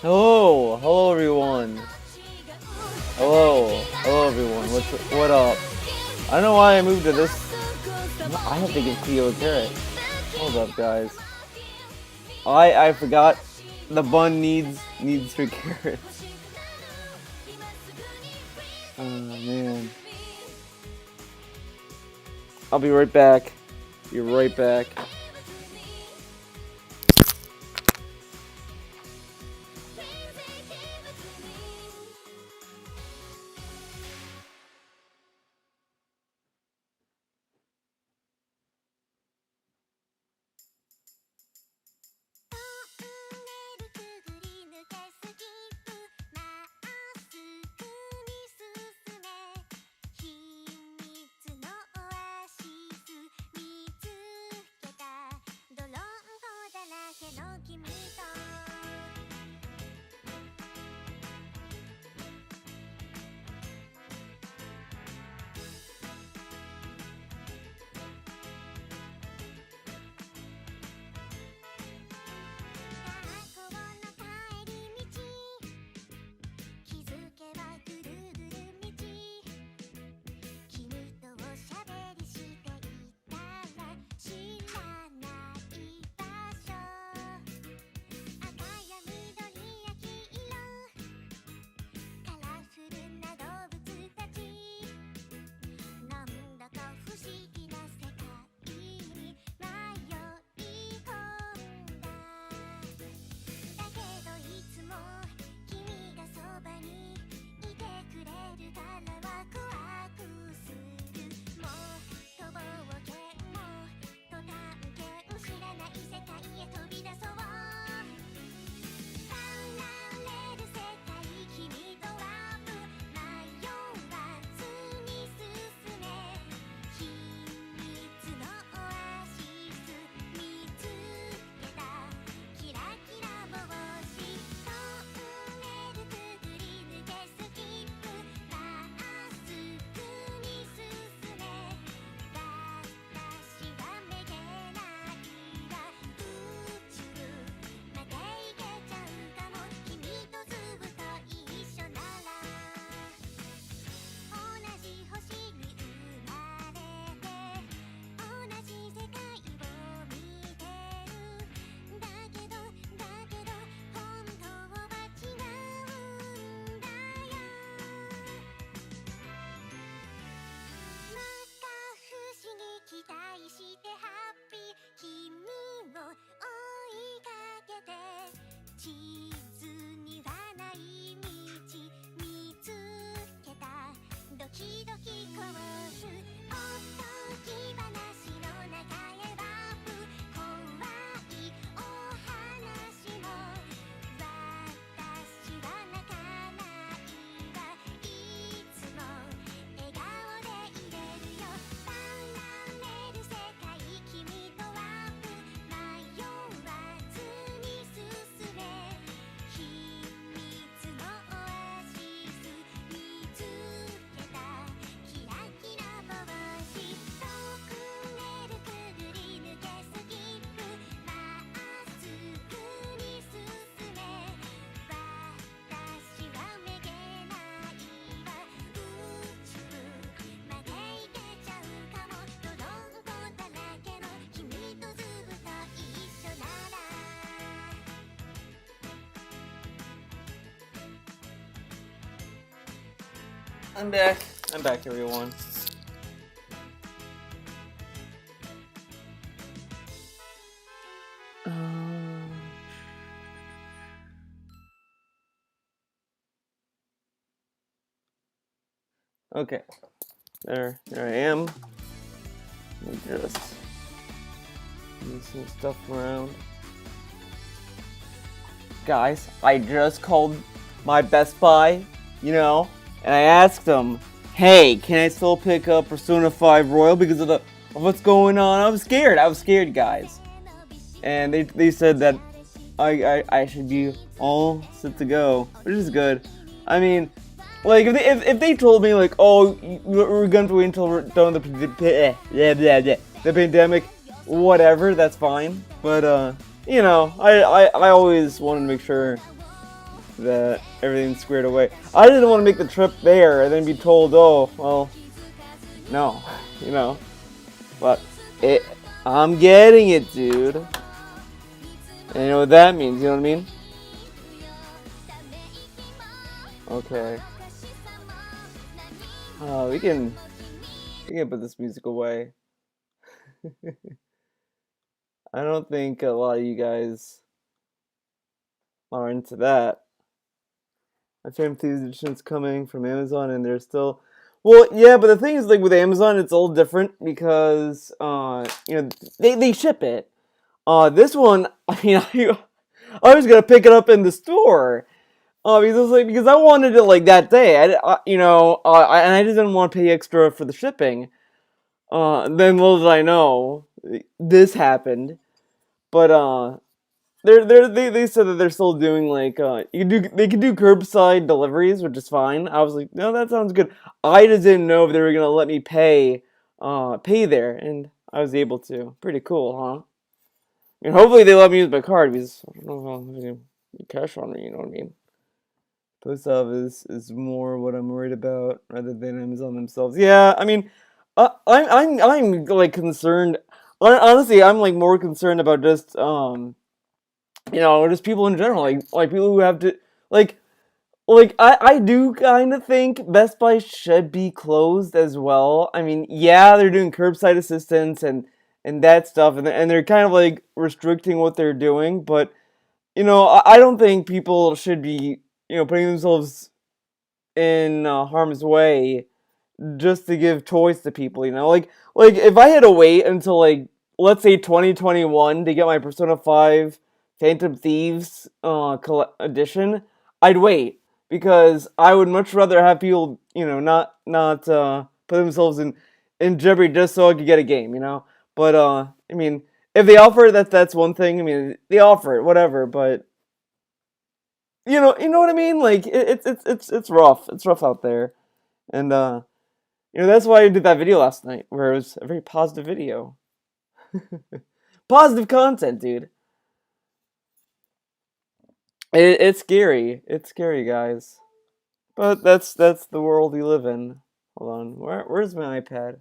Hello everyone. Hello everyone. What up? I don't know why I moved to this. I have to give Cleo a carrot. Hold up, guys. I forgot. The bun needs her carrots. Oh man. I'll be right back. Be right back. I'm back, everyone. Okay. There I am. Let me just move some stuff around. Guys, I just called my Best Buy, you know, and I asked them, hey, can I still pick up Persona 5 Royal because of what's going on? I was scared, guys. And they said that I should be all set to go, which is good. I mean, like if they told me like, oh, we're going to wait until we're done with the pandemic, whatever, that's fine. But you know, I always wanted to make sure that everything's squared away. I didn't want to make the trip there and then be told, oh, well, no, you know. But I'm getting it, dude. And you know what that means, you know what I mean? Okay. We can put this music away. I don't think a lot of you guys are into that. My Fantasy Edition's coming from Amazon, and they're still... Well, yeah, but the thing is, like, with Amazon, it's all different because, you know, they ship it. This one, I mean, I was gonna pick it up in the store. Because I wanted it, like, that day. You know, and I didn't want to pay extra for the shipping. Then little did I know, this happened. But, they said that they're still doing like they can do curbside deliveries, which is fine. I was like, no, that sounds good. I just didn't know if they were gonna let me pay there, and I was able to. Pretty cool, huh? I mean, hopefully they let me use my card because I don't know if I have cash on me. You know what I mean? Post office is more what I'm worried about rather than Amazon themselves. Yeah, I mean, I'm like concerned. Honestly, I'm like more concerned about just you know, just people in general, like people who have to, like, I do kind of think Best Buy should be closed as well. I mean, yeah, they're doing curbside assistance and that stuff, and they're kind of like restricting what they're doing, but you know, I don't think people should be, you know, putting themselves in harm's way just to give choice to people, you know? Like if I had to wait until like let's say 2021 to get my Persona 5 Phantom Thieves edition, I'd wait because I would much rather have people, you know, not put themselves in jeopardy just so I could get a game, you know? But I mean, if they offer it, that's one thing. I mean, they offer it, whatever, but you know what I mean? Like it's rough. It's rough out there. And you know, that's why I did that video last night, where it was a very positive video. Positive content, dude. It's scary. It's scary, guys. But that's the world we live in. Hold on. Where's my iPad?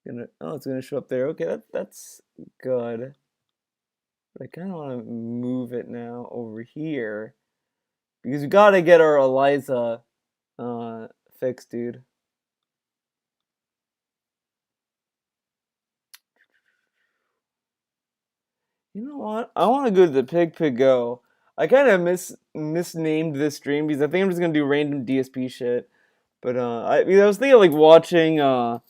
It's gonna show up there. Okay, that's good. But I kind of want to move it now over here because we gotta get our Eliza fixed, dude. You know what? I want to go to the Pig Go. I kind of misnamed this stream because I think I'm just gonna do random DSP shit. But I was thinking of, like watching the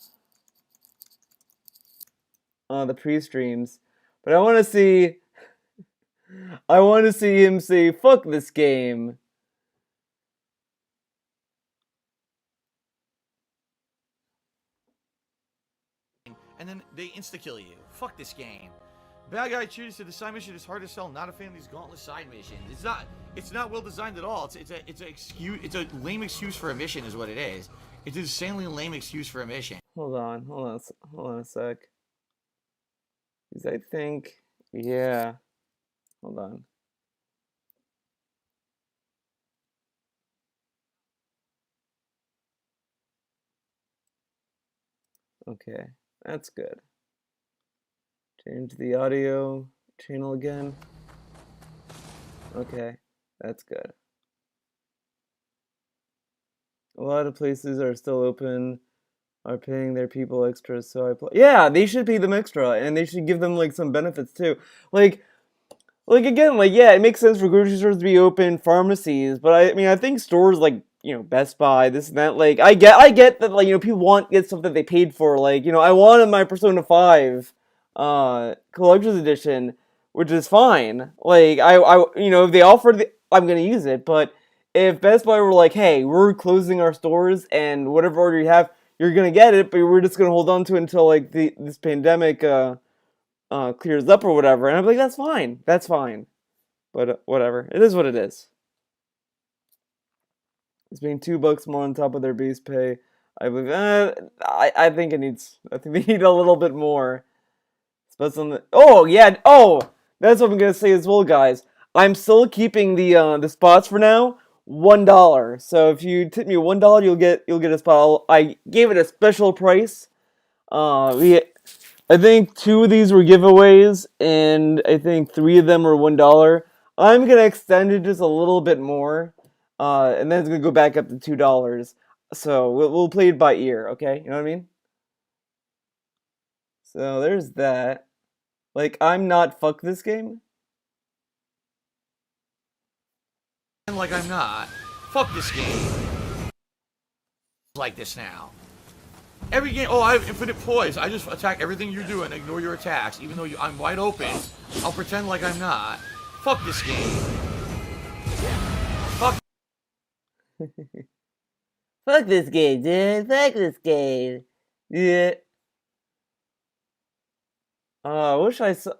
pre-streams, but I want to see him say fuck this game. And then they insta-kill you. Fuck this game. Bad guy chooses to the side mission is hard to sell. Not a fan of these gauntlet side missions. It's not well designed at all. It's a lame excuse for a mission, is what it is. It's an insanely lame excuse for a mission. Hold on a sec. Because I think, yeah. Hold on. Okay, that's good. Change the audio channel again. Okay, that's good. A lot of places are still open, are paying their people extra, so I play. Yeah, they should pay them extra, and they should give them like some benefits too. Like again, like yeah, it makes sense for grocery stores to be open, pharmacies, but I mean, I think stores like Best Buy, this and that. Like, I get that, like, people want to get stuff that they paid for. Like, I wanted my Persona 5 collector's edition, which is fine. Like, if they offered I'm gonna use it. But if Best Buy were like, hey, we're closing our stores and whatever order you have, you're gonna get it, but we're just gonna hold on to it until like this pandemic clears up or whatever. And I'm like, that's fine. That's fine. But whatever. It is what it is. It's being $2 more on top of their base pay. I believe. I think it needs. I think they need a little bit more. Especially on the. Oh yeah. Oh, that's what I'm gonna say as well, guys. I'm still keeping the spots for now. $1. So if you tip me $1, you'll get a spot. I gave it a special price. I think 2 of these were giveaways, and I think 3 of them were $1. I'm gonna extend it just a little bit more, and then it's gonna go back up to $2. So we'll play it by ear, okay? You know what I mean? So there's that. Like, I'm not fuck this game. Like I'm not. Fuck this game. Like this now. Every game. Oh, I have infinite poise. I just attack everything you're doing. Ignore your attacks, even though I'm wide open. I'll pretend like I'm not. Fuck this game. Fuck. Fuck this game, dude. Fuck this game. Yeah. I wish I saw.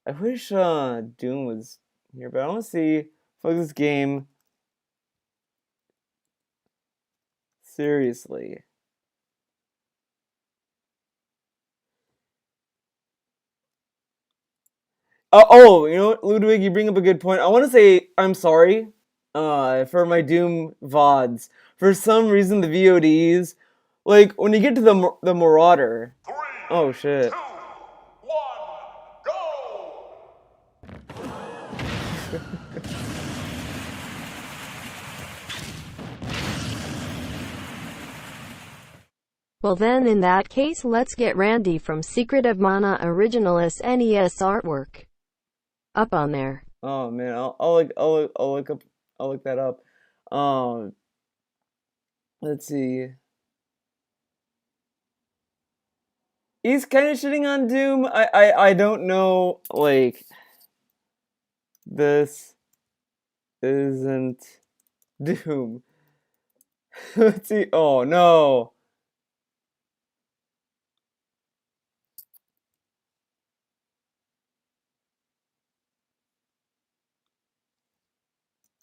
I wish Doom was here, but I want to see. Fuck this game. Seriously. You know what, Ludwig, you bring up a good point. I want to say I'm sorry for my Doom VODs. For some reason, the VODs, like, when you get to the Marauder. Three, Oh, shit. 2, 1, go! Well then in that case let's get Randy from Secret of Mana Originalist NES artwork up on there. Oh, man. I'll look that up. Um, let's see. He's kind of shitting on Doom. I don't know, like, this isn't Doom. Let's see. Oh, no.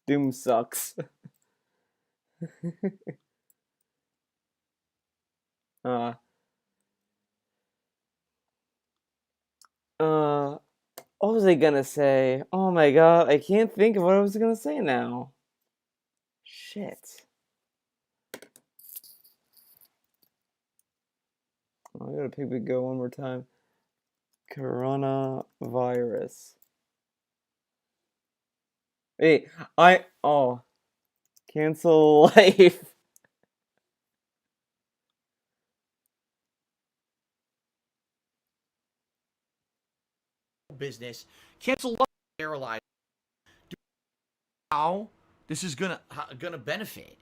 Doom sucks. uh, what was I gonna say? Oh my god, I can't think of what I was gonna say now. Shit. Oh, I gotta pick Big Go one more time. Coronavirus. Hey, cancel life. Business. Cancel. Paralyze. How this is gonna benefit.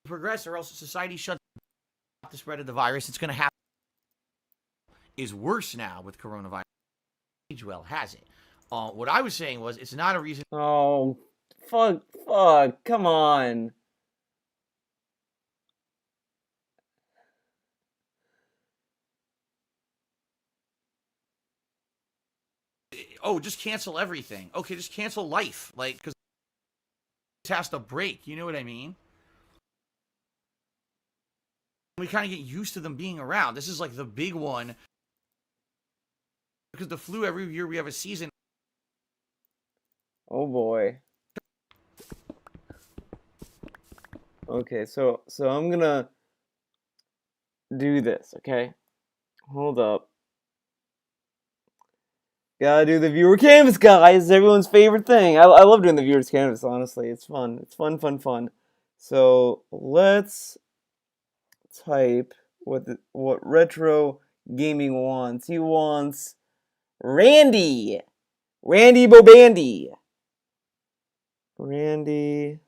Progress, or else society shuts the spread of the virus. It's gonna happen. Is worse now with coronavirus. Well, has it? What I was saying was, it's not a reason. Oh, fuck, come on. Oh, just cancel everything. Okay, just cancel life, like, because it has to break. You know what I mean? We kind of get used to them being around. This is like the big one. Because the flu, every year we have a season. Oh boy. Okay, so I'm gonna do this, okay? Hold up. Gotta do the viewer canvas, guys. Everyone's favorite thing. I love doing the viewer's canvas, honestly. It's fun. It's fun. So let's type what retro gaming wants. He wants Randy Bobandy. Randy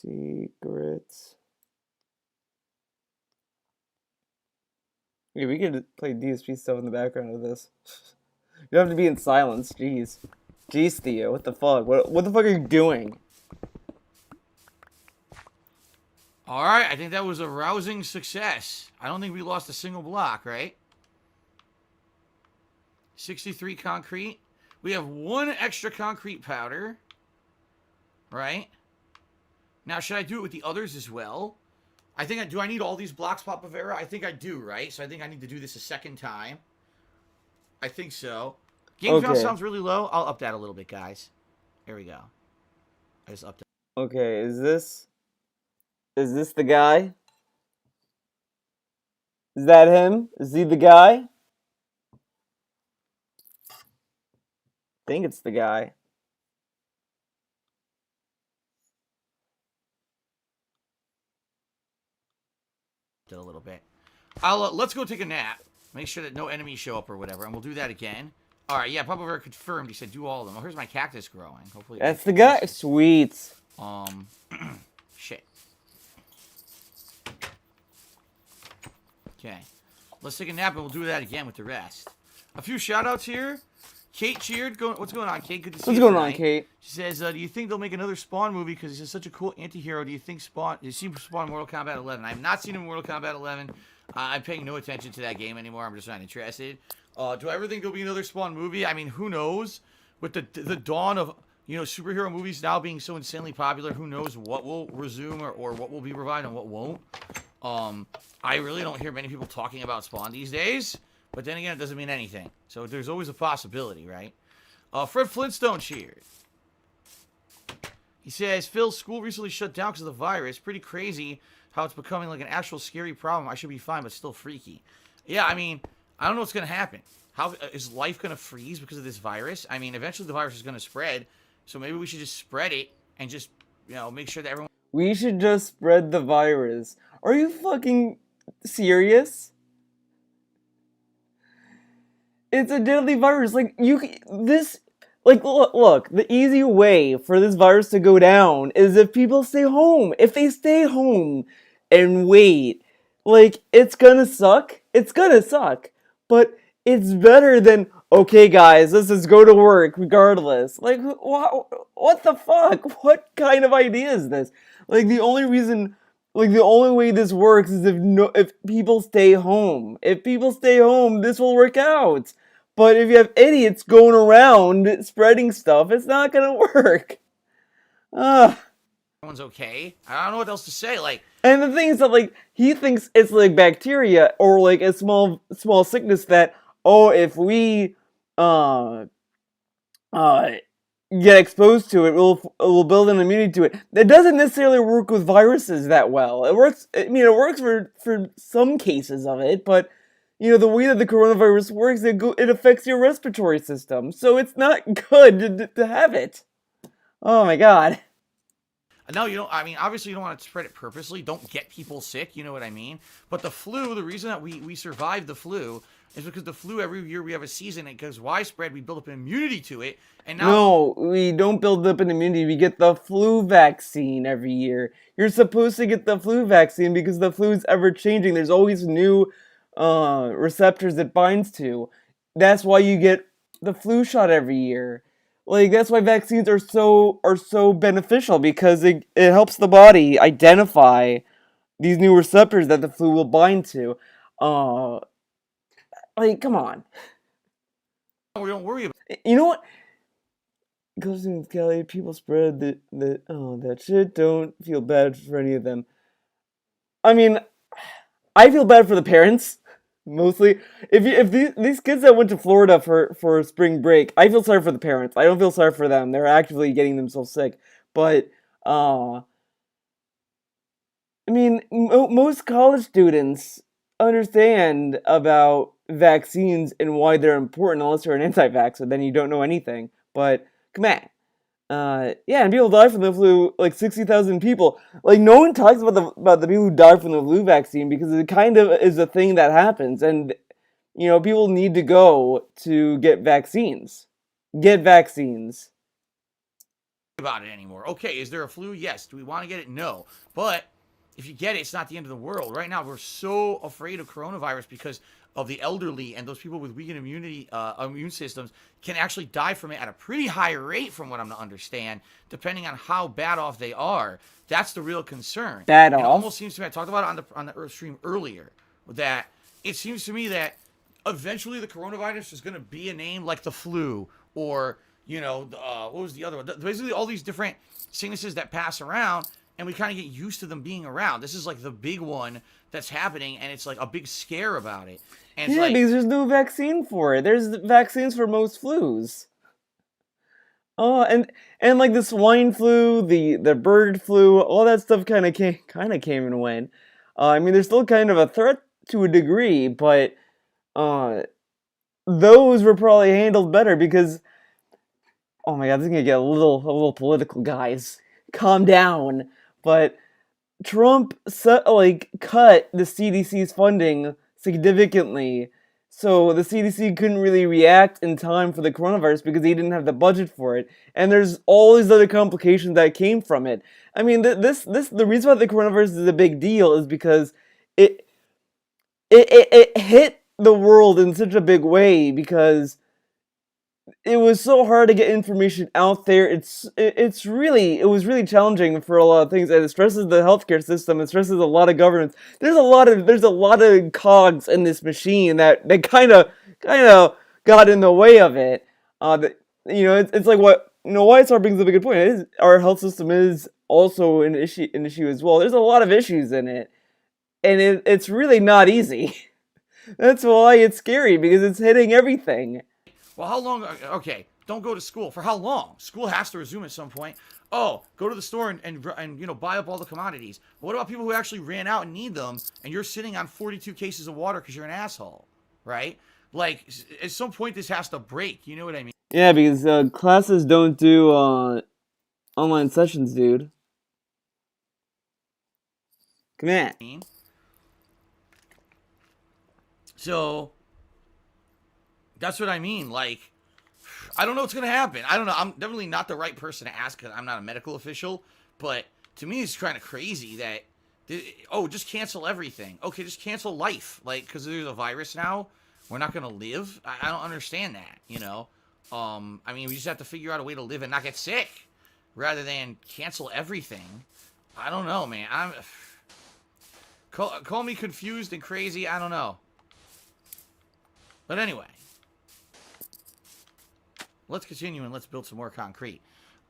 Secrets. Yeah, we could play DSP stuff in the background of this. You don't have to be in silence. Jeez. Jeez, Theo, what the fuck? What the fuck are you doing? All right, I think that was a rousing success. I don't think we lost a single block, right? 63 concrete. We have 1 extra concrete powder, right? Now, should I do it with the others as well? I think do I need all these blocks, Papavera? I think I do, right? So I think I need to do this a second time. I think so. Game count sounds really low. I'll up that a little bit, guys. Here we go. I just upped it. Okay, is this the guy? Is that him? Is he the guy? I think it's the guy. A little bit. Let's go take a nap. Make sure that no enemies show up or whatever, and we'll do that again. All right, yeah, Papa Bear confirmed. He said do all of them. Oh, here's my cactus growing. Hopefully that's the guy. Sweet. Shit. Okay, let's take a nap and we'll do that again with the rest. A few shout outs here. Kate cheered. What's going on, Kate? Good to see you. What's going on, Kate? She says, do you think they'll make another Spawn movie because he's such a cool anti-hero? Do you think you see Spawn in Mortal Kombat 11? I have not seen him in Mortal Kombat 11. I'm paying no attention to that game anymore. I'm just not interested. Do I ever think there'll be another Spawn movie? I mean, who knows? With the dawn of, superhero movies now being so insanely popular, who knows what will resume or what will be revived and what won't. I really don't hear many people talking about Spawn these days. But then again, it doesn't mean anything. So there's always a possibility, right? Fred Flintstone cheered. He says, Phil's school recently shut down because of the virus. Pretty crazy how it's becoming like an actual scary problem. I should be fine, but still freaky. Yeah, I mean, I don't know what's going to happen. How is life going to freeze because of this virus? I mean, eventually the virus is going to spread. So maybe we should just spread it and just, make sure that everyone... We should just spread the virus. Are you fucking serious? It's a deadly virus. Look, the easy way for this virus to go down is if people stay home. If they stay home and wait, it's gonna suck. It's gonna suck. But it's better than, okay, guys, let's just go to work regardless. What the fuck? What kind of idea is this? The only way this works is if people stay home. If people stay home, this will work out. But if you have idiots going around spreading stuff, it's not gonna work. Everyone's okay. I don't know what else to say. And the thing is that he thinks it's bacteria or a small sickness that, if we get exposed to it, we'll build an immunity to it. That doesn't necessarily work with viruses that well. It works. It works for some cases of it, but the way that the coronavirus works, it affects your respiratory system, so it's not good to have it. Oh my god. No, obviously you don't want to spread it purposely. Don't get people sick, you know what I mean? But the flu, the reason that we survived the flu is because the flu, every year we have a season, it goes widespread, we build up an immunity to it, and now... No, we don't build up an immunity, we get the flu vaccine every year. You're supposed to get the flu vaccine because the flu is ever-changing. There's always new receptors it binds to. That's why you get the flu shot every year. That's why vaccines are so beneficial, because it helps the body identify these new receptors that the flu will bind to. Come on. We don't worry about it. You know what? Goes in Kelly, people spread that shit. Don't feel bad for any of them. I mean, I feel bad for the parents, mostly. If these kids that went to Florida for spring break, I feel sorry for the parents. I don't feel sorry for them. They're actively getting themselves sick. But, most college students understand about vaccines and why they're important, unless you're an anti-vaxxer, then you don't know anything. But, come on. And people die from the flu, 60,000 people. No one talks about the people who died from the flu vaccine, because it kind of is a thing that happens, and, people need to go to get vaccines. Get vaccines. about it anymore. Okay, is there a flu? Yes. Do we want to get it? No. But if you get it, it's not the end of the world. Right now, we're so afraid of coronavirus because of the elderly and those people with weakened immune systems can actually die from it at a pretty high rate, from what I'm to understand, depending on how bad off they are. That's the real concern. Bad It off? almost seems to me, I talked about it on the Earth stream earlier, that it seems to me that eventually the coronavirus is going to be a name like the flu or, what was the other one? Basically all these different sicknesses that pass around, and we kind of get used to them being around. This is like the big one that's happening, and it's like a big scare about it. And Yeah, because there's no vaccine for it. There's vaccines for most flus. Oh, and like the swine flu, the bird flu, all that stuff kind of came and went. I mean, there's still kind of a threat to a degree, but those were probably handled better because, oh my God, this is gonna get a little political, guys. Calm down. But Trump cut the CDC's funding significantly, so the CDC couldn't really react in time for the coronavirus because he didn't have the budget for it. And there's all these other complications that came from it. I mean, the reason why the coronavirus is a big deal is because it it hit the world in such a big way because it was so hard to get information out there. It was really challenging for a lot of things, and it stresses the healthcare system. It stresses a lot of governments. There's a lot of cogs in this machine that kind of got in the way of it. It's like what YSR brings up a good point. It is, our health system is also an issue as well. There's a lot of issues in it, and it's really not easy. That's why it's scary, because it's hitting everything. well, how long? Okay, don't go to school. For how long? School has to resume at some point. Oh, go to the store and buy up all the commodities. What about people who actually ran out and need them, and you're sitting on 42 cases of water because you're an asshole, right? Like, at some point this has to break. You know what I mean? Yeah, because classes don't do online sessions, dude. Come here. So that's what I mean. Like, I don't know what's gonna happen. I don't know. I'm definitely not the right person to ask because I'm not a medical official. But to me, it's kind of crazy that just cancel everything. Okay, just cancel life. Like, because there's a virus now, we're not gonna live. I don't understand that. I mean, we just have to figure out a way to live and not get sick, rather than cancel everything. I don't know, man. Call me confused and crazy. I don't know. But anyway, let's continue and let's build some more concrete.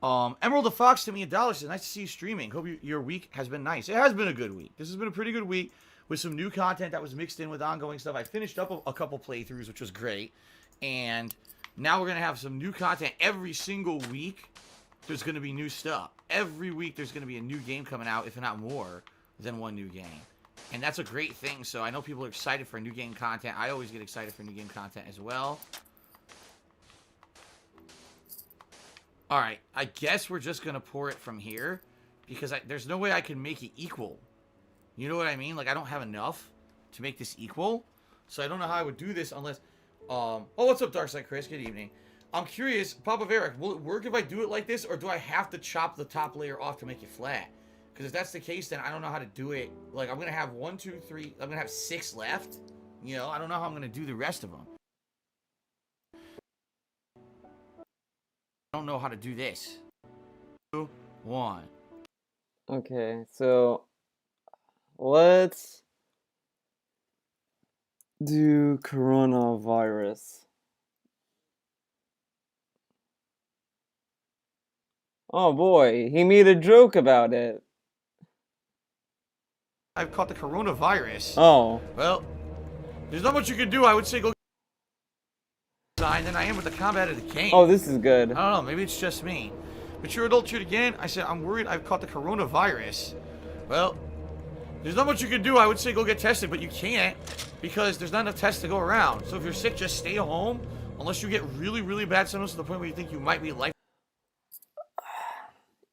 Emerald the Fox to me $1 says, nice to see you streaming. Hope your week has been nice. It has been a good week. This has been a pretty good week with some new content that was mixed in with ongoing stuff. I finished up a couple playthroughs, which was great. And now we're going to have some new content every single week. There's going to be new stuff. Every week there's going to be a new game coming out, if not more than one new game. And that's a great thing. So I know people are excited for new game content. I always get excited for new game content as well. Alright, I guess we're just going to pour it from here. Because there's no way I can make it equal. You know what I mean? Like, I don't have enough to make this equal. So I don't know how I would do this unless... oh, what's up, Darkside Chris? Good evening. I'm curious, Papa Varick, will it work if I do it like this? Or do I have to chop the top layer off to make it flat? Because if that's the case, then I don't know how to do it. Like, I'm going to have 1, 2, 3... I'm going to have 6 left. I don't know how I'm going to do the rest of them. I don't know how to do this. 2, 1. Okay, so let's do coronavirus. Oh boy, he made a joke about it. I've caught the coronavirus. Oh. Well, there's not much you can do. I would say go design than I am with the combat of the game. Oh, this is good. I don't know. Maybe it's just me. Mature adult shoot again. I said, I'm worried I've caught the coronavirus. Well, there's not much you can do. I would say go get tested, but you can't because there's not enough tests to go around. So if you're sick, just stay home unless you get really, really bad symptoms to the point where you think you might be life.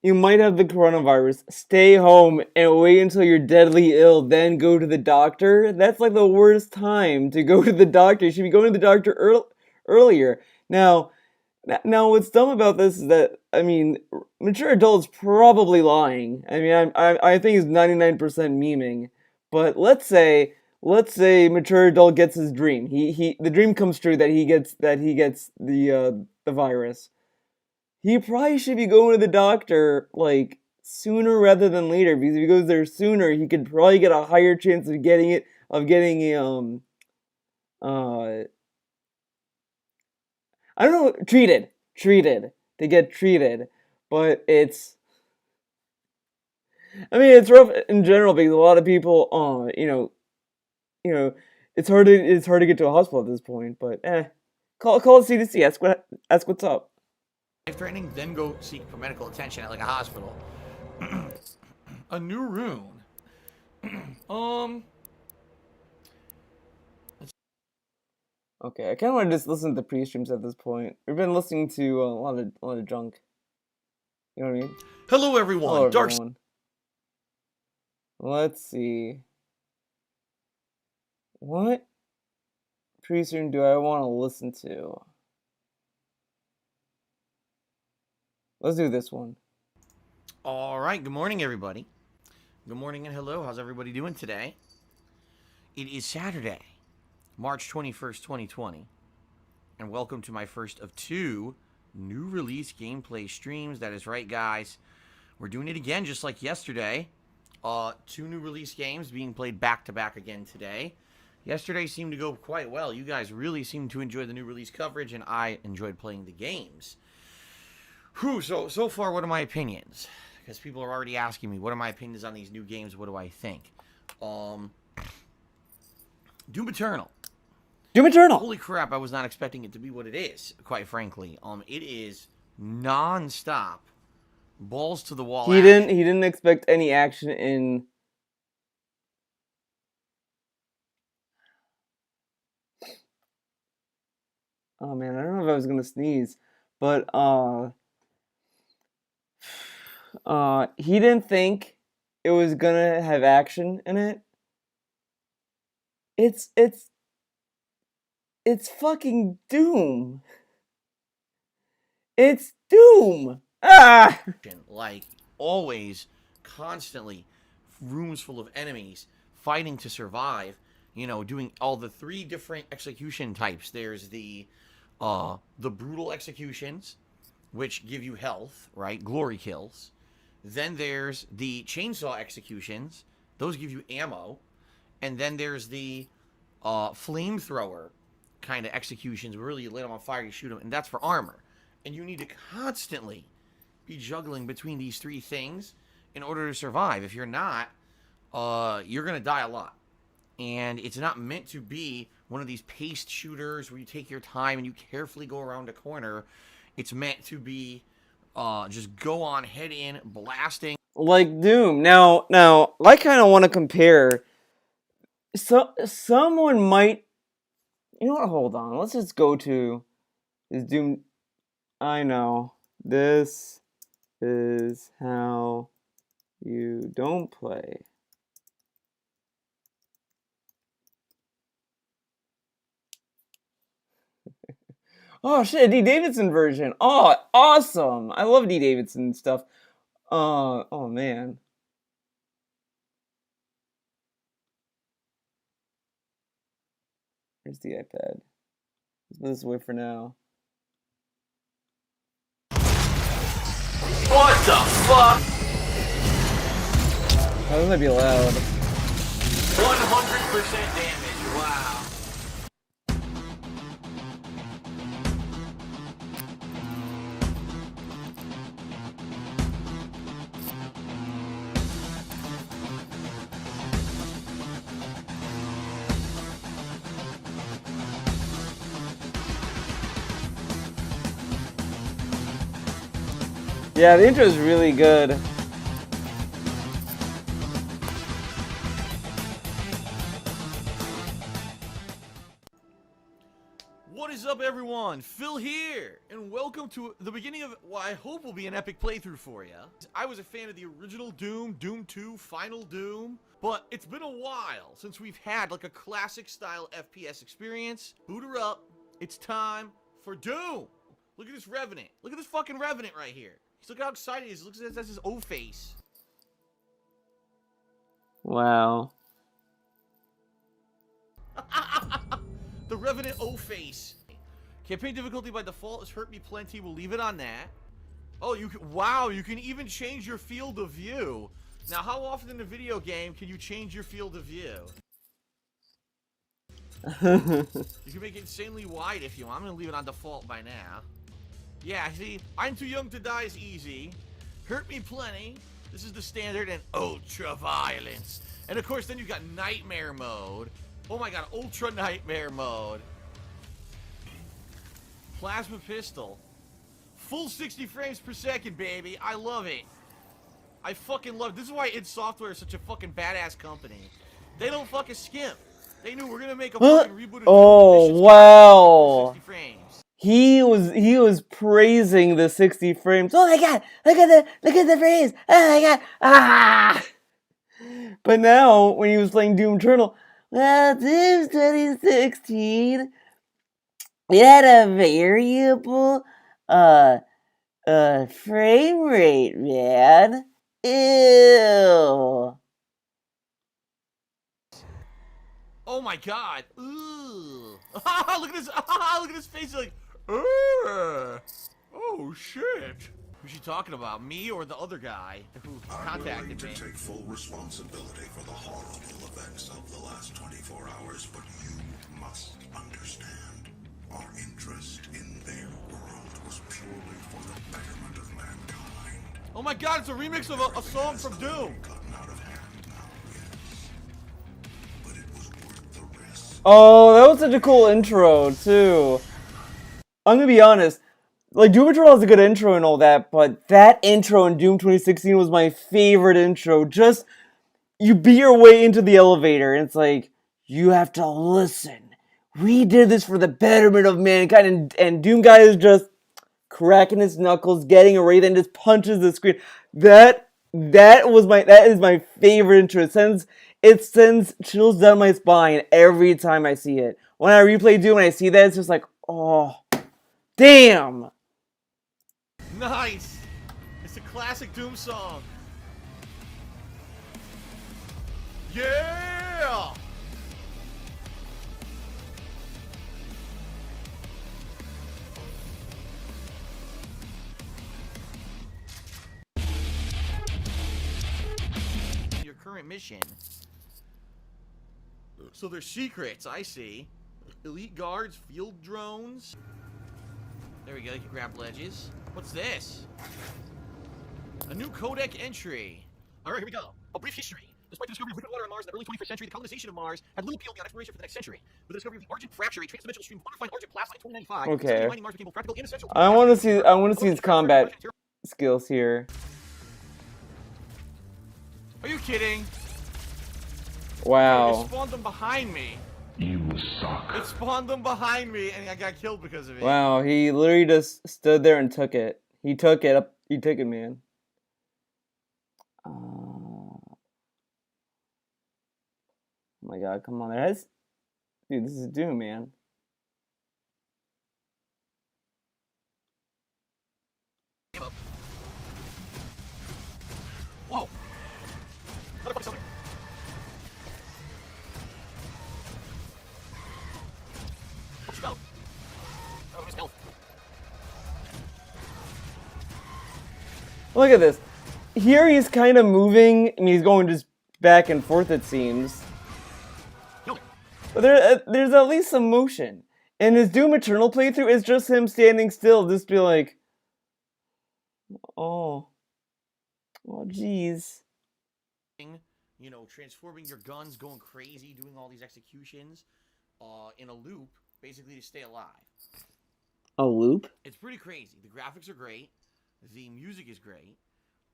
You might have the coronavirus. Stay home and wait until you're deadly ill, then go to the doctor. That's like the worst time to go to the doctor. You should be going to the doctor earlier. Now, Now, what's dumb about this is that, I mean, mature adults probably lying. I mean, I think he's 99% memeing. But let's say mature adult gets his dream. The dream comes true that he gets the virus. He probably should be going to the doctor like sooner rather than later, because if he goes there sooner, he could probably get a higher chance of getting it, of getting uh I don't know, treated, to get treated. But I mean, it's rough in general because a lot of people, you know, it's hard to get to a hospital at this point. But call the CDC, ask what's up. Life-threatening, then go seek for medical attention at like a hospital. A new rune. um. Okay, I kind of want to just listen to pre-streams at this point. We've been listening to a lot of junk. You know what I mean? Hello, everyone. Hello, Dark. everyone. Let's see. What pre-stream do I want to listen to? Let's do this one. All right. Good morning, everybody. Good morning and hello. How's everybody doing today? It is Saturday, March 21st, 2020, and welcome to my first of 2 new release gameplay streams. That is right, guys. We're doing it again, just like yesterday. 2 new release games being played back-to-back again today. Yesterday seemed to go quite well. You guys really seemed to enjoy the new release coverage, and I enjoyed playing the games. Whew, so far, what are my opinions? Because people are already asking me, what are my opinions on these new games? What do I think? Doom Eternal. Doom Eternal! Holy crap, I was not expecting it to be what it is, quite frankly. It is non-stop, balls to the wall He action. didn't expect any action in. Oh man, I don't know if I was gonna sneeze, but he didn't think it was gonna have action in it. It's fucking Doom. It's Doom. Ah! Like, always, constantly, rooms full of enemies, fighting to survive, doing all the 3 different execution types. There's the brutal executions, which give you health, right? Glory kills. Then there's the chainsaw executions. Those give you ammo. And then there's the flamethrower kind of executions, where really you light them on fire, you shoot them, and that's for armor. And you need to constantly be juggling between these 3 things in order to survive. If you're not, you're going to die a lot. And it's not meant to be one of these paced shooters where you take your time and you carefully go around a corner. It's meant to be just go on, head in, blasting. Like Doom. Now, I kind of want to compare. So someone might. You know what? Hold on. Let's just go to this Doom. I know. This is how you don't play. Oh shit, D. Davidson version. Oh, awesome. I love D. Davidson stuff. Oh man. Here's the iPad. Let's put this away for now. What the fuck? Oh, this might be loud. 100% damage. Wow. Yeah, the intro is really good. What is up, everyone? Phil here, and welcome to the beginning of what I hope will be an epic playthrough for you. I was a fan of the original Doom, Doom 2, Final Doom, but it's been a while since we've had like a classic style FPS experience. Boot her up. It's time for Doom. Look at this Revenant. Look at this fucking Revenant right here. Look how excited he is. Look at that's his O face. Wow. The Revenant O face. Campaign difficulty by default is Hurt Me Plenty. We'll leave it on that. Oh, wow, you can even change your field of view. Now, how often in a video game can you change your field of view? You can make it insanely wide if you want. I'm gonna leave it on default by now. Yeah, see, I'm Too Young to Die is easy. Hurt Me Plenty. This is the standard, and ultra violence. And of course, then you've got nightmare mode. Oh my god, ultra nightmare mode. Plasma pistol. Full 60 frames per second, baby. I love it. I fucking love it. This is why id Software is such a fucking badass company. They don't fucking skimp. They knew we're gonna make a fucking reboot of Oh, wow. 60 frames. He was praising the 60 frames. Oh my god, look at the frames. Oh my god. Ah. But now when he was playing Doom Eternal, well, Doom 2016, it had a variable frame rate, man. Ew. Oh my god. Ooh. Look at this. Look at his face. Like, oh shit. Who's she talking about? Me or the other guy who contacted me? I'm willing to take full responsibility for the horrible events of the last 24 hours, but you must understand. Our interest in their world was purely for the betterment of mankind. Oh my god, it's a remix of a song from Doom. Gotten out of hand now, yes. But it was worth the risk. Oh, that was such a cool intro, too. I'm gonna be honest. Like, Doom Eternal has a good intro and all that, but that intro in Doom 2016 was my favorite intro. Just, you beat your way into the elevator, and it's like, you have to listen. We did this for the betterment of mankind, and Doom Guy is just cracking his knuckles, getting a wraith, and just punches the screen. That is my favorite intro. It sends chills down my spine every time I see it. When I replay Doom and I see that, it's just like, oh, damn. Nice. It's a classic Doom song. Yeah. Your current mission. So there's secrets, I see. Elite guards, field drones. There we go, you can grab ledges. What's this? A new codec entry. Alright, here we go. A brief history. Despite the discovery of liquid water on Mars in the early 21st century, the colonization of Mars had little appeal beyond exploration for the next century. With the discovery of the Argent fracture, a transdimensional stream of unrefined Argent plasma in 2095, Okay. mining Mars became both practical and essential. I want to see his combat skills here. Are you kidding? Wow. It spawned them behind me. You suck. It spawned them behind me, and I got killed because of it. Wow, he literally just stood there and took it. He took it up. He took it, man. Oh my god, come on. Dude, this is Doom, man. Whoa. Motherfucker, something. What's your health? Oh, his health. Look at this. Here he's kind of moving, and he's going just back and forth, it seems. But there's at least some motion. And his Doom Eternal playthrough is just him standing still, just be like, oh, jeez. You know, transforming your guns, going crazy, doing all these executions in a loop, basically to stay alive. A loop? It's pretty crazy. The graphics are great. The music is great.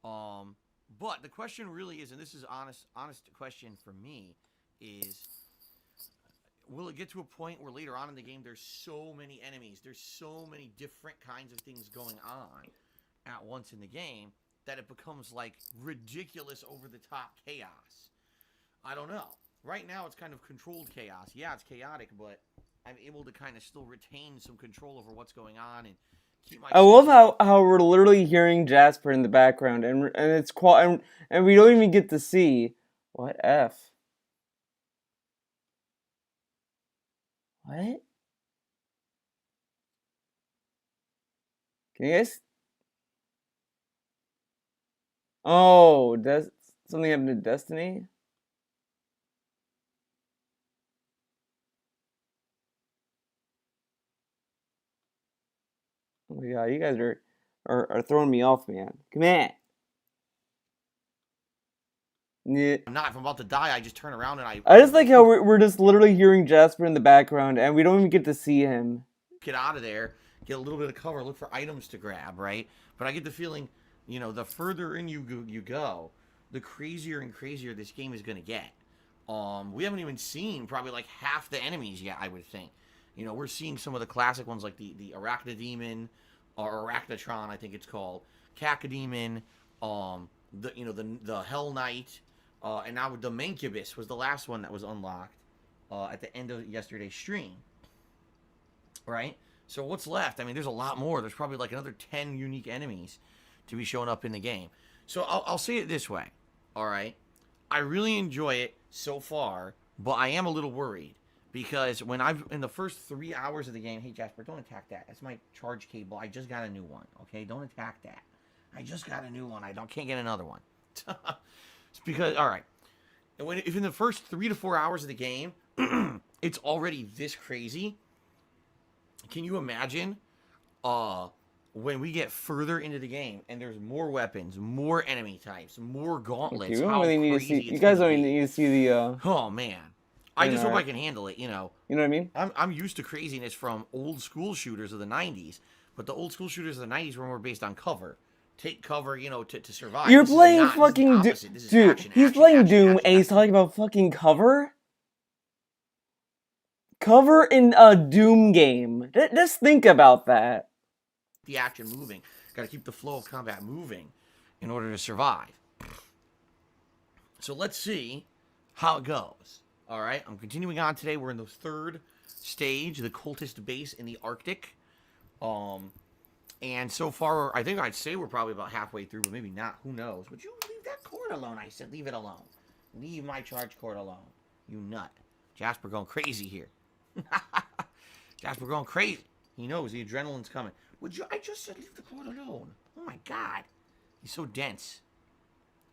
But the question really is, and this is honest question for me, is will it get to a point where later on in the game there's so many enemies, there's so many different kinds of things going on at once in the game that it becomes like ridiculous over the top chaos? I don't know. Right now it's kind of controlled chaos. Yeah, it's chaotic, but I'm able to kind of still retain some control over what's going on and Keep my I love sanity. how we're literally hearing Jasper in the background, and it's and we don't even get to see what F. What? Can you guys? Oh, does something happen to Destiny? Oh my god, you guys are throwing me off, man. Come on. Yeah. I'm not. If I'm about to die, I just turn around and I just like how we're just literally hearing Jasper in the background, and we don't even get to see him. get out of there, get a little bit of cover, look for items to grab, right? But I get the feeling, the further in you go, the crazier and crazier this game is going to get. We haven't even seen probably like half the enemies yet, I would think. We're seeing some of the classic ones like the Arachnodemon or Arachnotron, I think it's called, Cacodemon, the Hell Knight, and now the Mancubus was the last one that was unlocked at the end of yesterday's stream. Right? So what's left? I mean, there's a lot more. There's probably like another 10 unique enemies to be showing up in the game. So I'll say it this way. All right? I really enjoy it so far, but I am a little worried because when in the first 3 hours of the game, hey Jasper, don't attack that. That's my charge cable. I just got a new one. Okay? Don't attack that. I just got a new one. Can't get another one. It's because, all right. If in the first 3 to 4 hours of the game, it's already this crazy. Can you imagine when we get further into the game and there's more weapons, more enemy types, more gauntlets? Okay, we don't really need to see. You guys don't even need to see the. Oh man, I just hope I can handle it. You know what I mean? I'm used to craziness from old school shooters of the '90s, but the old school shooters of the '90s were more based on cover. Take cover, to survive. You're playing fucking Doom, dude. He's playing Doom and he's talking about fucking cover. Cover in a Doom game. Just think about that. The action moving. Got to keep the flow of combat moving in order to survive. So let's see how it goes. All right, I'm continuing on today. We're in the third stage, the cultist base in the Arctic. And so far, I think I'd say we're probably about halfway through, but maybe not. Who knows? Would you leave that cord alone? I said, leave it alone. Leave my charge cord alone. You nut. Jasper going crazy here. Jasper going crazy. He knows the adrenaline's coming. I just said leave the cord alone. Oh my god. He's so dense.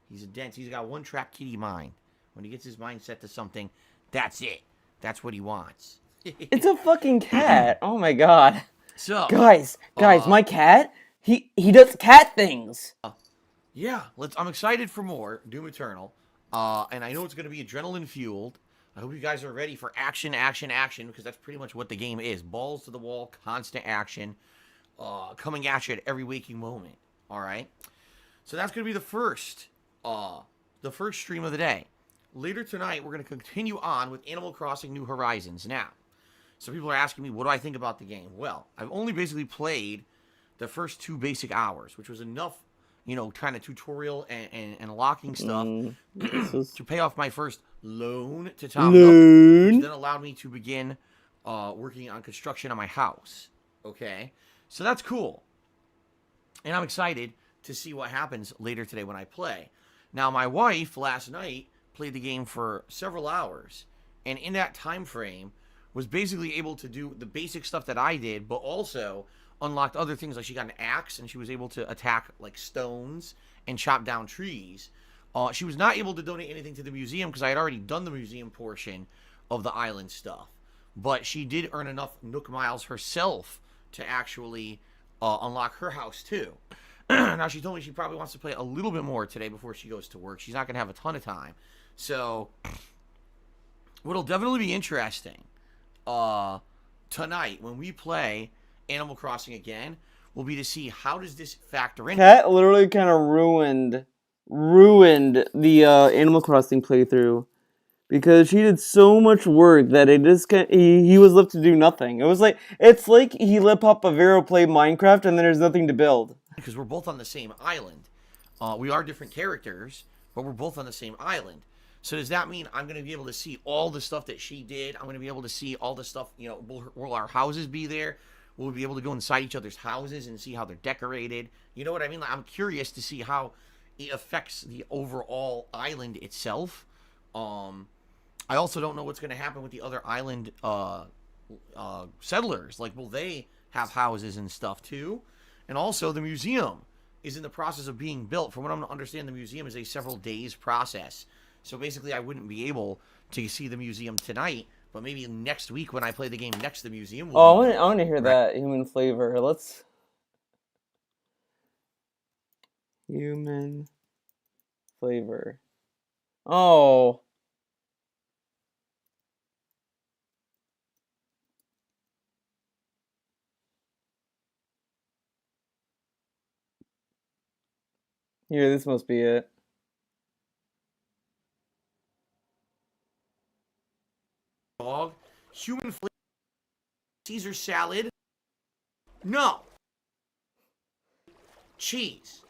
He's got one track kitty mind. When he gets his mind set to something, that's it. That's what he wants. It's a fucking cat. Oh my god. So guys, my cat, he does cat things. Yeah, I'm excited for more Doom Eternal. And I know it's gonna be adrenaline fueled. I hope you guys are ready for action, because that's pretty much what the game is. Balls to the wall, constant action, coming at you at every waking moment. All right? So that's going to be the first stream of the day. Later tonight, we're going to continue on with Animal Crossing New Horizons. Now, so people are asking me, what do I think about the game? Well, I've only basically played the first 2 basic hours, which was enough, kind of tutorial and unlocking stuff to pay off my first loan to Tom Nook, which then allowed me to begin working on construction on my house. Okay? So that's cool. And I'm excited to see what happens later today when I play. Now, my wife last night played the game for several hours, and in that time frame was basically able to do the basic stuff that I did, but also unlocked other things. Like she got an axe and she was able to attack like stones and chop down trees. She was not able to donate anything to the museum because I had already done the museum portion of the island stuff. But she did earn enough Nook miles herself to actually unlock her house too. Now she told me she probably wants to play a little bit more today before she goes to work. She's not going to have a ton of time. So what'll definitely be interesting tonight when we play Animal Crossing again will be to see how does this factor in. Cat literally kind of ruined the Animal Crossing playthrough because she did so much work that it just he was left to do nothing. It's like he let Papa Vero play Minecraft and then there's nothing to build. Because we're both on the same island. We are different characters, but we're both on the same island. So does that mean I'm going to be able to see all the stuff that she did? I'm going to be able to see all the stuff, will our houses be there? Will we be able to go inside each other's houses and see how they're decorated? You know what I mean? Like, I'm curious to see how it affects the overall island itself. I also don't know what's going to happen with the other island settlers. Like, will they have houses and stuff too? And also, the museum is in the process of being built. From what I'm understand, the museum is a several days process. So basically, I wouldn't be able to see the museum tonight, but maybe next week when I play the game next to the museum. Oh, I want to hear that human flavor. Let's human flavor. Oh. Here, this must be it. Dog, human flavor, Caesar salad. No. Cheese.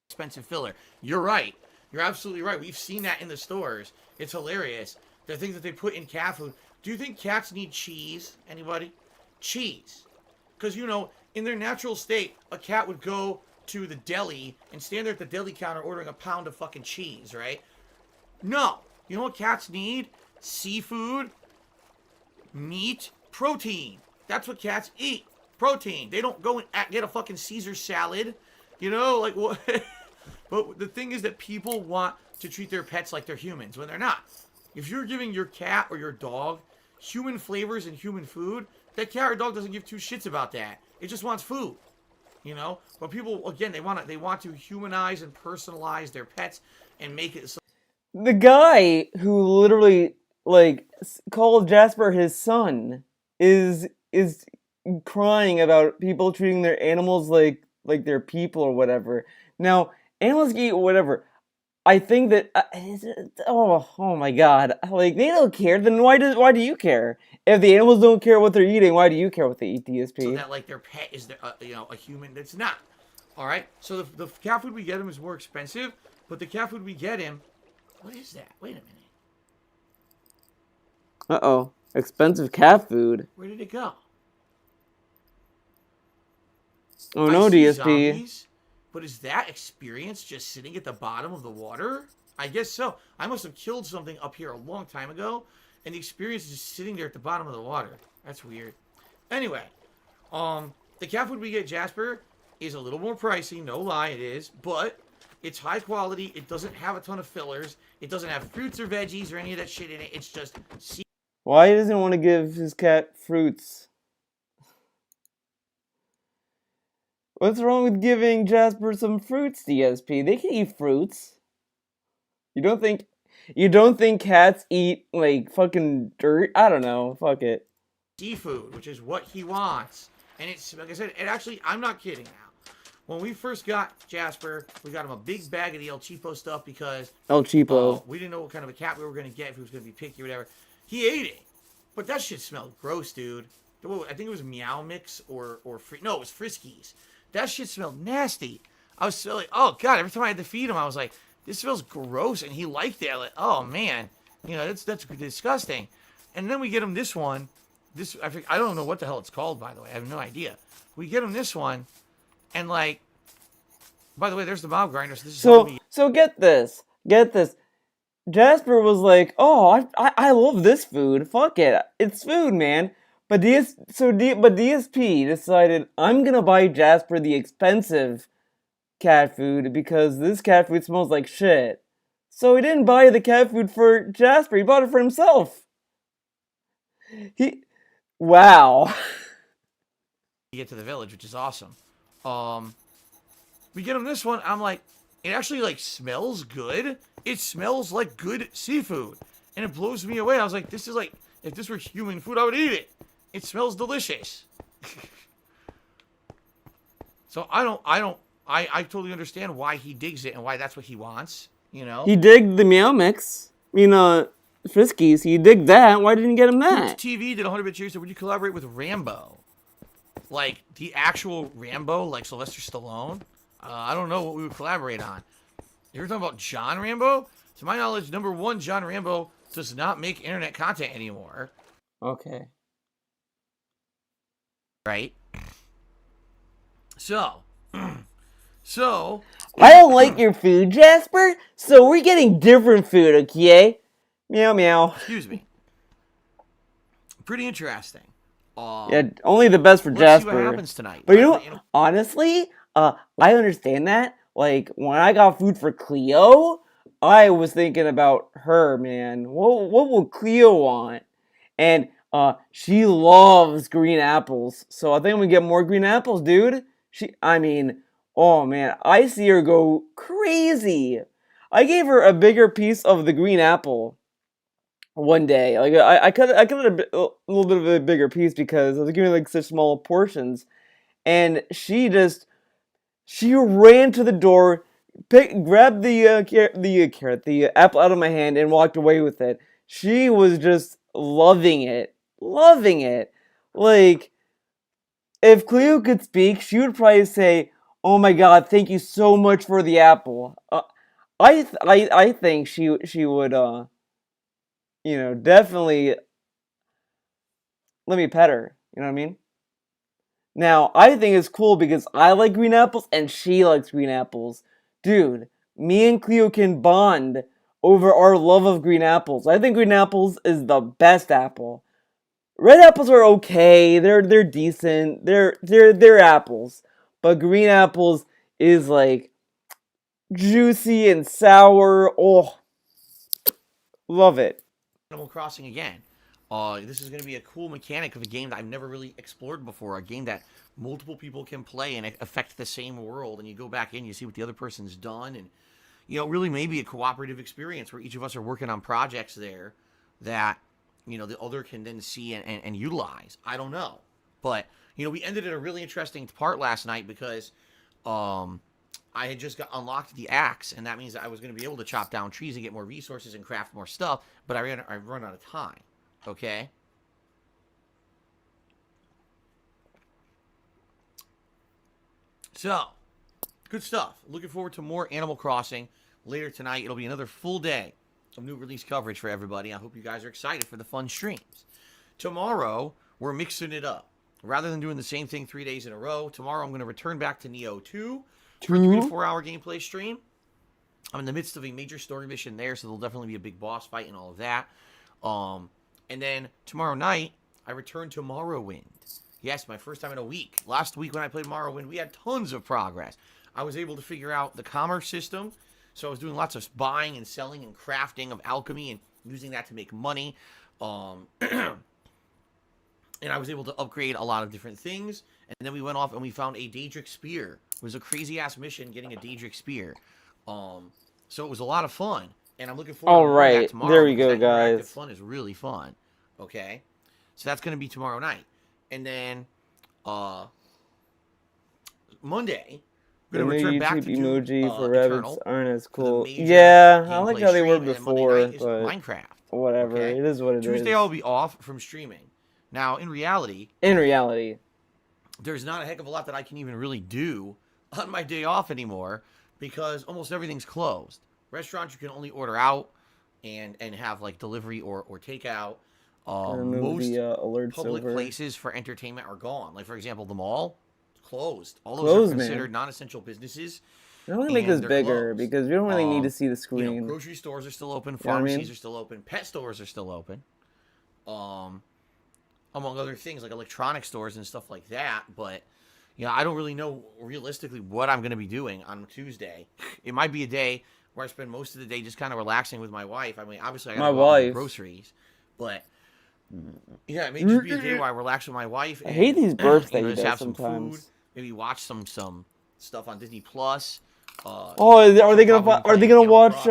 Expensive filler. You're right. You're absolutely right. We've seen that in the stores. It's hilarious. The things that they put in cat food. Do you think cats need cheese? Anybody? Cheese. Because, you know, in their natural state, a cat would go to the deli and stand there at the deli counter ordering a pound of fucking cheese, right? No. You know what cats need? Seafood, meat, protein. That's what cats eat. Protein. They don't go and get a fucking Caesar salad. You know, like what? But the thing is that people want to treat their pets like they're humans when they're not. If you're giving your cat or your dog human flavors and human food, that cat or dog doesn't give two shits about that. It just wants food. You know? But people, again, they want to humanize and personalize their pets and make it so. The guy who literally like called Jasper his son is crying about people treating their animals like they're people or whatever. Now, animals can eat whatever. I think that oh my god, like they don't care. Then why do you care? If the animals don't care what they're eating, why do you care what they eat, DSP? So that like their pet is a human that's not. All right. So the cat food we get him is more expensive, but the cat food we get him, what is that? Wait a minute. Uh-oh, expensive cat food. Where did it go? Oh no, DSP. Zombies, but is that experience just sitting at the bottom of the water? I guess so. I must have killed something up here a long time ago, and the experience is just sitting there at the bottom of the water. That's weird. Anyway, the cat food we get, Jasper, is a little more pricey. No lie, it is. But it's high quality. It doesn't have a ton of fillers. It doesn't have fruits or veggies or any of that shit in it. It's just... Why doesn't he want to give his cat fruits? What's wrong with giving Jasper some fruits, DSP? They can eat fruits. You don't think cats eat like fucking dirt? I don't know. Fuck it. Seafood, which is what he wants. And it's, like I said, it actually, I'm not kidding now. When we first got Jasper, we got him a big bag of the El Cheapo stuff because... El Cheapo. We didn't know what kind of a cat we were going to get, if he was going to be picky or whatever. He ate it. But that shit smelled gross, dude. I think it was Meow Mix or no, it was Friskies. That shit smelled nasty. I was so like, oh god, every time I had to feed him, I was like, this smells gross, and he liked it. Like, oh man, you know, that's disgusting. And then we get him this one. I don't know what the hell it's called, by the way. I have no idea. We get him this one, and like, by the way, there's the mob grinder. So get this. Jasper was like, "Oh, I love this food. Fuck it, it's food, man." But DSP decided I'm gonna buy Jasper the expensive cat food because this cat food smells like shit. So he didn't buy the cat food for Jasper. He bought it for himself. Wow. We get to the village, which is awesome. We get him this one. I'm like, it actually like smells good. It smells like good seafood, and it blows me away. I was like, this is like, if this were human food, I would eat it. It smells delicious. So I totally understand why he digs it and why that's what he wants. You know, he digged the Meow Mix. Friskies. He digged that. Why didn't you get him that? TV did 100 bit cheers. Would you collaborate with Rambo? Like the actual Rambo, like Sylvester Stallone? I don't know what we would collaborate on. You're talking about John Rambo? To my knowledge, number one, John Rambo does not make internet content anymore. Okay. right? So, so I don't like your food, Jasper, so we're getting different food, okay? Meow meow. excuse me. Pretty interesting. Yeah, only the best for Let's see Jasper. what happens tonight. But you know, honestly, I understand that. Like when I got food for Cleo, I was thinking about her, man. What will Cleo want? And she loves green apples, so I think I'm gonna get more green apples, dude. I mean, oh man, I see her go crazy. I gave her a bigger piece of the green apple one day. Like I cut it a little bit of a bigger piece because I was giving like such small portions, and she ran to the door, grabbed the apple out of my hand, and walked away with it. She was just loving it. Like if Cleo could speak, she would probably say, "Oh my God, thank you so much for the apple." I think she would definitely let me pet her. You know what I mean? Now, I think it's cool because I like green apples and she likes green apples. Dude, me and Cleo can bond over our love of green apples. I think green apples is the best apple. Red apples are okay. They're decent. They're apples. But green apples is like juicy and sour. Oh, love it. Animal Crossing again. This is going to be a cool mechanic of a game that I've never really explored before. A game that multiple people can play and affect the same world. And you go back in, you see what the other person's done, and really maybe a cooperative experience where each of us are working on projects there that the other can then see and utilize. I don't know, but we ended at a really interesting part last night because I had just unlocked the axe, and that means that I was going to be able to chop down trees and get more resources and craft more stuff, but I run out of time, okay? So, good stuff. Looking forward to more Animal Crossing later tonight. It'll be another full day of new release coverage for everybody. I hope you guys are excited for the fun streams. Tomorrow, we're mixing it up. Rather than doing the same thing 3 days in a row, tomorrow I'm going to return back to Neo 2 for a 3 to 4 hour gameplay stream. I'm in the midst of a major story mission there, so there'll definitely be a big boss fight and all of that. And then tomorrow night, I return to Morrowind. Yes, my first time in a week. Last week when I played Morrowind, we had tons of progress. I was able to figure out the commerce system, so I was doing lots of buying and selling and crafting of alchemy and using that to make money. And I was able to upgrade a lot of different things. And then we went off and we found a Daedric Spear. It was a crazy-ass mission getting a Daedric Spear. So it was a lot of fun. And I'm looking forward to that tomorrow. There we go, guys. Interactive fun is really fun. Okay? So that's going to be tomorrow night. And then Monday, we're going to return back to emoji for rabbits aren't as cool. major Yeah, I like how they were stream, and then before, Monday night is but Minecraft. whatever. Okay? It is what it is. Tuesday I'll be off from streaming. Now, in reality, there's not a heck of a lot that I can even really do on my day off anymore because almost everything's closed. Restaurants you can only order out and have like delivery or takeout. Most public places for entertainment are gone. Like for example, the mall closed. All those are considered non-essential businesses. I want to make this bigger closed. because we don't really need to see the screen. Grocery stores are still open. Pharmacies are still open. Pet stores are still open. Among other things like electronic stores and stuff like that. But, I don't really know realistically what I'm going to be doing on Tuesday. It might be a day where I spend most of the day just kind of relaxing with my wife. I mean, obviously I got to go out with groceries. But, yeah, it may just be a day where I relax with my wife. And, I hate these burps that you just do have sometimes. some food, maybe watch some stuff on Disney Plus. Are they gonna watch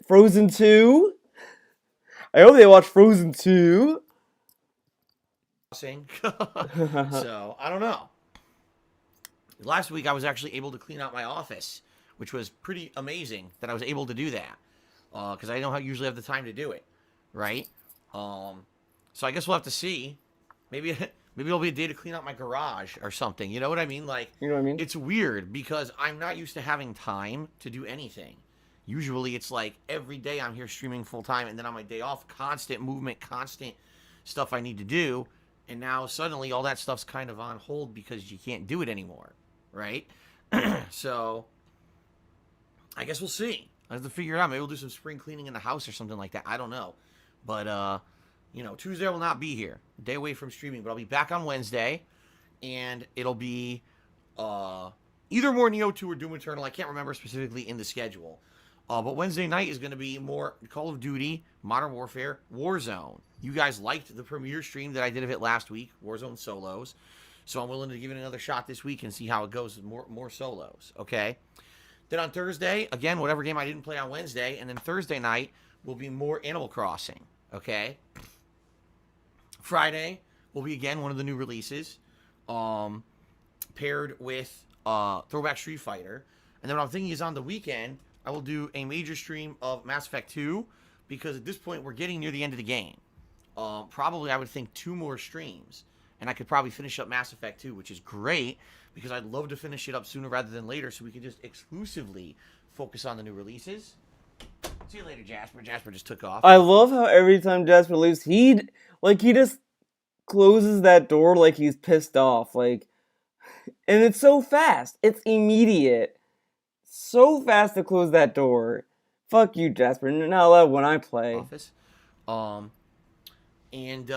Frozen 2? I hope they watch Frozen 2. So, I don't know. Last week, I was actually able to clean out my office, which was pretty amazing that I was able to do that. Because I don't usually have the time to do it, right? So I guess we'll have to see. Maybe it'll be a day to clean out my garage or something. You know what I mean? Like, you know what I mean? It's weird because I'm not used to having time to do anything. Usually, it's like every day I'm here streaming full time, and then on my day off, constant movement, constant stuff I need to do. And now suddenly all that stuff's kind of on hold because you can't do it anymore, right? So I guess we'll see. I have to figure it out. Maybe we'll do some spring cleaning in the house or something like that. I don't know. But, Tuesday I will not be here. A day away from streaming, but I'll be back on Wednesday. And it'll be either more Neo 2 or Doom Eternal. I can't remember specifically in the schedule. But Wednesday night is going to be more Call of Duty, Modern Warfare, Warzone. You guys liked the premiere stream that I did of it last week, Warzone solos. So I'm willing to give it another shot this week and see how it goes with more solos, okay? Then on Thursday, again, whatever game I didn't play on Wednesday. And then Thursday night will be more Animal Crossing, okay? Friday will be, again, one of the new releases, paired with Throwback Street Fighter. And then what I'm thinking is on the weekend, I will do a major stream of Mass Effect 2, because at this point, we're getting near the end of the game. Probably, I would think, 2 more streams, and I could probably finish up Mass Effect 2, which is great, because I'd love to finish it up sooner rather than later, so we can just exclusively focus on the new releases. See you later, Jasper. Jasper just took off. I love how every time Jasper leaves, he just closes that door like he's pissed off, and it's so fast. It's immediate. So fast to close that door. Fuck you, Jasper. Not allowed when I play. Office. And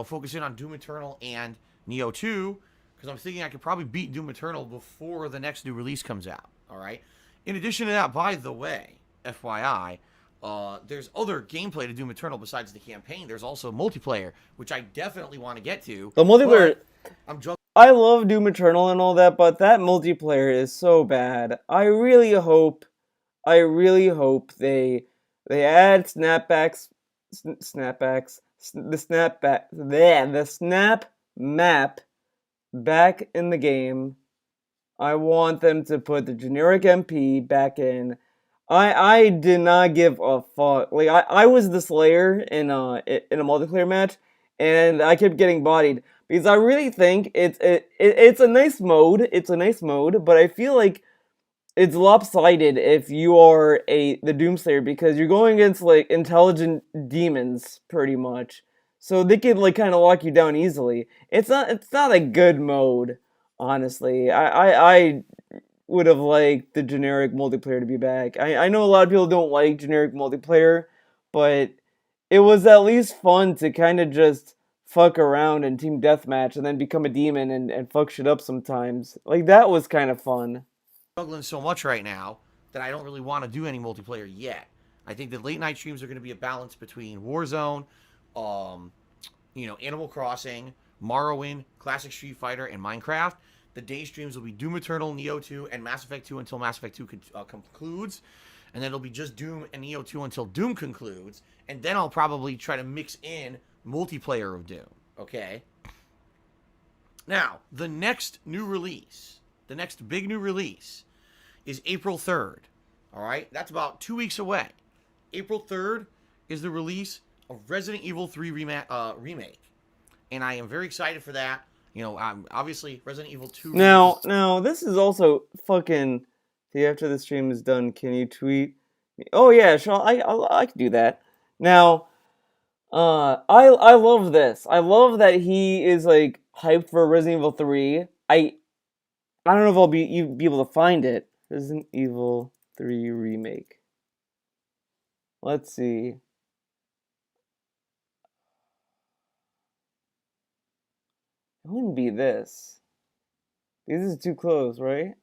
focusing on Doom Eternal and Neo 2, because I'm thinking I could probably beat Doom Eternal before the next new release comes out. All right. In addition to that, by the way, FYI, there's other gameplay to Doom Eternal besides the campaign. There's also multiplayer, which I definitely want to get to. The multiplayer. I'm juggling. I love Doom Eternal and all that, but that multiplayer is so bad. I really hope they add the snap map back in the game. I want them to put the generic MP back in. I did not give a fuck. I was the Slayer in a multiplayer match, and I kept getting bodied because I really think it's a nice mode. It's a nice mode, but I feel like it's lopsided if you are the Doomslayer, because you're going against intelligent demons pretty much, so they could kind of lock you down easily. It's not a good mode, honestly. I would have liked the generic multiplayer to be back. I know a lot of people don't like generic multiplayer, but it was at least fun to kind of just fuck around in team deathmatch and then become a demon and fuck shit up sometimes. That was kind of fun. Struggling so much right now that I don't really want to do any multiplayer yet. I think the late night streams are going to be a balance between Warzone, Animal Crossing, Morrowind, Classic Street Fighter, and Minecraft. The day streams will be Doom Eternal, Neo 2, and Mass Effect 2 until Mass Effect 2 concludes. And then it'll be just Doom and Neo 2 until Doom concludes. And then I'll probably try to mix in multiplayer of Doom. Okay? Now, the next new release, the next big new release, is April 3rd. All right? That's about 2 weeks away. April 3rd is the release of Resident Evil 3 remake. And I am very excited for that. Obviously, Resident Evil 2... Now, this is also fucking... See, after the stream is done, can you tweet me? Oh, yeah, sure, I can do that. Now, I love this. I love that he is, hyped for Resident Evil 3. I don't know if I'll be able to find it. Resident Evil 3 remake. Let's see. It wouldn't be this. This is too close, right?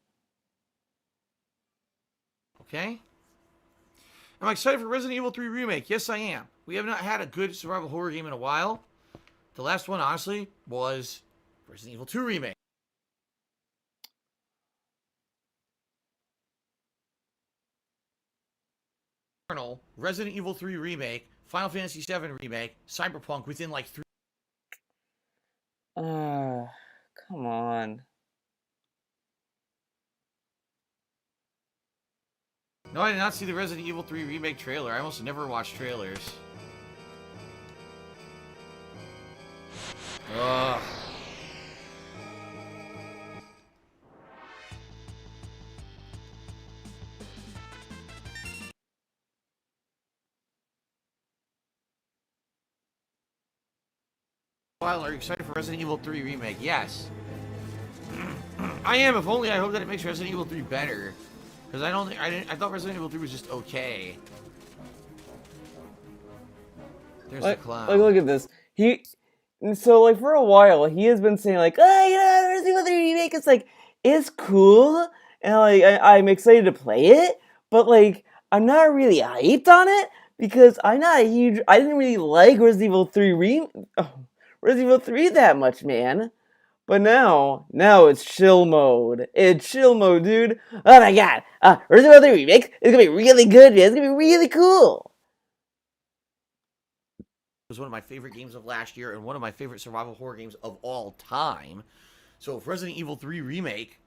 Okay. Am I excited for Resident Evil 3 remake? Yes, I am. We have not had a good survival horror game in a while. The last one, honestly, was Resident Evil 2 remake. Resident Evil 3 remake, Final Fantasy 7 remake, Cyberpunk within 3. Come on. No, I did not see the Resident Evil 3 remake trailer. I almost never watch trailers. Ugh. Are you excited for Resident Evil 3 Remake? Yes. I am, if only I hope that it makes Resident Evil 3 better. Because I thought Resident Evil 3 was just okay. There's the clown. Like, look at this. So, like, for a while, he has been saying, like, oh, you know, Resident Evil 3 Remake, it's, like, it's cool, and, like, I'm excited to play it, but, like, I'm not really hyped on it, because I didn't really like Resident Evil 3 that much, man. But now it's chill mode. It's chill mode, dude. Oh my god, Resident Evil 3 Remake is gonna be really good, man. It's gonna be really cool. It was one of my favorite games of last year and one of my favorite survival horror games of all time. So if Resident Evil 3 Remake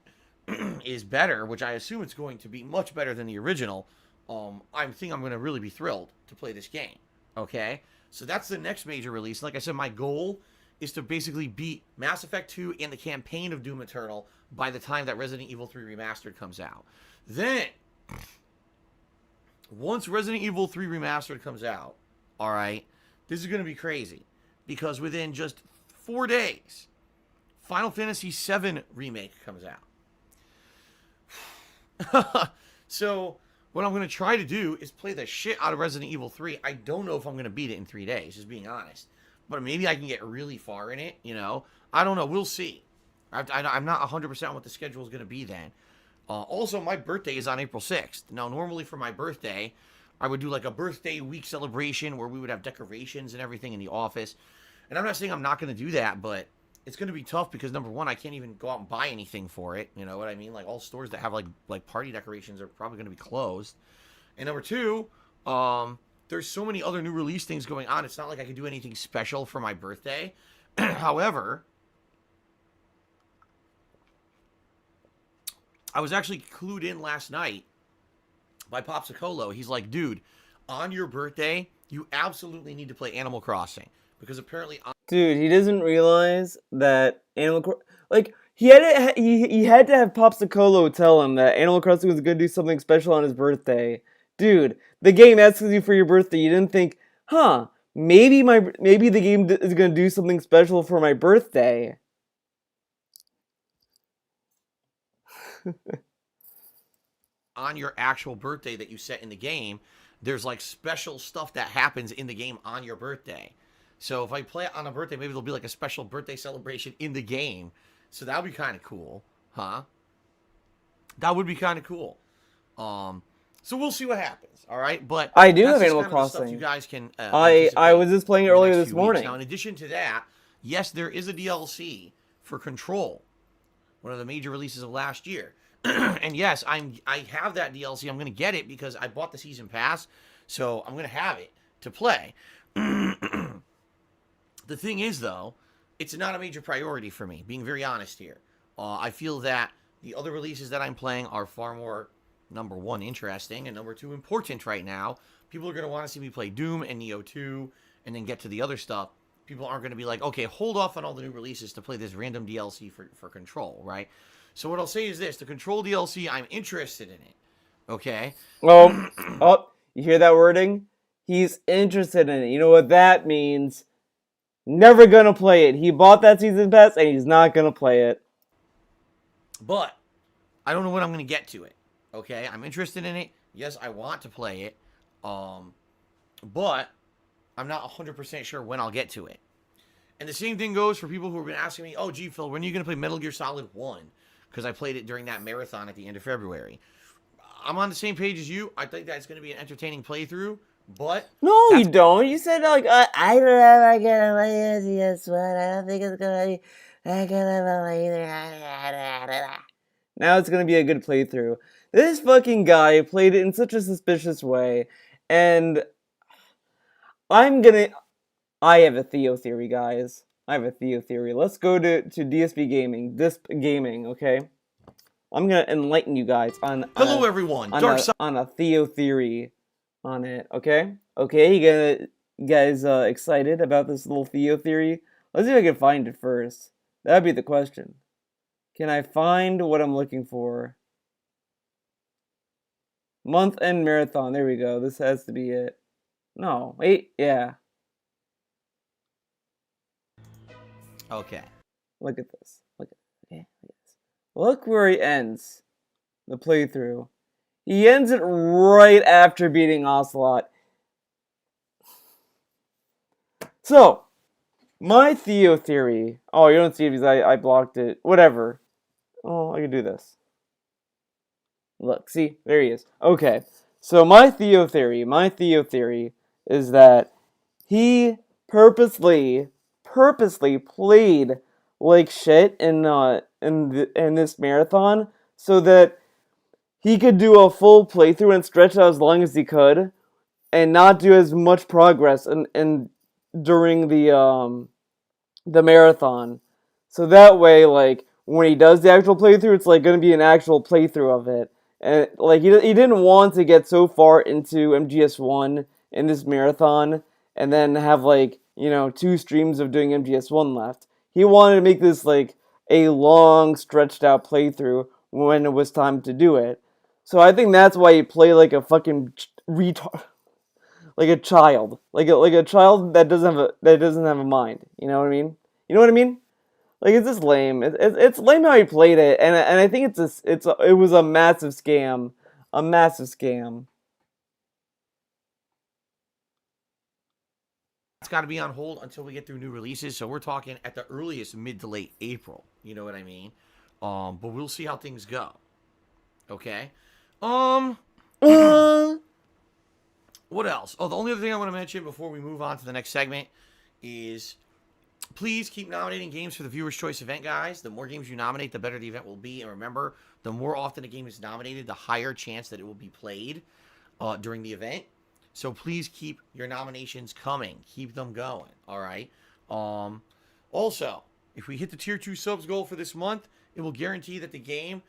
is better, which I assume it's going to be much better than the original, I think I'm going to really be thrilled to play this game. Okay? So that's the next major release. Like I said, my goal is to basically beat Mass Effect 2 and the campaign of Doom Eternal by the time that Resident Evil 3 Remastered comes out. Then, once Resident Evil 3 Remastered comes out, alright, this is going to be crazy. Because within just 4 days, Final Fantasy VII Remake comes out. So, what I'm going to try to do is play the shit out of Resident Evil 3. I don't know if I'm going to beat it in 3 days, just being honest. But maybe I can get really far in it, you know. I don't know. We'll see. I'm not 100% on what the schedule is going to be then. Also, my birthday is on April 6th. Now, normally for my birthday, I would do like a birthday week celebration where we would have decorations and everything in the office. And I'm not saying I'm not going to do that, but it's going to be tough because, number one, I can't even go out and buy anything for it. You know what I mean? Like, all stores that have, like party decorations are probably going to be closed. And number two, there's so many other new release things going on. It's not like I could do anything special for my birthday. However, I was actually clued in last night by Popsicolo. He's like, dude, on your birthday, you absolutely need to play Animal Crossing. Because apparently... Dude, he doesn't realize that Animal Crossing... Like, he had to have Popsicolo tell him that Animal Crossing was going to do something special on his birthday. Dude, the game asks you for your birthday. You didn't think, maybe the game is going to do something special for my birthday. On your actual birthday that you set in the game, there's like special stuff that happens in the game on your birthday. So if I play it on a birthday, maybe there'll be like a special birthday celebration in the game. So that would be kind of cool, huh? That would be kind of cool. So we'll see what happens, all right? But I do have Animal Crossing. You guys can. I was just playing it earlier this morning. Now, in addition to that, yes, there is a DLC for Control, one of the major releases of last year. And yes, I have that DLC. I'm going to get it because I bought the season pass, so I'm going to have it to play. The thing is, though, it's not a major priority for me, being very honest here. I feel that the other releases that I'm playing are far more, number one, interesting, and number two, important right now. People are going to want to see me play Doom and Neo 2, and then get to the other stuff. People aren't going to be like, okay, hold off on all the new releases to play this random DLC for Control, right? So what I'll say is this. The Control DLC, I'm interested in it. Okay? Oh, you hear that wording? He's interested in it. You know what that means? Never gonna play it. He bought that season pass, and he's not gonna play it. But I don't know when I'm gonna get to it. Okay? I'm interested in it. Yes, I want to play it. But I'm not 100% sure when I'll get to it. And the same thing goes for people who have been asking me, oh, gee, Phil, when are you going to play Metal Gear Solid 1? Because I played it during that marathon at the end of February. I'm on the same page as you. I think that's going to be an entertaining playthrough, but... No, you don't. You said, like, I don't know if I'm going to play this one. I don't think it's going to be a good either. Now it's going to be a good playthrough. This fucking guy played it in such a suspicious way, and I have a Theo theory, guys. I have a Theo theory. Let's go to DSP Gaming. Disp Gaming, okay? I'm gonna enlighten you guys on... Hello, everyone. On a Theo theory on it, okay? Okay, you guys excited about this little Theo theory? Let's see if I can find it first. That'd be the question. Can I find what I'm looking for? Month End Marathon. There we go. This has to be it. No, wait, yeah. Okay. Look at this. Okay, look at this. Look where he ends the playthrough. He ends it right after beating Ocelot. So, my Theo theory. Oh, you don't see it because I blocked it. Whatever. Oh, I can do this. Look, see? There he is. Okay. So, my Theo theory is that he purposely played like shit in this marathon so that he could do a full playthrough and stretch out as long as he could and not do as much progress and during the marathon. So that way, like, when he does the actual playthrough, it's like gonna be an actual playthrough of it. And like he didn't want to get so far into MGS1 in this marathon and then have like, 2 streams of doing MGS1 left. He wanted to make this like a long stretched out playthrough when it was time to do it. So I think that's why he played like a fucking retard, like a child, like a child that doesn't have a mind. You know what I mean? You know what I mean? Like it's just lame. It's lame how he played it, and I think it was a massive scam, a massive scam. It's got to be on hold until we get through new releases. So we're talking at the earliest mid to late April. You know what I mean? But we'll see how things go. Okay. What else? Oh, the only other thing I want to mention before we move on to the next segment is please keep nominating games for the Viewer's Choice event, guys. The more games you nominate, the better the event will be. And remember, the more often a game is nominated, the higher chance that it will be played during the event. So please keep your nominations coming. Keep them going, all right? Also, if we hit the Tier 2 subs goal for this month, it will guarantee that the games,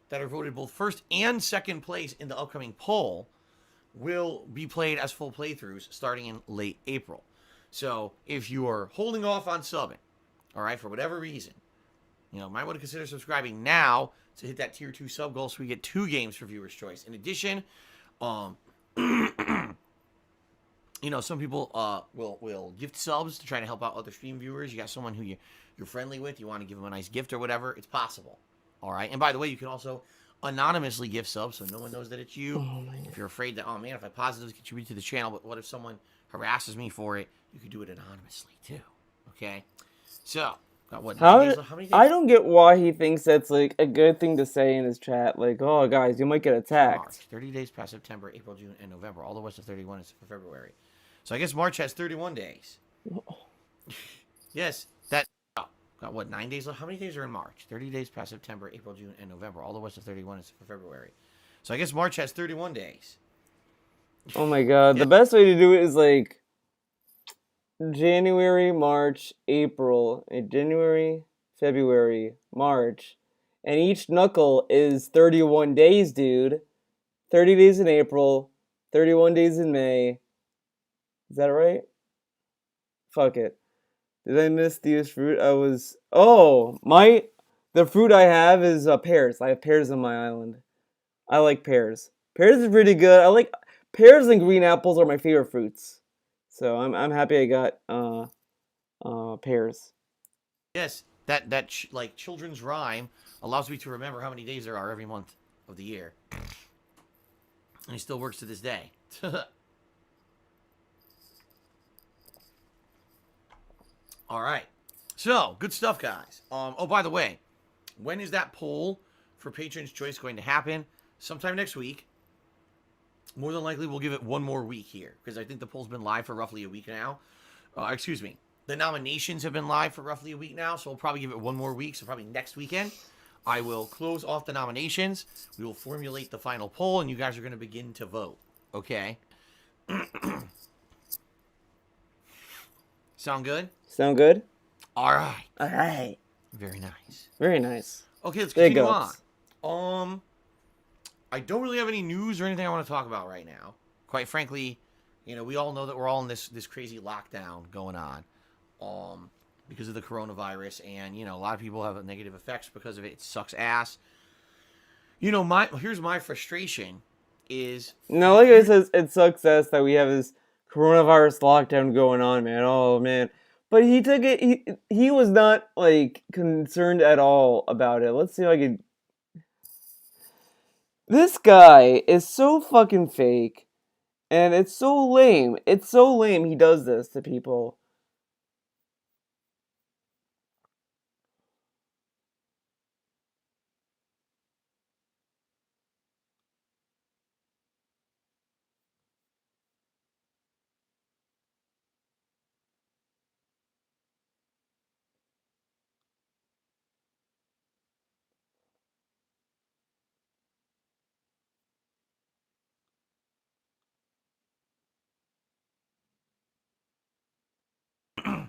that are voted both first and second place in the upcoming poll will be played as full playthroughs starting in late April. So if you are holding off on subbing, all right, for whatever reason, might want to consider subscribing now to hit that tier 2 sub goal so we get 2 games for Viewer's Choice. In addition, some people will gift subs to try to help out other stream viewers. You got someone who you're friendly with, you want to give them a nice gift or whatever, it's possible. All right, and by the way, you can also anonymously gift subs so no one knows that it's you. If you're afraid that, if I positively contribute to the channel, but what if someone harasses me for it, you can do it anonymously too. Okay, so how many days? I don't get why he thinks that's like a good thing to say in his chat. Like, oh guys, you might get attacked. March, 30 days past September, April, June, and November. All the rest of 31 is for February. So I guess March has 31 days. Yes, that. Got 9 days left? How many days are in March? 30 days past September, April, June, and November. All the rest of 31 is for February. So I guess March has 31 days. Oh my god. Yeah. The best way to do it is like January, March, April, January, February, March. And each knuckle is 31 days, dude. 30 days in April, 31 days in May. Is that right? Fuck it. Did I miss Theo's fruit? The fruit I have is pears. I have pears on my island. I like pears. Pears is pretty good. I like pears and green apples are my favorite fruits. So I'm happy I got pears. Yes, that children's rhyme allows me to remember how many days there are every month of the year. And it still works to this day. All right. So, good stuff, guys. Oh, by the way, when is that poll for Patron's Choice going to happen? Sometime next week. More than likely, we'll give it one more week here because I think the poll's been live for roughly a week now. The nominations have been live for roughly a week now, so we'll probably give it one more week. So probably next weekend, I will close off the nominations. We will formulate the final poll, and you guys are going to begin to vote. Okay? Sound good? Sound good? All right. All right. Very nice. Very nice. Okay, let's continue on. I don't really have any news or anything I want to talk about right now. Quite frankly, we all know that we're all in this crazy lockdown going on because of the coronavirus, and, a lot of people have negative effects because of it. It sucks ass. Here's my frustration is... No, like I said, it sucks ass that we have this coronavirus lockdown going on, man. Oh man. But he took it. He was not like concerned at all about it. Let's see if I can. This guy is so fucking fake, and it's so lame. It's so lame. He does this to people.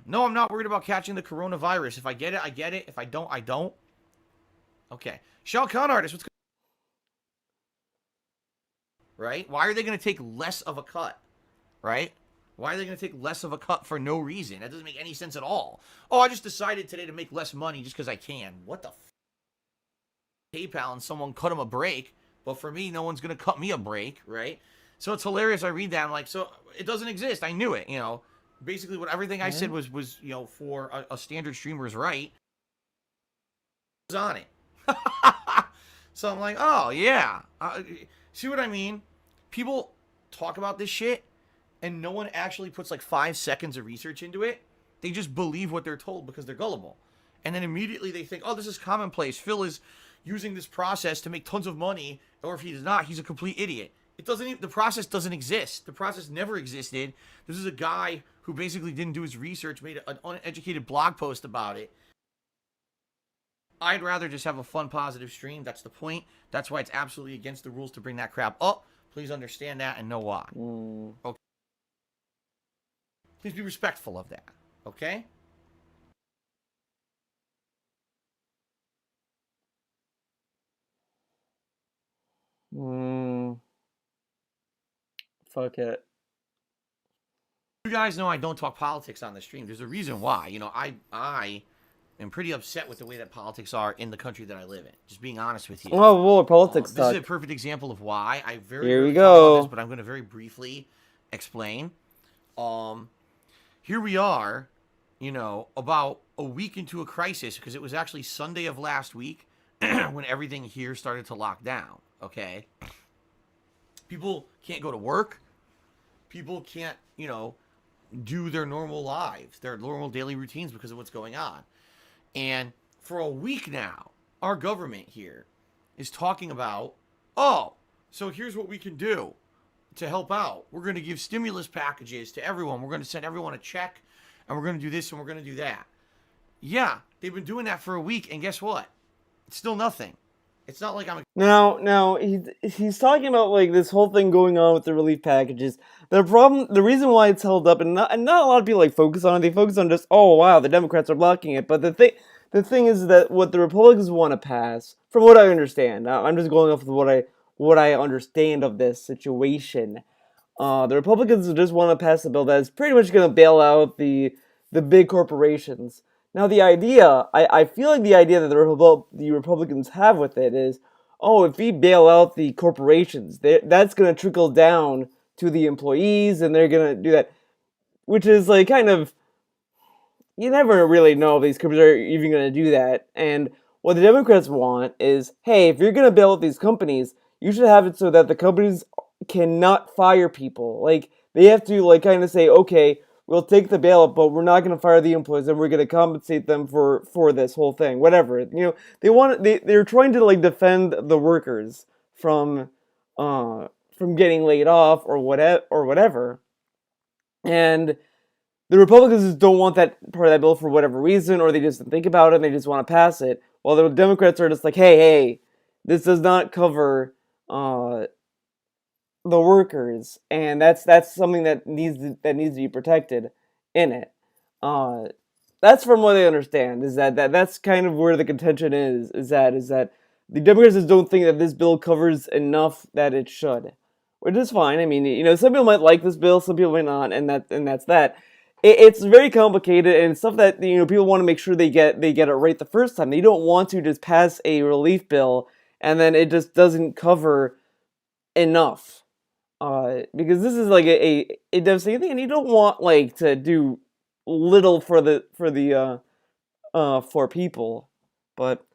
No, I'm not worried about catching the coronavirus. If I get it, I get it. If I don't, I don't. Okay. Shao Kahn artist, what's right? Why are they going to take less of a cut? Right? Why are they going to take less of a cut for no reason? That doesn't make any sense at all. Oh, I just decided today to make less money just because I can. What the PayPal and someone cut them a break, but for me, no one's going to cut me a break, right? So it's hilarious. I read that. I'm like, so it doesn't exist. I knew it, you know. Basically, what everything I said was you know, for a standard streamer's right. Was on it. So I'm like, oh, yeah. See what I mean? People talk about this shit, and no one actually puts like 5 seconds of research into it. They just believe what they're told because they're gullible. And then immediately they think, oh, this is commonplace. Phil is using this process to make tons of money, or if he's not, he's a complete idiot. It doesn't even, the process doesn't exist. The process never existed. This is a guy who basically didn't do his research, made an uneducated blog post about it. I'd rather just have a fun, positive stream. That's the point. That's why it's absolutely against the rules to bring that crap up. Please understand that and know why. Okay. Please be respectful of that. Okay? Fuck it. You guys know I don't talk politics on the stream. There's a reason why. You know, I am pretty upset with the way that politics are in the country that I live in. Just being honest with you. Well, politics This is a perfect example of why. I very Here we rarely go. talk about this, but I'm going to very briefly explain. Here we are, you know, about a week into a crisis, because it was actually Sunday of last week when everything here started to lock down. Okay, people can't go to work. People can't, you know, do their normal lives, their normal daily routines because of what's going on. And for a week now, our government here is talking about, oh, so here's what we can do to help out. We're going to give stimulus packages to everyone. We're going to send everyone a check, and we're going to do this and we're going to do that. Yeah, they've been doing that for a week, and guess what? It's still nothing. It's not like I'm... Now he's talking about like this whole thing going on with the relief packages. The reason why it's held up, and not a lot of people like focus on it. They focus on just, oh wow, the Democrats are blocking it. But the thing is that what the Republicans want to pass, from what I understand, I'm just going off of what I understand of this situation. The Republicans just want to pass a bill that is pretty much going to bail out the big corporations. Now, the idea, I feel like the idea that the Republicans have with it is, oh, if we bail out the corporations, that's going to trickle down to the employees, and they're going to do that, which is like kind of, you never really know if these companies are even going to do that. And what the Democrats want is, hey, if you're going to bail out these companies, you should have it so that the companies cannot fire people. Like, they have to, like, kind of say, okay, we'll take the bailout, but we're not going to fire the employees, and we're going to compensate them for this whole thing, whatever. You know, they're trying to like defend the workers from getting laid off or whatever. And the Republicans just don't want that part of that bill for whatever reason, or they just didn't think about it and they just want to pass it. While the Democrats are just like, hey, this does not cover the workers, and that's something that needs to be protected in it. That's from what I understand. Is that's kind of where the contention is. Is that the Democrats just don't think that this bill covers enough that it should, which is fine. I mean, you know, some people might like this bill, some people might not, and that's that. It's very complicated and stuff that, you know, people want to make sure they get it right the first time. They don't want to just pass a relief bill and then it just doesn't cover enough. Because this is like a devastating thing, and you don't want like to do little for for people, but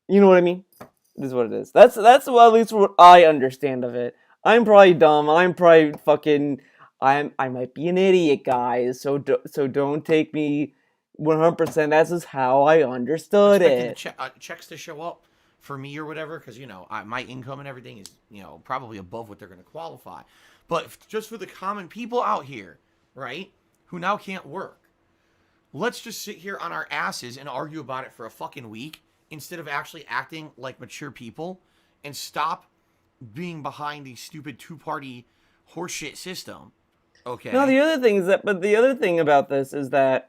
you know what I mean. It is what it is. That's at least what I understand of it. I'm probably dumb. I'm probably fucking. I might be an idiot, guys. So don't take me 100%. That's just how I understood Expecting it. the checks to show up for me or whatever, because my income and everything is probably above what they're going to qualify. But just for the common people out here, right, who now can't work, let's just sit here on our asses and argue about it for a fucking week instead of actually acting like mature people and stop being behind the stupid two-party horseshit system. Okay. No, the other thing is that, but the other thing about this is that,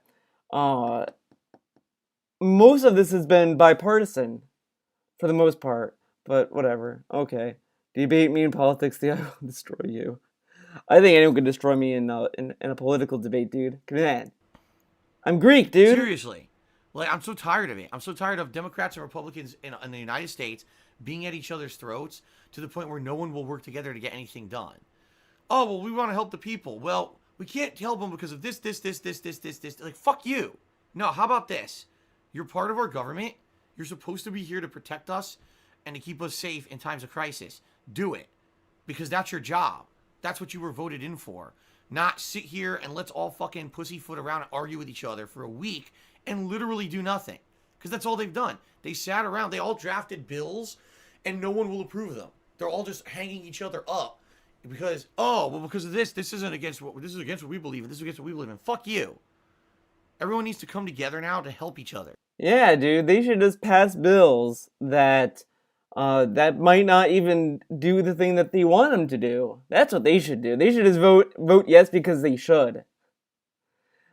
uh, most of this has been bipartisan, for the most part. But whatever. Okay. Debate me in politics, I will destroy you. I think anyone could destroy me in a political debate, dude. Come on. I'm Greek, dude. Seriously. Like, I'm so tired of it. I'm so tired of Democrats and Republicans in the United States being at each other's throats to the point where no one will work together to get anything done. Oh, well, we want to help the people. Well, we can't help them because of this. Like, fuck you. No, how about this? You're part of our government. You're supposed to be here to protect us and to keep us safe in times of crisis. Do it. Because that's your job. That's what you were voted in for. Not sit here and let's all fucking pussyfoot around and argue with each other for a week and literally do nothing. Because that's all they've done. They sat around. They all drafted bills and no one will approve of them. They're all just hanging each other up because, because of this isn't against what this is against what we believe in. This is against what we believe in. Fuck you. Everyone needs to come together now to help each other. Yeah, dude, they should just pass bills that might not even do the thing that they want them to do. That's what they should do. They should just vote yes because they should.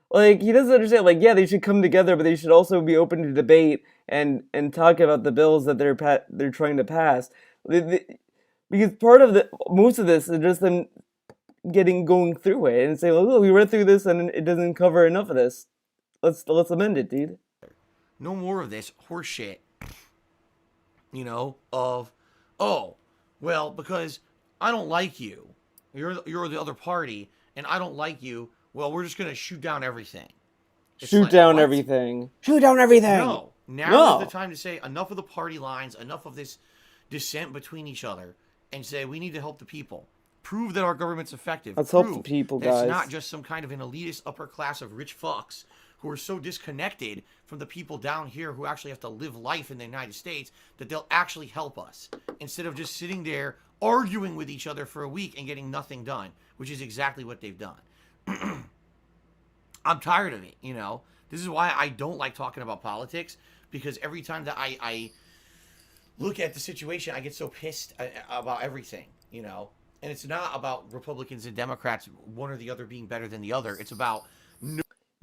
Like, he doesn't understand. Like, yeah, they should come together, but they should also be open to debate and talk about the bills that they're trying to pass. Because most of this is just them going through it and saying, "Oh, we read through this and it doesn't cover enough of this. Let's amend it, dude." No more of this horseshit. Because I don't like you. You're the other party, and I don't like you. Well, we're just gonna shoot down everything. Shoot down everything. Shoot down everything. No. Now is the time to say enough of the party lines, enough of this dissent between each other, and say we need to help the people. Prove that our government's effective. Let's help the people, guys. It's not just some kind of an elitist upper class of rich fucks who are so disconnected from the people down here who actually have to live life in the United States that they'll actually help us instead of just sitting there arguing with each other for a week and getting nothing done, which is exactly what they've done. I'm tired of it, This is why I don't like talking about politics, because every time that I look at the situation, I get so pissed about everything, And it's not about Republicans and Democrats, one or the other being better than the other. It's about...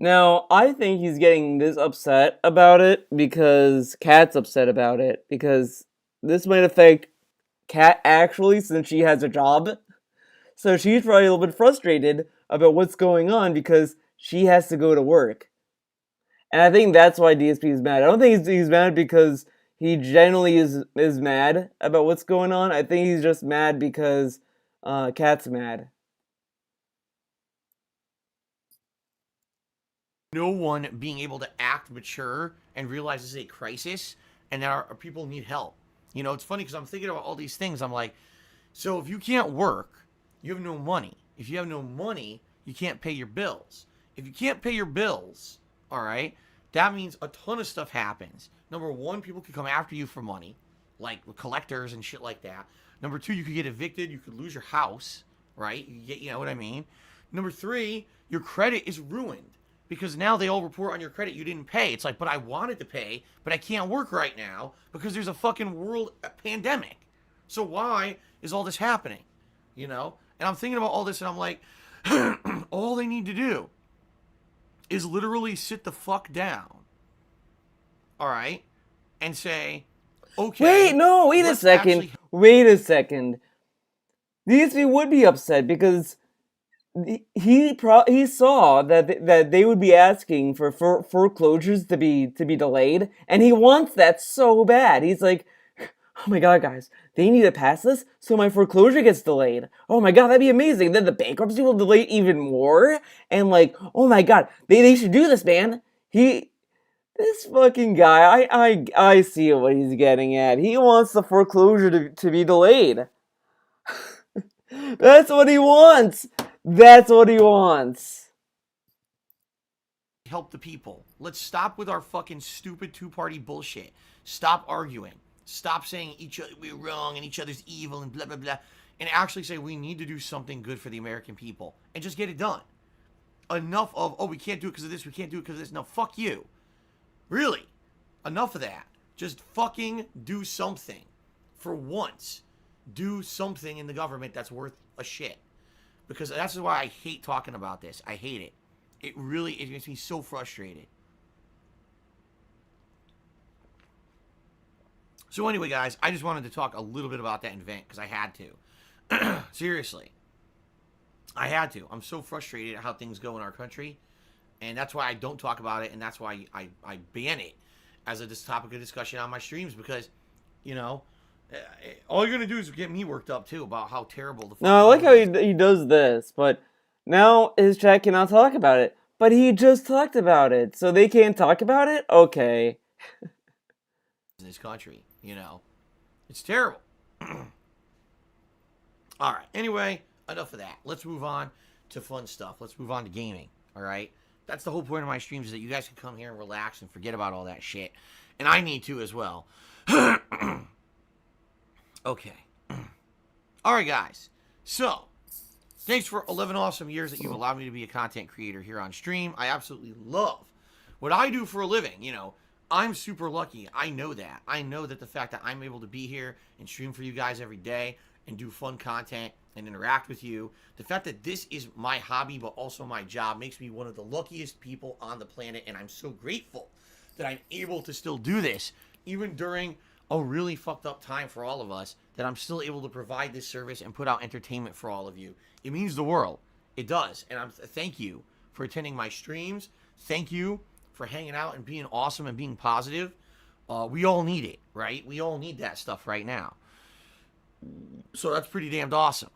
Now, I think he's getting this upset about it because Kat's upset about it. Because this might affect Kat actually, since she has a job. So she's probably a little bit frustrated about what's going on because she has to go to work. And I think that's why DSP is mad. I don't think he's mad because he genuinely is mad about what's going on. I think he's just mad because Kat's mad. No one being able to act mature and realize this is a crisis and that our people need help. It's funny because I'm thinking about all these things. I'm like, so if you can't work, you have no money. If you have no money, you can't pay your bills. If you can't pay your bills, all right, that means a ton of stuff happens. Number one, people could come after you for money, like collectors and shit like that. Number two, you could get evicted. You could lose your house, right? You know what I mean? Number three, your credit is ruined. Because now they all report on your credit you didn't pay. It's like, but I wanted to pay, but I can't work right now because there's a fucking world pandemic. So why is all this happening? And I'm thinking about all this and I'm like, all they need to do is literally sit the fuck down. All right? And say, okay. Wait a second. Wait a second. DSP would be upset because he saw that they would be asking for foreclosures to be delayed, and he wants that so bad. He's like, oh my god, guys, they need to pass this so my foreclosure gets delayed. Oh my god, that'd be amazing. Then the bankruptcy will delay even more. And like, oh my god, they should do this, man. This fucking guy, I see what he's getting at. He wants the foreclosure to be delayed. That's what he wants. That's what he wants. Help the people. Let's stop with our fucking stupid two-party bullshit. Stop arguing. Stop saying each other we're wrong and each other's evil and blah blah blah, and actually say we need to do something good for the American people and just get it done. Enough of, oh, we can't do it because of this, we can't do it because of this. No, fuck you. Really. Enough of that. Just fucking do something. For once, do something in the government that's worth a shit. Because that's why I hate talking about this. I hate it. It makes me so frustrated. So anyway, guys, I just wanted to talk a little bit about that event because I had to. Seriously. I had to. I'm so frustrated at how things go in our country. And that's why I don't talk about it. And that's why I ban it as a topic of discussion on my streams. Because, you know, all you're going to do is get me worked up, too, about how terrible the fuck. No, I like how he does this, but now his chat cannot talk about it. But he just talked about it, so they can't talk about it? Okay. In this country, you know. It's terrible. All right. Anyway, enough of that. Let's move on to fun stuff. Let's move on to gaming. All right. That's the whole point of my streams, is that you guys can come here and relax and forget about all that shit. And I need to as well. Okay. All right, guys. So, thanks for 11 awesome years that you've allowed me to be a content creator here on stream. I absolutely love what I do for a living. You know, I'm super lucky. I know that. I know that the fact that I'm able to be here and stream for you guys every day and do fun content and interact with you, the fact that this is my hobby but also my job makes me one of the luckiest people on the planet, and I'm so grateful that I'm able to still do this even during a really fucked up time for all of us, that I'm still able to provide this service and put out entertainment for all of you. It means the world. It does. And thank you for attending my streams. Thank you for hanging out and being awesome and being positive. We all need it, right? We all need that stuff right now. So that's pretty damned awesome.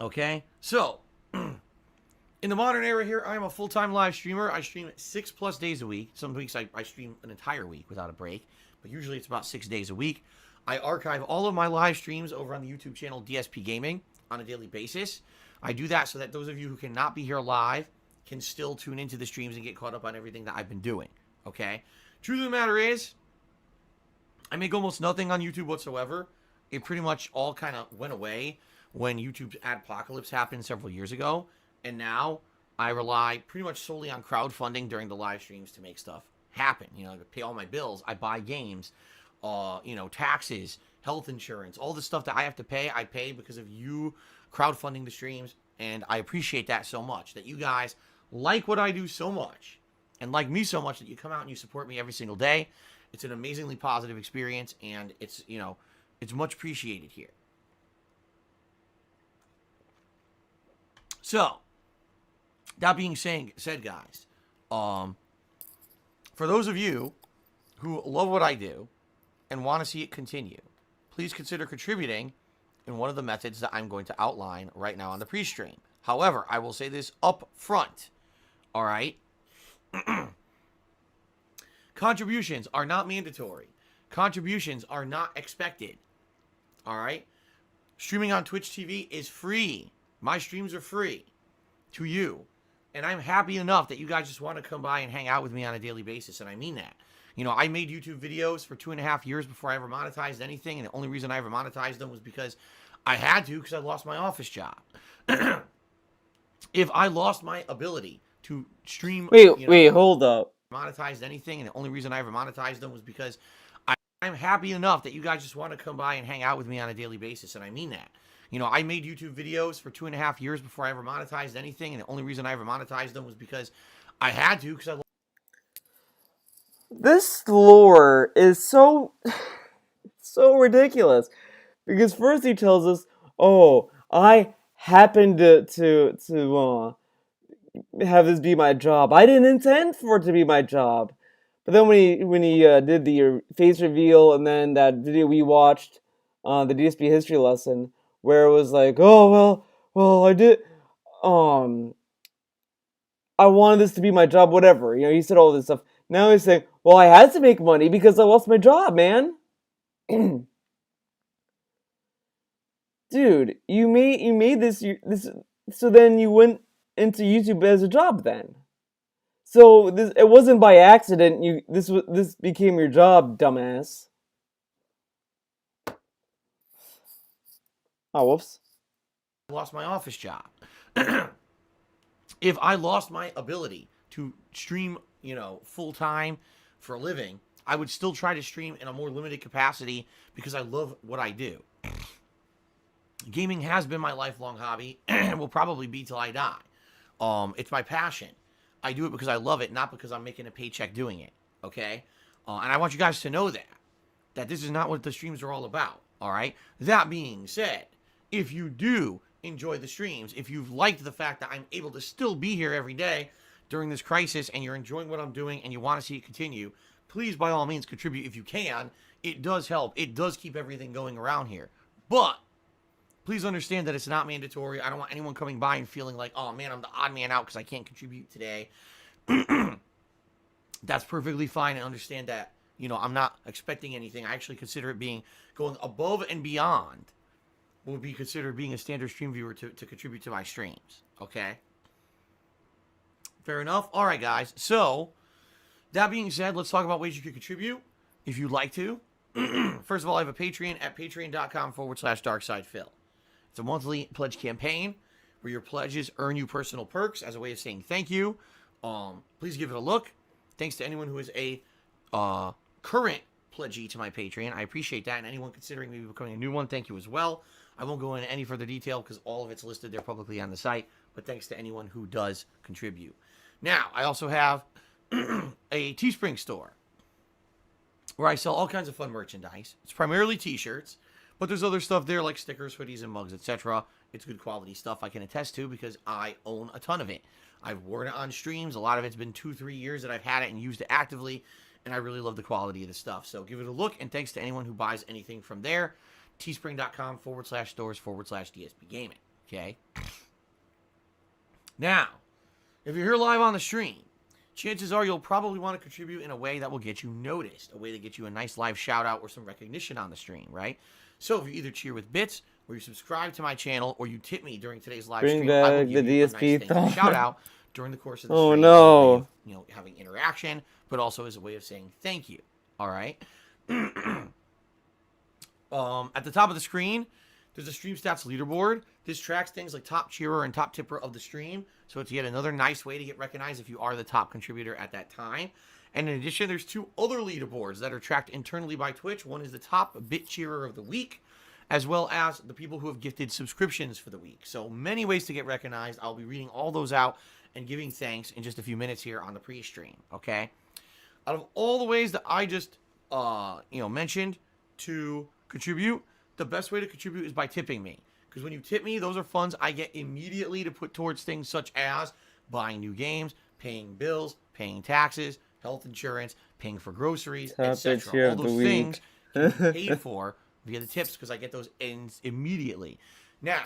Okay? So, in the modern era here, I am a full-time live streamer. I stream 6+ days a week. Some weeks I stream an entire week without a break, but usually it's about 6 days a week. I archive all of my live streams over on the YouTube channel DSP Gaming on a daily basis. I do that so that those of you who cannot be here live can still tune into the streams and get caught up on everything that I've been doing. Okay? Truth of the matter is, I make almost nothing on YouTube whatsoever. It pretty much all kind of went away when YouTube's adpocalypse happened several years ago. And now I rely pretty much solely on crowdfunding during the live streams to make stuff happen. You know, to pay all my bills. I buy games, you know, taxes, health insurance, all the stuff that I have to pay, I pay because of you crowdfunding the streams. And I appreciate that so much, that you guys like what I do so much and like me so much that you come out and you support me every single day. It's an amazingly positive experience, and it's, you know, it's much appreciated here. So, that being said, guys, for those of you who love what I do and want to see it continue, please consider contributing in one of the methods that I'm going to outline right now on the pre-stream. However, I will say this up front, all right? Contributions are not mandatory. Contributions are not expected, all right? Streaming on Twitch TV is free. My streams are free to you. And I'm happy enough that you guys just want to come by and hang out with me on a daily basis, and I mean that. You know, I made YouTube videos for 2.5 years before I ever monetized anything, and the only reason I ever monetized them was because I had to, because I lost my office job. If I lost my ability to stream... Wait, hold up. Monetized anything, and the only reason I ever monetized them was because I'm happy enough that you guys just want to come by and hang out with me on a daily basis, and I mean that. You know, I made YouTube videos for 2.5 years before I ever monetized anything, and the only reason I ever monetized them was because I had to, because I... This lore is so ridiculous. Because first he tells us, oh, I happened to have this be my job. I didn't intend for it to be my job. But then when he did the face reveal, and then that video we watched, the DSP history lesson, where it was like, oh well, I did, um, I wanted this to be my job, whatever. You know, he said all this stuff. Now he's saying, well, I had to make money because I lost my job, man. Dude, you made this so then you went into YouTube as a job then. So this it wasn't by accident. This became your job, dumbass. Oh, whoops. I lost my office job. If I lost my ability to stream, full time for a living, I would still try to stream in a more limited capacity because I love what I do. Gaming has been my lifelong hobby and will probably be till I die. It's my passion. I do it because I love it, not because I'm making a paycheck doing it. Okay? And I want you guys to know that this is not what the streams are all about. All right? That being said, if you do enjoy the streams, if you've liked the fact that I'm able to still be here every day during this crisis and you're enjoying what I'm doing and you want to see it continue, please by all means contribute if you can. It does help. It does keep everything going around here. But please understand that it's not mandatory. I don't want anyone coming by and feeling like, oh man, I'm the odd man out because I can't contribute today. That's perfectly fine, and understand that, I'm not expecting anything. I actually consider it being going above and beyond what would be considered being a standard stream viewer to contribute to my streams. Okay? Fair enough? All right, guys. So, that being said, let's talk about ways you can contribute if you'd like to. First of all, I have a Patreon at patreon.com/darksidephil. It's a monthly pledge campaign where your pledges earn you personal perks as a way of saying thank you. Please give it a look. Thanks to anyone who is a current pledgee to my Patreon. I appreciate that. And anyone considering maybe becoming a new one, thank you as well. I won't go into any further detail because all of it's listed there publicly on the site. But thanks to anyone who does contribute. Now, I also have a Teespring store where I sell all kinds of fun merchandise. It's primarily t-shirts, but there's other stuff there like stickers, hoodies, and mugs, etc. It's good quality stuff I can attest to because I own a ton of it. I've worn it on streams. A lot of it's been 2-3 years that I've had it and used it actively, and I really love the quality of the stuff. So give it a look, and thanks to anyone who buys anything from there. Teespring.com/stores/DSP Gaming. Okay? Now, if you're here live on the stream, chances are you'll probably want to contribute in a way that will get you noticed, a way to get you a nice live shout out or some recognition on the stream, right? So if you either cheer with bits, or you subscribe to my channel, or you tip me during today's live stream, I will give you a nice shout out during the course of the stream. Oh no! Of, having interaction, but also as a way of saying thank you. All right. At the top of the screen, there's a stream stats leaderboard. This tracks things like top cheerer and top tipper of the stream. So it's yet another nice way to get recognized if you are the top contributor at that time. And in addition, there's 2 other leaderboards that are tracked internally by Twitch. One is the top bit cheerer of the week, as well as the people who have gifted subscriptions for the week. So many ways to get recognized. I'll be reading all those out and giving thanks in just a few minutes here on the pre-stream, okay? Out of all the ways that I just, mentioned to contribute, the best way to contribute is by tipping me. Because when you tip me, those are funds I get immediately to put towards things such as buying new games, paying bills, paying taxes, health insurance, paying for groceries, etc. All those things can be paid for via the tips because I get those ends immediately. Now,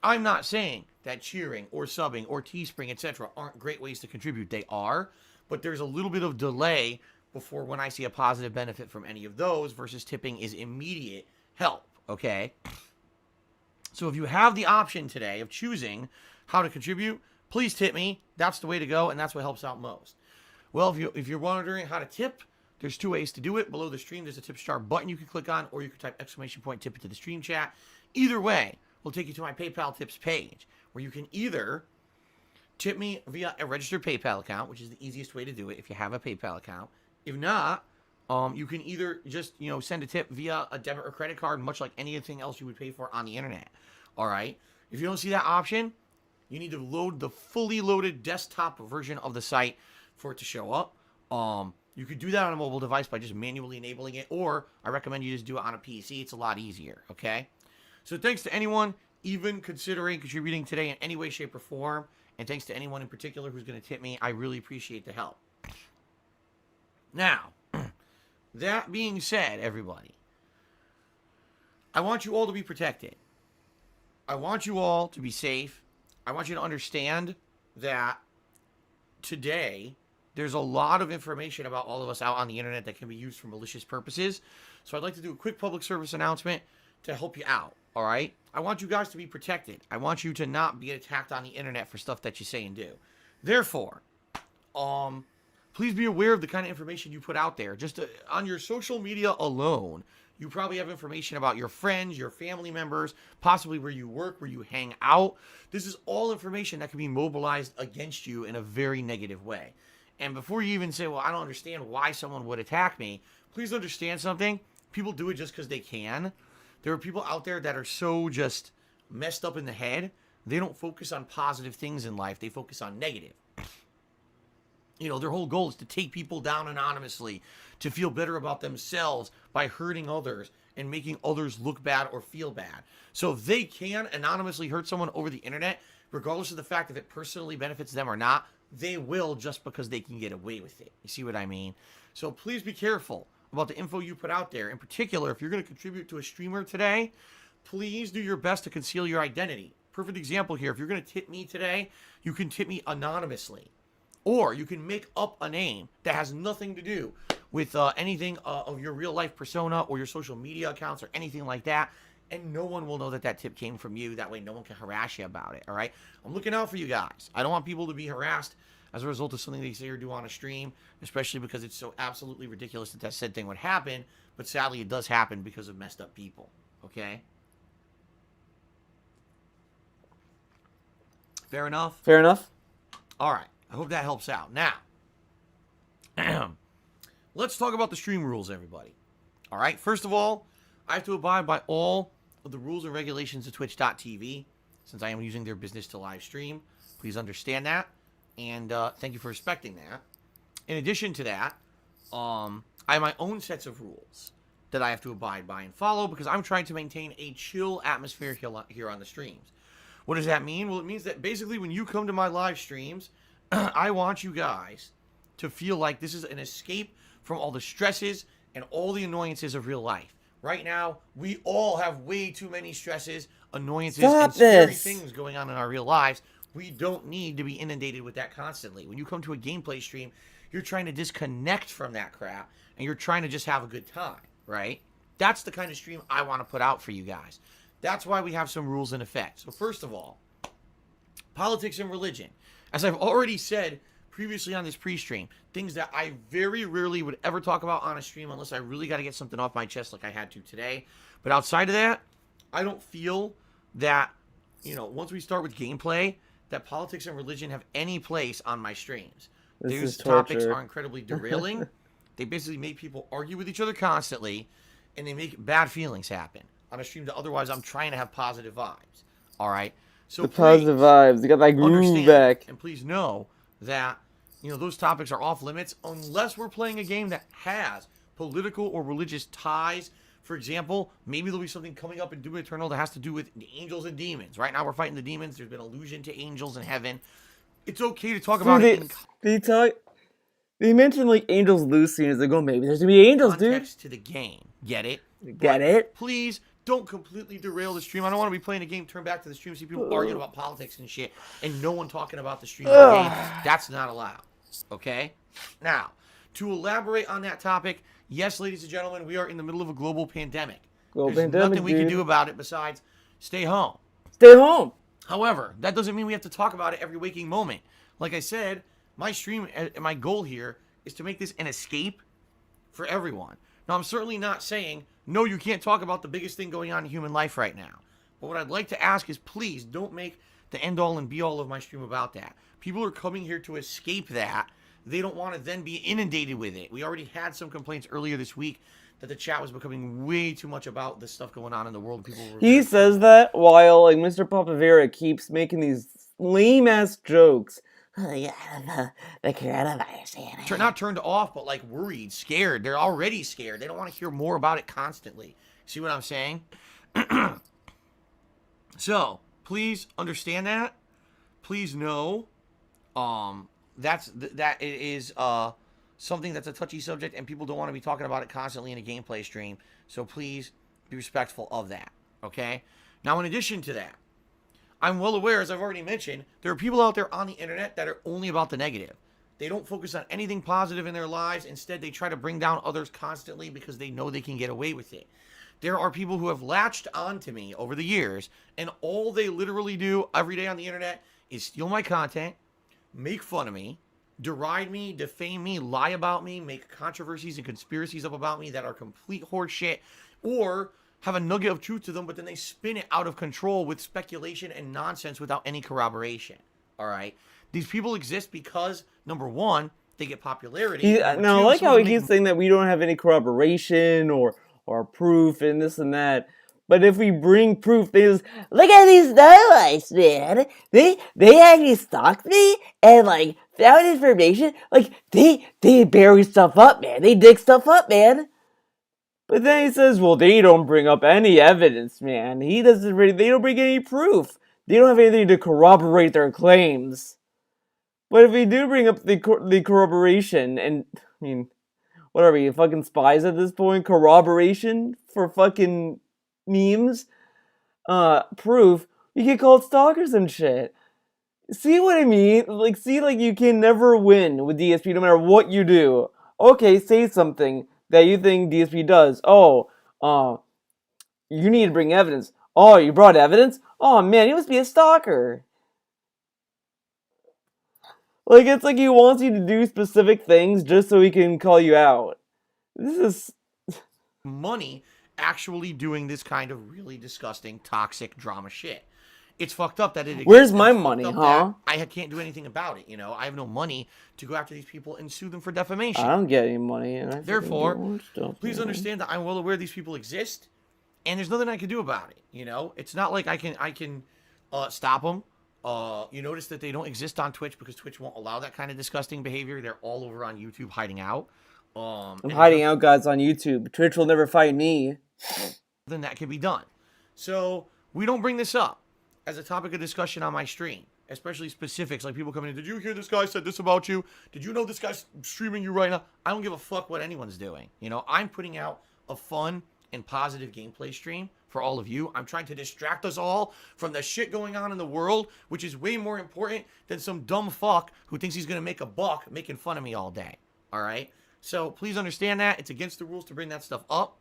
I'm not saying that cheering or subbing or Teespring, etc. aren't great ways to contribute. They are, but there's a little bit of delay before when I see a positive benefit from any of those versus tipping is immediate help, okay? So if you have the option today of choosing how to contribute, please tip me. That's the way to go, and that's what helps out most. Well, if you're wondering how to tip, there's 2 ways to do it. Below the stream, there's a tip star button you can click on, or you can type !tip into the stream chat. Either way will take you to my PayPal tips page, where you can either tip me via a registered PayPal account, which is the easiest way to do it if you have a PayPal account. If not, you can either just, send a tip via a debit or credit card, much like anything else you would pay for on the internet. All right? If you don't see that option, you need to load the fully loaded desktop version of the site for it to show up. You could do that on a mobile device by just manually enabling it, or I recommend you just do it on a PC. It's a lot easier, okay? So thanks to anyone even considering contributing today in any way, shape, or form, and thanks to anyone in particular who's going to tip me. I really appreciate the help. Now, that being said, everybody, I want you all to be protected. I want you all to be safe. I want you to understand that today there's a lot of information about all of us out on the internet that can be used for malicious purposes. So I'd like to do a quick public service announcement to help you out, all right? I want you guys to be protected. I want you to not be attacked on the internet for stuff that you say and do. Therefore, please be aware of the kind of information you put out there. Just on your social media alone, you probably have information about your friends, your family members, possibly where you work, where you hang out. This is all information that can be mobilized against you in a very negative way. And before you even say, well, I don't understand why someone would attack me, please understand something. People do it just because they can. There are people out there that are so just messed up in the head, they don't focus on positive things in life. They focus on negative. You know, their whole goal is to take people down anonymously, to feel better about themselves by hurting others and making others look bad or feel bad. So if they can anonymously hurt someone over the internet, regardless of the fact if it personally benefits them or not, they will just because they can get away with it. You see what I mean? So please be careful about the info you put out there. In particular, if you're going to contribute to a streamer today, please do your best to conceal your identity. Perfect example here. If you're going to tip me today, you can tip me anonymously. Or you can make up a name that has nothing to do with anything of your real life persona or your social media accounts or anything like that. And no one will know that that tip came from you. That way no one can harass you about it, all right? I'm looking out for you guys. I don't want people to be harassed as a result of something they say or do on a stream, especially because it's so absolutely ridiculous that that said thing would happen. But sadly, it does happen because of messed up people, okay? Fair enough? Fair enough. All right. I hope that helps out. Now, let's talk about the stream rules, everybody. All right. First of all, I have to abide by all of the rules and regulations of Twitch.tv since I am using their business to live stream. Please understand that. And thank you for respecting that. In addition to that, I have my own sets of rules that I have to abide by and follow because I'm trying to maintain a chill atmosphere here on the streams. What does that mean? Well, it means that basically when you come to my live streams, I want you guys to feel like this is an escape from all the stresses and all the annoyances of real life. Right now, we all have way too many stresses, annoyances, and scary things going on in our real lives. We don't need to be inundated with that constantly. When you come to a gameplay stream, you're trying to disconnect from that crap, and you're trying to just have a good time, right? That's the kind of stream I want to put out for you guys. That's why we have some rules in effect. So first of all, politics and religion. As I've already said previously on this pre-stream, things that I very rarely would ever talk about on a stream unless I really got to get something off my chest like I had to today. But outside of that, I don't feel that, you know, once we start with gameplay, that politics and religion have any place on my streams. These topics are incredibly derailing. They basically make people argue with each other constantly, and they make bad feelings happen on a stream that otherwise I'm trying to have positive vibes. All right? So the positive vibes. You got that groove back. And please know that, you know, those topics are off limits unless we're playing a game that has political or religious ties. For example, maybe there'll be something coming up in Doom Eternal that has to do with angels and demons. Right now we're fighting the demons. There's been allusion to angels in heaven. It's okay to talk about it. They mentioned like angels loose scenes. They go, maybe there's gonna be angels, dude. Context to the game. Get it? Get it? Please don't completely derail the stream. I don't want to be playing a game, turn back to the stream, see people arguing about politics and shit, and no one talking about the stream of the game. That's not allowed. Okay? Now, to elaborate on that topic, yes, ladies and gentlemen, we are in the middle of a global pandemic. There's nothing we can do about it besides stay home. Stay home. However, that doesn't mean we have to talk about it every waking moment. Like I said, my stream, my goal here is to make this an escape for everyone. Now, I'm certainly not saying, no, you can't talk about the biggest thing going on in human life right now. But what I'd like to ask is, please don't make the end-all and be-all of my stream about that. People are coming here to escape that. They don't want to then be inundated with it. We already had some complaints earlier this week that the chat was becoming way too much about the stuff going on in the world. He says that while like Mr. Papavera keeps making these lame-ass jokes. Oh, yeah, the coronavirus. Not turned off, but like worried, scared. They're already scared. They don't want to hear more about it constantly. See what I'm saying? So, please understand that. Please know that it is something that's a touchy subject and people don't want to be talking about it constantly in a gameplay stream. So please be respectful of that, okay? Now, in addition to that, I'm well aware, as I've already mentioned, there are people out there on the internet that are only about the negative. They don't focus on anything positive in their lives. Instead, they try to bring down others constantly because they know they can get away with it. There are people who have latched onto me over the years, and all they literally do every day on the internet is steal my content, make fun of me, deride me, defame me, lie about me, make controversies and conspiracies up about me that are complete horse shit, or have a nugget of truth to them, but then they spin it out of control with speculation and nonsense without any corroboration. All right? These people exist because, number one, they get popularity. Now, I like how he keeps saying that we don't have any corroboration or proof and this and that. But if we bring proof, they just, look at these highlights, man. They actually stalked me and like found information. Like they bury stuff up, man. They dig stuff up, man. But then he says, well, they don't bring up any evidence, man. They don't bring any proof. They don't have anything to corroborate their claims. But if we do bring up the corroboration, and, I mean, what are we, fucking spies at this point? Corroboration for fucking memes? Proof, you get called stalkers and shit. See what I mean? Like, see, like, you can never win with DSP no matter what you do. Okay, say something that you think DSP does. Oh, you need to bring evidence. Oh, you brought evidence? Oh man, you must be a stalker. Like, it's like he wants you to do specific things just so he can call you out. This is money actually doing this kind of really disgusting, toxic drama shit. It's fucked up that it exists. Where's my money, huh? I can't do anything about it, you know? I have no money to go after these people and sue them for defamation. I don't get any money. And therefore, please understand that I'm well aware these people exist, and there's nothing I can do about it, you know? It's not like I can stop them. You notice that they don't exist on Twitch because Twitch won't allow that kind of disgusting behavior. They're all over on YouTube hiding out. I'm hiding out, guys, on YouTube. Twitch will never find me. Then that can be done. So we don't bring this up as a topic of discussion on my stream, especially specifics, like people coming in, did you hear this guy said this about you? Did you know this guy's streaming you right now? I don't give a fuck what anyone's doing. You know, I'm putting out a fun and positive gameplay stream for all of you. I'm trying to distract us all from the shit going on in the world, which is way more important than some dumb fuck who thinks he's going to make a buck making fun of me all day. All right? So please understand that. It's against the rules to bring that stuff up,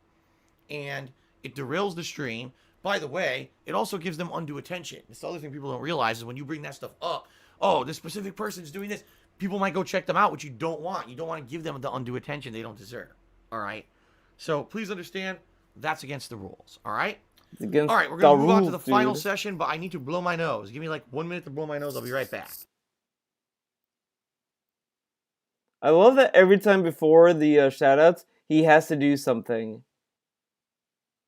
and it derails the stream. By the way, it also gives them undue attention. It's the other thing people don't realize is when you bring that stuff up, oh, this specific person's doing this, people might go check them out, which you don't want. You don't want to give them the undue attention they don't deserve. All right? So please understand, that's against the rules. All right? It's against all right, we're going to move on to the dude. final session, but I need to blow my nose. Give me like 1 minute to blow my nose. I'll be right back. I love that every time before the shoutouts, he has to do something.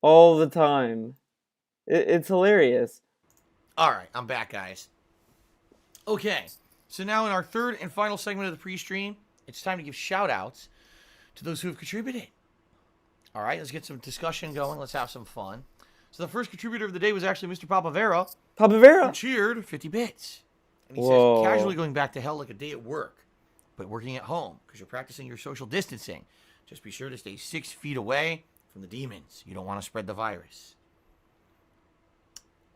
All the time. It's hilarious. All right, I'm back, guys. Okay, so now in our third and final segment of the pre-stream, it's time to give shout-outs to those who have contributed. All right, let's get some discussion going. Let's have some fun. So the first contributor of the day was actually Mr. Papavera. Papavera? Who cheered 50 bits. And he Whoa. says, casually going back to hell like a day at work, but working at home because you're practicing your social distancing. Just be sure to stay 6 feet away from the demons. You don't want to spread the virus.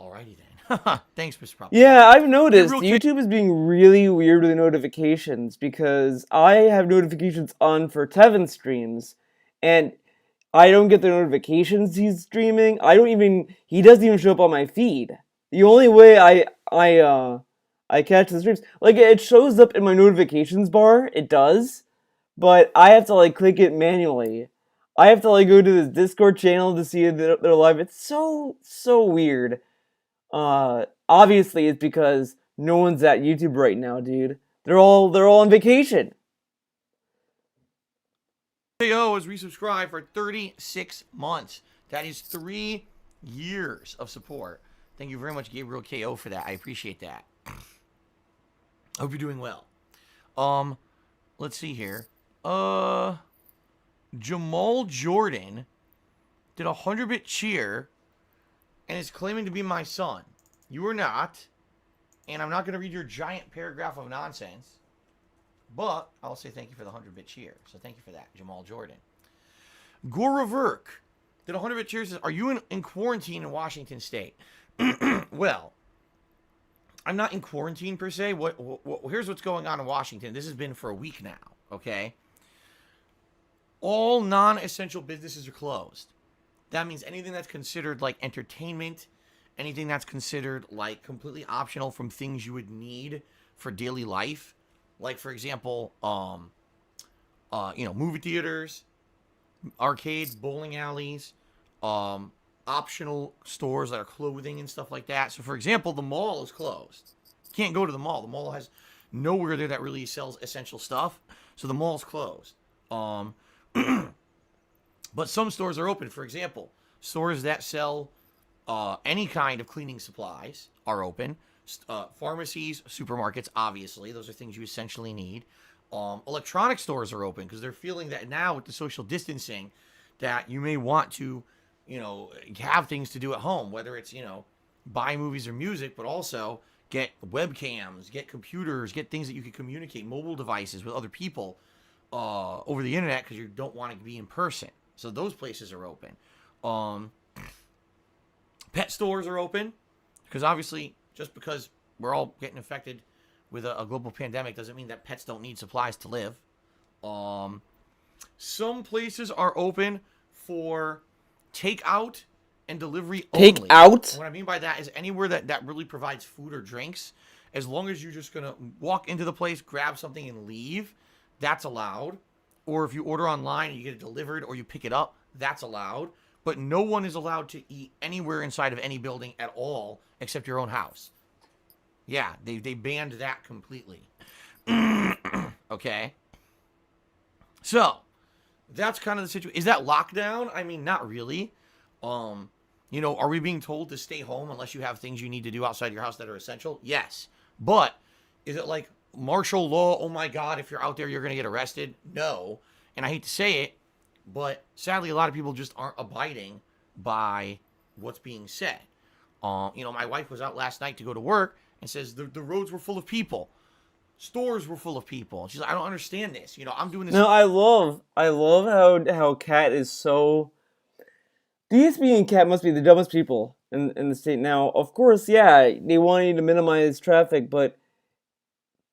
Alrighty then. Thanks, Mr. Prop. Yeah, I've noticed YouTube is being really weird with the notifications because I have notifications on for Tevin streams, and I don't get the notifications he's streaming. He doesn't even show up on my feed. The only way I catch the streams, like, it shows up in my notifications bar, it does, but I have to like click it manually. I have to like go to this Discord channel to see they're live. It's so weird. Obviously it's because no one's at YouTube right now, dude. They're all on vacation. KO has resubscribed for 36 months. That is 3 years of support. Thank you very much, Gabriel KO, for that. I appreciate that. Hope you're doing well. Let's see here. Jamal Jordan did a 100-bit cheer and is claiming to be my son. You are not. And I'm not going to read your giant paragraph of nonsense. But I'll say thank you for the 100-bit cheer. So thank you for that, Jamal Jordan. Goraverk did 100-bit cheer. Says, are you in quarantine in Washington State? Well, I'm not in quarantine per se. Here's what's going on in Washington. This has been for a week now, okay? All non-essential businesses are closed. That means anything that's considered like entertainment, anything that's considered like completely optional from things you would need for daily life, like for example, movie theaters, arcades, bowling alleys, optional stores that are clothing and stuff like that. So for example, the mall is closed. Can't go to the mall. The mall has nowhere there that really sells essential stuff. So the mall's closed. But some stores are open. For example, stores that sell any kind of cleaning supplies are open. Pharmacies, supermarkets, obviously. Those are things you essentially need. Electronic stores are open because they're feeling that now with the social distancing that you may want to, have things to do at home, whether it's, buy movies or music, but also get webcams, get computers, get things that you can communicate, mobile devices with other people over the internet because you don't want to be in person. So those places are open. Pet stores are open because obviously just because we're all getting infected with a global pandemic doesn't mean that pets don't need supplies to live. Some places are open for takeout and delivery only. Takeout? And what I mean by that is anywhere that really provides food or drinks, as long as you're just going to walk into the place, grab something, and leave, that's allowed. Or if you order online and you get it delivered or you pick it up, that's allowed. But no one is allowed to eat anywhere inside of any building at all except your own house. Yeah, they banned that completely. Okay? So, that's kind of the situation. Is that lockdown? I mean, not really. Are we being told to stay home unless you have things you need to do outside your house that are essential? Yes. But is it like martial law? Oh my God, if you're out there, you're going to get arrested? No. And I hate to say it, but sadly, a lot of people just aren't abiding by what's being said. My wife was out last night to go to work and says the roads were full of people. Stores were full of people. She's like, I don't understand this. I'm doing this. No, I love how Kat is so. DSP and Kat must be the dumbest people in the state now. Of course, yeah, they want you to minimize traffic, but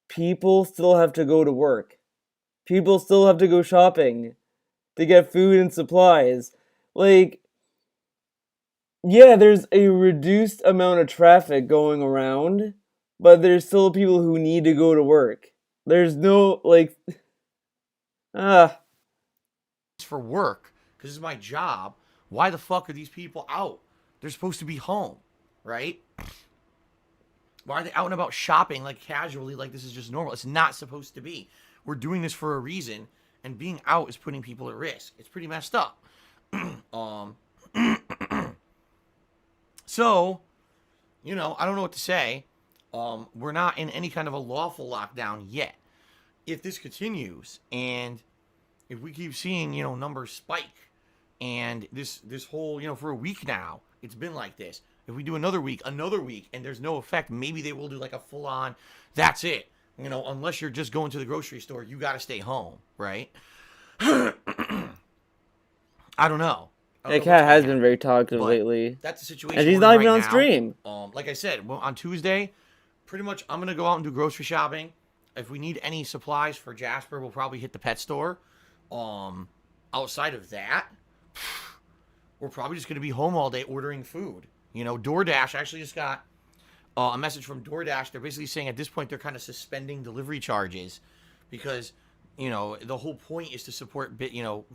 people still have to go to work. People still have to go shopping to get food and supplies. Like, yeah, there's a reduced amount of traffic going around, but there's still people who need to go to work. There's no, It's for work, because it's my job. Why the fuck are these people out? They're supposed to be home, right? Why are they out and about shopping casually like this is just normal? It's not supposed to be. We're doing this for a reason, and being out is putting people at risk. It's pretty messed up. So, I don't know what to say. We're not in any kind of a lawful lockdown yet. If this continues, and if we keep seeing, numbers spike, and this whole, for a week now, it's been like this. If we do another week, and there's no effect, maybe they will do a full-on, that's it. Unless you're just going to the grocery store, you got to stay home, right? I don't know. That Kat has been very talkative lately. That's the situation. And she's not even on stream. Like I said, on Tuesday, pretty much I'm going to go out and do grocery shopping. If we need any supplies for Jasper, we'll probably hit the pet store. Outside of that, we're probably just going to be home all day ordering food. DoorDash, I actually just got a message from DoorDash. They're basically saying at this point they're kind of suspending delivery charges because, the whole point is to support,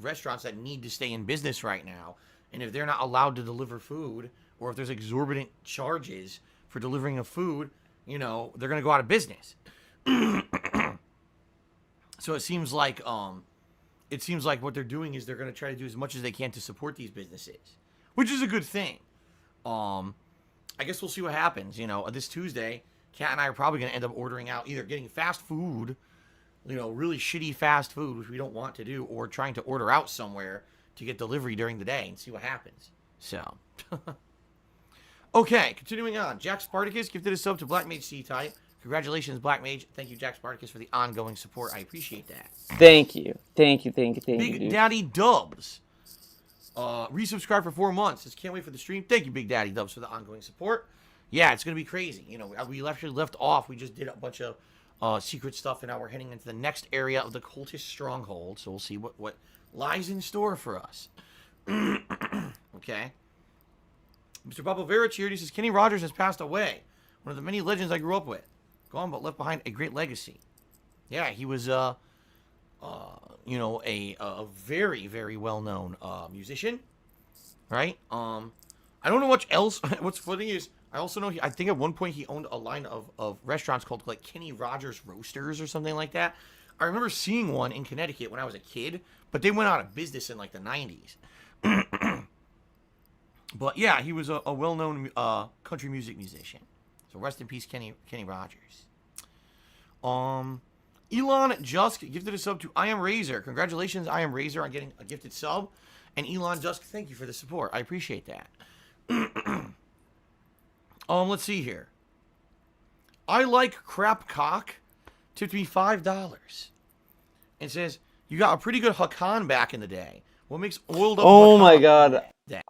restaurants that need to stay in business right now. And if they're not allowed to deliver food, or if there's exorbitant charges for delivering of food, they're going to go out of business. So it seems like what they're doing is they're going to try to do as much as they can to support these businesses, which is a good thing. I guess we'll see what happens. This Tuesday, Kat and I are probably going to end up ordering out, either getting fast food, really shitty fast food, which we don't want to do, or trying to order out somewhere to get delivery during the day and see what happens. So, okay, continuing on. Jack Spartacus gifted a sub to Black Mage C-Type. Congratulations, Black Mage. Thank you, Jack Spartacus, for the ongoing support. I appreciate that. Thank you. Thank you. Big Dude. Daddy Dubs. Resubscribe for 4 months. Just can't wait for the stream. Thank you, Big Daddy Dubs, for the ongoing support. Yeah, it's going to be crazy. You know, we actually left off. We just did a bunch of secret stuff, and now we're heading into the next area of the cultist stronghold. So we'll see what lies in store for us. Okay. Mr. Pablo Vera cheered. He says, Kenny Rogers has passed away. One of the many legends I grew up with. Gone but left behind a great legacy. Yeah, he was, you know, a very, very well-known musician. Right? I don't know much else. What's funny is, I also know, I think at one point he owned a line of restaurants called, like, Kenny Rogers Roasters or something like that. I remember seeing one in Connecticut when I was a kid, but they went out of business in, like, the 90s. But, yeah, he was a well-known country music musician. So rest in peace, Kenny Rogers. Elon Jusk gifted a sub to I Am Razor. Congratulations, I Am Razor, on getting a gifted sub. And Elon Jusk, thank you for the support. I appreciate that. Let's see here. I like crap cock. Tipped me $5. It says, you got a pretty good Hakan back in the day. What makes oiled up Oh Hakan my god. that?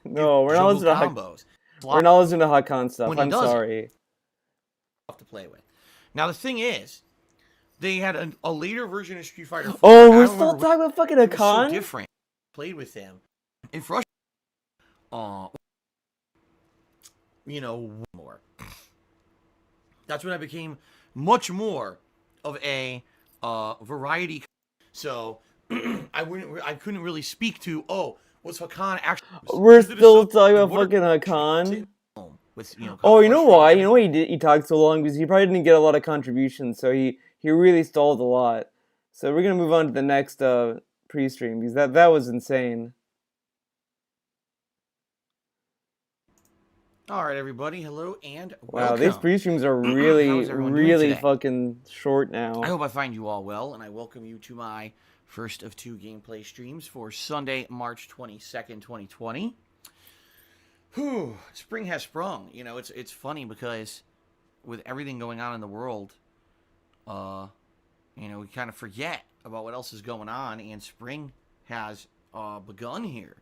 No, we're not listening to combos. We're not listening to Hakan stuff. When he I'm does it. sorry. To play with. Now the thing is, they had a later version of Street Fighter 4. Oh, we're still talking about fucking Hakan? So different. Played with him. In Russia, you know, more. That's when I became much more of a variety. So I couldn't really speak to, what's Hakan actually? We're still talking about fucking Hakan? With, you know, Oh, you know why? You know why he talked so long? Because he probably didn't get a lot of contributions, so he really stalled a lot. So we're gonna move on to the next pre-stream, because that was insane. All right, everybody. Hello and Wow, welcome. these pre-streams are How's really, everyone doing really today? fucking short now. I hope I find you all well, and I welcome you to my first of 2 gameplay streams for Sunday, March 22nd, 2020. Whew, spring has sprung. You know, it's funny because with everything going on in the world, you know, we kind of forget about what else is going on, and spring has begun here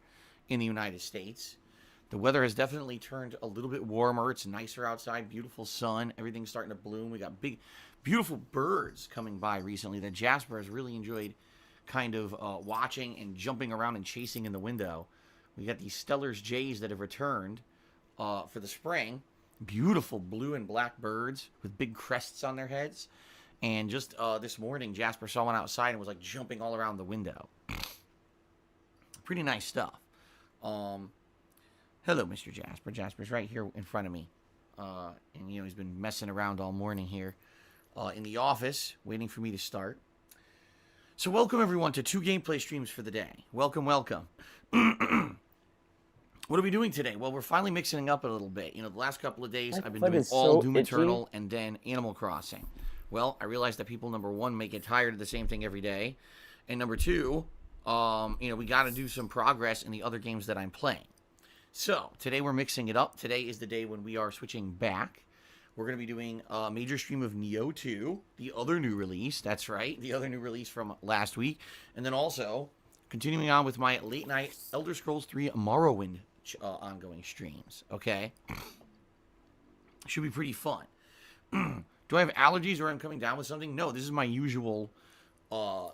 in the United States. The weather has definitely turned a little bit warmer. It's nicer outside, beautiful sun. Everything's starting to bloom. We got big, beautiful birds coming by recently that Jasper has really enjoyed kind of watching and jumping around and chasing in the window. We got these Stellar's Jays that have returned for the spring. Beautiful blue and black birds with big crests on their heads. And just this morning, Jasper saw one outside and was like jumping all around the window. Pretty nice stuff. Hello, Mr. Jasper. Jasper's right here in front of me. And, you know, he's been messing around all morning here in the office, waiting for me to start. So welcome, everyone, to 2 gameplay streams for the day. Welcome, welcome. What are we doing today? Well, we're finally mixing it up a little bit. You know, the last couple of days, I've been doing all Doom Eternal and then Animal Crossing. Well, I realized that people, number 1, may get tired of the same thing every day. And number 2, you know, we got to do some progress in the other games that I'm playing. So, today we're mixing it up. Today is the day when we are switching back. We're going to be doing a major stream of Nioh 2, the other new release. That's right, the other new release from last week. And then also, continuing on with my late night Elder Scrolls 3 Morrowind ongoing streams. Okay? Should be pretty fun. Do I have allergies or I'm coming down with something? No, this is my usual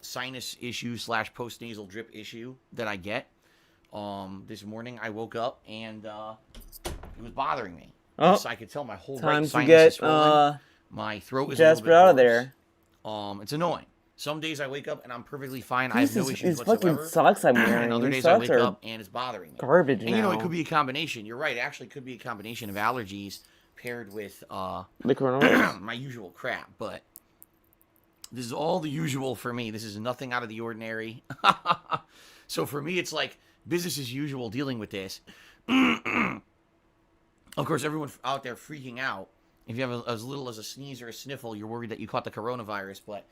sinus issue / post-nasal drip issue that I get. This morning I woke up and it was bothering me. Oh, so I could tell my whole time right to sinus get is swollen. My throat is Jasper a little bit out of worse. there. It's annoying. Some days I wake up and I'm perfectly fine. I have no issues These whatsoever. fucking socks I'm wearing. And other These days I socks wake are up and it's bothering me. garbage And you know, it now. could be a combination. You're right. It actually could be a combination of allergies paired with The coronavirus. my usual crap. But this is all the usual for me. This is nothing out of the ordinary. So for me, it's like business as usual dealing with this. Of course, everyone out there freaking out. If you have as little as a sneeze or a sniffle, you're worried that you caught the coronavirus. But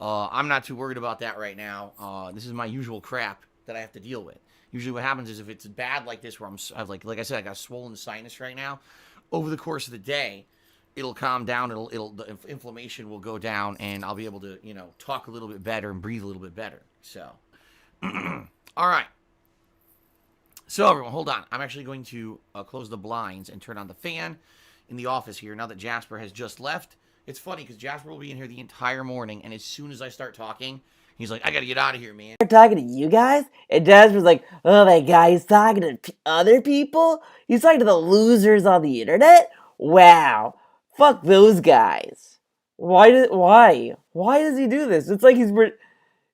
I'm not too worried about that right now. This is my usual crap that I have to deal with. Usually what happens is if it's bad like this, where I've like I said, I got a swollen sinus right now, over the course of the day, it'll calm down. The inflammation will go down, and I'll be able to, talk a little bit better and breathe a little bit better. So, all right. So everyone, hold on. I'm actually going to close the blinds and turn on the fan in the office here now that Jasper has just left. It's funny because Jasper will be in here the entire morning, and as soon as I start talking, he's like, I gotta get out of here, man. Talking to you guys? And Jasper's like, oh my god, he's talking to other people? He's talking to the losers on the internet? Wow. Fuck those guys. Why? Why does he do this? It's like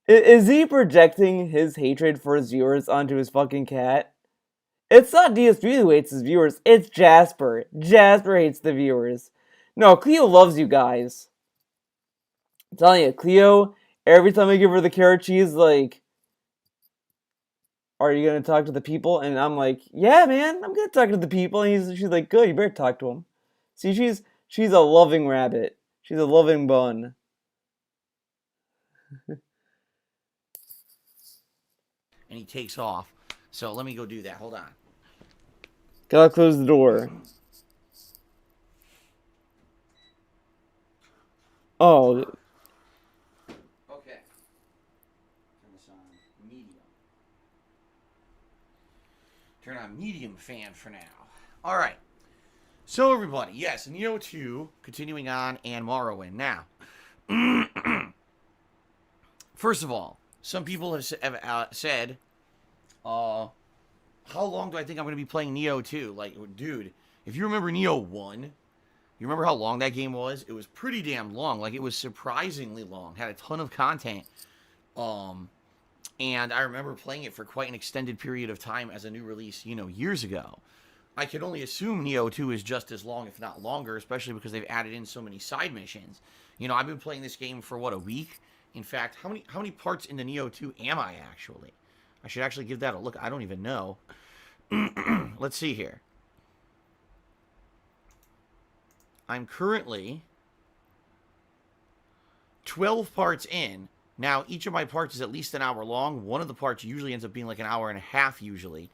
is he projecting his hatred for his viewers onto his fucking cat? It's not DSP who hates his viewers, it's Jasper. Jasper hates the viewers. No, Cleo loves you guys. I'm telling you, Cleo, every time I give her the carrot, she's like, are you gonna talk to the people? And I'm like, yeah, man, I'm gonna talk to the people. And she's like, good, you better talk to them. See, she's a loving rabbit. She's a loving bun. And he takes off. So let me go do that. Hold on. Gotta close the door. Oh. Okay. Turn this on medium. Turn on medium fan for now. All right. So everybody, yes, Neo 2, continuing on, and Morrowind. Now, first of all, some people have said, how long do I think I'm going to be playing Neo 2? Like, dude, if you remember Neo 1, you remember how long that game was? It was pretty damn long. Like, it was surprisingly long. Had a ton of content. And I remember playing it for quite an extended period of time as a new release, years ago. I could only assume Neo 2 is just as long, if not longer, especially because they've added in so many side missions. I've been playing this game for, a week? In fact, how many parts into Neo 2 am I actually? I should actually give that a look. I don't even know. Let's see here. I'm currently 12 parts in. Now, each of my parts is at least an hour long. One of the parts usually ends up being like an hour and a half usually.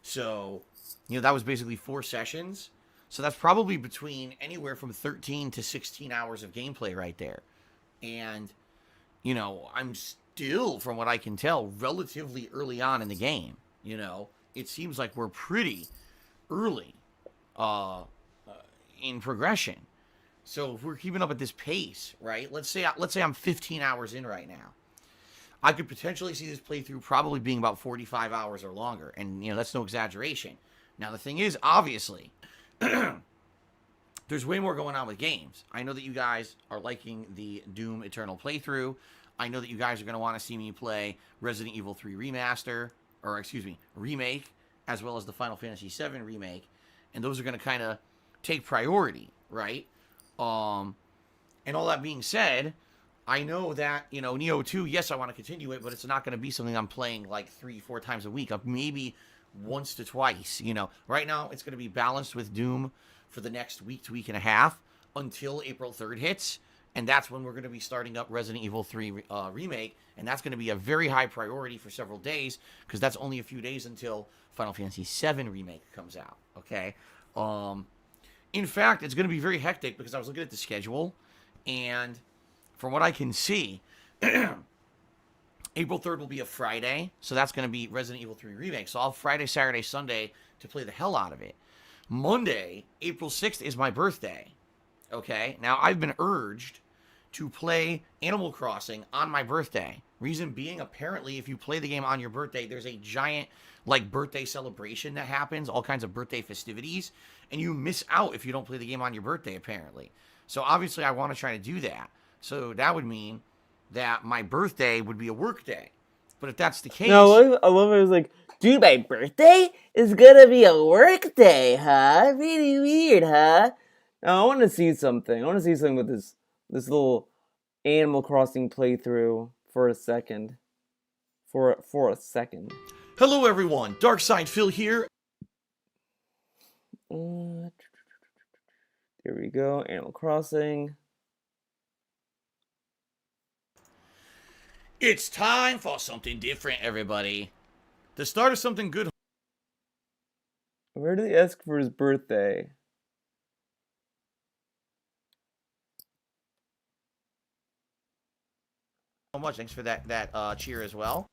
So, that was basically 4 sessions. So that's probably between anywhere from 13 to 16 hours of gameplay right there. And, I'm still, from what I can tell, relatively early on in the game. It seems like we're pretty early in progression. So if we're keeping up at this pace, right? Let's say I'm 15 hours in right now. I could potentially see this playthrough probably being about 45 hours or longer, and that's no exaggeration. Now the thing is, obviously, there's way more going on with games. I know that you guys are liking the Doom Eternal playthrough. I know that you guys are going to want to see me play Resident Evil 3 remake, as well as the Final Fantasy 7 remake, and those are going to kind of take priority, right? And all that being said, I know that, Neo 2, yes, I want to continue it, but it's not going to be something I'm playing like 3-4 times a week. Maybe once to twice, Right now, it's going to be balanced with Doom for the next week to week and a half until April 3rd hits. And that's when we're going to be starting up Resident Evil 3 remake. And that's going to be a very high priority for several days, because that's only a few days until Final Fantasy 7 remake comes out. Okay? In fact, it's going to be very hectic, because I was looking at the schedule, and from what I can see, April 3rd will be a Friday, so that's going to be Resident Evil 3 Remake. So I'll have Friday, Saturday, Sunday to play the hell out of it. Monday, April 6th, is my birthday. Okay? Now, I've been urged to play Animal Crossing on my birthday. Reason being, apparently, if you play the game on your birthday, there's a giant, birthday celebration that happens, all kinds of birthday festivities, and you miss out if you don't play the game on your birthday, apparently. So, obviously, I want to try to do that. So, that would mean that my birthday would be a work day. But if that's the case... No, I love it. It was like, dude, my birthday is gonna be a work day, huh? Really weird, huh? Now, I want to see something. I want to see something with this little Animal Crossing playthrough for a second. For a second. Hello, everyone. Darkside Phil here. There we go. Animal Crossing. It's time for something different, everybody. The start of something good. Where did he ask for his birthday? so much. Thanks for that cheer as well.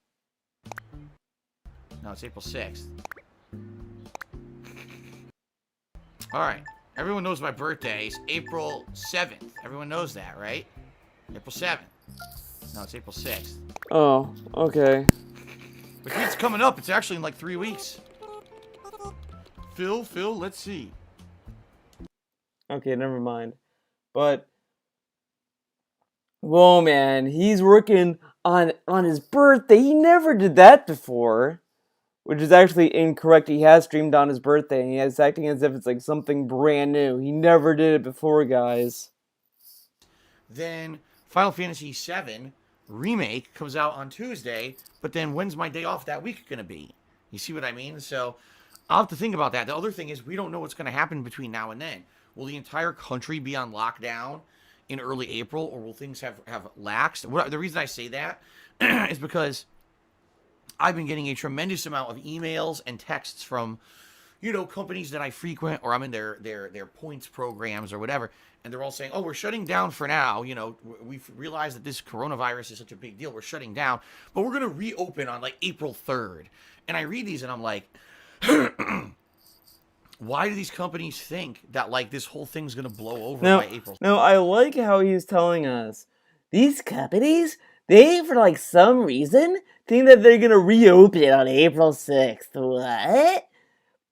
No, it's April 6th. All right. Everyone knows my birthday is April 7th. Everyone knows that, right? April 7th. No, it's April 6th. Oh, okay. Which means it's coming up. It's actually in like 3 weeks. Phil, let's see. Okay, never mind. But, whoa, man, he's working on his birthday. He never did that before. Which is actually incorrect. He has streamed on his birthday, and he is acting as if it's like something brand new. He never did it before, guys. Then Final Fantasy VII Remake comes out on Tuesday, but then when's my day off that week going to be? You see what I mean? So I'll have to think about that. The other thing is we don't know what's going to happen between now and then. Will the entire country be on lockdown in early April, or will things have laxed? The reason I say that is because I've been getting a tremendous amount of emails and texts from, companies that I frequent, or I'm in their points programs or whatever, and they're all saying, "Oh, we're shutting down for now. We've realized that this coronavirus is such a big deal. We're shutting down, but we're gonna reopen on like April 3rd." And I read these and I'm like, why do these companies think that like this whole thing's gonna blow over by April? No, I like how he's telling us these companies, they for like some reason think that they're gonna reopen on April 6th. What?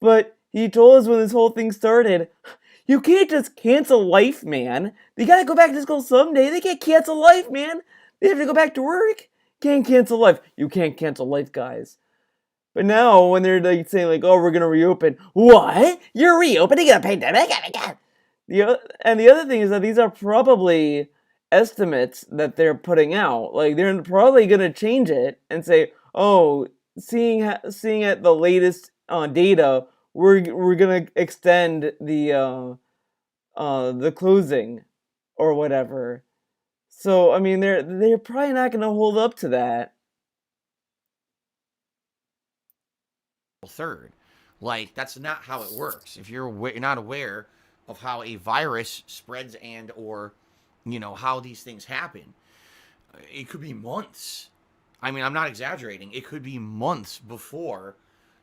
But he told us when this whole thing started, you can't just cancel life, man. They gotta go back to school someday. They can't cancel life, man. They have to go back to work. Can't cancel life. You can't cancel life, guys. But now, when they're like saying like, "Oh, we're gonna reopen," what? You're reopening a pandemic? Oh my god! The other thing is that these are probably estimates that they're putting out. Like they're probably gonna change it and say, "Oh, seeing at the latest data, we're gonna extend the closing or whatever." So I mean, they're probably not gonna hold up to that. 3rd. Like, that's not how it works. If you're not aware of how a virus spreads and or, how these things happen, it could be months. I mean, I'm not exaggerating. It could be months before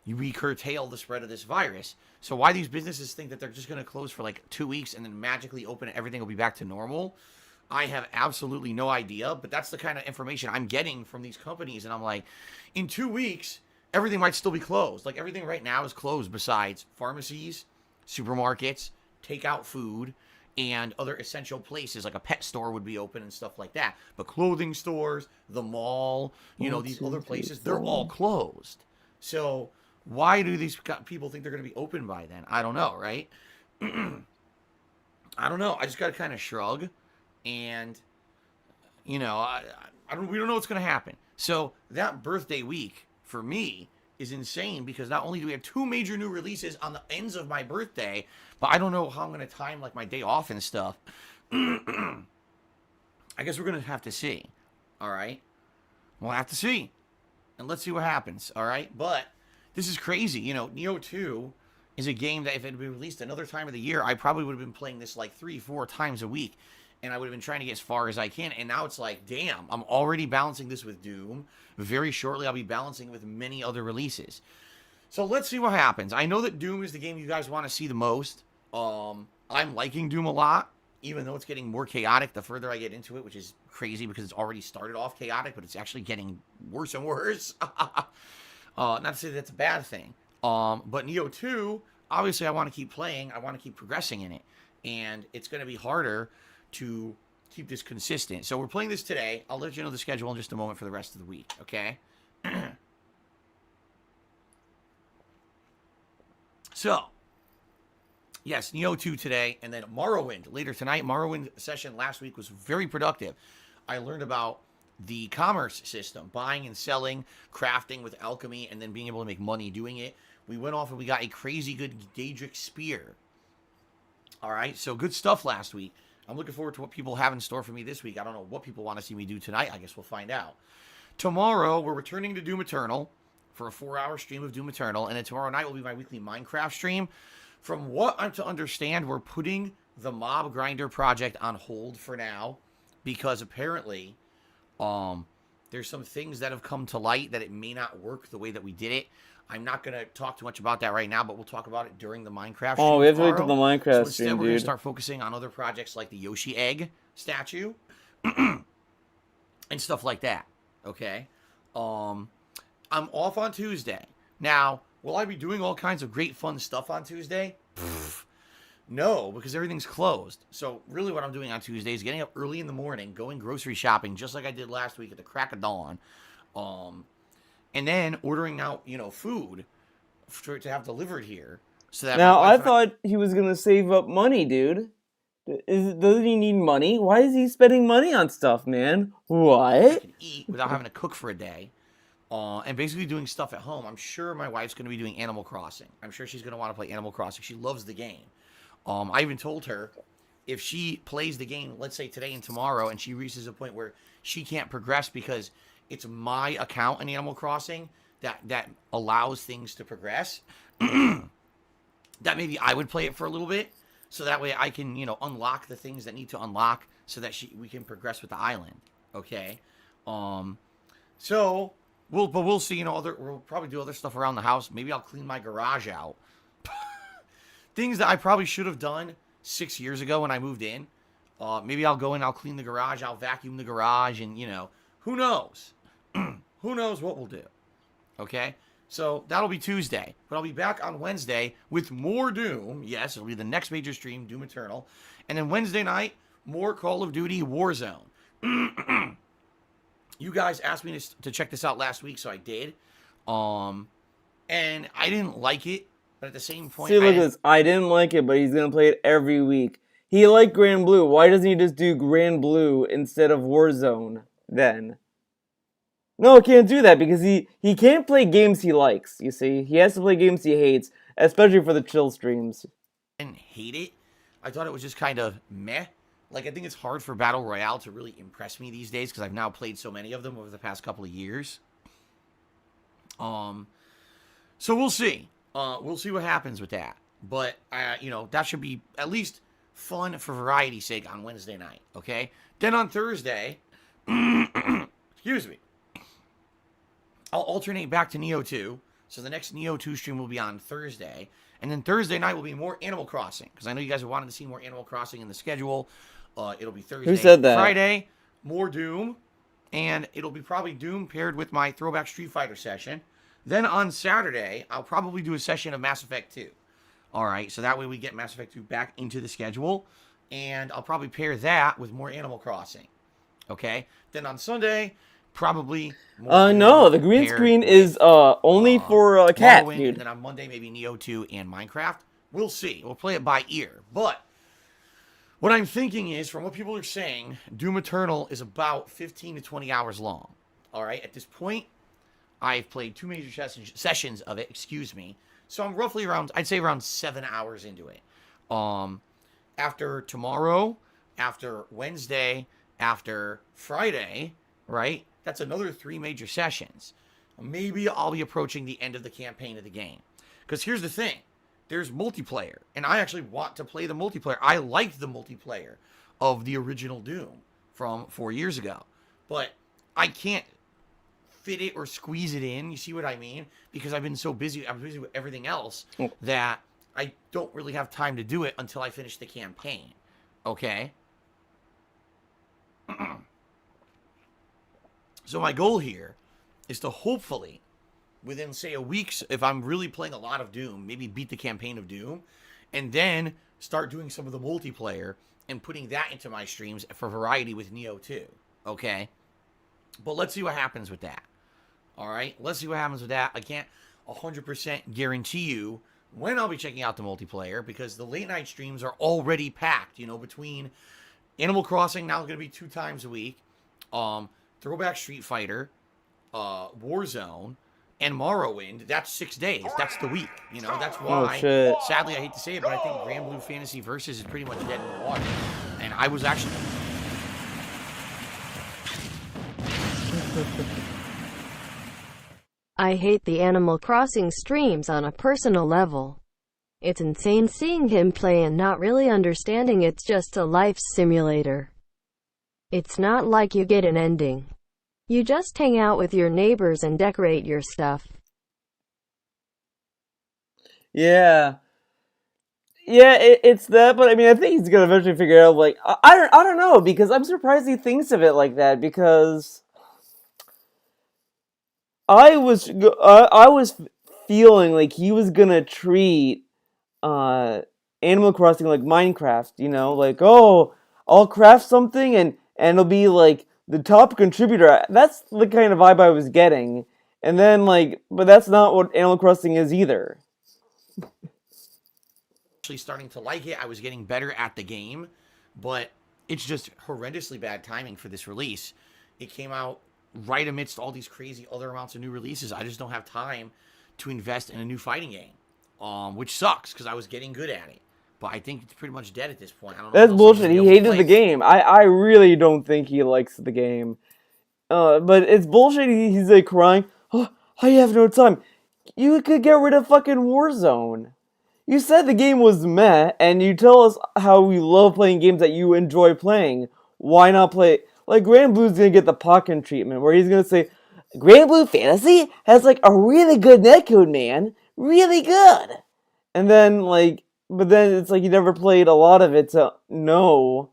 we curtail the spread of this virus. So why these businesses think that they're just going to close for like 2 weeks and then magically open and everything will be back to normal, I have absolutely no idea. But that's the kind of information I'm getting from these companies. And I'm like, in 2 weeks, everything might still be closed. Like, everything right now is closed besides pharmacies, supermarkets, takeout food, and other essential places. Like a pet store would be open and stuff like that. But clothing stores, the mall, these other places, they're all closed. So why do these people think they're going to be open by then? I don't know, right? I don't know. I just got to kind of shrug. And, we don't know what's going to happen. So that birthday week, for me, is insane because not only do we have 2 major new releases on the ends of my birthday, but I don't know how I'm going to time like my day off and stuff. I guess we're going to have to see. All right? We'll have to see. And let's see what happens. All right? But this is crazy. Neo 2 is a game that if it had been released another time of the year, I probably would have been playing this like 3-4 times a week. And I would have been trying to get as far as I can. And now it's like, damn, I'm already balancing this with Doom. Very shortly, I'll be balancing it with many other releases. So let's see what happens. I know that Doom is the game you guys want to see the most. I'm liking Doom a lot, even though it's getting more chaotic the further I get into it, which is crazy because it's already started off chaotic, but it's actually getting worse and worse. Not to say that's a bad thing. But Neo 2, obviously I want to keep playing. I want to keep progressing in it. And it's going to be harder to keep this consistent. So we're playing this today. I'll let you know the schedule in just a moment for the rest of the week, okay? So, yes, Neo 2 today, and then Morrowind later tonight. Morrowind session last week was very productive. I learned about the commerce system, buying and selling, crafting with alchemy, and then being able to make money doing it. We went off and we got a crazy good Daedric spear. All right, so good stuff last week. I'm looking forward to what people have in store for me this week. I don't know what people want to see me do tonight. I guess we'll find out. Tomorrow, we're returning to Doom Eternal for a 4-hour stream of Doom Eternal. And then tomorrow night will be my weekly Minecraft stream. From what I'm to understand, we're putting the Mob Grinder project on hold for now. Because apparently, There's some things that have come to light that it may not work the way that we did it. I'm not going to talk too much about that right now, but we'll talk about it during the Minecraft stream. Oh, we have to wait tomorrow. till the Minecraft so instead, stream, we're going to dude. start focusing on other projects like the Yoshi Egg statue and stuff like that. Okay? I'm off on Tuesday. Now, will I be doing all kinds of great fun stuff on Tuesday? No, because everything's closed. So really what I'm doing on Tuesday is getting up early in the morning, going grocery shopping, just like I did last week at the crack of dawn. And then ordering out, food to have delivered here. So that Now, I thought he was going to save up money, dude. Doesn't he need money? Why is he spending money on stuff, man? What? can eat without having to cook for a day. And basically doing stuff at home. I'm sure my wife's going to be doing Animal Crossing. I'm sure she's going to want to play Animal Crossing. She loves the game. I even told her if she plays the game, let's say today and tomorrow, and she reaches a point where she can't progress because it's my account in Animal Crossing that allows things to progress, that maybe I would play it for a little bit, so that way I can, unlock the things that need to unlock so that we can progress with the island. Okay? So we'll see, we'll probably do other stuff around the house. Maybe I'll clean my garage out. Things that I probably should have done 6 years ago when I moved in. Maybe I'll go in, I'll clean the garage, I'll vacuum the garage, and, who knows? Who knows what we'll do? Okay? So that'll be Tuesday. But I'll be back on Wednesday with more Doom. Yes, it'll be the next major stream, Doom Eternal. And then Wednesday night, more Call of Duty Warzone. You guys asked me to check this out last week, so I did. And I didn't like it. But at the same point, See, look at this. I didn't like it, but he's going to play it every week. He liked Grand Blue. Why doesn't he just do Grand Blue instead of Warzone then? No, he can't do that because he can't play games he likes, you see. He has to play games he hates, especially for the chill streams. I didn't hate it. I thought it was just kind of meh. Like, I think it's hard for Battle Royale to really impress me these days because I've now played so many of them over the past couple of years. So we'll see. We'll see what happens with that. But, that should be at least fun for variety's sake on Wednesday night, okay? Then on Thursday, excuse me, I'll alternate back to Neo 2. So the next Neo 2 stream will be on Thursday. And then Thursday night will be more Animal Crossing. Because I know you guys have wanted to see more Animal Crossing in the schedule. It'll be Thursday. Who said that? Friday, more Doom. And it'll be probably Doom paired with my Throwback Street Fighter session. Then on Saturday, I'll probably do a session of Mass Effect 2. Alright, so that way we get Mass Effect 2 back into the schedule. And I'll probably pair that with more Animal Crossing. Okay? Then on Sunday, probably more no, the green screen is only for a cat, Morrowind, dude. And then on Monday, maybe Neo 2 and Minecraft. We'll see. We'll play it by ear. But what I'm thinking is, from what people are saying, Doom Eternal is about 15 to 20 hours long. Alright? At this point, I've played 2 major sessions of it, So I'm roughly around, I'd say around 7 hours into it. After tomorrow, after Wednesday, after Friday, right? That's another 3 major sessions. Maybe I'll be approaching the end of the campaign of the game. Because here's the thing. There's multiplayer. And I actually want to play the multiplayer. I liked the multiplayer of the original Doom from 4 years ago. But I can't fit it or squeeze it in, you see what I mean? Because I'm busy with everything else that I don't really have time to do it until I finish the campaign. Okay? So my goal here is to hopefully, within, say, a week, if I'm really playing a lot of Doom, maybe beat the campaign of Doom, and then start doing some of the multiplayer and putting that into my streams for variety with Neo 2. Okay? But let's see what happens with that. Alright? Let's see what happens with that. I can't 100% guarantee you when I'll be checking out the multiplayer because the late night streams are already packed, between Animal Crossing, now going to be 2 times a week, Throwback Street Fighter, Warzone, and Morrowind. That's 6 days. That's the week. That's why, sadly, I hate to say it, but I think Grand Blue Fantasy Versus is pretty much dead in the water. And I was actually... I hate the Animal Crossing streams on a personal level. It's insane seeing him play and not really understanding it's just a life simulator. It's not like you get an ending. You just hang out with your neighbors and decorate your stuff. Yeah. Yeah, it's that, but I mean, I think he's gonna eventually figure out. Like, I don't know, because I'm surprised he thinks of it like that. Because I was feeling like he was gonna treat uh Animal Crossing like Minecraft. You know, like, oh, I'll craft something and it'll be like the top contributor. That's the kind of vibe I was getting. And then like, but that's not what Animal Crossing is either. Actually starting to like it. I was getting better at the game, but it's just horrendously bad timing for this release. It came out right amidst all these crazy other amounts of new releases. I just don't have time to invest in a new fighting game, which sucks because I was getting good at it. But I think it's pretty much dead at this point. I don't know. That's bullshit. He hated the game. I really don't think he likes the game. But it's bullshit. He's like crying. Oh, I have no time. You could get rid of fucking Warzone. You said the game was meh, and you tell us how you love playing games that you enjoy playing. Why not play? Like, Grand Blue's gonna get the Pokken treatment, where he's gonna say, Grand Blue Fantasy has, like, a really good netcode, man. Really good. And then, like, but then it's like you never played a lot of it to know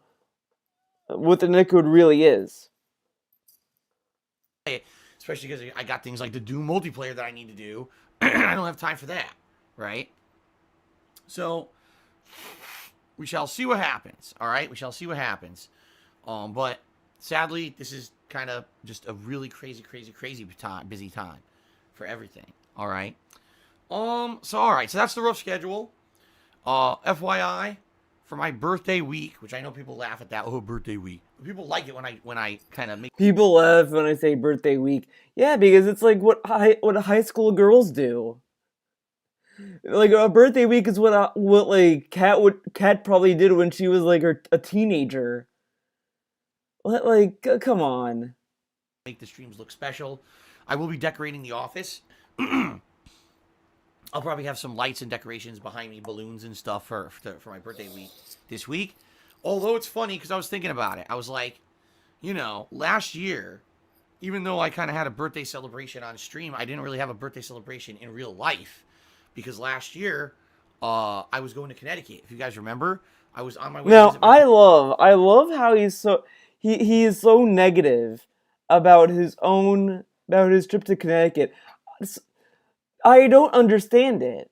what the netcode really is. Especially because I got things like the Doom multiplayer that I need to do. I don't have time for that, right? So we shall see what happens. All right, we shall see what happens. But sadly, this is kind of just a really crazy time, busy time for everything. All right. So all right, so that's the rough schedule. FYI, for my birthday week, which I know people laugh at that. Oh, birthday week. People like it when I kind of make. People laugh when I say birthday week. Yeah, because it's like what high school girls do. Like, a birthday week is what like Kat probably did when she was like a teenager. Like, come on. Make the streams look special. I will be decorating the office. I'll probably have some lights and decorations behind me, balloons and stuff for my birthday week this week. Although it's funny because I was thinking about it. I was like, you know, last year, even though I kind of had a birthday celebration on stream, I didn't really have a birthday celebration in real life. Because last year, I was going to Connecticut. If you guys remember, I was on my way. Now, I love how he is so negative about his trip to Connecticut. I don't understand it.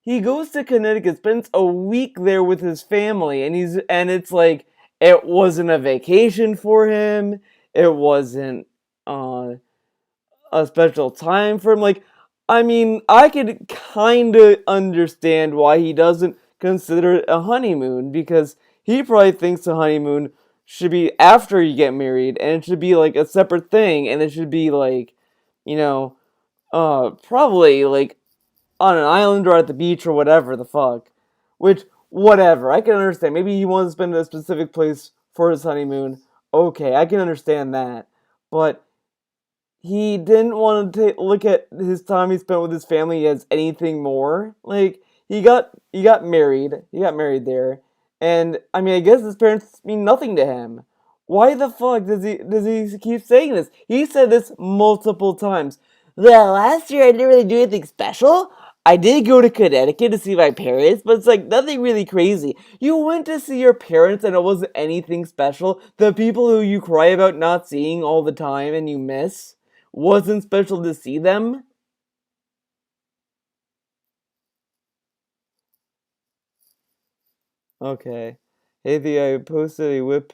He goes to Connecticut, spends a week there with his family, and it's like it wasn't a vacation for him. It wasn't a special time for him. Like, I mean, I could kind of understand why he doesn't consider it a honeymoon, because he probably thinks a honeymoon should be after you get married, and it should be like a separate thing, and it should be like, you know, probably like on an island or at the beach or whatever the fuck. Which, whatever, I can understand. Maybe he wants to spend a specific place for his honeymoon. Okay, I can understand that. But he didn't want to look at his time he spent with his family as anything more. Like, he got married. He got married there. And, I mean, I guess his parents mean nothing to him. Why the fuck does he keep saying this? He said this multiple times. Well, last year I didn't really do anything special. I did go to Connecticut to see my parents, but it's like nothing really crazy. You went to see your parents and it wasn't anything special. The people who you cry about not seeing all the time and you miss wasn't special to see them. Okay. Hey, I posted a whip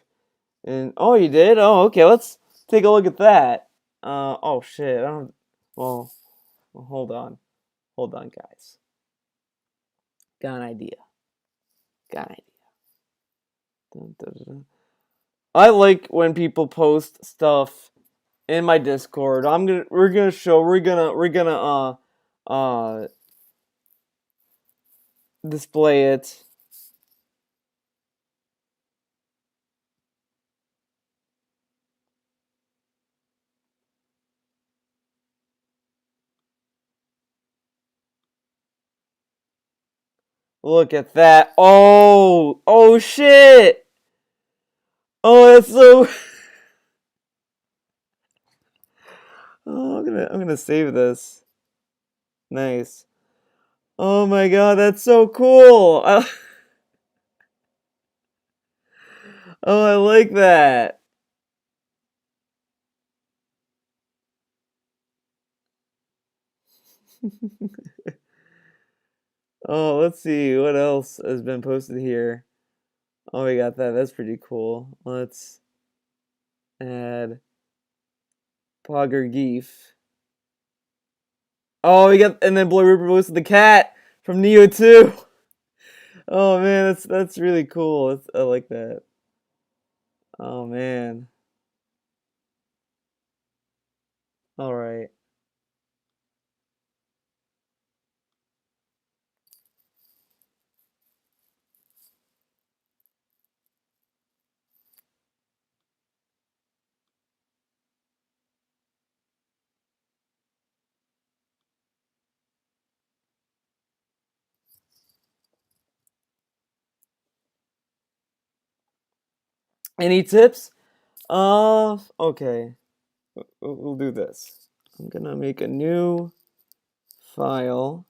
and oh, you did? Oh, okay. Let's take a look at that. Oh shit. I don't. Well, hold on. Hold on, guys. Got an idea. Got an idea. Dun, dun, dun. I like when people post stuff in my Discord. We're gonna display it. Look at that. Oh shit. Oh, that's so Oh, I'm gonna save this. Nice. Oh my god, that's so cool. Oh, I like that. Oh, let's see what else has been posted here. Oh, we got that. That's pretty cool. Let's add Pogger Geef. Oh, we got, and then Boy Rupert posted the cat from Neo 2. Oh man, that's really cool. I like that. Oh man. All right. Any tips? Okay. We'll do this. I'm gonna make a new file.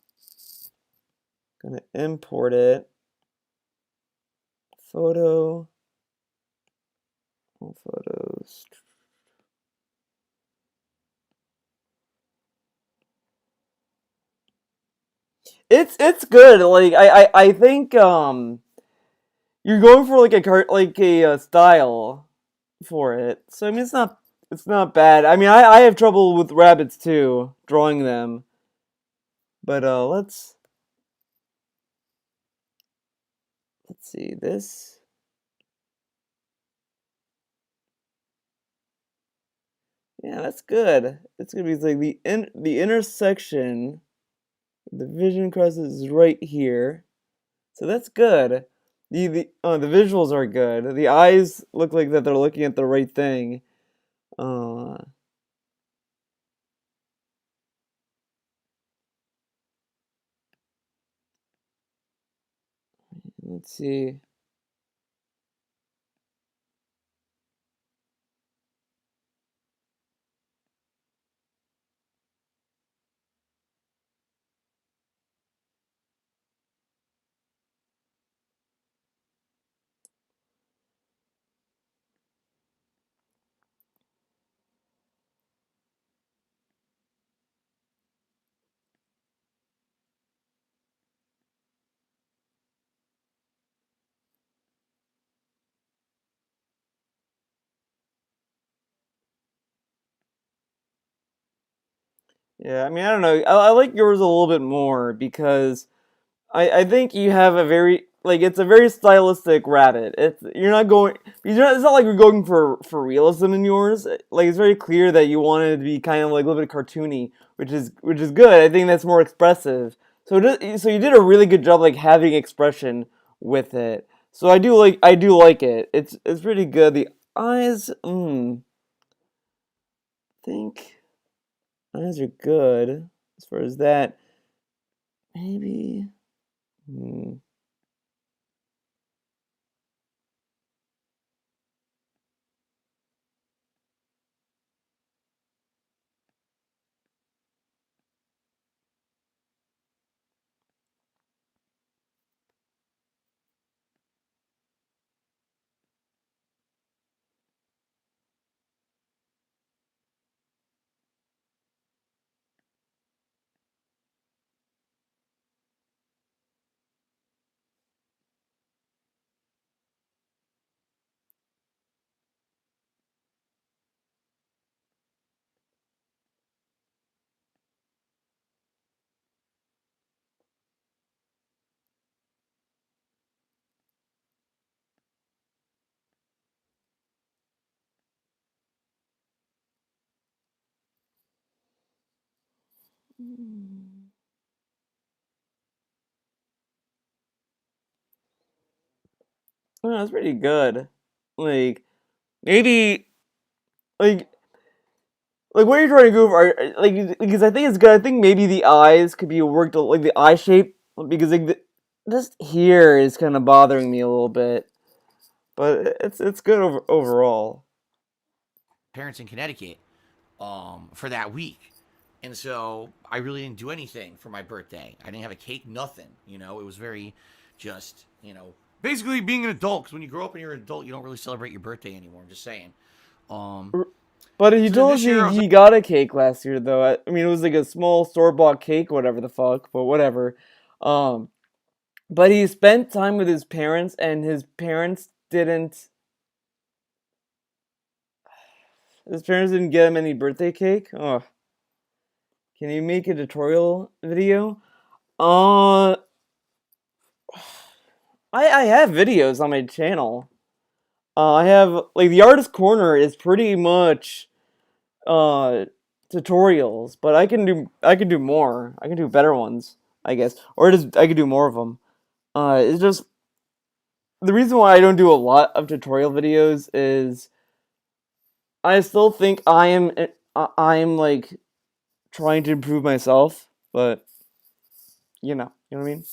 Gonna import it. Photo. All photos. It's good. Like I think you're going for like a style for it. So I mean it's not bad. I mean I have trouble with rabbits too, drawing them. But let's see this. Yeah, that's good. It's gonna be like the intersection. The vision crosses is right here, so that's good. The visuals are good. The eyes look like that they're looking at the right thing. Uh, let's see. Yeah, I mean I don't know. I like yours a little bit more because I think you have a very like it's a very stylistic rabbit. You're not going it's not like you're going for realism in yours. Like it's very clear that you wanted it to be kind of like a little bit cartoony, which is good. I think that's more expressive. So you did a really good job like having expression with it. So I do like it. It's pretty good. The eyes, think eyes are good as far as that. Maybe. Hmm. Oh, that's pretty good. Like maybe like like what you're trying to go for, like because I think it's good. I think maybe the eyes could be worked like the eye shape because like this here is kind of bothering me a little bit, but it's good overall. Parents in Connecticut. for that week. And so I really didn't do anything for my birthday. I didn't have a cake, nothing. You know, it was very just, basically being an adult. Because when you grow up and you're an adult, you don't really celebrate your birthday anymore. I'm just saying. But he So told this year I you was he got a cake last year, though. I mean, it was like a small store-bought cake, whatever the fuck, but whatever. Um, but he spent time with his parents, and his parents didn't. His parents didn't get him any birthday cake. Oh, can you make a tutorial video? Uh, I have videos on my channel. I have like the artist corner is pretty much uh tutorials, but I can do more. I can do better ones, I guess, or just I could do more of them. It's just the reason why I don't do a lot of tutorial videos is I still think I'm like trying to improve myself, but you know what I mean?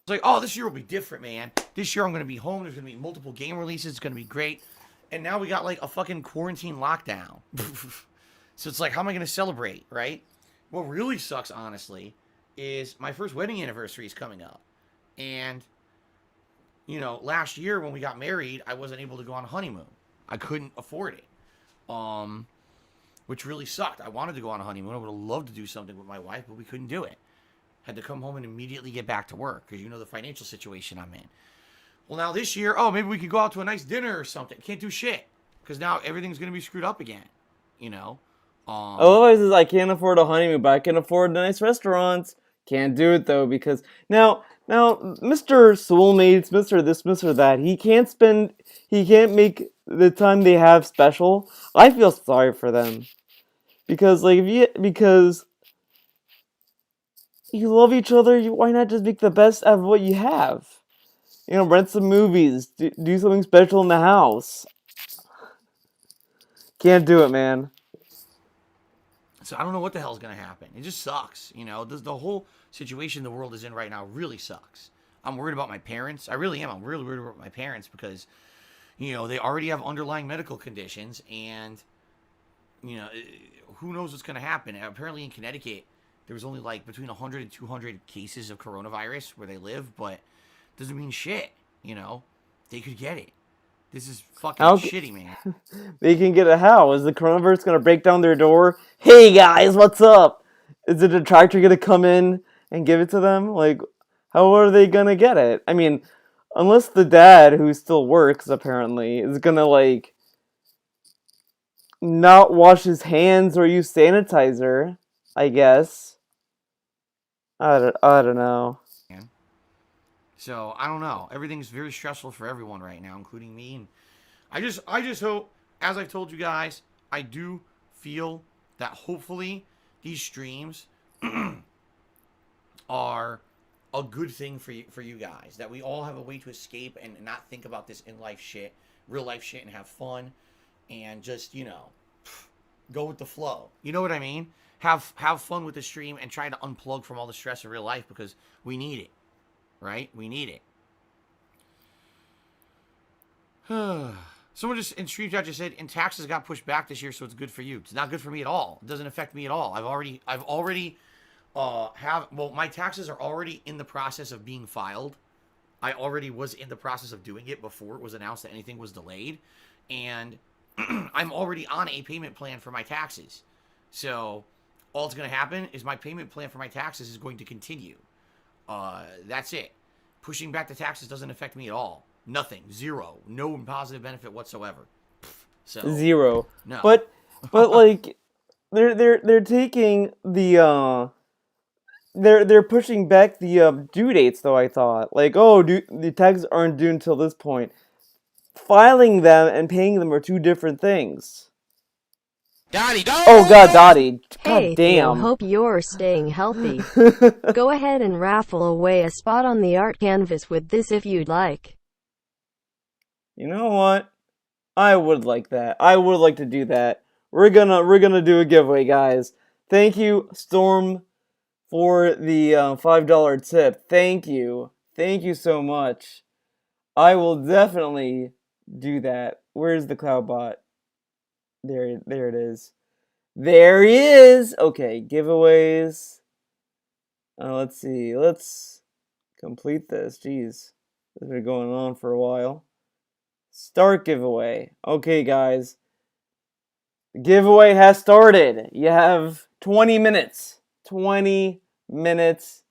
It's like, oh, this year will be different, man. This year I'm going to be home. There's going to be multiple game releases. It's going to be great. And now we got like a fucking quarantine lockdown. So it's like, how am I going to celebrate, right? What really sucks, honestly, is my first wedding anniversary is coming up. And, last year when we got married, I wasn't able to go on a honeymoon. I couldn't afford it. Which really sucked. I wanted to go on a honeymoon. I would have loved to do something with my wife, but we couldn't do it. Had to come home and immediately get back to work because the financial situation I'm in. Well, now this year, maybe we could go out to a nice dinner or something. Can't do shit because now everything's going to be screwed up again, Otherwise, I can't afford a honeymoon, but I can afford nice restaurants. Can't do it though because now, Mr. Soulmates, Mr. This, Mr. That, he can't make the time they have special. I feel sorry for them because because you love each other, why not just make the best out of what you have? Rent some movies, do something special in the house. Can't do it, man. So I don't know what the hell's going to happen. It just sucks. The whole situation the world is in right now really sucks. I'm worried about my parents. I really am. I'm really worried about my parents because, they already have underlying medical conditions and, who knows what's going to happen. Apparently in Connecticut, there was only like between 100 and 200 cases of coronavirus where they live, but doesn't mean shit. They could get it. This is fucking shitty, man. They can get it how? Is the coronavirus gonna break down their door? Hey guys, what's up? Is the detractor gonna come in and give it to them? Like, how are they gonna get it? I mean, unless the dad, who still works apparently, is gonna like not wash his hands or use sanitizer, I guess. I don't know. So I don't know. Everything's very stressful for everyone right now, including me. And I just hope, as I've told you guys, I do feel that hopefully these streams are a good thing for you guys. That we all have a way to escape and not think about this real life shit, and have fun, and just go with the flow. You know what I mean? Have fun with the stream and try to unplug from all the stress of real life because we need it. Right? We need it. Someone just in stream chat just said, and taxes got pushed back this year, so it's good for you. It's not good for me at all. It doesn't affect me at all. I've already my taxes are already in the process of being filed. I already was in the process of doing it before it was announced that anything was delayed. And I'm already on a payment plan for my taxes. So all that's going to happen is my payment plan for my taxes is going to continue. That's it. Pushing back the taxes doesn't affect me at all. Nothing. Zero. No positive benefit whatsoever. So Zero. No. But like they're taking the they're pushing back the due dates though. I thought the taxes aren't due until this point. Filing them and paying them are two different things. Dottie, oh god, Dottie. God Hey damn. Theo, hope you're staying healthy. Go ahead and raffle away a spot on the art canvas with this if you'd like. You know what? I would like that. I would like to do that. We're gonna do a giveaway, guys. Thank you, Storm, for the $5 tip. Thank you so much. I will definitely do that. Where's the cloud bot? There it is. There he is. Okay, giveaways. Let's see. Let's complete this. Jeez, this has been going on for a while. Start giveaway. Okay, guys. The giveaway has started. You have 20 minutes. 20 minutes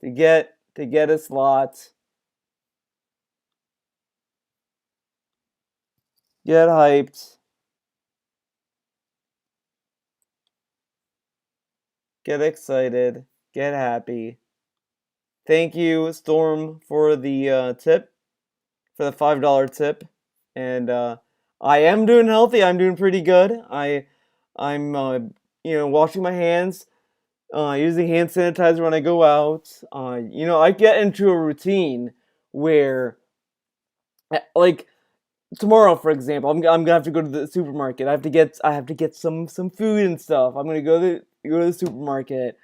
to get a slot. Get hyped. Get excited. Get happy. Thank you, Storm, for the tip, for the $5 tip. And I am doing healthy. I'm doing pretty good. I'm washing my hands, using hand sanitizer when I go out. I get into a routine where, like tomorrow, for example, I'm gonna have to go to the supermarket. I have to get some food and stuff. I'm gonna go to the supermarket,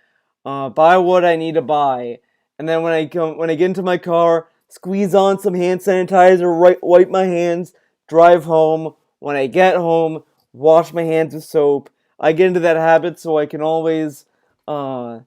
buy what I need to buy, and then when I get into my car, squeeze on some hand sanitizer, wipe my hands, drive home. When I get home, wash my hands with soap. I get into that habit so I can always uh,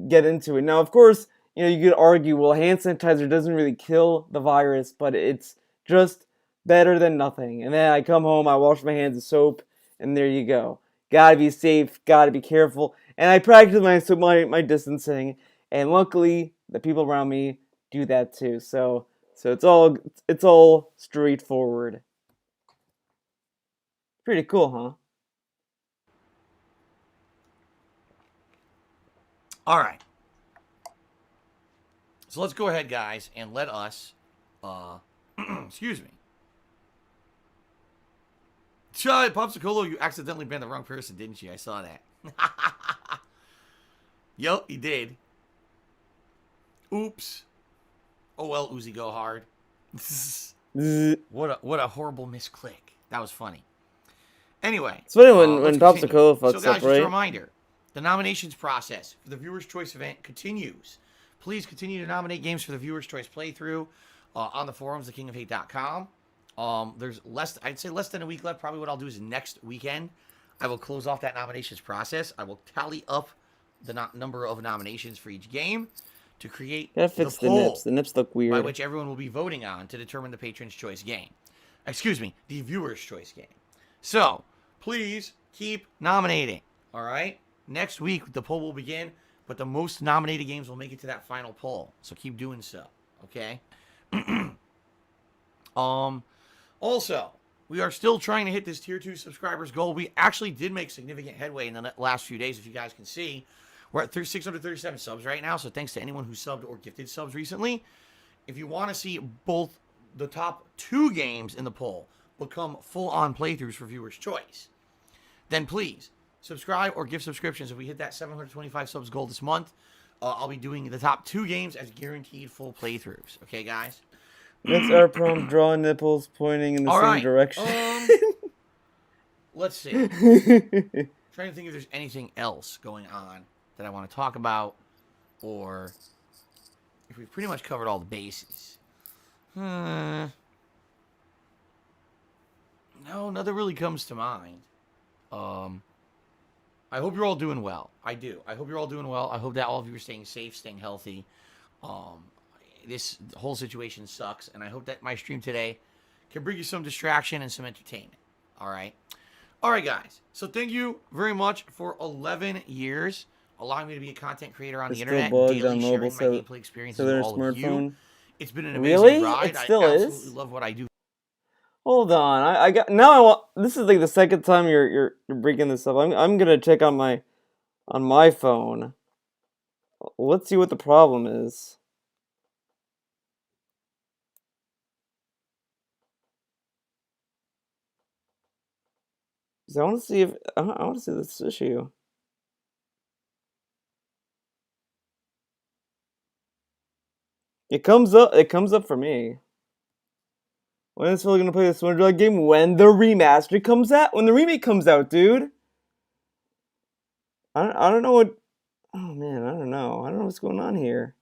get into it. Now, of course, you could argue, well, hand sanitizer doesn't really kill the virus, but it's just better than nothing. And then I come home, I wash my hands with soap, and there you go. Gotta be safe, gotta be careful. And I practice my distancing, and luckily, the people around me do that too. So it's all straightforward. Pretty cool, huh? All right. So let's go ahead, guys, and let us, excuse me. Chud, Popsicle, you accidentally banned the wrong person, didn't you? I saw that. Yup, he did. Oops. Oh well, Uzi, go hard. what a horrible misclick. That was funny. Anyway, It's funny when let's Popsicle continue. fucks So guys, up, just right? a reminder, the nominations process for the Viewer's Choice event continues. Please continue to nominate games for the Viewer's Choice playthrough on the forums, thekingofhate.com. There's I'd say less than a week left. Probably what I'll do is next weekend, I will close off that nominations process. I will tally up the number of nominations for each game to create Gotta the fix the poll nips. The nips look weird. by which everyone will be voting on to determine the patron's choice game. Excuse me, the viewer's choice game. So, please keep nominating, all right? Next week, the poll will begin, but the most nominated games will make it to that final poll. So keep doing so, okay? Also, we are still trying to hit this tier 2 subscribers goal. We actually did make significant headway in the last few days, if you guys can see. We're at 637 subs right now, so thanks to anyone who subbed or gifted subs recently. If you want to see both the top 2 games in the poll become full-on playthroughs for Viewer's Choice, then please subscribe or give subscriptions. If we hit that 725 subs goal this month, I'll be doing the top 2 games as guaranteed full playthroughs. Okay, guys? That's our prompt. Draw nipples pointing in the same direction. Let's see. Trying to think if there's anything else going on that I want to talk about, or if we've pretty much covered all the bases. No, nothing really comes to mind. I hope you're all doing well. I do. I hope you're all doing well. I hope that all of you are staying safe, staying healthy. This whole situation sucks, and I hope that my stream today can bring you some distraction and some entertainment. All right? All right, guys. So thank you very much for 11 years allowing me to be a content creator on the internet, daily sharing my gameplay experiences with all of you. It's been an amazing ride. It still I absolutely love what I do. Hold on, I got now. I want. This is like the second time you're breaking this up. I'm gonna check on my phone. Let's see what the problem is. Because I want to see if I want to see this issue. It comes up. It comes up for me. When is Phil gonna play this $100 game? When the remaster comes out? When the remake comes out, dude. I don't know what. Oh man, I don't know. I don't know what's going on here.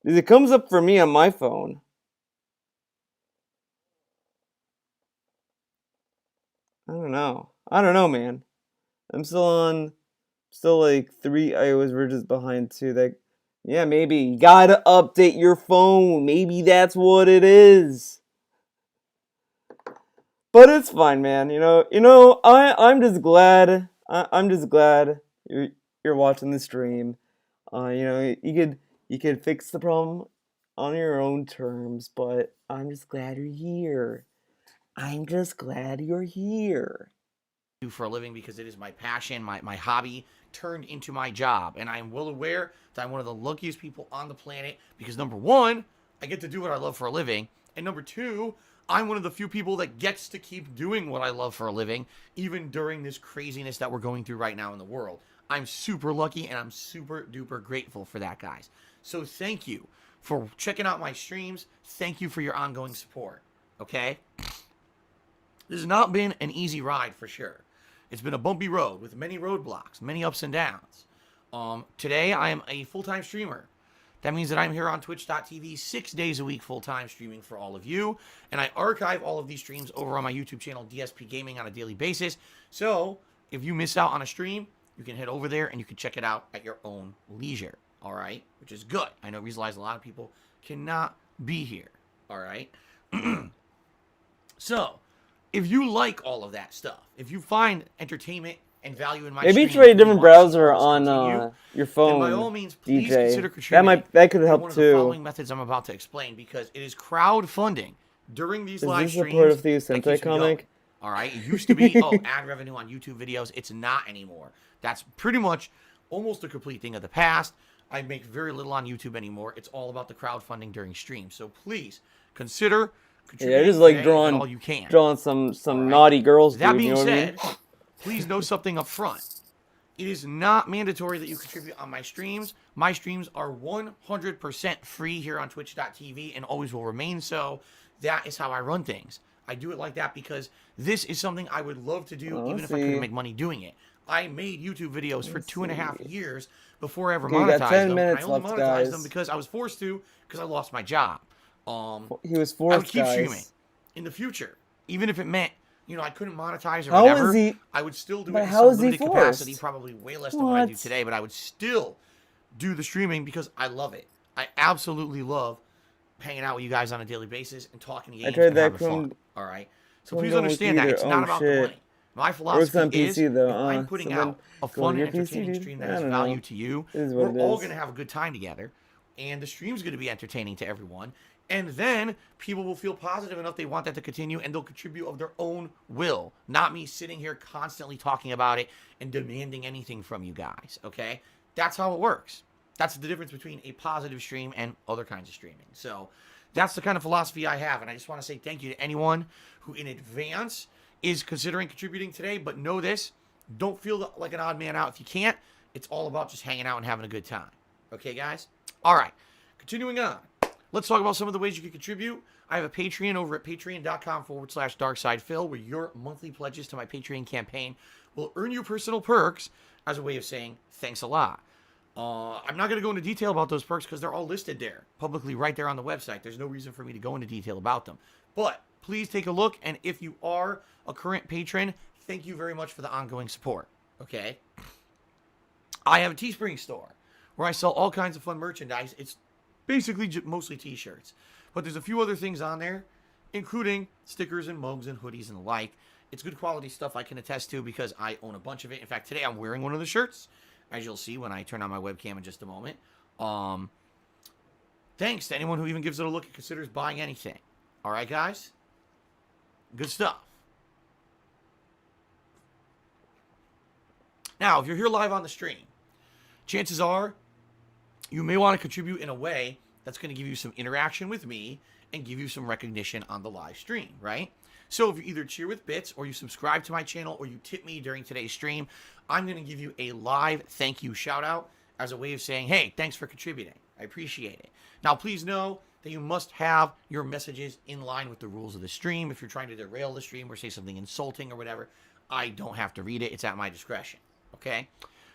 Because it comes up for me on my phone. I don't know, man. I'm still like 3 iOS versions behind too. Yeah, maybe you gotta update your phone. Maybe that's what it is. But it's fine, man. I'm just glad. I'm just glad you're watching the stream. You could fix the problem on your own terms, but I'm just glad you're here. I'm just glad you're here. Do for a living because it is my passion, my hobby turned into my job. And I'm well aware that I'm one of the luckiest people on the planet because number one, I get to do what I love for a living. And number two, I'm one of the few people that gets to keep doing what I love for a living, even during this craziness that we're going through right now in the world. I'm super lucky and I'm super duper grateful for that, guys. So thank you for checking out my streams. Thank you for your ongoing support. Okay? This has not been an easy ride for sure. It's been a bumpy road with many roadblocks, many ups and downs. Today, I am a full-time streamer. That means that I'm here on twitch.tv 6 days a week full-time streaming for all of you. And I archive all of these streams over on my YouTube channel, DSP Gaming, on a daily basis. So, if you miss out on a stream, you can head over there and you can check it out at your own leisure. All right? Which is good. I know realize a lot of people cannot be here. All right? So, if you like all of that stuff, if you find entertainment and value in my Maybe stream, try a different browser on your phone. Then by all means, please DJ. consider contributing. That could help one of too. the following methods I'm about to explain because it is crowdfunding during these live streams. Is this a part of the that Sentai keeps me comic? going. All right, it used to be ad revenue on YouTube videos. It's not anymore. That's pretty much almost a complete thing of the past. I make very little on YouTube anymore. It's all about the crowdfunding during streams. So please consider. Yeah, just like all you can. drawing some naughty girls. That dude, being you know said, what I mean? please know something up front. It is not mandatory that you contribute on my streams. My streams are 100% free here on twitch.tv and always will remain so. That is how I run things. I do it like that because this is something I would love to do even if I couldn't make money doing it. I made YouTube videos for 2.5 years before I ever monetized them. And I only monetized them because I was forced to because I lost my job. He was forced, I would keep guys. streaming in the future, even if it meant, I couldn't monetize or How whatever. is he? I would still do But it in how some is he limited capacity, forced? probably way less than what I do today, but I would still do the streaming because I love it. I absolutely love hanging out with you guys on a daily basis and talking to you and having fun. All right? So please understand that. It's not about the money. My philosophy is if I'm putting out a fun and entertaining stream that has value to you, we're all going to have a good time together, and the stream's going to be entertaining to everyone. And then people will feel positive enough they want that to continue and they'll contribute of their own will. Not me sitting here constantly talking about it and demanding anything from you guys, okay? That's how it works. That's the difference between a positive stream and other kinds of streaming. So that's the kind of philosophy I have. And I just want to say thank you to anyone who in advance is considering contributing today. But know this, don't feel like an odd man out if you can't. It's all about just hanging out and having a good time. Okay, guys? All right. Continuing on. Let's talk about some of the ways you can contribute. I have a Patreon over at patreon.com/darksidephil where your monthly pledges to my Patreon campaign will earn you personal perks as a way of saying thanks a lot. I'm not going to go into detail about those perks because they're all listed there, publicly right there on the website. There's no reason for me to go into detail about them. But please take a look, and if you are a current patron, thank you very much for the ongoing support, okay? I have a Teespring store where I sell all kinds of fun merchandise. It's basically mostly t-shirts. But there's a few other things on there, including stickers and mugs and hoodies and the like. It's good quality stuff I can attest to because I own a bunch of it. In fact, today I'm wearing one of the shirts, as you'll see when I turn on my webcam in just a moment. Thanks to anyone who even gives it a look and considers buying anything. All right, guys? Good stuff. Now, if you're here live on the stream, chances are you may want to contribute in a way that's going to give you some interaction with me and give you some recognition on the live stream, right? So if you either cheer with bits or you subscribe to my channel or you tip me during today's stream, I'm going to give you a live thank you shout out as a way of saying, hey, thanks for contributing. I appreciate it. Now, please know that you must have your messages in line with the rules of the stream. If you're trying to derail the stream or say something insulting or whatever, I don't have to read it. It's at my discretion, okay?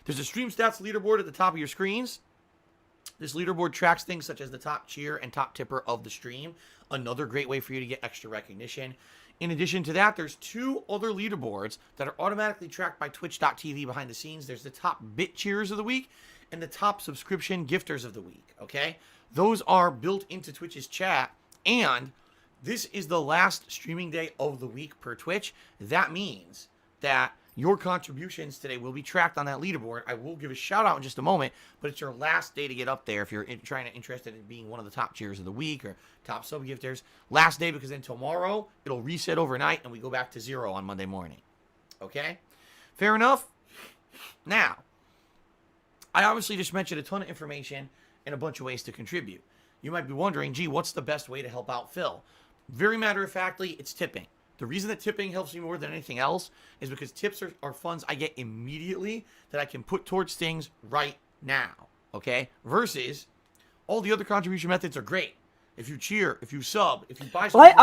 There's a stream stats leaderboard at the top of your screens. This leaderboard tracks things such as the top cheer and top tipper of the stream. Another great way for you to get extra recognition. In addition to that, there's 2 other leaderboards that are automatically tracked by twitch.tv behind the scenes. There's the top bit cheers of the week and the top subscription gifters of the week, okay? Those are built into Twitch's chat, and this is the last streaming day of the week per Twitch. That means that your contributions today will be tracked on that leaderboard. I will give a shout out in just a moment, but it's your last day to get up there if you're interested in being one of the top cheers of the week or top sub gifters. Last day, because then tomorrow it'll reset overnight and we go back to 0 on Monday morning. Okay? Fair enough? Now, I obviously just mentioned a ton of information and a bunch of ways to contribute. You might be wondering, gee, what's the best way to help out Phil? Very matter-of-factly, it's tipping. The reason that tipping helps me more than anything else is because tips are funds I get immediately that I can put towards things right now, okay? Versus all the other contribution methods are great. If you cheer, if you sub, if you buy something.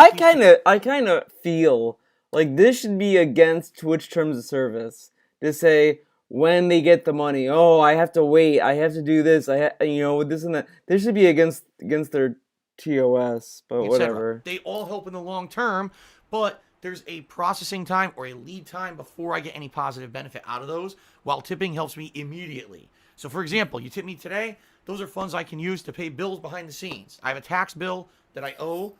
I kind of feel like this should be against Twitch terms of service to say when they get the money, oh, I have to wait, I have to do this, this and that. This should be against their TOS, but whatever. They all help in the long term, but there's a processing time or a lead time before I get any positive benefit out of those, while tipping helps me immediately. So, for example, you tip me today, those are funds I can use to pay bills behind the scenes. I have a tax bill that I owe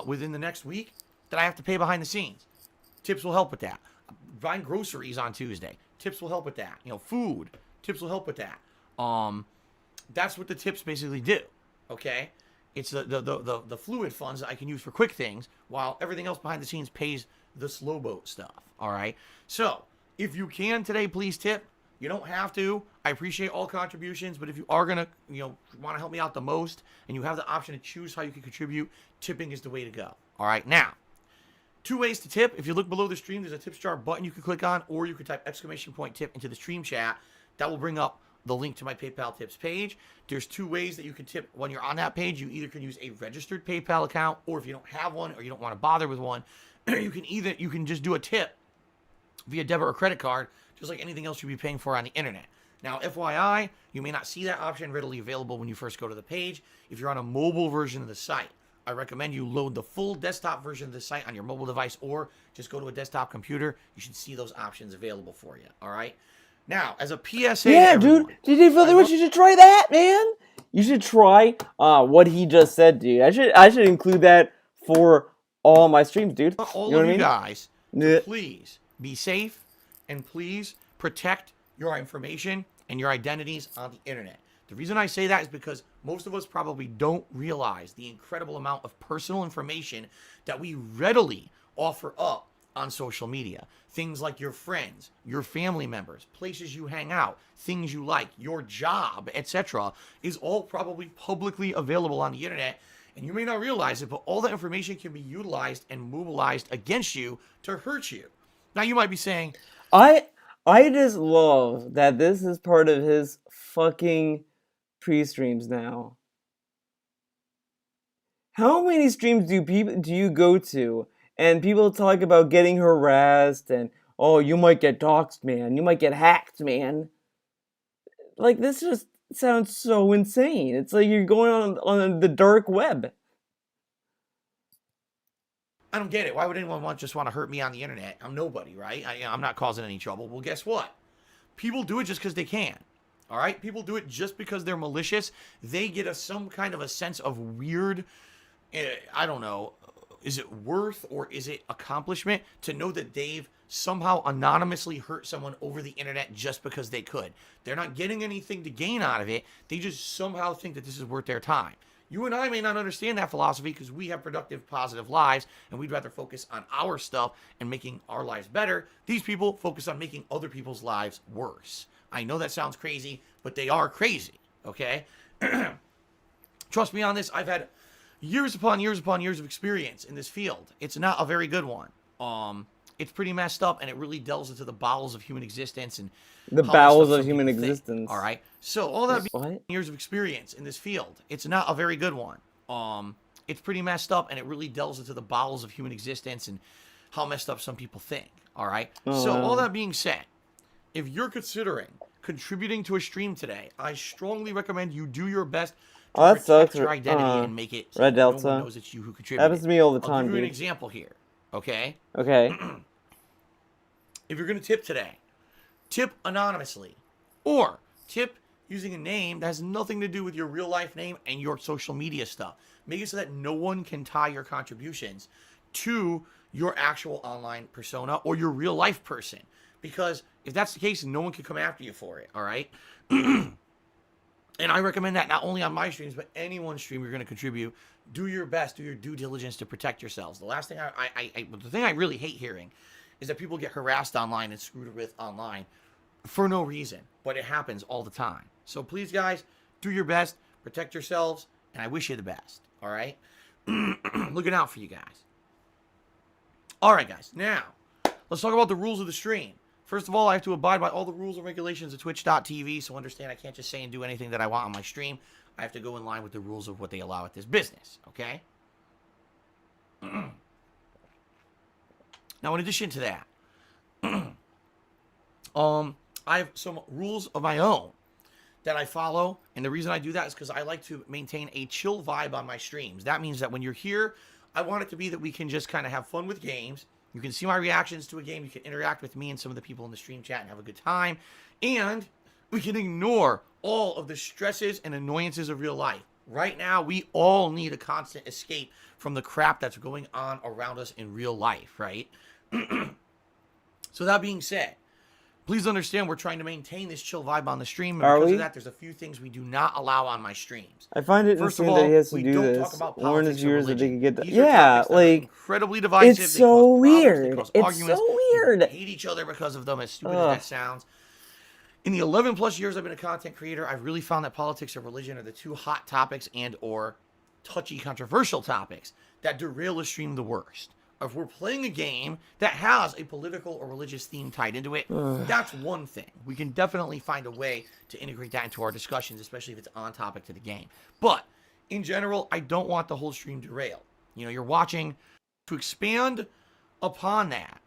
within the next week that I have to pay behind the scenes. Tips will help with that. Buying groceries on Tuesday. Tips will help with that. Food. Tips will help with that. That's what the tips basically do. Okay? It's the fluid funds that I can use for quick things, while everything else behind the scenes pays the slow boat stuff. All right? So, if you can today, please tip. You don't have to. I appreciate all contributions, but if you are going to, want to help me out the most, and you have the option to choose how you can contribute, tipping is the way to go. All right? Now, 2 ways to tip. If you look below the stream, there's a tips jar button you can click on, or you can type !tip into the stream chat. That will bring up the link to my PayPal tips page. There's 2 ways that you can tip when you're on that page. You either can use a registered PayPal account, or if you don't have one or you don't want to bother with one, you can just do a tip via debit or credit card, just like anything else you'd be paying for on the internet. Now, FYI, you may not see that option readily available when you first go to the page. If you're on a mobile version of the site, I recommend you load the full desktop version of the site on your mobile device, or just go to a desktop computer. You should see those options available for you. All right? Now, as a PSA, yeah, dude, did you feel that? You should try that, man. You should try what he just said, dude. I should include that for all my streams, dude. All of you guys, please be safe and please protect your information and your identities on the internet. The reason I say that is because most of us probably don't realize the incredible amount of personal information that we readily offer up on social media. Things like your friends, your family members, places you hang out, things you like, your job, etc. is all probably publicly available on the internet, and you may not realize it, but all that information can be utilized and mobilized against you to hurt you. Now you might be saying, I just love that this is part of his fucking pre-streams now. How many streams do you go to and people talk about getting harassed and, oh, you might get doxxed, man, you might get hacked, man? Like, this just sounds so insane. It's like you're going on the dark web. I don't get it. Why would anyone just want to hurt me on the internet? I'm nobody, right? I'm not causing any trouble. Well, guess what? People do it just because they can. All right? People do it just because they're malicious. They get some kind of a sense of weird, I don't know, is it worth or is it accomplishment to know that they've somehow anonymously hurt someone over the internet just because they could. They're not getting anything to gain out of it. They just somehow think that this is worth their time. You and I may not understand that philosophy because we have productive, positive lives, and we'd rather focus on our stuff and making our lives better. These people focus on making other people's lives worse. I know that sounds crazy, but they are crazy, okay? Trust me on this. I've had years upon years upon years of experience in this field. It's not a very good one. It's pretty messed up, and it really delves into the bowels of human existence and the bowels of human existence. All right. So all that years of experience in this field, it's not a very good one. It's pretty messed up, and it really delves into the bowels of human existence and how messed up some people think. All right. So all that being said, if you're considering contributing to a stream today, I strongly recommend you do your best to Oh, that protect sucks. your identity and make it so Red that no Delta. one knows it's you who contributed. Happens to me all the I'll time, give you an dude. example here, okay? Okay. If you're going to tip today, tip anonymously, or tip using a name that has nothing to do with your real life name and your social media stuff. Make it so that no one can tie your contributions to your actual online persona or your real life person. Because if that's the case, no one can come after you for it, all right? And I recommend that not only on my streams, but anyone's stream you're going to contribute. Do your best, do your due diligence to protect yourselves. The last thing the thing I really hate hearing is that people get harassed online and screwed with online for no reason, but it happens all the time. So please, guys, do your best, protect yourselves, and I wish you the best, all right? Looking out for you guys. All right, guys, now, let's talk about the rules of the stream. First of all, I have to abide by all the rules and regulations of twitch.tv, so understand I can't just say and do anything that I want on my stream. I have to go in line with the rules of what they allow at this business, okay? Now, in addition to that, I have some rules of my own that I follow, and the reason I do that is because I like to maintain a chill vibe on my streams. That means that when you're here, I want it to be that we can just kind of have fun with games. You can see my reactions to a game. You can interact with me and some of the people in the stream chat and have a good time. And we can ignore all of the stresses and annoyances of real life. Right now, we all need a constant escape from the crap that's going on around us in real life, right? So that being said, please understand we're trying to maintain this chill vibe on the stream. And because of that, there's a few things we do not allow on my streams. I find it First of interesting all, that he has to we do don't this. talk about Warn his politics or viewers that they religion. can get that. These are Yeah, topics that are like, incredibly divisive. it's They so cause problems, they weird. cause It's arguments. so weird. People hate each other because of them, as stupid as that sounds. In the 11 plus years I've been a content creator, I've really found that politics or religion are the two hot topics and or touchy controversial topics that derail a stream the worst. If we're playing a game that has a political or religious theme tied into it, that's one thing. We can definitely find a way to integrate that into our discussions, especially if it's on topic to the game. But in general, I don't want the whole stream derailed. You know, you're watching. To expand upon that,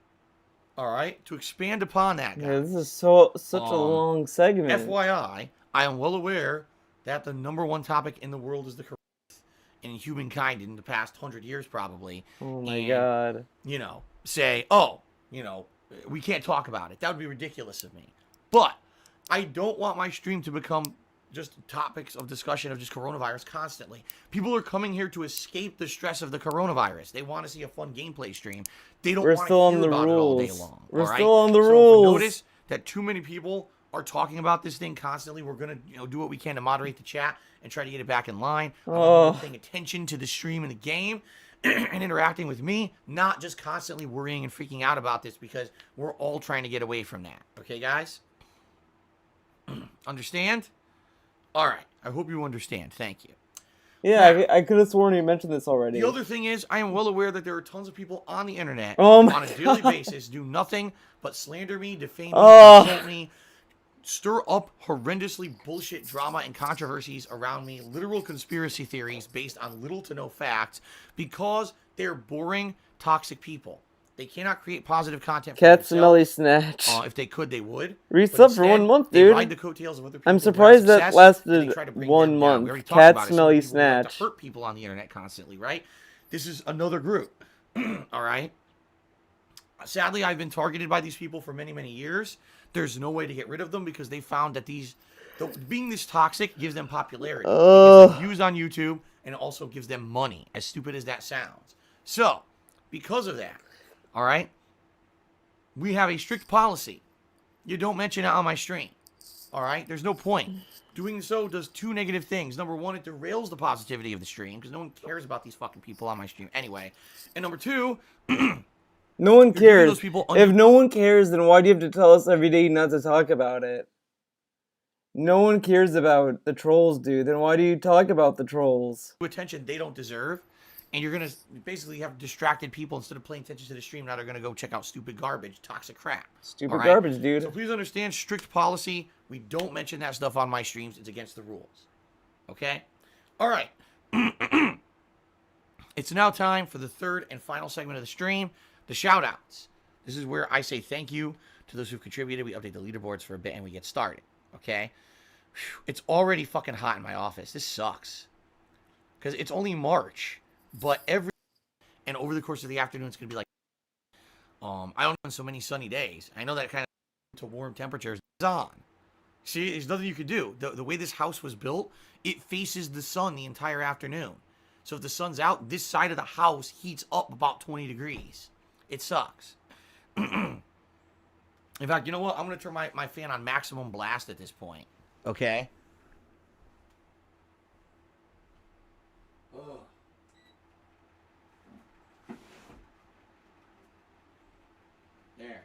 all right? To expand upon that, guys. Yeah, this is such a long segment. FYI, I am well aware that the number one topic in the world is the coronavirus in humankind in the past 100 years, probably. Oh my God. You know, say, oh, you know, we can't talk about it. That would be ridiculous of me. But I don't want my stream to become just topics of discussion of just coronavirus constantly. People are coming here to escape the stress of the coronavirus. They want to see a fun gameplay stream. They don't want to hear about it all day long. We're still on the rules. So if we notice that too many people are talking about this thing constantly, we're going to do what we can to moderate the chat and try to get it back in line. I'm paying attention to the stream and the game and interacting with me, not just constantly worrying and freaking out about this, because we're all trying to get away from that. Okay, guys? Understand? All right. I hope you understand. Thank you. Yeah, Now, I could have sworn you mentioned this already. the other thing is, I am well aware that there are tons of people on the internet Oh my on a daily basis do nothing but slander me, defame me, Oh. insult me, stir up horrendously bullshit drama and controversies around me, literal conspiracy theories based on little to no facts, because they're boring, toxic people. They cannot create positive content for Cat themselves. Smelly Snatch. If they could, they would. Resub But for instead, 1 month, they dude. ride the cocotails of other people I'm who have surprised that success, and they lasted try to bring 1 them down. month. We already talked Cat about it. Some Smelly people who like to Snatch. hurt people on the internet constantly, right? This is another group. All right? Sadly, I've been targeted by these people for many, many years. There's no way to get rid of them because they found that being this toxic gives them popularity. It gives them views on YouTube, and it also gives them money, as stupid as that sounds. So, because of that, all right, we have a strict policy. You don't mention it on my stream. All right? There's no point. Doing so does two negative things. Number one, it derails the positivity of the stream because no one cares about these fucking people on my stream anyway. And number two, no one cares. those people If no one cares, then why do you have to tell us every day not to talk about it? No one cares about the trolls, dude. Then why do you talk about the trolls? attention they don't deserve. And you're going to basically have distracted people instead of paying attention to the stream. Now they're going to go check out stupid garbage, toxic crap. Stupid All right? garbage, dude. So please understand, strict policy. We don't mention that stuff on my streams. It's against the rules. Okay? All right. It's now time for the third and final segment of the stream, the shout-outs. This is where I say thank you to those who've contributed. We update the leaderboards for a bit and we get started. Okay? It's already fucking hot in my office. This sucks. Because it's only March. But and over the course of the afternoon, it's going to be like, I don't know, so many sunny days. I know that kind of to warm temperatures is on. See, there's nothing you can do. The way this house was built, it faces the sun the entire afternoon. So if the sun's out, this side of the house heats up about 20 degrees. It sucks. In fact, you know what? I'm going to turn my fan on maximum blast at this point. Okay? Ugh. There.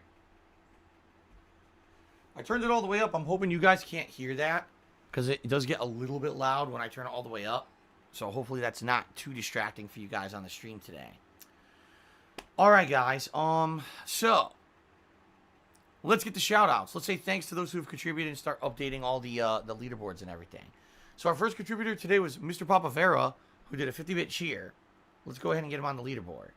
I turned it all the way up. I'm hoping you guys can't hear that because it does get a little bit loud when I turn it all the way up. So hopefully that's not too distracting for you guys on the stream today. All right, guys. So let's get the shout outs. Let's say thanks to those who have contributed and start updating all the leaderboards and everything. So our first contributor today was Mr. Papavera, who did a 50-bit cheer. Let's go ahead and get him on the leaderboard.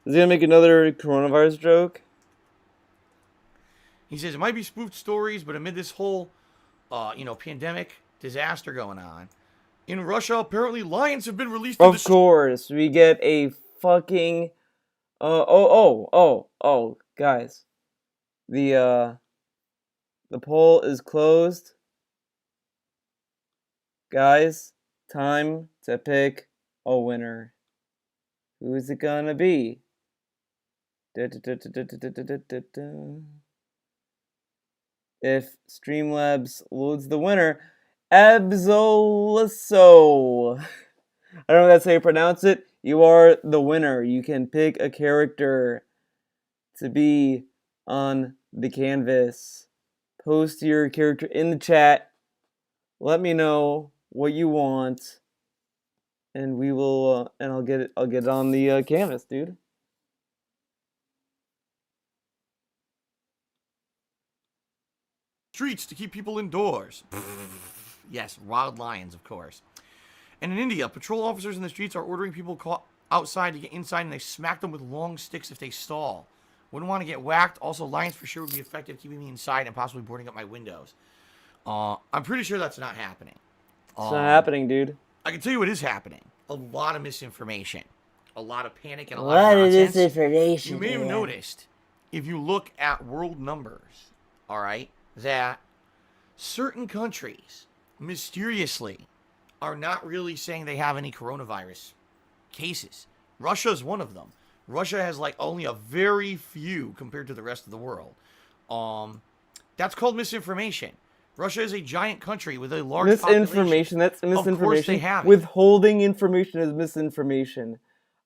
Is he gonna make another coronavirus joke? He says it might be spoofed stories, but amid this whole, pandemic disaster going on, in Russia, apparently lions have been released. Of course, we get a fucking. Guys, the poll is closed. Guys, time to pick a winner. Who is it gonna be? If Streamlabs loads the winner, Absolso. I don't know if that's how you pronounce it. You are the winner. You can pick a character to be on the canvas. Post your character in the chat. Let me know what you want, and we will. And I'll get it. I'll get it on the canvas, dude. Streets to keep people indoors. Yes, wild lions, of course. And in India, patrol officers in the streets are ordering people caught outside to get inside, and they smack them with long sticks if they stall. Wouldn't want to get whacked. Also, lions for sure would be effective keeping me inside and possibly boarding up my windows. I'm pretty sure that's not happening. It's not happening, dude. I can tell you what is happening. A lot of misinformation. A lot of panic and a lot of nonsense. Misinformation. You may have noticed, if you look at world numbers, all right, that certain countries mysteriously are not really saying they have any coronavirus cases. Russia is one of them. Russia has like only a very few compared to the rest of the world. That's called misinformation. Russia is a giant country with a large misinformation. Population. That's misinformation. Of course they have it. Withholding information is misinformation.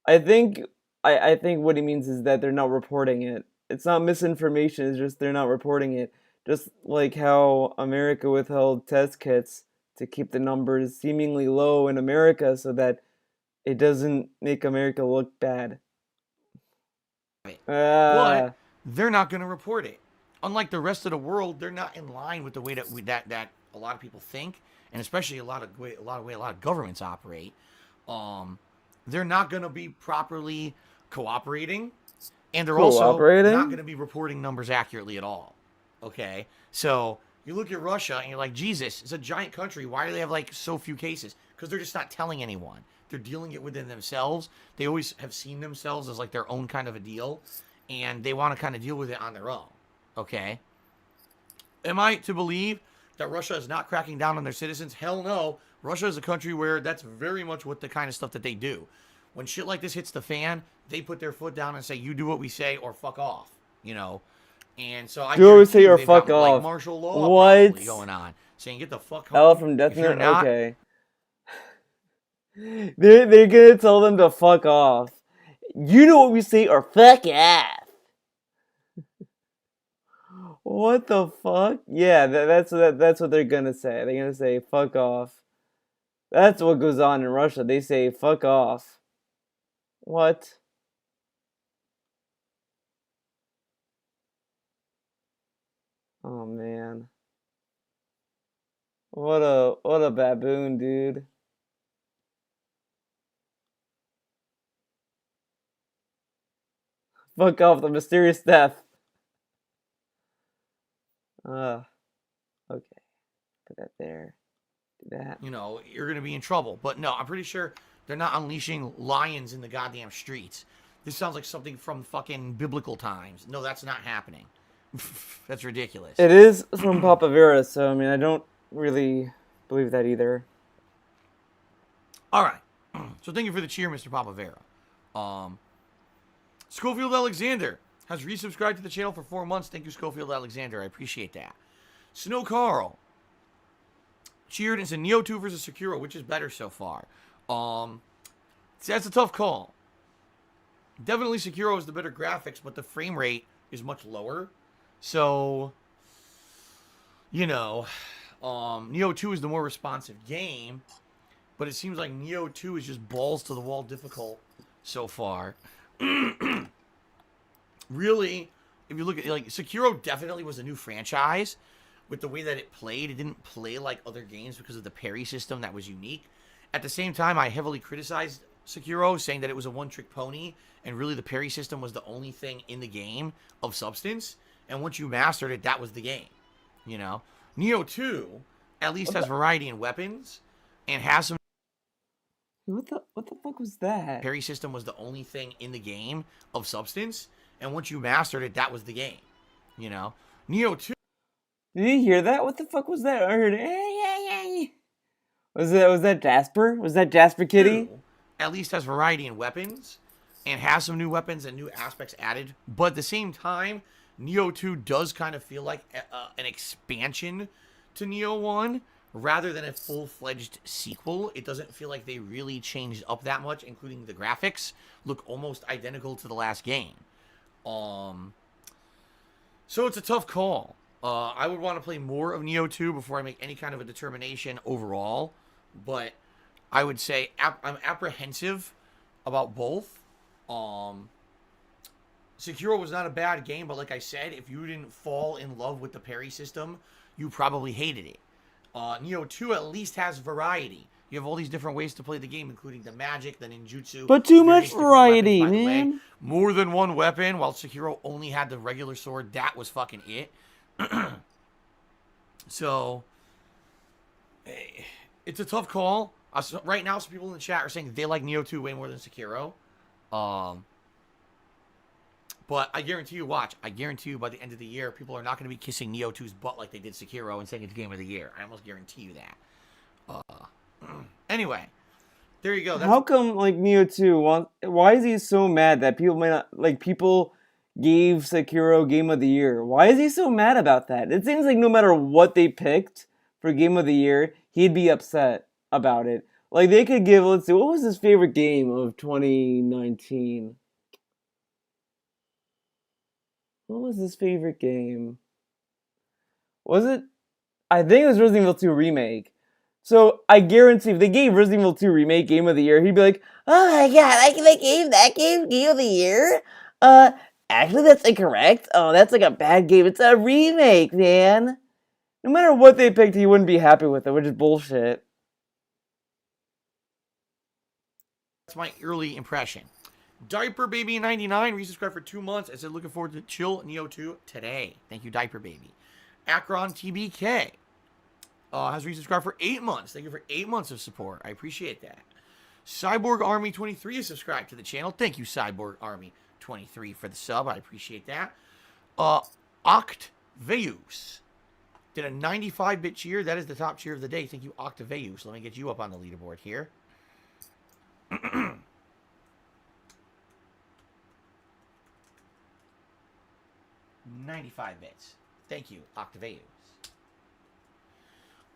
I think what he means is that they're not reporting it. It's not misinformation. It's just they're not reporting it. Just like how America withheld test kits to keep the numbers seemingly low in America so that it doesn't make America look bad. But they're not going to report it. Unlike the rest of the world, they're not in line with the way that a lot of people think, and especially a lot of governments operate. They're not going to be properly cooperating, and they're also not going to be reporting numbers accurately at all. Okay, so you look at Russia and you're like, Jesus, it's a giant country. Why do they have like so few cases? Because they're just not telling anyone. They're dealing it within themselves. They always have seen themselves as like their own kind of a deal, and they want to kind of deal with it on their own. Okay. Am I to believe that Russia is not cracking down on their citizens? Hell no. Russia is a country where that's very much what the kind of stuff that they do. When shit like this hits the fan, they put their foot down and say, you do what we say or fuck off. You know? And so I do what we say or fuck off. Like martial law going on. Saying get the fuck home. L from Death Note? Okay. They're gonna tell them to fuck off. You know what we say or fuck off. What the fuck? Yeah, that's what they're gonna say. They're gonna say fuck off. That's what goes on in Russia. They say fuck off. What? Oh man. What a baboon, dude. Fuck off, the mysterious death. Okay. Put that there. Do that. You know, you're gonna be in trouble. But no, I'm pretty sure they're not unleashing lions in the goddamn streets. This sounds like something from fucking biblical times. No, that's not happening. That's ridiculous. It is from Papa Vera, so I mean, I don't really believe that either. All right. So thank you for the cheer, Mr. Papa Vera. Schofield Alexander has resubscribed to the channel for 4 months. Thank you, Schofield Alexander. I appreciate that. Snow Carl cheered and said Neo 2 versus Sekiro, which is better so far. That's a tough call. Definitely Sekiro is the better graphics, but the frame rate is much lower. So, you know, Neo 2 is the more responsive game, but it seems like Neo 2 is just balls to the wall difficult so far. Really, if you look at it, like, Sekiro definitely was a new franchise with the way that it played. It didn't play like other games because of the parry system that was unique. At the same time, I heavily criticized Sekiro, saying that it was a one-trick pony, and really the parry system was the only thing in the game of substance. And once you mastered it, that was the game. You know, Neo 2 at least has variety in weapons and has some. What the fuck was that? Parry system was the only thing in the game of substance, and once you mastered it, that was the game. You know, Neo 2. Did you hear that? What the fuck was that? I heard it. Was that Jasper? Was that Jasper Kitty? At least has variety in weapons and has some new weapons and new aspects added. But at the same time, Neo 2 does kind of feel like an expansion to Neo 1 rather than a full-fledged sequel. It doesn't feel like they really changed up that much, including the graphics look almost identical to the last game. So it's a tough call. I would want to play more of Neo 2 before I make any kind of a determination overall. But I would say I'm apprehensive about both. Sekiro was not a bad game, but like I said, if you didn't fall in love with the parry system, you probably hated it. Neo 2 at least has variety. You have all these different ways to play the game, including the magic, the ninjutsu. But too much variety, man. More than one weapon, while Sekiro only had the regular sword. That was fucking it. So, it's a tough call. Right now, some people in the chat are saying they like Neo 2 way more than Sekiro. But I guarantee you, I guarantee you by the end of the year, people are not going to be kissing Neo 2's butt like they did Sekiro and saying it's Game of the Year. I almost guarantee you that. Anyway, there you go. How come, like, Neo 2, why is he so mad that people might not, like, people gave Sekiro Game of the Year? Why is he so mad about that? It seems like no matter what they picked for Game of the Year, he'd be upset about it. Like, they could give, let's see, what was his favorite game of 2019? What was his favorite game? Was it? I think it was Resident Evil 2 Remake. So, I guarantee if they gave Resident Evil 2 Remake Game of the Year, he'd be like, oh my god, I gave that game Game of the Year? Actually, that's incorrect. Oh, that's like a bad game. It's a remake, man. No matter what they picked, he wouldn't be happy with it, which is bullshit. That's my early impression. Diaper Baby 99 resubscribed for 2 months. I said looking forward to chill Neo 2 today. Thank you, Diaper Baby. Akron TBK has resubscribed for 8 months. Thank you for 8 months of support. I appreciate that. Cyborg Army 23 is subscribed to the channel. Thank you, Cyborg Army 23 for the sub. I appreciate that. Octaveus did a 95-bit cheer. That is the top cheer of the day. Thank you, Octaveus. Let me get you up on the leaderboard here. 95 bits. Thank you, Octaveus.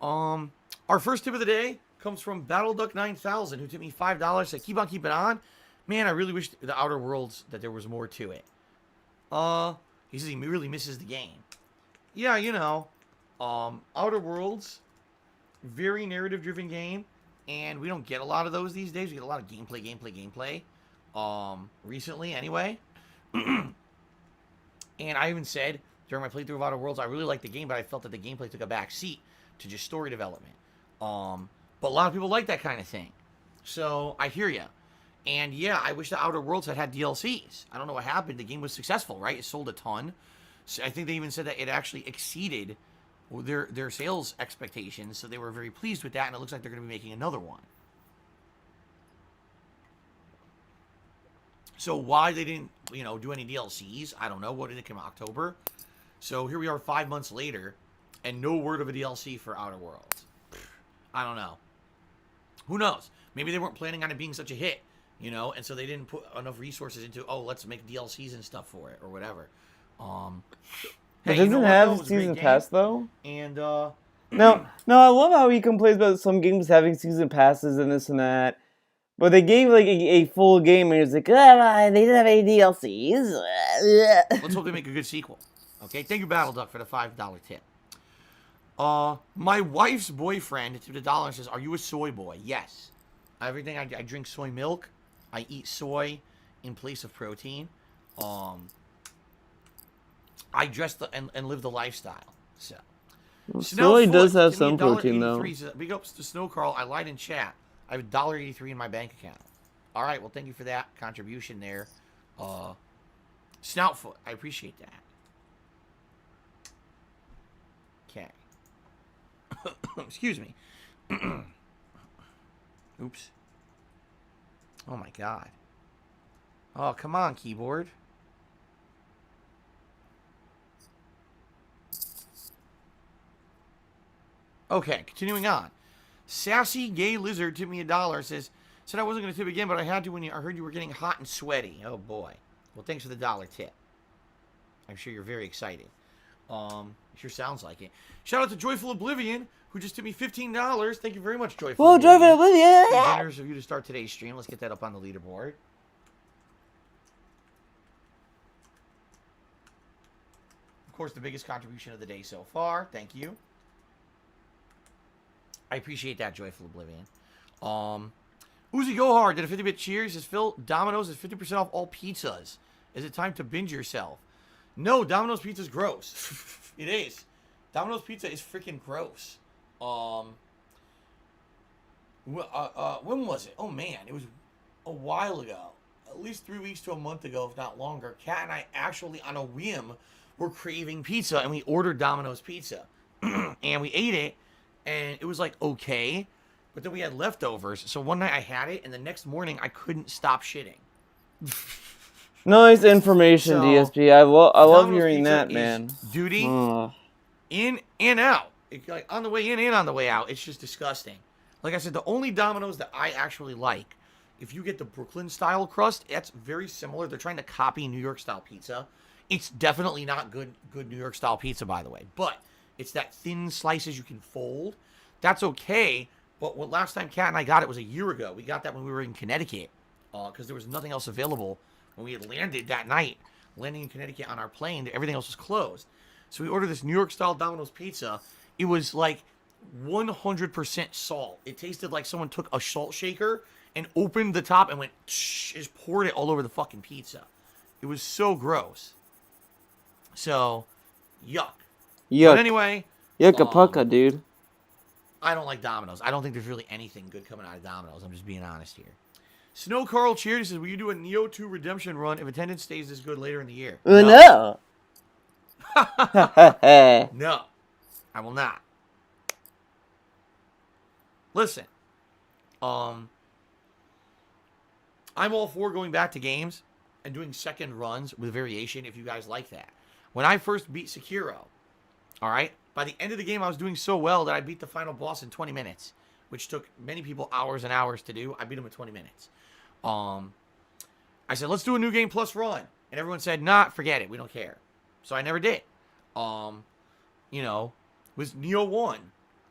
Our first tip of the day comes from BattleDuck9000, who tipped me $5. Said, keep on keeping on. Man, I really wish the Outer Worlds that there was more to it. He says he really misses the game. Yeah, you know, Outer Worlds, very narrative-driven game, and we don't get a lot of those these days. We get a lot of gameplay. Recently, anyway. And I even said during my playthrough of Outer Worlds, I really liked the game, but I felt that the gameplay took a back seat to just story development. But a lot of people like that kind of thing. So I hear ya. And yeah, I wish the Outer Worlds had DLCs. I don't know what happened. The game was successful, right? It sold a ton. So I think they even said that it actually exceeded their sales expectations, so they were very pleased with that, and it looks like they're going to be making another one. So why they didn't, do any DLCs, I don't know. What did it come out? October? So here we are 5 months later, and no word of a DLC for Outer Worlds. I don't know. Who knows? Maybe they weren't planning on it being such a hit, and so they didn't put enough resources into, let's make DLCs and stuff for it, or whatever. It Hey, doesn't have season pass, though? And, No, I love how he complains about some games having season passes and this and that. But they gave like a full game, and he was like, they didn't have any DLCs. let's hope they make a good sequel. Okay, thank you, Battle Duck, for the $5 tip. My wife's boyfriend tipped $1 and says, "Are you a soy boy?" Yes. Everything I drink soy milk. I eat soy in place of protein. I dress and live the lifestyle. So. Well, soy does have some protein, though. Says, big ups to Snow Carl. I lied in chat. I have $1.83 in my bank account. All right, well, thank you for that contribution there. Snoutfoot, I appreciate that. Okay. Excuse me. Oops. Oh, my God. Oh, come on, keyboard. Okay, continuing on. Sassy Gay Lizard tipped me $1. Said I wasn't going to tip again, but I had to when I heard you were getting hot and sweaty. Oh, boy. Well, thanks for the $1 tip. I'm sure you're very excited. Sure sounds like it. Shout out to Joyful Oblivion, who just tipped me $15. Thank you very much, Joyful Oblivion. Joyful Oblivion! Generous of you to start today's stream. Let's get that up on the leaderboard. Of course, the biggest contribution of the day so far. Thank you. I appreciate that, Joyful Oblivion. Uzi Go Hard did a 50-bit cheers. Says, Phil, Domino's is 50% off all pizzas. Is it time to binge yourself? No, Domino's pizza is gross. It is. Domino's pizza is freaking gross. When was it? Oh, man. It was a while ago. At least 3 weeks to a month ago, if not longer. Kat and I actually, on a whim, were craving pizza, and we ordered Domino's pizza. And we ate it. And it was like, okay. But then we had leftovers. So one night I had it. And the next morning I couldn't stop shitting. Nice information, DSG. I love hearing that, man. Duty. In and out. Like on the way in and on the way out. It's just disgusting. Like I said, the only Domino's that I actually like, if you get the Brooklyn style crust, that's very similar. They're trying to copy New York style pizza. It's definitely not good New York style pizza, by the way. But it's that thin slices you can fold. That's okay. But last time Kat and I got it was a year ago. We got that when we were in Connecticut. Because there was nothing else available when we had landed that night. Landing in Connecticut on our plane, everything else was closed. So we ordered this New York style Domino's pizza. It was like 100% salt. It tasted like someone took a salt shaker and opened the top and went, just poured it all over the fucking pizza. It was so gross. So, yuck. But anyway. Yucca-pucka, dude. I don't like Domino's. I don't think there's really anything good coming out of Domino's. I'm just being honest here. Snow Carl Cheers says, will you do a Neo 2 Redemption run if attendance stays this good later in the year? No. No. I will not. Listen. I'm all for going back to games and doing second runs with variation if you guys like that. When I first beat Sekiro, all right, by the end of the game, I was doing so well that I beat the final boss in 20 minutes, which took many people hours and hours to do. I beat him in 20 minutes. I said, let's do a new game plus run. And everyone said, nah, forget it. We don't care. So I never did. Was Neo 1.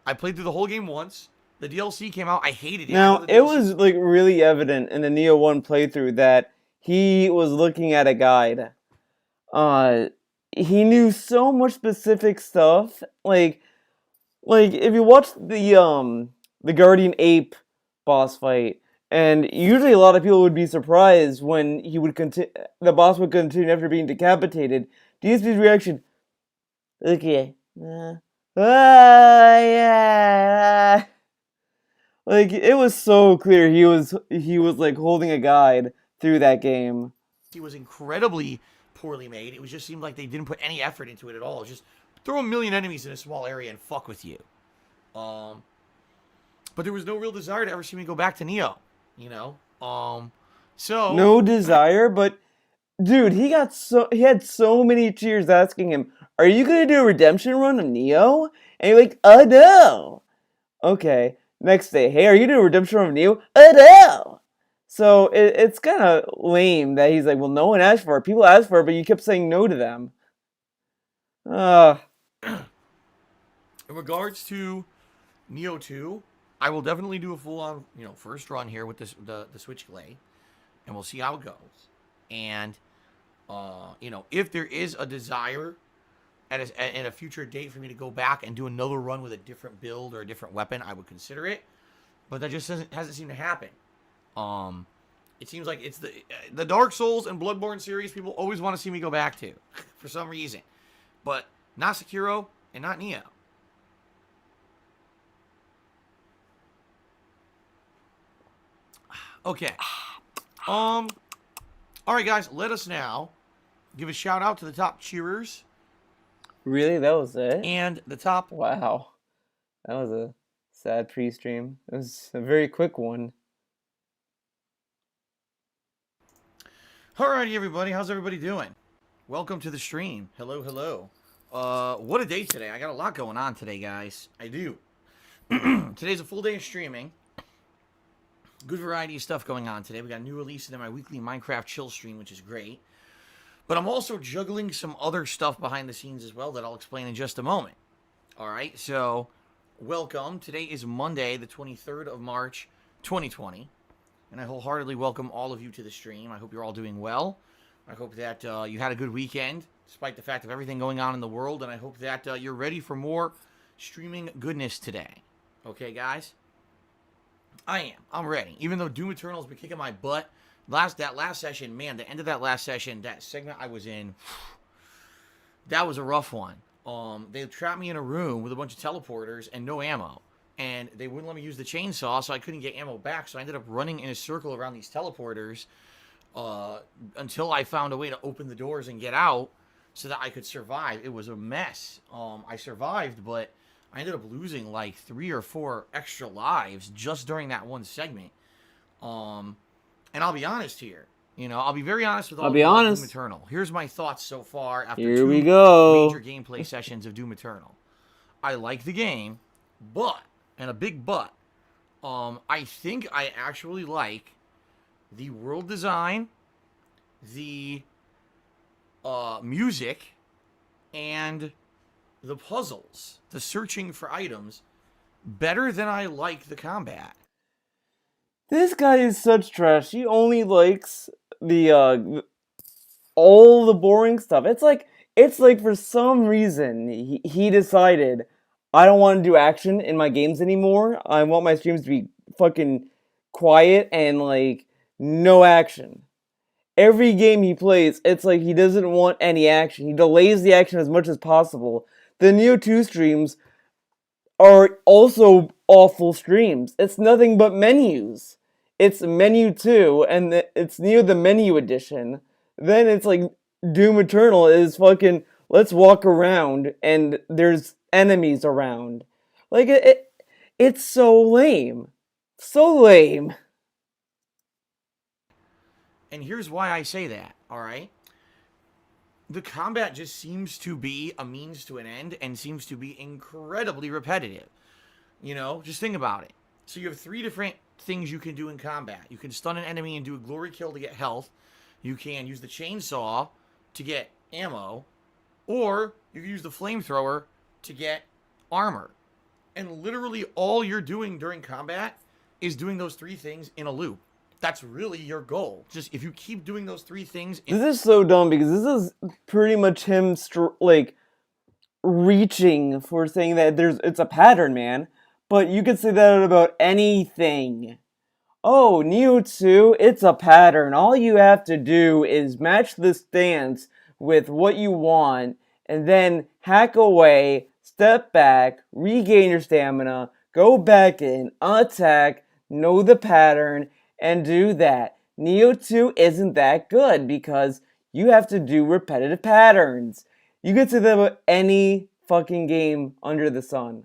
I played through the whole game once. The DLC came out. I hated it. Now, it was like really evident in the Neo 1 playthrough that he was looking at a guide. He knew so much specific stuff. Like if you watch the Guardian Ape boss fight, and usually a lot of people would be surprised when he would the boss would continue after being decapitated. DSP's reaction, okay, yeah. Like it was so clear he was like holding a guide through that game. It was incredibly poorly made. It was just seemed like they didn't put any effort into it at all. It was just throw a million enemies in a small area and fuck with you. But there was no real desire to ever see me go back to Neo. So No desire, but dude, he had so many cheers asking him, "Are you gonna do a redemption run of Neo?" And you're like, "Oh no." Okay. Next day, "Hey, are you doing a redemption run of Neo?" "Oh no." So it's kind of lame that he's like, "Well, no one asked for it. People asked for it, but you kept saying no to them." in regards to Neo 2, I will definitely do a full-on, first run here with the Switchblade, and we'll see how it goes. And, if there is a desire at a future date for me to go back and do another run with a different build or a different weapon, I would consider it. But that just hasn't seemed to happen. It seems like it's the Dark Souls and Bloodborne series people always want to see me go back to for some reason, but not Sekiro and not Neo. Okay. All right, guys. Let us now give a shout out to the top cheerers. Really? That was it? And the top. Wow. That was a sad pre-stream. It was a very quick one. Alrighty, everybody. How's everybody doing? Welcome to the stream. Hello, hello. What a day today. I got a lot going on today, guys. I do. Today's a full day of streaming. Good variety of stuff going on today. We got a new release in my weekly Minecraft chill stream, which is great. But I'm also juggling some other stuff behind the scenes as well that I'll explain in just a moment. All right, so welcome. Today is Monday, the 23rd of March, 2020. And I wholeheartedly welcome all of you to the stream. I hope you're all doing well. I hope that you had a good weekend, despite the fact of everything going on in the world. And I hope that you're ready for more streaming goodness today. Okay, guys? I am. I'm ready. Even though Doom Eternal's been kicking my butt. That last session, man, the end of that last session, that segment I was in, that was a rough one. They trapped me in a room with a bunch of teleporters and no ammo. And they wouldn't let me use the chainsaw, so I couldn't get ammo back. So I ended up running in a circle around these teleporters until I found a way to open the doors and get out so that I could survive. It was a mess. I survived, but I ended up losing like 3 or 4 extra lives just during that one segment. And I'll be honest here. I'll be very honest with all of you about Doom Eternal. Here's my thoughts so far after Here 2 we go. major gameplay sessions of Doom Eternal. I like the game, but, and a big but, I think I actually like the world design, the music, and the puzzles, the searching for items, better than I like the combat. This guy is such trash. He only likes the all the boring stuff. It's like for some reason he decided I don't want to do action in my games anymore. I want my streams to be fucking quiet and like no action. Every game he plays, it's like he doesn't want any action. He delays the action as much as possible. The Neo 2 streams are also awful streams. It's nothing but menus. It's menu 2, and it's Neo the menu edition. Then it's like Doom Eternal is fucking, let's walk around, and there's enemies around. Like, it's so lame. So lame. And here's why I say that, alright? The combat just seems to be a means to an end and seems to be incredibly repetitive. Just think about it. So you have 3 different things you can do in combat. You can stun an enemy and do a glory kill to get health. You can use the chainsaw to get ammo. Or you can use the flamethrower to get armor. And literally all you're doing during combat is doing those 3 things in a loop. That's really your goal. Just if you keep doing those 3 things. This is so dumb because this is pretty much him reaching for saying that it's a pattern, man. But you could say that about anything. Oh, Neo 2, it's a pattern. All you have to do is match the stance with what you want, and then hack away, step back, regain your stamina, go back in, attack, know the pattern, and do that. Neo 2 isn't that good because you have to do repetitive patterns. You could say that about any fucking game under the sun.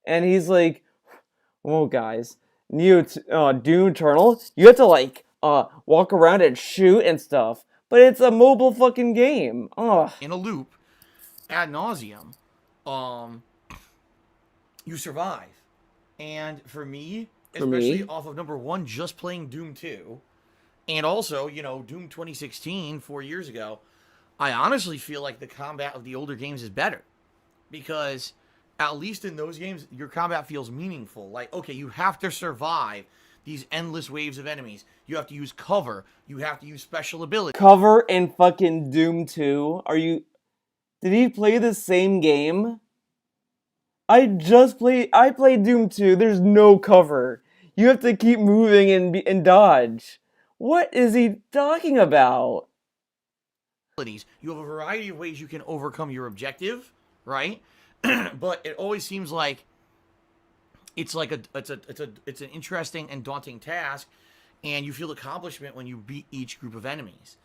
And he's like, oh, guys, Doom Eternal, you have to, like, walk around and shoot and stuff. But it's a mobile fucking game. Ugh. In a loop, ad nauseum, you survive. And for me, especially off of number one, just playing Doom 2, and also, Doom 2016, 4 years ago, I honestly feel like the combat of the older games is better. Because at least in those games, your combat feels meaningful. Like, okay, you have to survive these endless waves of enemies. You have to use cover. You have to use special abilities. Cover in fucking Doom 2? Did he play the same game? I played Doom 2, there's no cover. You have to keep moving and dodge. What is he talking about? You have a variety of ways you can overcome your objective, right? But it always seems like it's an interesting and daunting task, and you feel accomplishment when you beat each group of enemies.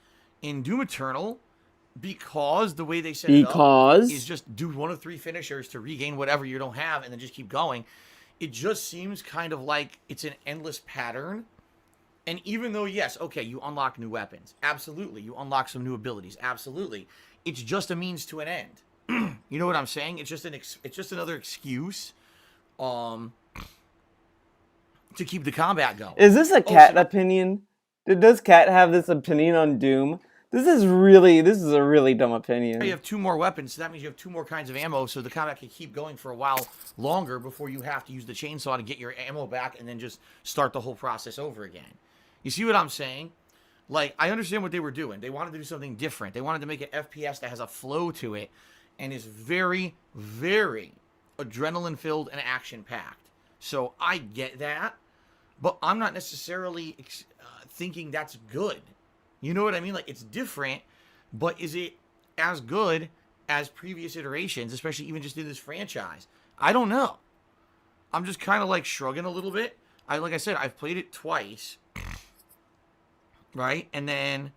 In Doom Eternal, because the way they set it up is just do one of three finishers to regain whatever you don't have and then just keep going, it just seems kind of like it's an endless pattern. And even though, yes, okay, you unlock new weapons. Absolutely. You unlock some new abilities. Absolutely. It's just a means to an end. You know what I'm saying? It's just another excuse to keep the combat going. Is this a Cat opinion? Does Cat have this opinion on Doom? This is a really dumb opinion. You have two more weapons, so that means you have two more kinds of ammo, so the combat can keep going for a while longer before you have to use the chainsaw to get your ammo back and then just start the whole process over again. You see what I'm saying? Like, I understand what they were doing. They wanted to do something different. They wanted to make an FPS that has a flow to it and is very, very adrenaline-filled and action-packed. So I get that, but I'm not necessarily thinking that's good. You know what I mean? Like, it's different, but is it as good as previous iterations, especially even just in this franchise? I don't know. I'm just kind of like shrugging a little bit. Like I said, I've played it twice, right? And then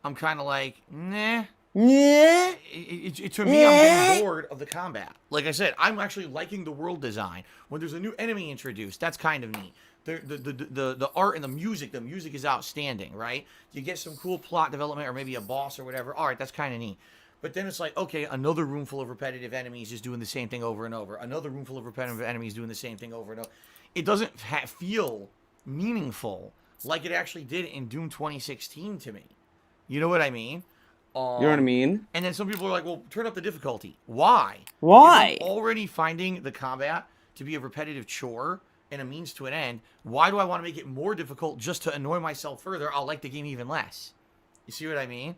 I'm kind of like, nah. Yeah. To me, I'm getting bored of the combat. Like I said, I'm actually liking the world design. When there's a new enemy introduced, that's kind of neat. The art and the music is outstanding, right? You get some cool plot development or maybe a boss or whatever. All right, that's kind of neat. But then it's like, okay, another room full of repetitive enemies just doing the same thing over and over. Another room full of repetitive enemies doing the same thing over and over. It doesn't feel meaningful like it actually did in Doom 2016 to me. You know what I mean? You know what I mean? And then some people are like, well, turn up the difficulty. Why? Why? If I'm already finding the combat to be a repetitive chore and a means to an end, why do I want to make it more difficult just to annoy myself further? I'll like the game even less. You see what I mean?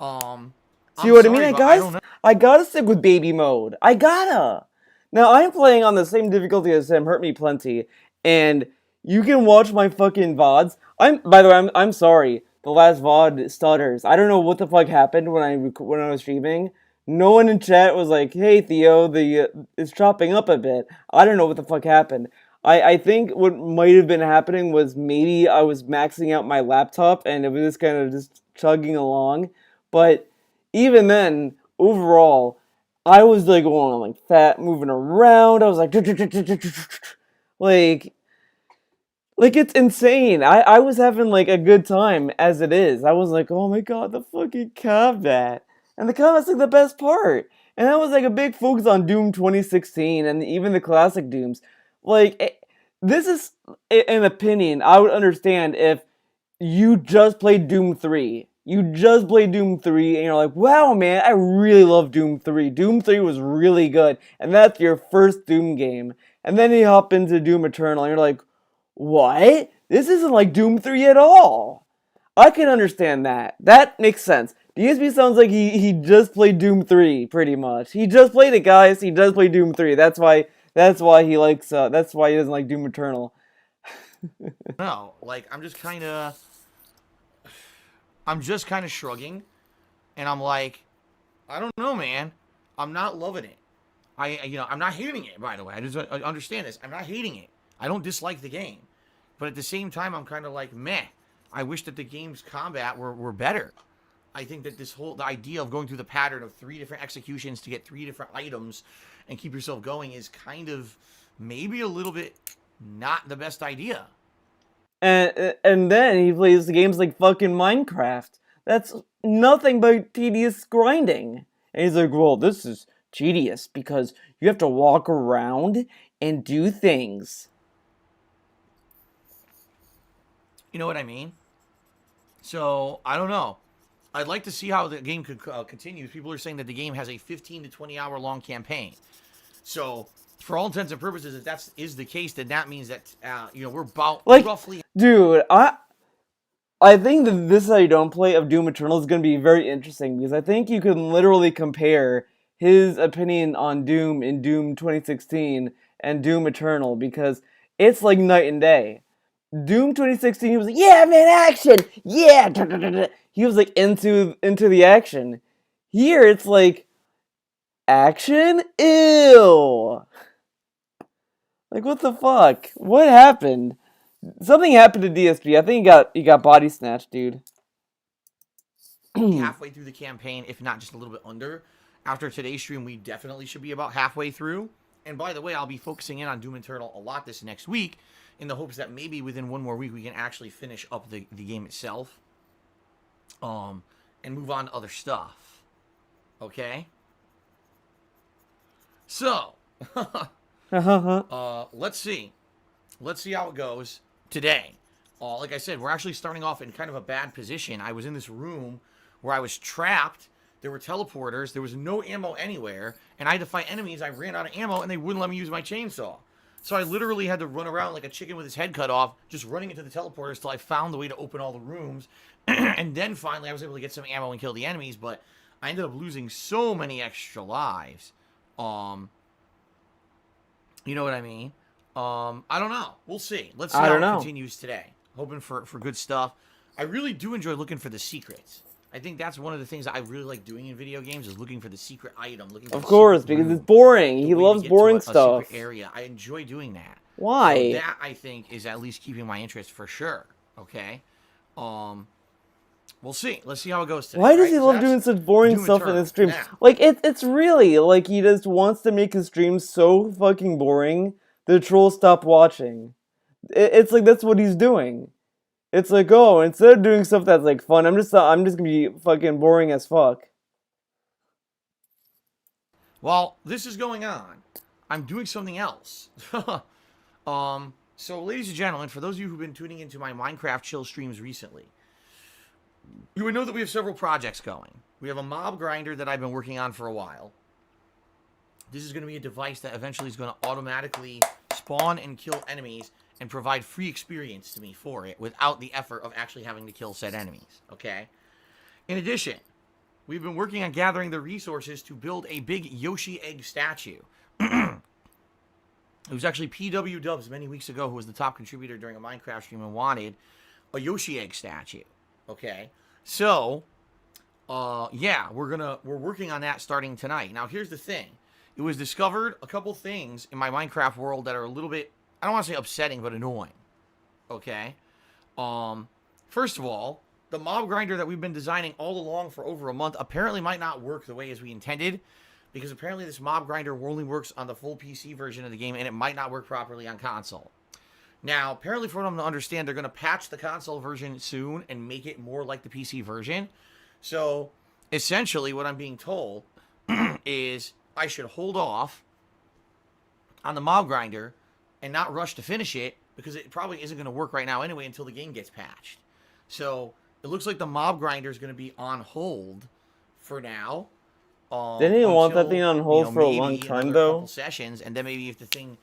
See what I mean, guys? I gotta stick with baby mode. I gotta. Now, I'm playing on the same difficulty as him, Hurt Me Plenty, and you can watch my fucking VODs. By the way, I'm sorry. The last VOD stutters. I don't know what the fuck happened when I was streaming. No one in chat was like, "Hey Theo, it's chopping up a bit." I don't know what the fuck happened. I think what might have been happening was maybe I was maxing out my laptop and it was just kind of just chugging along. But even then, overall, I was like going on like fat, moving around. I was like it's insane. I was having like a good time as it is. I was like, oh my god, the fucking combat. And the combat's like the best part. And that was like a big focus on Doom 2016 and even the classic Dooms. Like, this is an opinion I would understand if you just played Doom 3. You just played Doom 3 and you're like, wow man, I really love Doom 3. Doom 3 was really good. And that's your first Doom game. And then you hop into Doom Eternal and you're like, what? This isn't like Doom 3 at all. I can understand that. That makes sense. DSP sounds like he just played Doom 3, pretty much. He just played it, guys. He does play Doom 3. That's why he likes, that's why he doesn't like Doom Eternal. No, like, I'm just kind of shrugging, and I'm like, I don't know, man. I'm not loving it. I'm not hating it, by the way. I understand this. I'm not hating it. I don't dislike the game. But at the same time, I'm kind of like, meh. I wish that the game's combat were better. I think that the idea of going through the pattern of 3 different executions to get 3 different items and keep yourself going is kind of maybe a little bit not the best idea. And then he plays games like fucking Minecraft. That's nothing but tedious grinding. And he's like, well, this is tedious because you have to walk around and do things. You know what I mean? So, I don't know. I'd like to see how the game continues. People are saying that the game has a 15 to 20 hour long campaign. So, for all intents and purposes, if that is the case, then that means that, we're about roughly... Dude, I think that this how you don't play of Doom Eternal is going to be very interesting because I think you can literally compare his opinion on Doom in Doom 2016 and Doom Eternal because it's like night and day. Doom 2016, he was like, yeah, man, action! Yeah! He was like into the action. Here, it's like, action? Ew! Like, what the fuck? What happened? Something happened to DSP. I think he got body snatched, dude. halfway through the campaign, if not just a little bit under. After today's stream, we definitely should be about halfway through. And by the way, I'll be focusing in on Doom Eternal a lot this next week in the hopes that maybe within one more week we can actually finish up the game itself. And move on to other stuff. Okay? So, let's see. Let's see how it goes today. Like I said, we're actually starting off in kind of a bad position. I was in this room where I was trapped. There were teleporters. There was no ammo anywhere. And I had to fight enemies. I ran out of ammo, and they wouldn't let me use my chainsaw. So I literally had to run around like a chicken with his head cut off, just running into the teleporters till I found the way to open all the rooms. And then finally I was able to get some ammo and kill the enemies, but I ended up losing so many extra lives. You know what I mean? I don't know. We'll see. Let's see how it continues today. Hoping for good stuff. I really do enjoy looking for the secrets. I think that's one of the things that I really like doing in video games is looking for the secret item. Of course, because it's boring. He loves boring stuff. Secret area. I enjoy doing that. Why? So that, I think, is at least keeping my interest for sure. Okay? We'll see. Let's see how it goes today. Why does he love doing such boring stuff in his streams? Yeah. Like, it's really, like, he just wants to make his streams so fucking boring, the trolls stop watching. It's like, that's what he's doing. It's like, oh, instead of doing stuff that's, like, fun, I'm just gonna be fucking boring as fuck. While this is going on, I'm doing something else. So, ladies and gentlemen, for those of you who've been tuning into my Minecraft chill streams recently, you would know that we have several projects going. We have a mob grinder that I've been working on for a while. This is going to be a device that eventually is going to automatically spawn and kill enemies and provide free experience to me for it without the effort of actually having to kill said enemies, okay? In addition, we've been working on gathering the resources to build a big Yoshi egg statue. It was actually PW Dubs many weeks ago who was the top contributor during a Minecraft stream and wanted a Yoshi egg statue. Okay, so, yeah, we're working on that starting tonight. Now, here's the thing. It was discovered a couple things in my Minecraft world that are a little bit, I don't want to say upsetting, but annoying. Okay? First of all, the mob grinder that we've been designing all along for over a month apparently might not work the way as we intended, because apparently this mob grinder only works on the full PC version of the game, and it might not work properly on console. Now, apparently, for what I'm to understand, they're going to patch the console version soon and make it more like the PC version. So, essentially, what I'm being told is I should hold off on the mob grinder and not rush to finish it because it probably isn't going to work right now anyway until the game gets patched. So, it looks like the mob grinder is going to be on hold for now. Didn't he want that thing on hold for a long time, though? Couple sessions, and then maybe if the thing,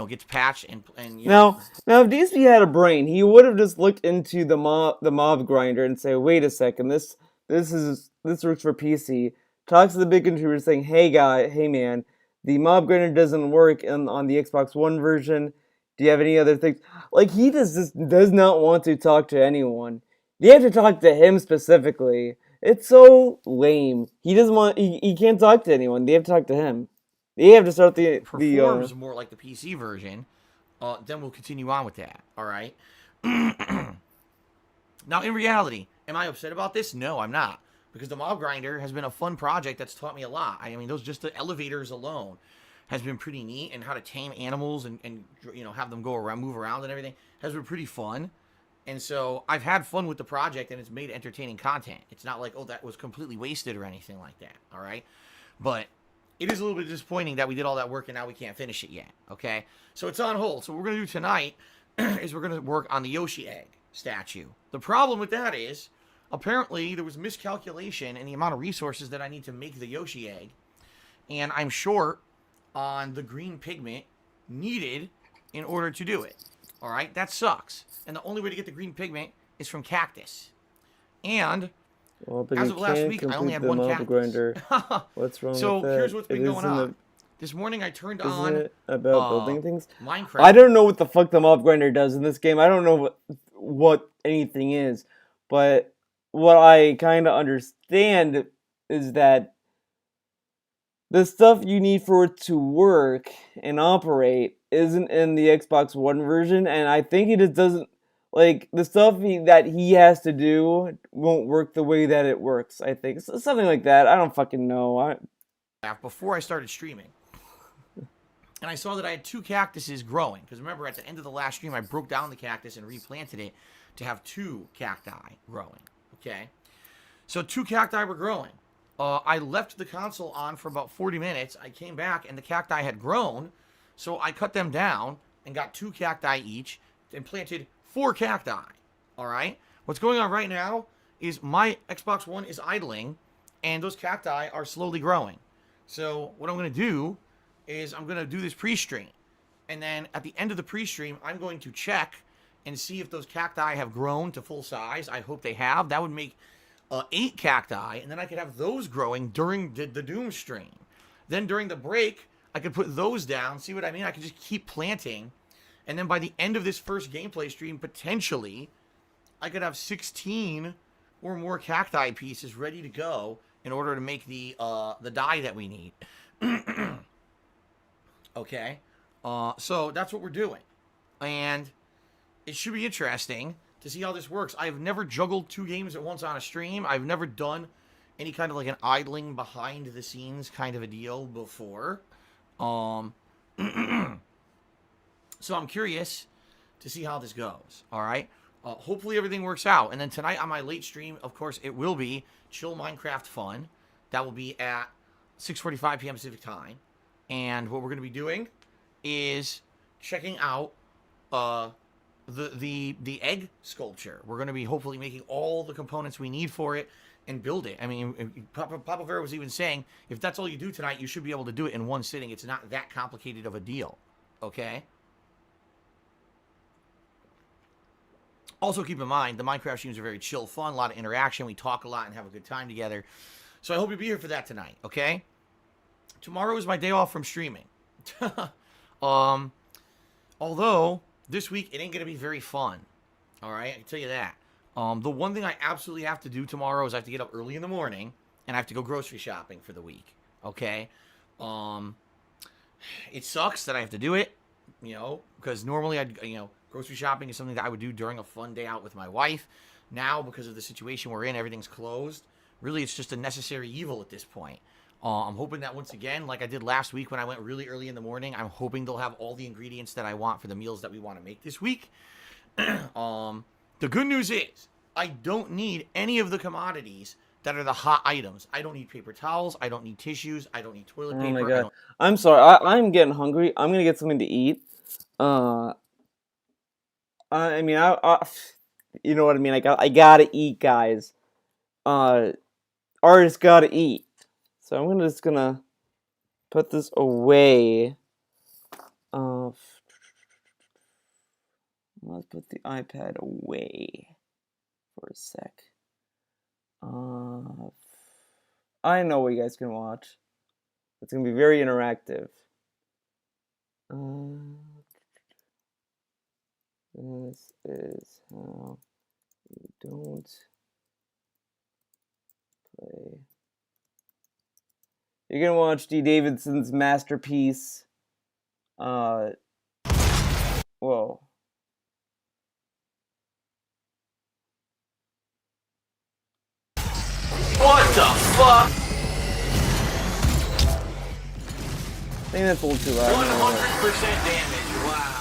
gets patched and now if DSP had a brain, he would have just looked into the mob grinder and say, wait a second, this works for PC. Talks to the big contributor saying, hey man, the mob grinder doesn't work on the Xbox One version. Do you have any other things? Like, he just does not want to talk to anyone. You have to talk to him specifically. It's so lame. He doesn't want. He can't talk to anyone. They have to talk to him. They have to start the performs more like the PC version. Then we'll continue on with that. All right. Now, in reality, am I upset about this? No, I'm not. Because the Mob Grinder has been a fun project that's taught me a lot. I mean, those just the elevators alone has been pretty neat, and how to tame animals and you know, have them go around, move around and everything has been pretty fun. And so I've had fun with the project, and it's made entertaining content. It's not like, oh, that was completely wasted or anything like that, all right? But it is a little bit disappointing that we did all that work and now we can't finish it yet, okay? So it's on hold. So what we're going to do tonight is we're going to work on the Yoshi egg statue. The problem with that is, apparently there was miscalculation in the amount of resources that I need to make the Yoshi egg, and I'm short on the green pigment needed in order to do it. All right, that sucks. And the only way to get the green pigment is from cactus. And Well, but as you of last can't week, I complete only had the one mob cactus. grinder. What's wrong So with that? here's what's been going isn't on. This morning I turned Isn't on it about building things? Minecraft. I don't know what the fuck the mob grinder does in this game. I don't know what anything is. But what I kind of understand is that the stuff you need for it to work and operate isn't in the Xbox One version, and I think it just doesn't, like, the stuff that he has to do won't work the way that it works, I think. Something like that. I don't fucking know. Before I started streaming. And I saw that I had 2 cactuses growing. Because remember, at the end of the last stream, I broke down the cactus and replanted it to have 2 cacti growing. Okay? So 2 cacti were growing. I left the console on for about 40 minutes. I came back and the cacti had grown. So I cut them down and got 2 cacti each and planted 4 cacti. Alright? What's going on right now is my Xbox One is idling and those cacti are slowly growing. So what I'm going to do is I'm going to do this pre-stream. And then at the end of the pre-stream, I'm going to check and see if those cacti have grown to full size. I hope they have. That would make 8 cacti, and then I could have those growing during the Doom stream. Then during the break, I could put those down. See what I mean? I could just keep planting. And then by the end of this first gameplay stream, potentially, I could have 16 or more cacti pieces ready to go in order to make the dye that we need. Okay? So that's what we're doing. And it should be interesting to see how this works. I've never juggled 2 games at once on a stream. I've never done any kind of like an idling behind the scenes kind of a deal before. So I'm curious to see how this goes. All right. Hopefully everything works out. And then tonight on my late stream, of course, it will be Chill Minecraft Fun. That will be at 6:45 p.m. Pacific time. And what we're going to be doing is checking out the egg sculpture. We're going to be hopefully making all the components we need for it and build it. I mean, Papa Vera was even saying, if that's all you do tonight, you should be able to do it in one sitting. It's not that complicated of a deal. Okay? Also, keep in mind, the Minecraft streams are very chill, fun, a lot of interaction. We talk a lot and have a good time together. So I hope you'll be here for that tonight, okay? Tomorrow is my day off from streaming. Although, this week, it ain't going to be very fun. All right? I can tell you that. The one thing I absolutely have to do tomorrow is I have to get up early in the morning, and I have to go grocery shopping for the week. Okay? It sucks that I have to do it, you know, because normally grocery shopping is something that I would do during a fun day out with my wife. Now, because of the situation we're in, everything's closed. Really, it's just a necessary evil at this point. I'm hoping that once again, like I did last week when I went really early in the morning, I'm hoping they'll have all the ingredients that I want for the meals that we want to make this week. The good news is, I don't need any of the commodities that are the hot items. I don't need paper towels. I don't need tissues. I don't need toilet paper. Oh my god. I'm sorry. I'm getting hungry. I'm going to get something to eat. I mean, you know what I mean? I gotta eat, guys. Artists gotta eat. So I'm just gonna put this away. Let's put the iPad away for a sec. I know what you guys can watch. It's gonna be very interactive. This is how you don't play. You're gonna watch D. Davidson's masterpiece. Whoa. fuck? I think that's a little too loud. 100% damage. Wow.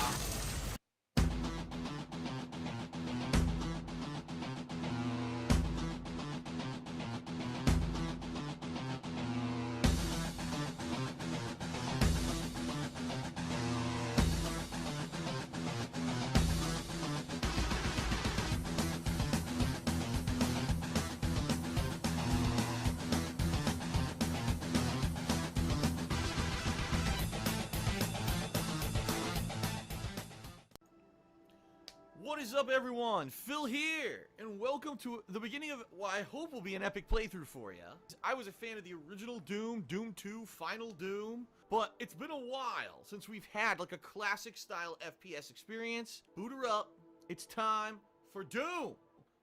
What is up, everyone? Phil here, and welcome to the beginning of what I hope will be an epic playthrough for you. I was a fan of the original Doom, Doom 2, Final Doom, but it's been a while since we've had like a classic style FPS experience. Boot her up. It's time for Doom.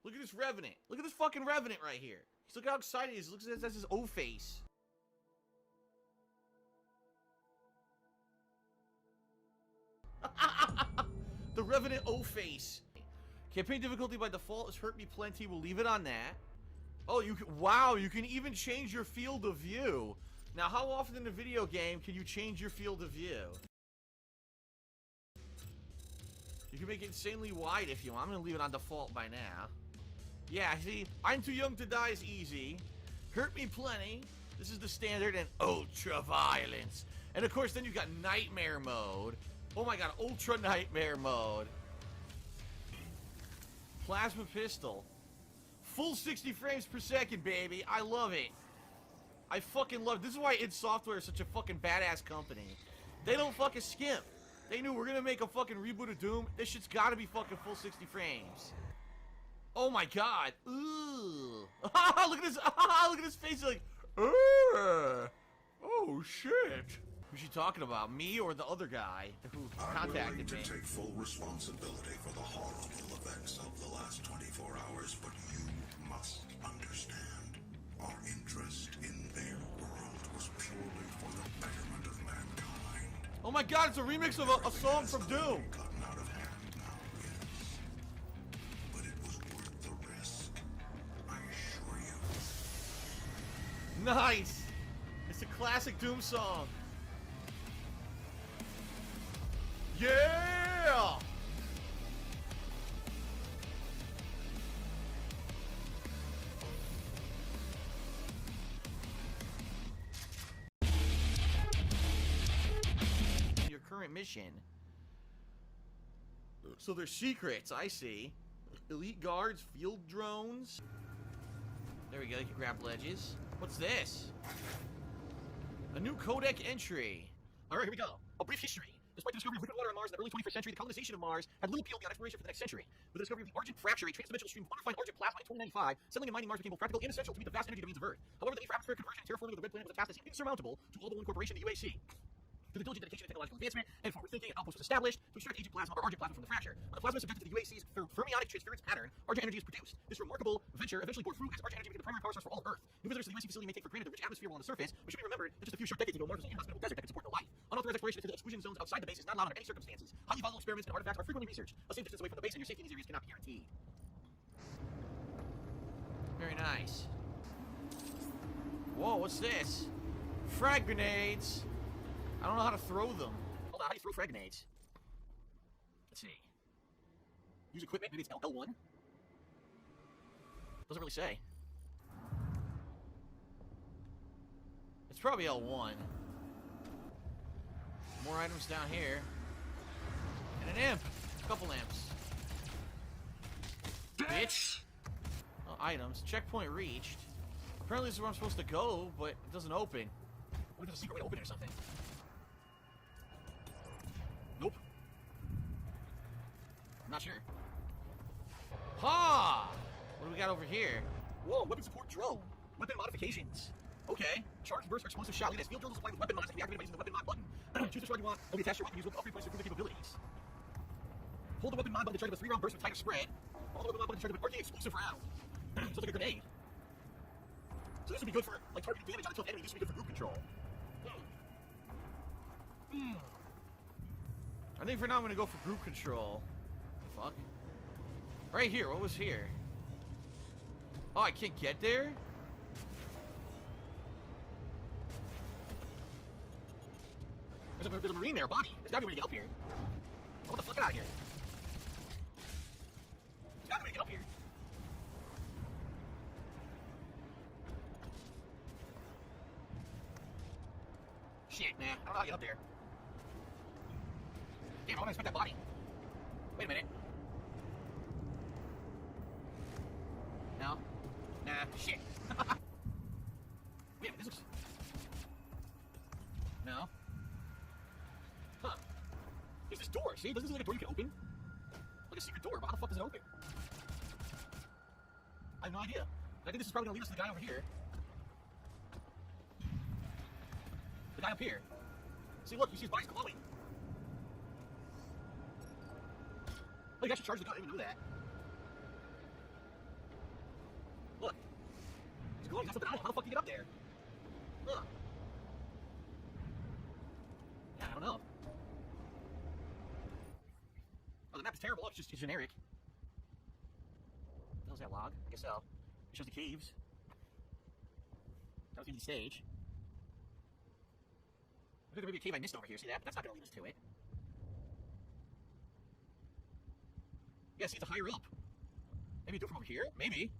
Look at this Revenant. Look at this fucking Revenant right here. Look how excited he is. Look at his O face. The Revenant O-Face. Campaign difficulty by default is Hurt Me Plenty. We'll leave it on that. Oh, wow, you can even change your field of view. Now, how often in a video game can you change your field of view? You can make it insanely wide if you want. I'm going to leave it on default by now. Yeah, see, I'm Too Young to Die is easy. Hurt Me Plenty. This is the standard, and Ultra Violence. And of course, then you've got Nightmare Mode. Oh my god, Ultra Nightmare Mode. Plasma Pistol. Full 60 frames per second, baby. I love it. I fucking love it. This is why id Software is such a fucking badass company. They don't fucking skimp. They knew we're gonna make a fucking reboot of Doom. This shit's gotta be fucking full 60 frames. Oh my god. Ooh. Look at this. Look at his face. Like, oh shit. Who's she talking about? Me or the other guy who contacted I'm willing to me? take full responsibility for the horrible events of the last 24 hours, but you must understand. Our interest in their world was purely for the betterment of mankind. Oh my god, it's a remix of a song from Doom. Gotten out of hand now, yes. But it was worth the risk, I assure you. Nice. It's a classic Doom song. Yeah! Your current mission. So there's secrets, I see. Elite guards, field drones. There we go, you can grab ledges. What's this? A new codec entry. Alright, here we go. A brief history. Despite the discovery of liquid water on Mars in the early 21st century, the colonization of Mars had little appeal beyond exploration for the next century. With the discovery of the Argent fracture, a transdimensional stream of unrefined Argent plasma in 2095, settling and mining Mars became both practical and essential to meet the vast energy demands of Earth. However, the need for atmospheric conversion and terraforming of the Red Planet was a task that seemed insurmountable to all but one corporation, the UAC. Through the diligent dedication to technological advancement and forward thinking, an outpost was established to extract agent plasma or Argent plasma from the fracture. When the plasma is subjected to the UAC's fermionic transference pattern, Argent energy is produced. This remarkable venture eventually bore fruit as Argent energy became the primary power source for all of Earth. New visitors to the UAC facility may take for granted the rich atmosphere while on the surface, but should be remembered that just a few short decades ago, Mars was an inhospitable desert that could support no life. Unauthorized exploration into the exclusion zones outside the base is not allowed under any circumstances. Highly volatile experiments and artifacts are frequently researched. A safe distance away from the base and your safety in these areas cannot be guaranteed. Very nice. Whoa, what's this? Frag grenades. I don't know how to throw them. Hold on, how do you throw frag grenades? Let's see. Use equipment, maybe it's L1. Doesn't really say. It's probably L1. More items down here. And an imp. A couple imps. Bitch! Oh, items. Checkpoint reached. Apparently this is where I'm supposed to go, but it doesn't open. What if there's a secret way to open it or something? Nope. I'm not sure. Ha! What do we got over here? Whoa, weapon support drone. Weapon modifications. Okay. Charge burst or explosive shot. Look at this. Field drones will supply with weapon mods that can be activated by using the weapon mod button. Choose which one you want. Okay, attach your weapon. Use upgrade points to improve the capabilities. Hold the weapon mod button to charge with a 3-round burst with tighter spread. Hold the weapon mod button to charge with an arcing explosive round. Sounds like a grenade. So this would be good for like targeting damage on the enemy. This would be good for group control. I think for now I'm gonna go for group control. Fuck. Right here. What was here? Oh, I can't get there? There's a marine there, a body. There's gotta be a way to get up here. What the fuck, get out of here. There's gotta be a way to get up here. Shit, man. I don't know how to get up there. Damn, I want to inspect that body. Wait a minute. No? Nah, shit. Wait a minute, this looks... No? Huh. There's this door, see? Doesn't this look like a door you can open? Like a secret door, but how the fuck does it open? I have no idea. I think this is probably gonna lead us to the guy over here. The guy up here. See, look, you see his body's glowing. Look, I should charge the gun, I didn't even know that. Look. He's glowing, that's something else. How the fuck do you get up there? Huh. Yeah, I don't know. Oh, the map is terrible. Look, it's generic. What the hell's that log? I guess so. It shows the caves. That was the end of the stage. I think there may be a cave I missed over here. See that? But that's not going to lead us to it. Yeah, see, it's higher up. Maybe do it from over here? Maybe.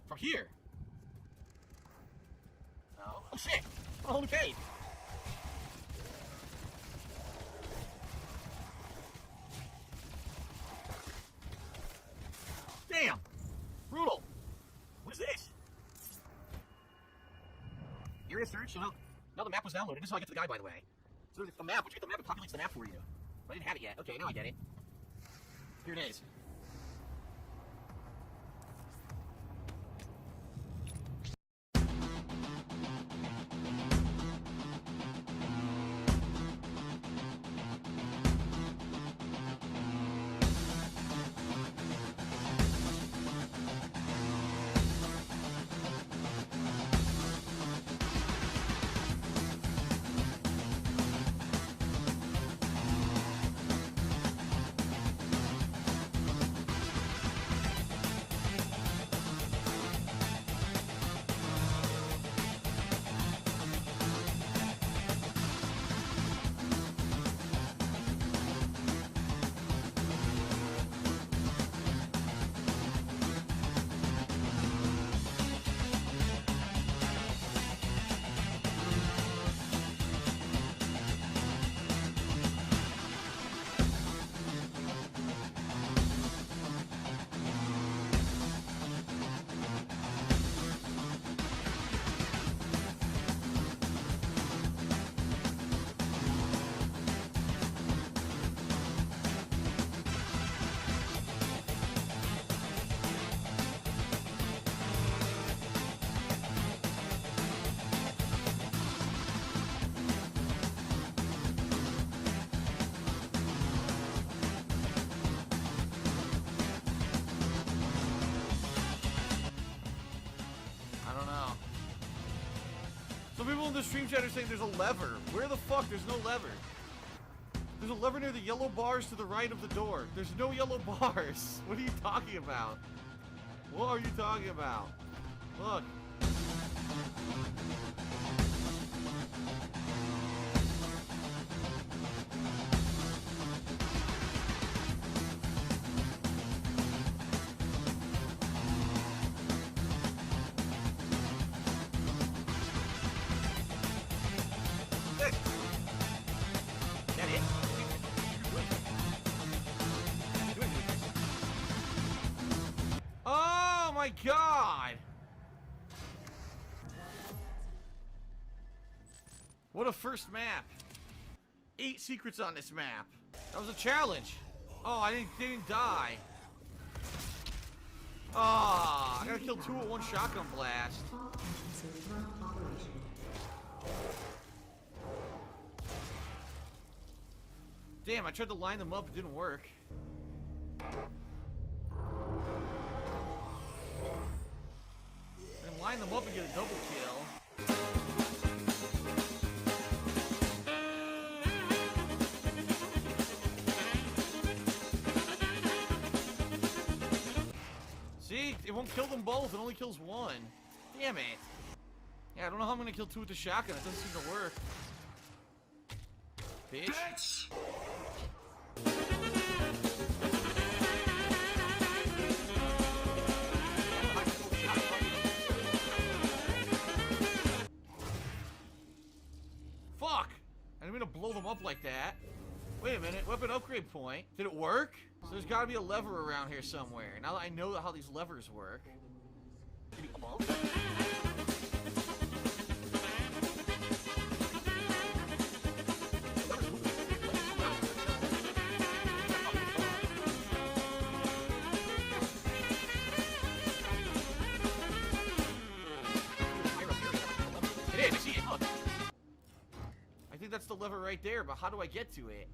From here. No. Oh shit! A whole new cave! Damn! Brutal! What is this? Area search? So now the map was downloaded. This is how I get to the guy, by the way. So there's the map. Once you get the map, it populates the map for you. But I didn't have it yet. Okay, now I get it. Here it is. People in the stream chat are saying there's a lever. Where the fuck? There's no lever. There's a lever near the yellow bars to the right of the door. There's no yellow bars. What are you talking about? What are you talking about? Look. My God! What a first map. 8 secrets on this map. That was a challenge. Oh, I didn't die. Ah, I gotta kill 2 at one shotgun blast. Damn, I tried to line them up, it didn't work. And line them up and get a double kill. See, it won't kill them both, it only kills one. Damn it. Yeah, I don't know how I'm gonna kill 2 with the shotgun. It doesn't seem to work. Bitch. Fuck! I didn't mean to blow them up like that. Wait a minute, weapon upgrade point. Did it work? So there's gotta be a lever around here somewhere. Now that I know how these levers work. It is, I see it, look. I think that's the lever right there, but how do I get to it?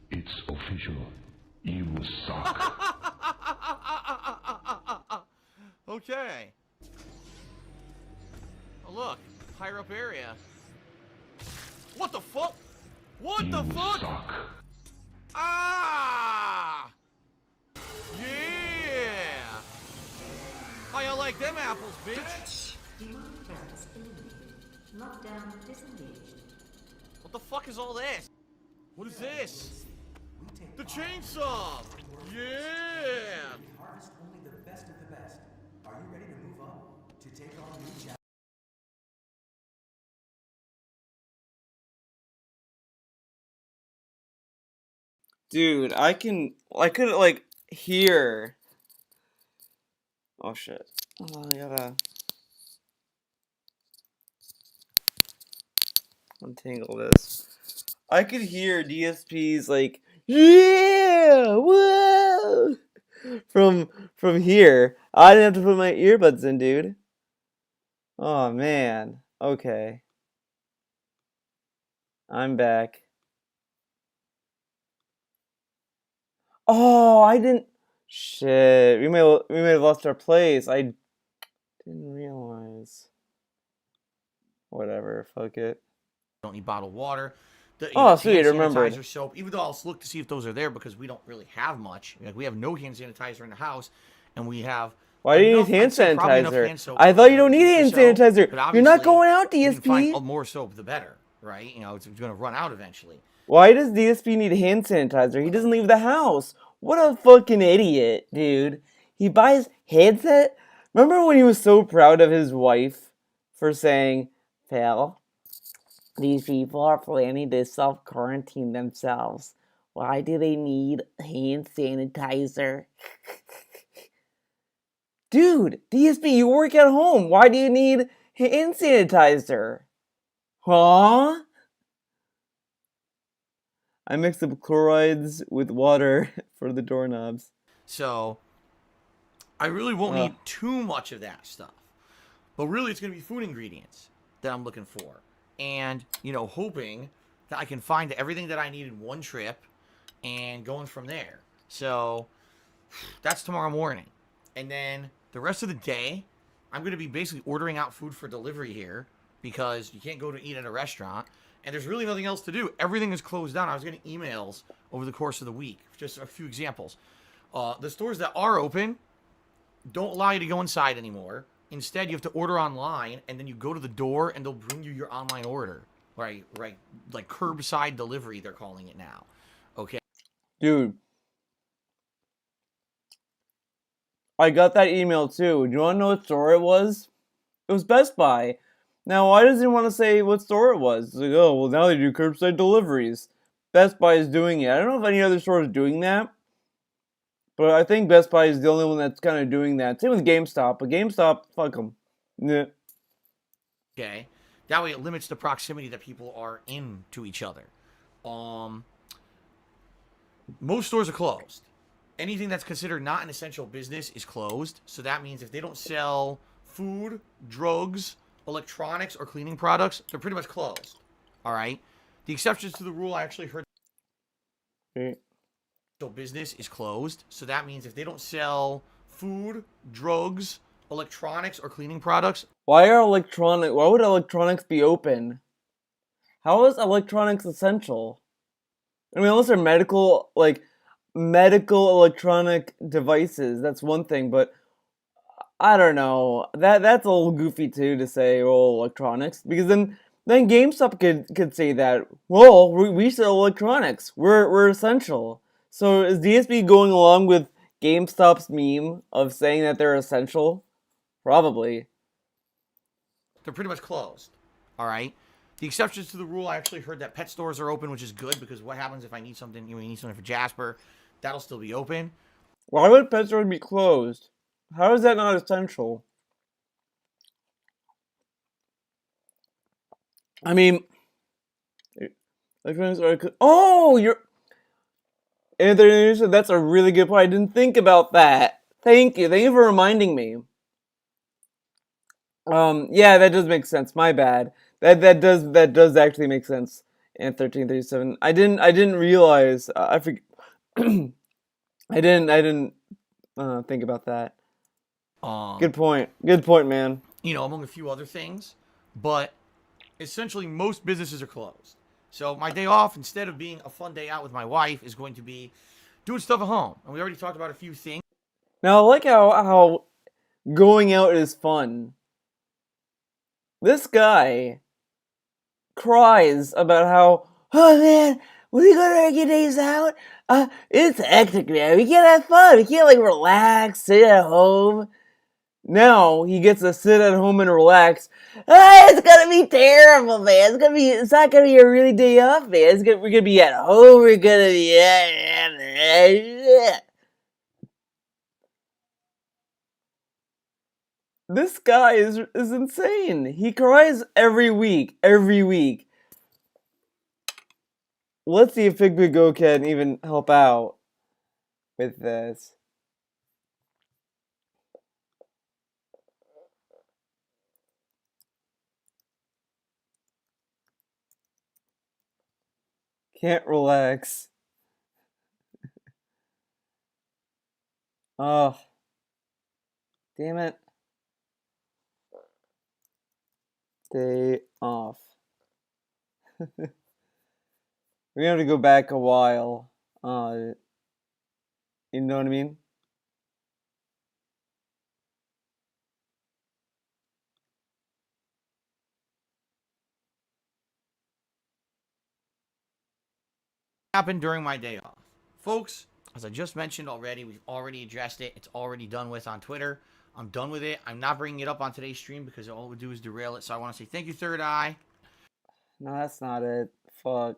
It's official. You suck. Okay. Oh look, higher up area. What the fuck? What the fuck? Suck. Ah! Yeah! How you like them apples, bitch? Lockdown disengaged. What the fuck is all this? What is this? The chainsaw! Yeah! Harvest only the best of the best. Are you ready to move up? To take on new challenges? Dude, I could like hear. Oh shit. Oh, I gotta untangle this. I could hear DSP's like, yeah, whoa, from here. I didn't have to put my earbuds in, dude. Oh man. Okay. I'm back. Oh, I didn't. Shit. We may have lost our place. I didn't realize. Whatever. Fuck it. Don't need bottled water. Oh, sweet, hand I remembered. sanitizer, soap. Even though I'll look to see if those are there because we don't really have much. Like we have no hand sanitizer in the house, and we have. Why do you need hand sanitizer? I thought you don't need hand sanitizer. You're not going out, You can find DSP. more soap, the better, right? You know, it's going to run out eventually. Why does DSP need hand sanitizer? He doesn't leave the house. What a fucking idiot, dude. He buys headset. Remember when he was so proud of his wife for saying, "Phil, these people are planning to self-quarantine themselves. Why do they need hand sanitizer?" Dude, DSP, you work at home. Why do you need hand sanitizer? Huh? I mixed up chlorides with water for the doorknobs. So, I really won't need too much of that stuff. But really, it's going to be food ingredients that I'm looking for. And, you know, hoping that I can find everything that I need in one trip and going from there. So, that's tomorrow morning. And then the rest of the day, I'm going to be basically ordering out food for delivery here because you can't go to eat at a restaurant. And there's really nothing else to do. Everything is closed down. I was getting emails over the course of the week. Just a few examples. The stores that are open don't allow you to go inside anymore. Instead, you have to order online, and then you go to the door, and they'll bring you your online order. Right, like curbside delivery, they're calling it now. Okay. Dude. I got that email too. Do you want to know what store it was? It was Best Buy. Now, why does he want to say what store it was? It's like, oh, well, now they do curbside deliveries. Best Buy is doing it. I don't know if any other store is doing that. But I think Best Buy is the only one that's kind of doing that. Same with GameStop. But GameStop, fuck them. Yeah. Okay. That way it limits the proximity that people are in to each other. Most stores are closed. Anything that's considered not an essential business is closed. So that means if they don't sell food, drugs, electronics, or cleaning products, they're pretty much closed. All right? The exceptions to the rule, I actually heard. Business is closed. So that means if they don't sell food, drugs, electronics, or cleaning products. Why would electronics be open? How is electronics essential? I mean, unless they're medical electronic devices, that's one thing, but I don't know. That's a little goofy too to say, well, electronics, because then GameStop could say that. Well, we sell electronics. We're essential. So is DSP going along with GameStop's meme of saying that they're essential? Probably. They're pretty much closed. All right. The exceptions to the rule, I actually heard that pet stores are open, which is good because what happens if I need something? You need something for Jasper, that'll still be open. Why would pet stores be closed? How is that not essential? I mean, electronics are. Oh, you're. Anthony, that's a really good point. I didn't think about that. Thank you. Thank you for reminding me. Yeah, that does make sense. My bad. That does actually make sense. And 1337. I didn't realize. I forget. I didn't think about that. Good point. Good point, man. Among a few other things, but essentially most businesses are closed. So my day off, instead of being a fun day out with my wife, is going to be doing stuff at home. And we already talked about a few things. Now I like how going out is fun. This guy cries about how, oh man, when we go to our days out, it's hectic, man. We can't have fun. We can't relax, sit at home. Now he gets to sit at home and relax. It's gonna be terrible, man. It's not gonna be a really day off, man. We're gonna be at home. We're gonna be. This guy is insane. He cries every week. Every week. Let's see if Figby Go can even help out with this. Can't relax. Oh. Damn it. Day off. We have to go back a while. You know what I mean? Happened during my day off. Folks, as I just mentioned already, we've already addressed it. It's already done with on Twitter. I'm done with it. I'm not bringing it up on today's stream because all it would do is derail it. So I want to say thank you, Third Eye. No, that's not it. Fuck.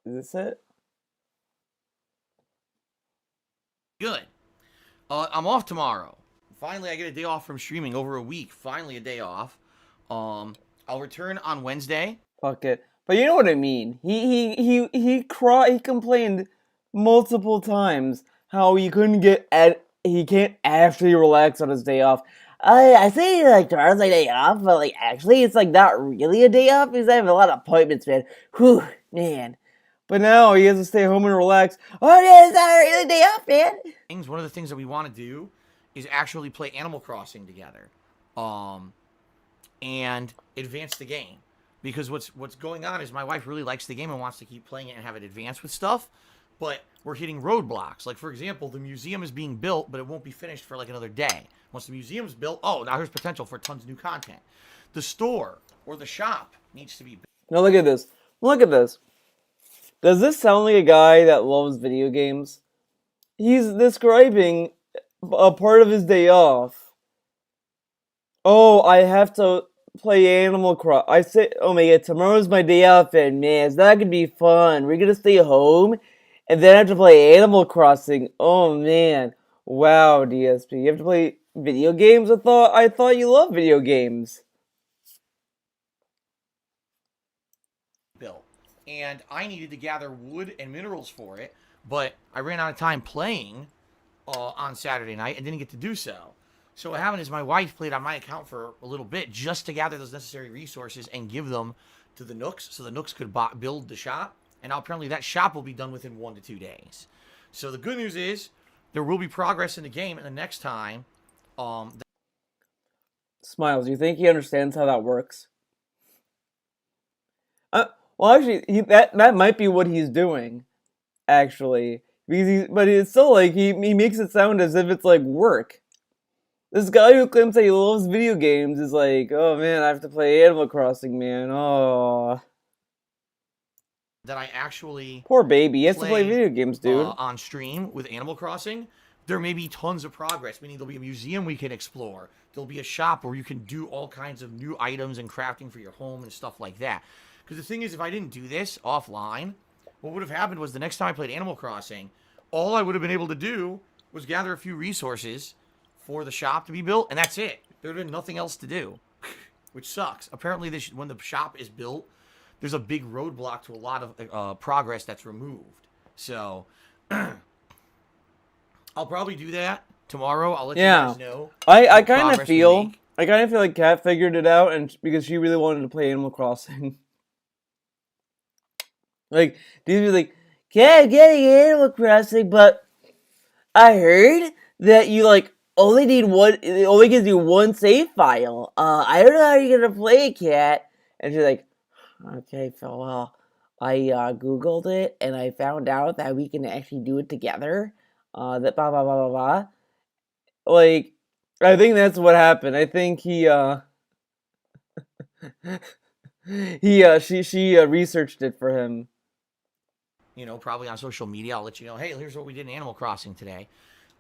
Is this it? Good. I'm off tomorrow. Finally, I get a day off from streaming over a week. Finally, a day off. I'll return on Wednesday. Fuck it. But you know what I mean. He complained multiple times how he can't actually relax on his day off. I say tomorrow's my day off, but actually it's not really a day off because I have a lot of appointments, man. Whew, man. But now he has to stay home and relax. Oh yeah, it's not really a day off, man. One of the things that we want to do is actually play Animal Crossing together, and advance the game. Because what's going on is my wife really likes the game and wants to keep playing it and have it advance with stuff, but we're hitting roadblocks. Like, for example, the museum is being built, but it won't be finished for another day. Once the museum's built, now there's potential for tons of new content. The store or the shop needs to be built. Now look at this. Look at this. Does this sound like a guy that loves video games? He's describing a part of his day off. Oh, I have to play Animal Crossing. I say, oh my god, tomorrow's my day off, and man, it's not gonna be fun. We're gonna stay home, and then I have to play Animal Crossing. Oh man, wow, DSP, you have to play video games. I thought you loved video games. Built, and I needed to gather wood and minerals for it, but I ran out of time playing on Saturday night and didn't get to do so. So what happened is my wife played on my account for a little bit just to gather those necessary resources and give them to the Nooks so the Nooks could build the shop. And now apparently that shop will be done within 1 to 2 days. So the good news is there will be progress in the game, and the next time... Smiles, you think he understands how that works? Well, actually, that might be what he's doing, actually. but it's still like he makes it sound as if it's like work. This guy who claims that he loves video games is like, oh man, I have to play Animal Crossing, man. Oh, that I actually poor baby. He has to play video games, dude. on stream with Animal Crossing, there may be tons of progress. Meaning there'll be a museum we can explore. There'll be a shop where you can do all kinds of new items and crafting for your home and stuff like that. Because the thing is, if I didn't do this offline, what would have happened was the next time I played Animal Crossing, all I would have been able to do was gather a few resources for the shop to be built, and that's it. There would have been nothing else to do, which sucks. Apparently, when the shop is built, there's a big roadblock to a lot of progress that's removed. So, I'll probably do that tomorrow. I'll let you guys know. I kind of feel like Kat figured it out, and because she really wanted to play Animal Crossing. Like, dude was like, Kat, I'm getting Animal Crossing, but I heard that you like only need one. It only gives you one save file. I don't know how you're gonna play it, Kat. And she's like, okay, Phil. Well, I googled it and I found out that we can actually do it together. That blah blah blah blah blah. Like, I think that's what happened. I think she researched it for him. You know, probably on social media. I'll let you know, hey, here's what we did in Animal Crossing today.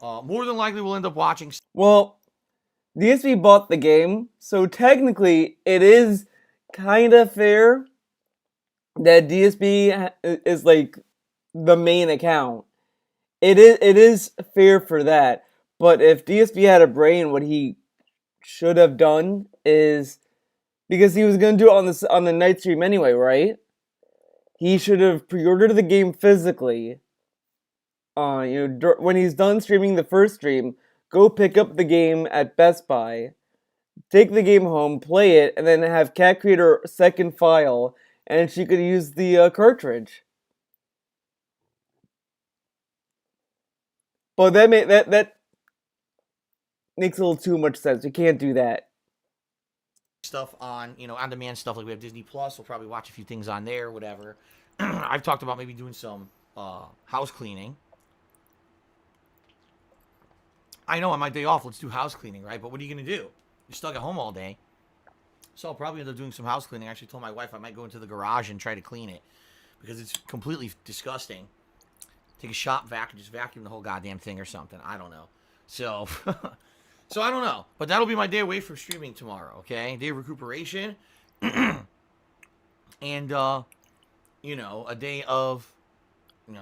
More than likely, we'll end up watching. Well, DSP bought the game, so technically, it is kind of fair that DSP is like the main account. It is fair for that. But if DSP had a brain, what he should have done is, because he was gonna do it on the night stream anyway, right? He should have pre-ordered the game physically. When he's done streaming the first stream, go pick up the game at Best Buy, take the game home, play it, and then have Kat create her second file, and she could use the cartridge. But that makes a little too much sense. You can't do that. Stuff on, on-demand stuff, like we have Disney Plus. We'll probably watch a few things on there, whatever. I've talked about maybe doing some house cleaning. I know on my day off, let's do house cleaning, right? But what are you going to do? You're stuck at home all day. So I'll probably end up doing some house cleaning. I actually told my wife I might go into the garage and try to clean it because it's completely disgusting. Take a shop vac and just vacuum the whole goddamn thing or something. I don't know. So, I don't know. But that'll be my day away from streaming tomorrow, okay? Day of recuperation. And, a day of,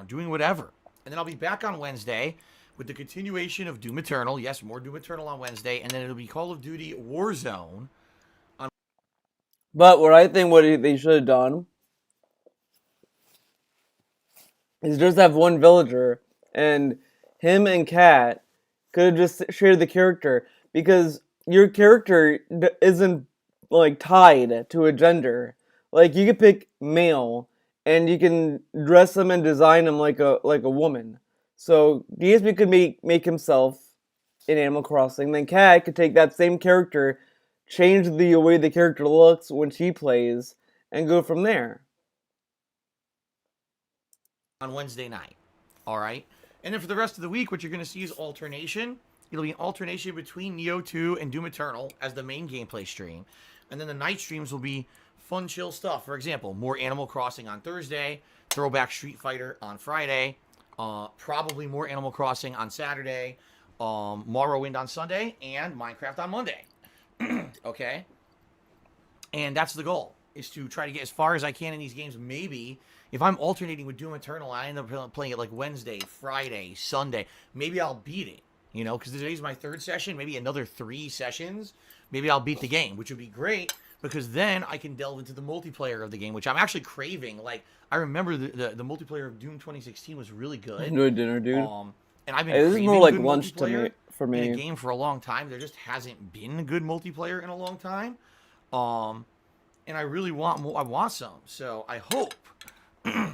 doing whatever. And then I'll be back on Wednesday with the continuation of Doom Eternal. Yes, more Doom Eternal on Wednesday. And then it'll be Call of Duty Warzone. But what I think what they should have done is just have one villager, and him and Kat could have just shared the character, because your character isn't like tied to a gender. Like, you could pick male, and you can dress him and design him like a woman. So DSP could make himself in Animal Crossing. Then Kat could take that same character, change the way the character looks when she plays, and go from there. On Wednesday night. All right? And then for the rest of the week, what you're going to see is alternation. It'll be an alternation between Neo 2 and Doom Eternal as the main gameplay stream. And then the night streams will be fun, chill stuff. For example, more Animal Crossing on Thursday, Throwback Street Fighter on Friday, probably more Animal Crossing on Saturday, Morrowind on Sunday, and Minecraft on Monday. Okay? And that's the goal, is to try to get as far as I can in these games. Maybe if I'm alternating with Doom Eternal, I end up playing it like Wednesday, Friday, Sunday. Maybe I'll beat it, because today's my third session. Maybe another 3 sessions. Maybe I'll beat the game, which would be great, because then I can delve into the multiplayer of the game, which I'm actually craving. Like, I remember the multiplayer of Doom 2016 was really good. Enjoy dinner, dude. And I've been This is more like lunch for me. In a game for a long time. There just hasn't been good multiplayer in a long time. And I really want more. I want some. So I hope that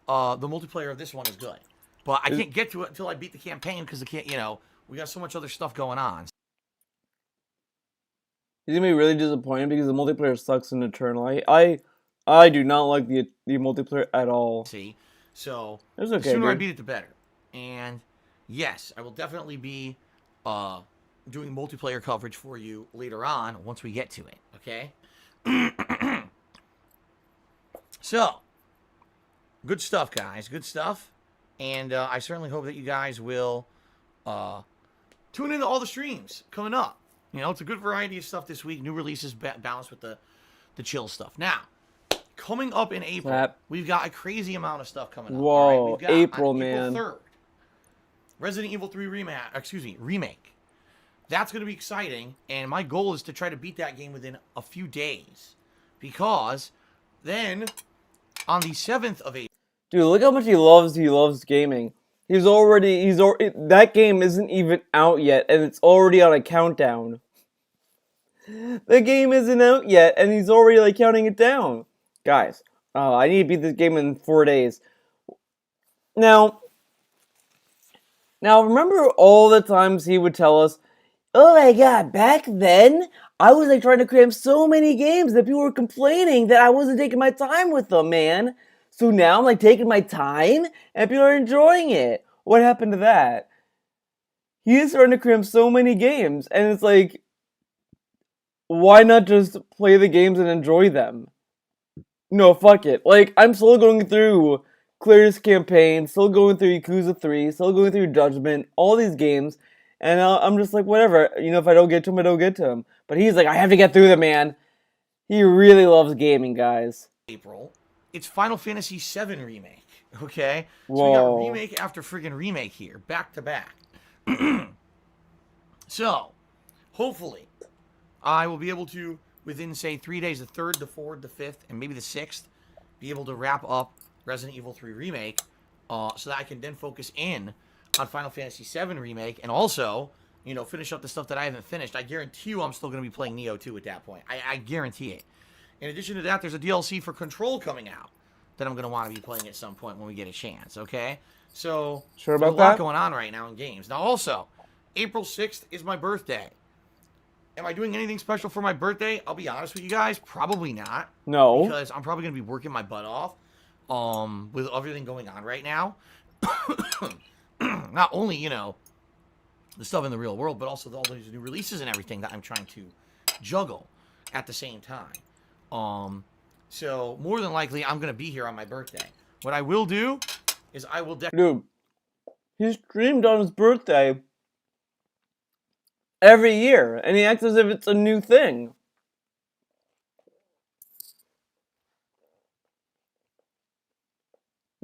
the multiplayer of this one is good. But I can't get to it until I beat the campaign, because we got so much other stuff going on. He's gonna be really disappointed because the multiplayer sucks in Eternal. I I do not like the multiplayer at all. See, so It's the okay, sooner I dude. beat it, the better. And yes, I will definitely be doing multiplayer coverage for you later on once we get to it. Okay. So, good stuff, guys. Good stuff. And I certainly hope that you guys will tune into all the streams coming up. You know, it's a good variety of stuff this week. New releases balanced with the chill stuff. Now, coming up in April, we've got a crazy amount of stuff coming up. Whoa, all right? We've got April, on man. April 3rd, Resident Evil 3 remake. That's going to be exciting, and my goal is to try to beat that game within a few days. Because then, on the 7th of April... Dude, look how much he loves gaming. That game isn't even out yet, and it's already on a countdown. The game isn't out yet, and he's already, like, counting it down. Guys, I need to beat this game in 4 days. Now, remember all the times he would tell us, oh my god, back then, I was, like, trying to cram so many games that people were complaining that I wasn't taking my time with them, man. So now I'm, like, taking my time, and people are enjoying it. What happened to that? He is starting to cram so many games, and it's like, why not just play the games and enjoy them? No, fuck it. Like, I'm still going through Clear's Campaign, still going through Yakuza 3, still going through Judgment, all these games, and I'm just like, whatever. You know, if I don't get to him, I don't get to him. But he's like, I have to get through them, man. He really loves gaming, guys. April, it's Final Fantasy VII Remake, okay? Whoa. So we got remake after friggin' remake here, back to back. So, hopefully, I will be able to, within, say, 3 days, the 3rd, the 4th, the 5th, and maybe the 6th, be able to wrap up Resident Evil 3 Remake, so that I can then focus in on Final Fantasy VII Remake, and also, you know, finish up the stuff that I haven't finished. I guarantee you I'm still going to be playing Neo 2 at that point. I guarantee it. In addition to that, there's a DLC for Control coming out that I'm going to want to be playing at some point when we get a chance, okay? So, Sure there's about a lot that? going on right now in games. Now, also, April 6th is my birthday. Am I doing anything special for my birthday? I'll be honest with you guys, probably not. No. Because I'm probably going to be working my butt off with everything going on right now. Not only, you know, the stuff in the real world, but also all these new releases and everything that I'm trying to juggle at the same time. So more than likely, I'm going to be here on my birthday. What I will do is I will Dude, he streamed on his birthday every year, and he acts as if it's a new thing.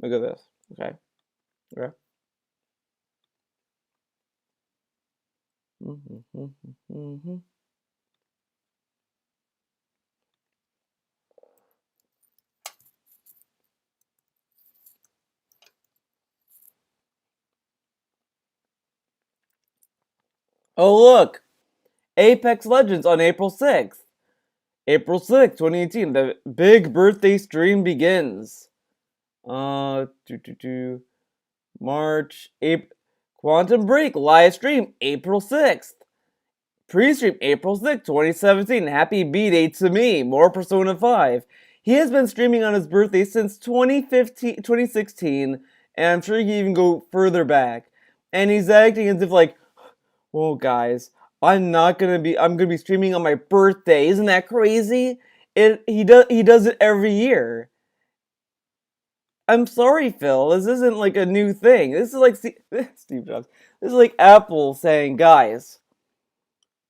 Look at this. Okay. Okay. Oh, look! Apex Legends on April 6th. April 6th, 2018. The big birthday stream begins. March, April. Quantum Break live stream April 6th. Pre-stream April 6th, 2017. Happy B-Day to me. More Persona 5. He has been streaming on his birthday since 2016, and I'm sure he can even go further back. And he's acting as if like, whoa guys, I'm gonna be streaming on my birthday. Isn't that crazy? He does it every year. I'm sorry, Phil. This isn't like a new thing. This is like Steve Jobs. This is like Apple saying, guys,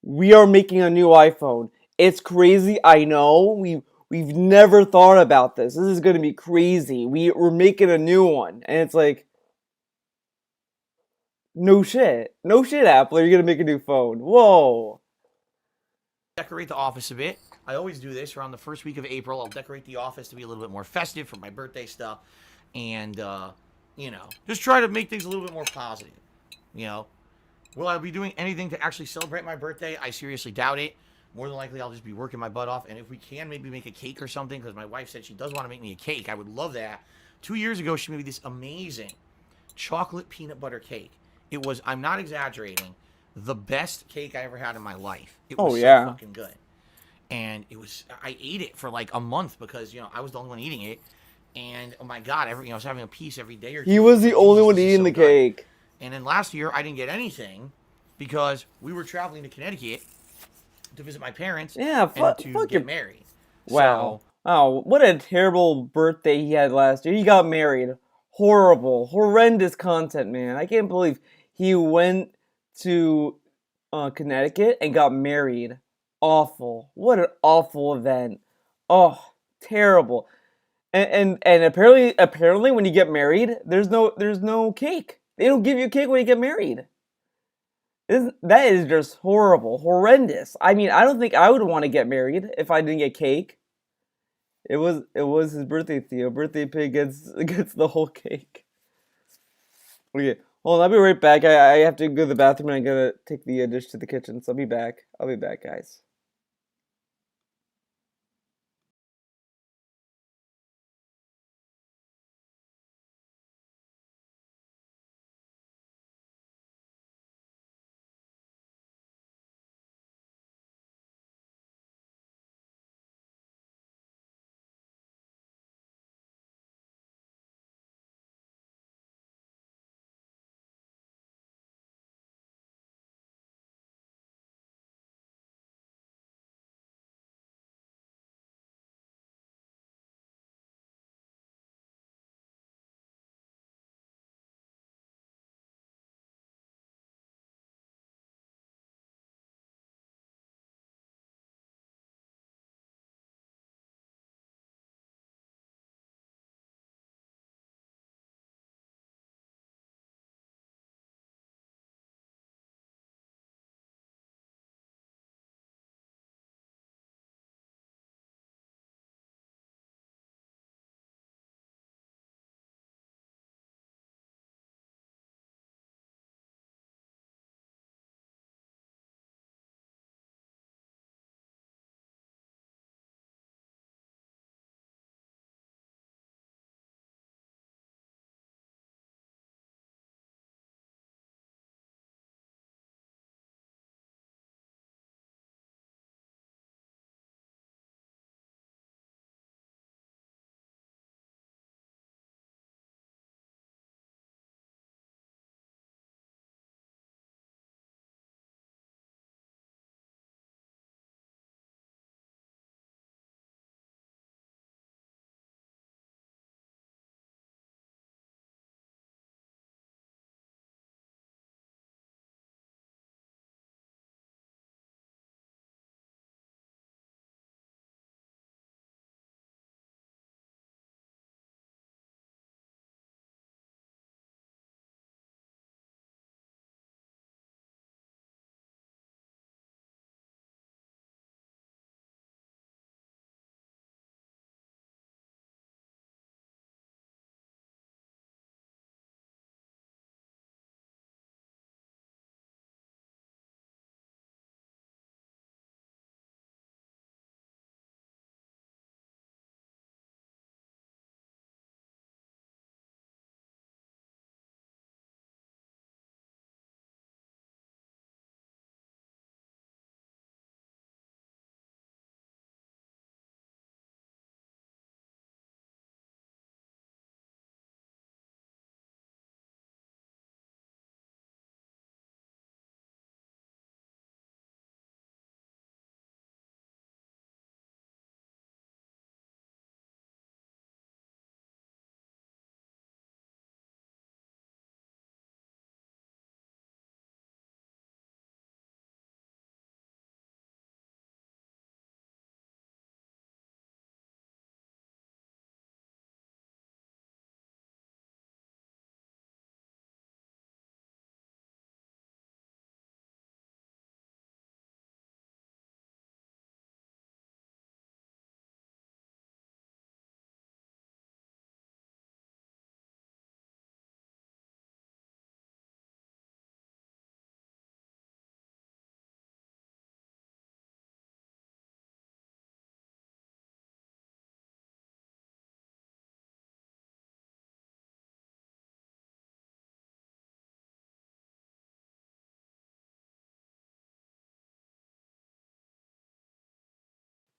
we are making a new iPhone. It's crazy, I know. We've never thought about this. This is gonna be crazy. We're making a new one. And it's like, no shit. No shit, Apple. You're gonna make a new phone. Whoa. decorate the office a bit. I always do this around the first week of April. I'll decorate the office to be a little bit more festive for my birthday stuff. And, you know, just try to make things a little bit more positive. You know, will I be doing anything to actually celebrate my birthday? I seriously doubt it. More than likely, I'll just be working my butt off. And if we can, maybe make a cake or something, because my wife said she does want to make me a cake. I would love that. 2 years ago, she made me this amazing chocolate peanut butter cake. It was, I'm not exaggerating, the best cake I ever had in my life. It was so fucking good. and I ate it for like a month because I was the only one eating it, and oh my god, I was having a piece every day or He two. was I'm the like, only Jesus, one this is eating so the good. cake. And then last year I didn't get anything because we were traveling to Connecticut to visit my parents Yeah, and fuck, to fuck get your. married. Wow. So Oh, what a terrible birthday he had last year. He got married. Horrible, horrendous content, man. I can't believe he went to Connecticut and got married. Awful. What an awful event. Oh, terrible. And apparently when you get married, there's no cake. They don't give you cake when you get married. That is just horrible, horrendous. I mean, I don't think I would want to get married if I didn't get cake. It was his birthday, Theo. Birthday pig gets the whole cake. Okay, hold on, I'll be right back. I have to go to the bathroom and I gotta take the dish to the kitchen. So I'll be back. I'll be back, guys.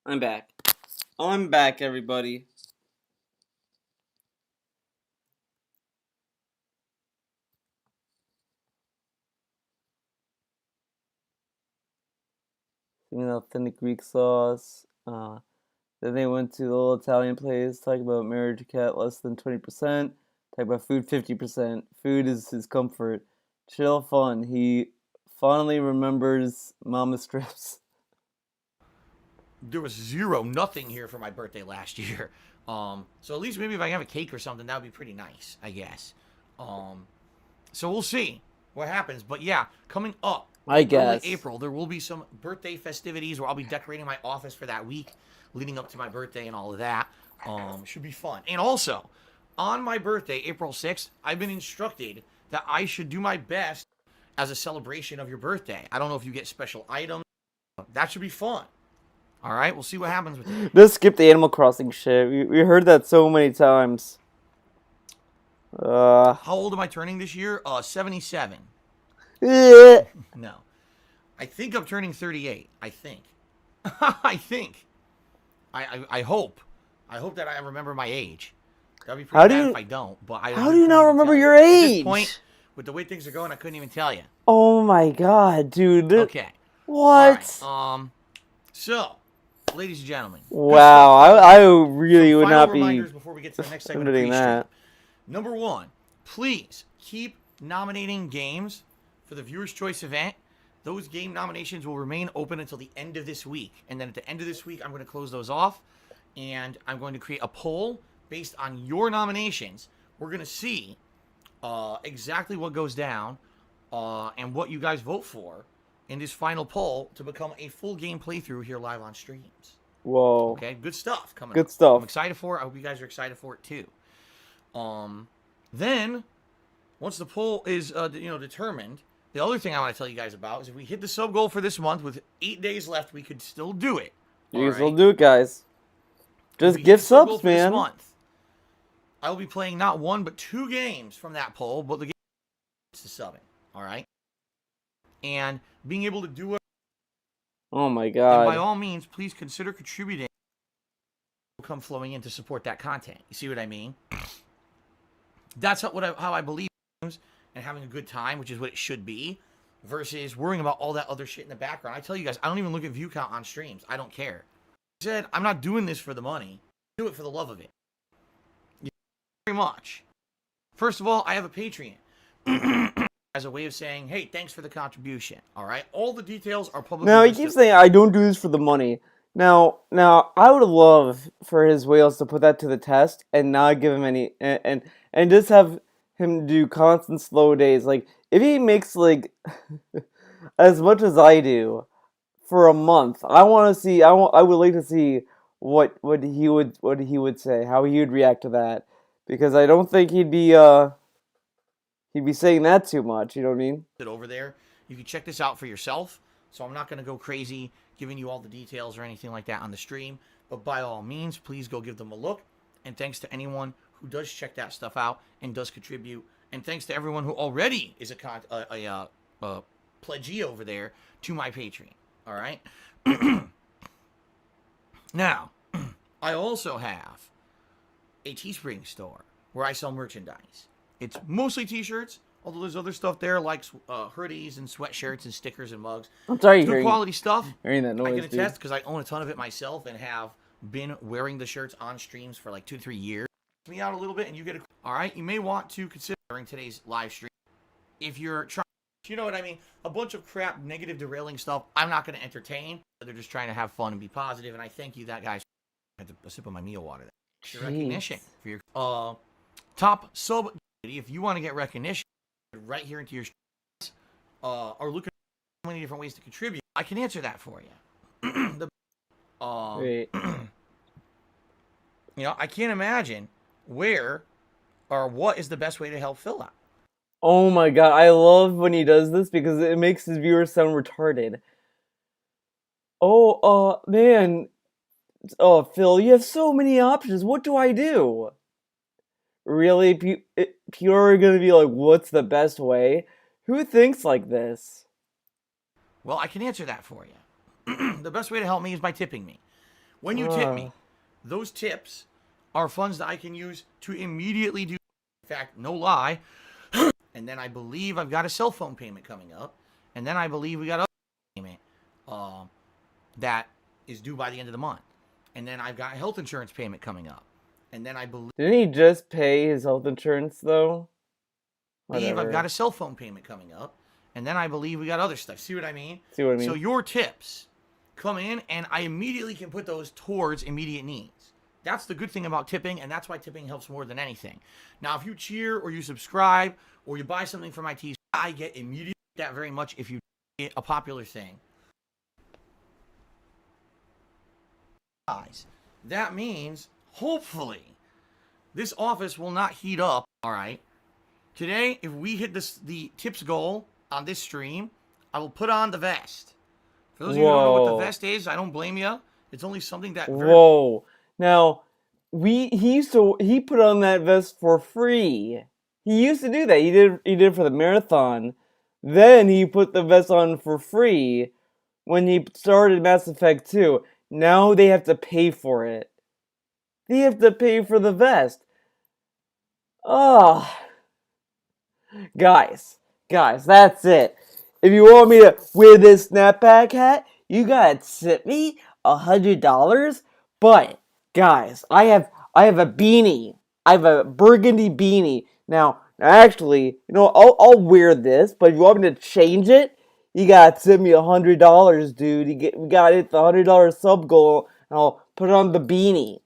I'm back. I'm back, everybody. Authentic Greek sauce. Then they went to the little Italian place, talking about marriage cat less than 20%. Talk about food 50%. Food is his comfort. Chill fun. He fondly remembers mama strips. There was nothing here for my birthday last year. So at least maybe if I have a cake or something, that would be pretty nice, I guess. So we'll see what happens. But yeah, coming up, I guess. early April, there will be some birthday festivities where I'll be decorating my office for that week leading up to my birthday and all of that. Should be fun. And also, on my birthday, April 6th, I've been instructed that I should do my best as a celebration of your birthday. I don't know if you get special items. That should be fun. All right, we'll see what happens with it. Just skip the Animal Crossing shit. We heard that so many times. How old am I turning this year? 77. No. I think I'm turning 38. I think. I think. I hope. I hope that I remember my age. That'd be pretty bad if I don't. But how do you not remember your age? At this point, with the way things are going, I couldn't even tell you. Oh my god, dude. Okay. What? All right. So, ladies and gentlemen. Wow, I really would not be reminders before we get to the next segment of doing that. Number one, please keep nominating games for the Viewers' Choice event. Those game nominations will remain open until the end of this week. And then at the end of this week, I'm going to close those off. And I'm going to create a poll based on your nominations. We're going to see exactly what goes down and what you guys vote for in this final poll to become a full game playthrough here live on streams. Whoa. Okay, good stuff coming up. Good stuff. I'm excited for it. I hope you guys are excited for it too. Then, once the poll is determined, the other thing I want to tell you guys about is if we hit the sub goal for this month with 8 days left, we could still do it. You can still do it, guys. Just give subs, man. This month, I will be playing not one but 2 games from that poll, but the game is to subbing. All right, and being able to do it. Oh my god! And by all means, please consider contributing. Will come flowing in to support that content. You see what I mean? That's how I believe games and having a good time, which is what it should be, versus worrying about all that other shit in the background. I tell you guys, I don't even look at view count on streams. I don't care. I said, I'm not doing this for the money. I do it for the love of it. Very much. First of all, I have a Patreon as a way of saying, hey, thanks for the contribution. All right? All the details are publicly Now, he keeps saying, I don't do this for the money. Now, I would love for his whales to put that to the test and not give him any, and just have him do constant slow days. Like, if he makes, like, as much as I do for a month, I would like to see what he would say, how he would react to that. Because I don't think he'd be saying that too much, you know what I mean? Over there. You can check this out for yourself. So I'm not going to go crazy giving you all the details or anything like that on the stream. But by all means, please go give them a look. And thanks to anyone who does check that stuff out and does contribute. And thanks to everyone who already is a pledgee over there to my Patreon. All right? Now, I also have a Teespring store where I sell merchandise. It's mostly t-shirts, although there's other stuff there like hoodies and sweatshirts and stickers and mugs. I'm sorry, good quality stuff. Hearing that noise, I can attest because I own a ton of it myself and have been wearing the shirts on streams for like 2 to 3 years. Me out a little bit and you get all right. You may want to consider during today's live stream if you're trying. You know what I mean? A bunch of crap, negative, derailing stuff. I'm not going to entertain. They're just trying to have fun and be positive. And I thank you, that guy. I had a sip of my meal water. Your recognition for your top sub. If you want to get recognition right here into your or look at so many different ways to contribute, I can answer that for you. Wait. I can't imagine where or what is the best way to help Phil out. Oh my god, I love when he does this because it makes his viewers sound retarded. Oh, man. Oh, Phil, you have so many options. What do I do? Really? People are going to be like, what's the best way? Who thinks like this? Well, I can answer that for you. The best way to help me is by tipping me. When you tip me, those tips are funds that I can use to immediately do. In fact, no lie. And then I believe I've got a cell phone payment coming up. And then I believe we got a payment that is due by the end of the month. And then I've got a health insurance payment coming up. And then I believe Didn't he just pay his health insurance though? I've Whatever. got a cell phone payment coming up. And then I believe we got other stuff. See what I mean? See what I mean? So your tips come in, and I immediately can put those towards immediate needs. That's the good thing about tipping, and that's why tipping helps more than anything. Now, if you cheer or you subscribe or you buy something from my tees, I get immediately that very much if you get a popular thing. Guys, that means, hopefully, this office will not heat up, all right? Today, if we hit the tips goal on this stream, I will put on the vest. For those of you who don't know what the vest is, I don't blame you. It's only something that... Whoa. Now, he put on that vest for free. He used to do that. He did it for the marathon. Then he put the vest on for free when he started Mass Effect 2. Now they have to pay for it. They have to pay for the vest. Oh. Guys, that's it. If you want me to wear this snapback hat, you gotta tip me $100. But guys, I have a beanie. I have a burgundy beanie. Now actually, I'll wear this. But if you want me to change it, you gotta tip me $100, dude. We gotta hit the $100 sub goal, and I'll put on the beanie,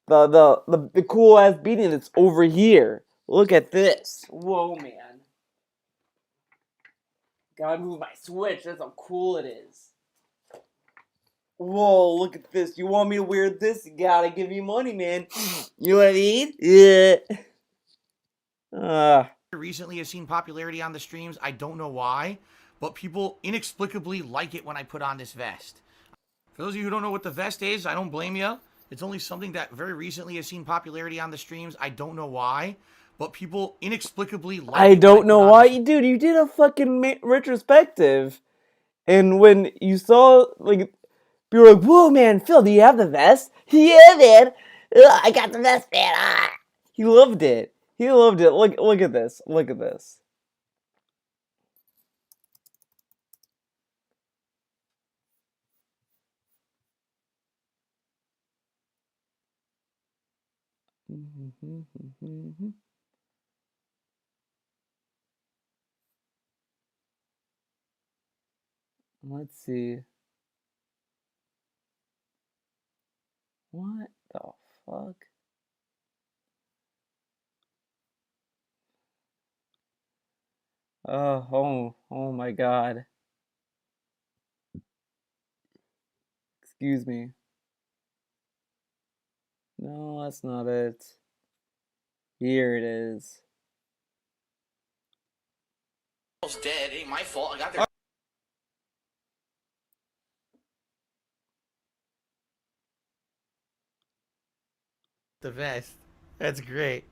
the cool ass beanie that's over here. Look at this. Whoa, man. Gotta move my switch, that's how cool it is. Whoa, look at this. You want me to wear this? You gotta give me money, man. You know what I mean? Yeah. Recently has seen popularity on the streams. I don't know why, but people inexplicably like it when I put on this vest. For those of you who don't know what the vest is, I don't blame you. It's only something that very recently has seen popularity on the streams. I don't know why, but people inexplicably like it. I don't know why. Dude, you did a fucking retrospective. And when you saw, like, people were like, whoa, man, Phil, do you have the vest? Yeah, man. Ugh, I got the vest, man. Ah. He loved it. He loved it. Look at this. Look at this. Let's see. What the fuck? Oh my god. Excuse me. No, that's not it. Here it is. Almost dead. It ain't my fault. I got there. The vest. That's great.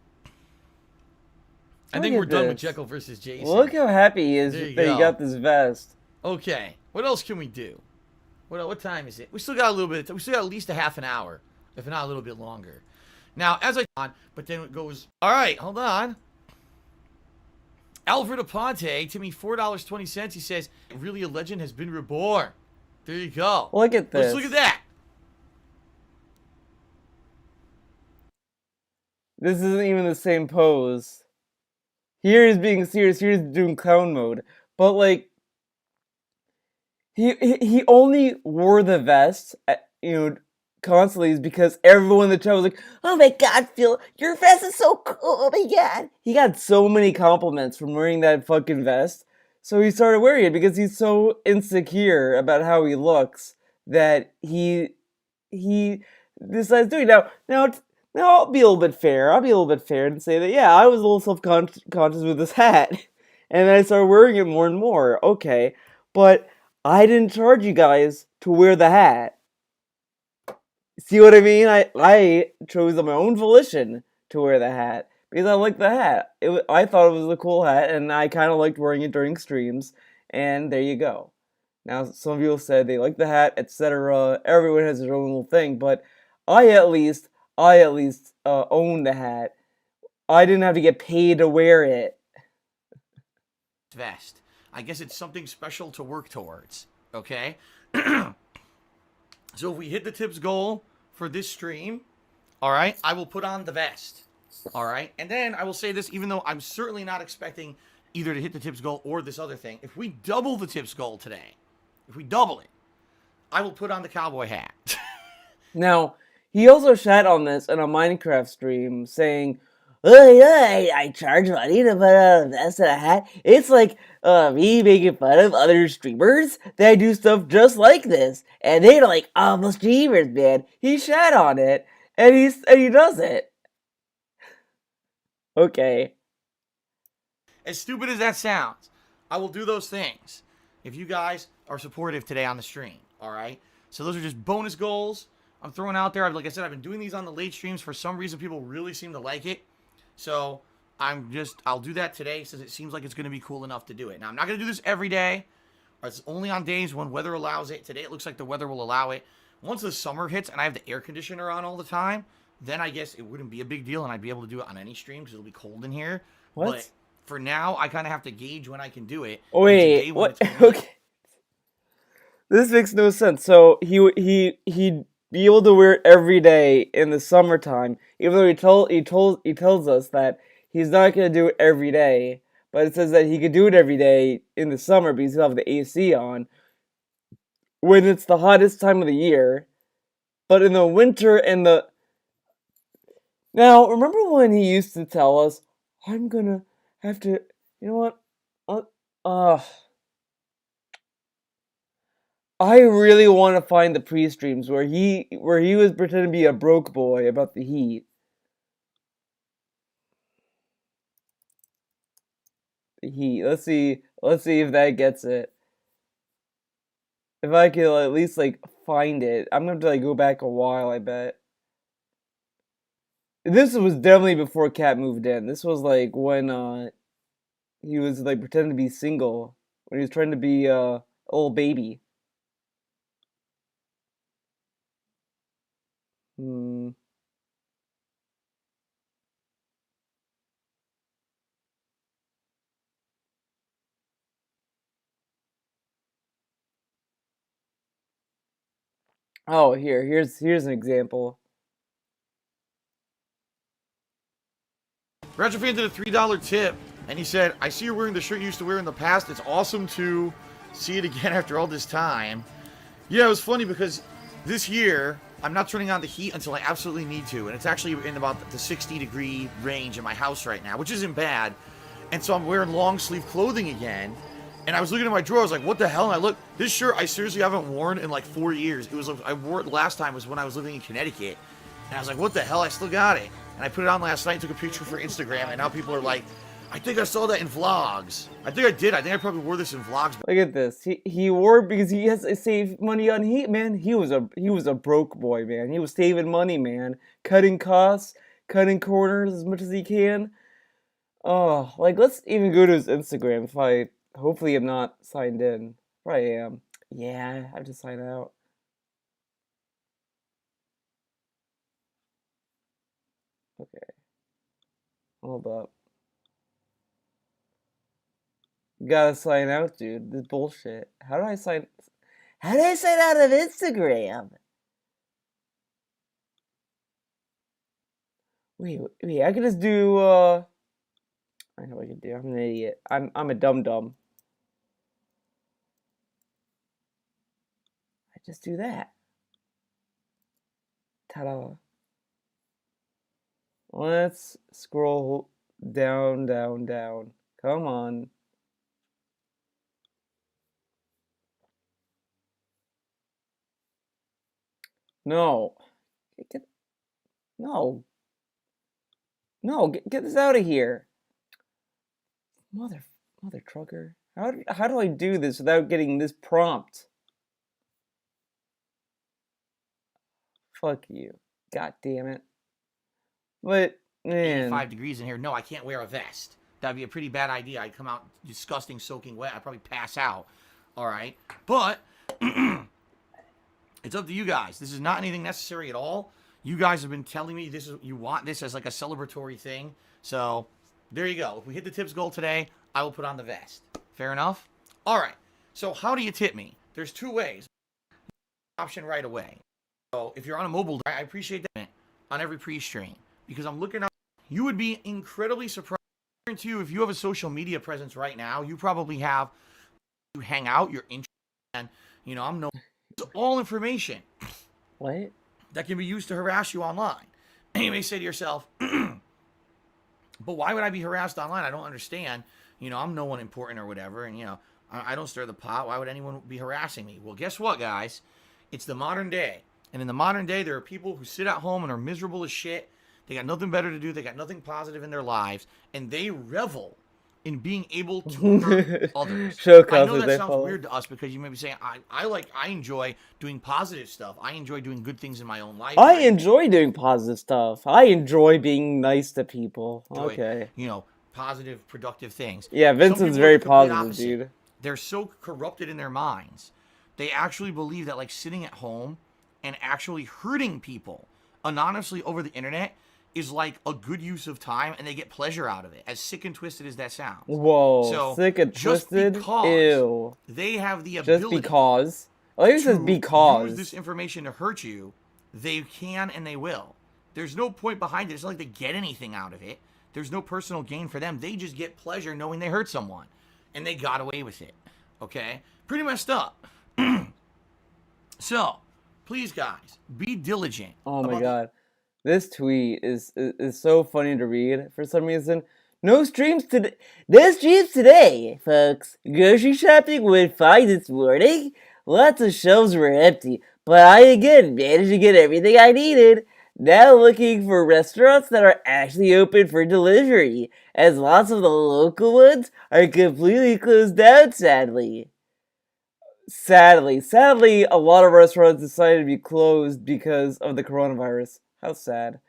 I think we're done with Jekyll versus Jason. Look how happy he is that he got this vest. Okay, what else can we do? What time is it? We still got a little bit. We still got at least a half an hour, if not a little bit longer. Now, as I on, but then it goes. All right, hold on. Alfred Aponte, to me, $4.20. He says, "Really, a legend has been reborn." There you go. Look at this. Let's look at that. This isn't even the same pose. Here he's being serious. Here he's doing clown mode. But like, he only wore the vest, constantly, is because everyone in the chat was like, "Oh my god, Phil, your vest is so cool! Oh my god!" He got so many compliments from wearing that fucking vest, so he started wearing it because he's so insecure about how he looks that he decides doing it. Now I'll be a little bit fair. I'll be a little bit fair and say that, yeah, I was a little self-conscious with this hat. And then I started wearing it more and more. Okay. But I didn't charge you guys to wear the hat. See what I mean? I chose on my own volition to wear the hat. Because I like the hat. I thought it was a cool hat, and I kind of liked wearing it during streams. And there you go. Now, some people said they like the hat, etc. Everyone has their own little thing, but I at least, own the hat. I didn't have to get paid to wear it. vest. I guess it's something special to work towards. Okay? So if we hit the tips goal for this stream, all right, I will put on the vest. All right? And then I will say this, even though I'm certainly not expecting either to hit the tips goal or this other thing. If we double the tips goal today, if we double it, I will put on the cowboy hat. Now, he also shat on this in a Minecraft stream, saying, "Oh yeah, I charge money to put on a vest and a hat. It's like me making fun of other streamers that do stuff just like this, and they're like, oh, the streamers, man." He shat on it, and he does it. Okay. As stupid as that sounds, I will do those things if you guys are supportive today on the stream. All right. So those are just bonus goals I'm throwing out there. Like I said, I've been doing these on the late streams. For some reason, people really seem to like it. So I'll do that today since it seems like it's going to be cool enough to do it. Now, I'm not going to do this every day. It's only on days when weather allows it. Today, it looks like the weather will allow it. Once the summer hits and I have the air conditioner on all the time, then I guess it wouldn't be a big deal and I'd be able to do it on any stream because it'll be cold in here. What? But for now, I kind of have to gauge when I can do it. Wait, what? Okay. This makes no sense. So he'd be able to wear it every day in the summertime, even though he tells us that he's not gonna do it every day. But it says that he could do it every day in the summer because he'll have the AC on when it's the hottest time of the year. But in the winter and the now, remember when he used to tell us, "I'm gonna have to," you know what? Uh, I really want to find the pre-streams where he was pretending to be a broke boy about the heat. The heat. Let's see if that gets it. If I could at least like find it. I'm gonna have to like go back a while, I bet. This was definitely before Cat moved in. This was like when he was like pretending to be single. When he was trying to be a little baby. Hmm. Oh, here's an example. Retrofan did a $3 tip, and he said, I see you're wearing the shirt you used to wear in the past. It's awesome to see it again after all this time. Yeah, it was funny because this year, I'm not turning on the heat until I absolutely need to, and it's actually in about the 60-degree range in my house right now, which isn't bad. And so I'm wearing long-sleeve clothing again, and I was looking at my drawer, I was like, what the hell? And I look, this shirt I seriously haven't worn in like 4 years. I wore it last time was when I was living in Connecticut, and I was like, what the hell? I still got it. And I put it on last night, took a picture for Instagram, and now people are like, I think I saw that in vlogs. I think I did. I think I probably wore this in vlogs. Look at this. He wore it because he has to save money on heat, man. He was a broke boy, man. He was saving money, man. Cutting costs, cutting corners as much as he can. Oh, like let's even go to his Instagram if I hopefully I'm not signed in. Probably am. Yeah, I have to sign out. Okay. Hold up. Gotta sign out, dude. This bullshit. How do I sign out of Instagram? Wait, I can just do I know what I can do. I'm an idiot. I'm a dum dum. I just do that. Ta-da. Let's scroll down, down, down. Come on. No. Get, no. No, get this out of here. Mother trucker. How do I do this without getting this prompt? Fuck you. God damn it. But, man. 85 degrees in here. No, I can't wear a vest. That'd be a pretty bad idea. I'd come out disgusting, soaking wet. I'd probably pass out. All right, but it's up to you guys. This is not anything necessary at all. You guys have been telling me you want this as like a celebratory thing. So there you go. If we hit the tips goal today, I will put on the vest. Fair enough? All right. So how do you tip me? There's two ways. Option right away. So if you're on a mobile, I appreciate that on every pre-stream because I'm looking up. You would be incredibly surprised. I guarantee you, if you have a social media presence right now, you probably have. You hang out. You're interested, and I'm no. It's all information. What? That can be used to harass you online. And you may say to yourself, but why would I be harassed online? I don't understand. I'm no one important or whatever. And, I don't stir the pot. Why would anyone be harassing me? Well, guess what, guys? It's the modern day. And in the modern day, there are people who sit at home and are miserable as shit. They got nothing better to do. They got nothing positive in their lives. And they revel in being able to hurt others. I know that sounds weird to us because you may be saying, I enjoy doing positive stuff. I enjoy doing good things in my own life. I enjoy doing positive stuff. I enjoy being nice to people. Okay. Positive, productive things. Yeah, Vincent's very positive, dude. They're so corrupted in their minds. They actually believe that like sitting at home and actually hurting people anonymously over the internet is like a good use of time, and they get pleasure out of it, as sick and twisted as that sounds. Whoa, so sick and twisted? Ew. They have the ability just because. I think it says because. Use this information to hurt you, they can and they will. There's no point behind it. It's not like they get anything out of it. There's no personal gain for them. They just get pleasure knowing they hurt someone, and they got away with it. Okay? Pretty messed up. So, please, guys, be diligent. Oh my god. This tweet is so funny to read for some reason. No streams today. No streams today, folks. Grocery shopping went fine this morning. Lots of shelves were empty, but I again managed to get everything I needed. Now looking for restaurants that are actually open for delivery, as lots of the local ones are completely closed down, sadly. Sadly, a lot of restaurants decided to be closed because of the coronavirus. How sad.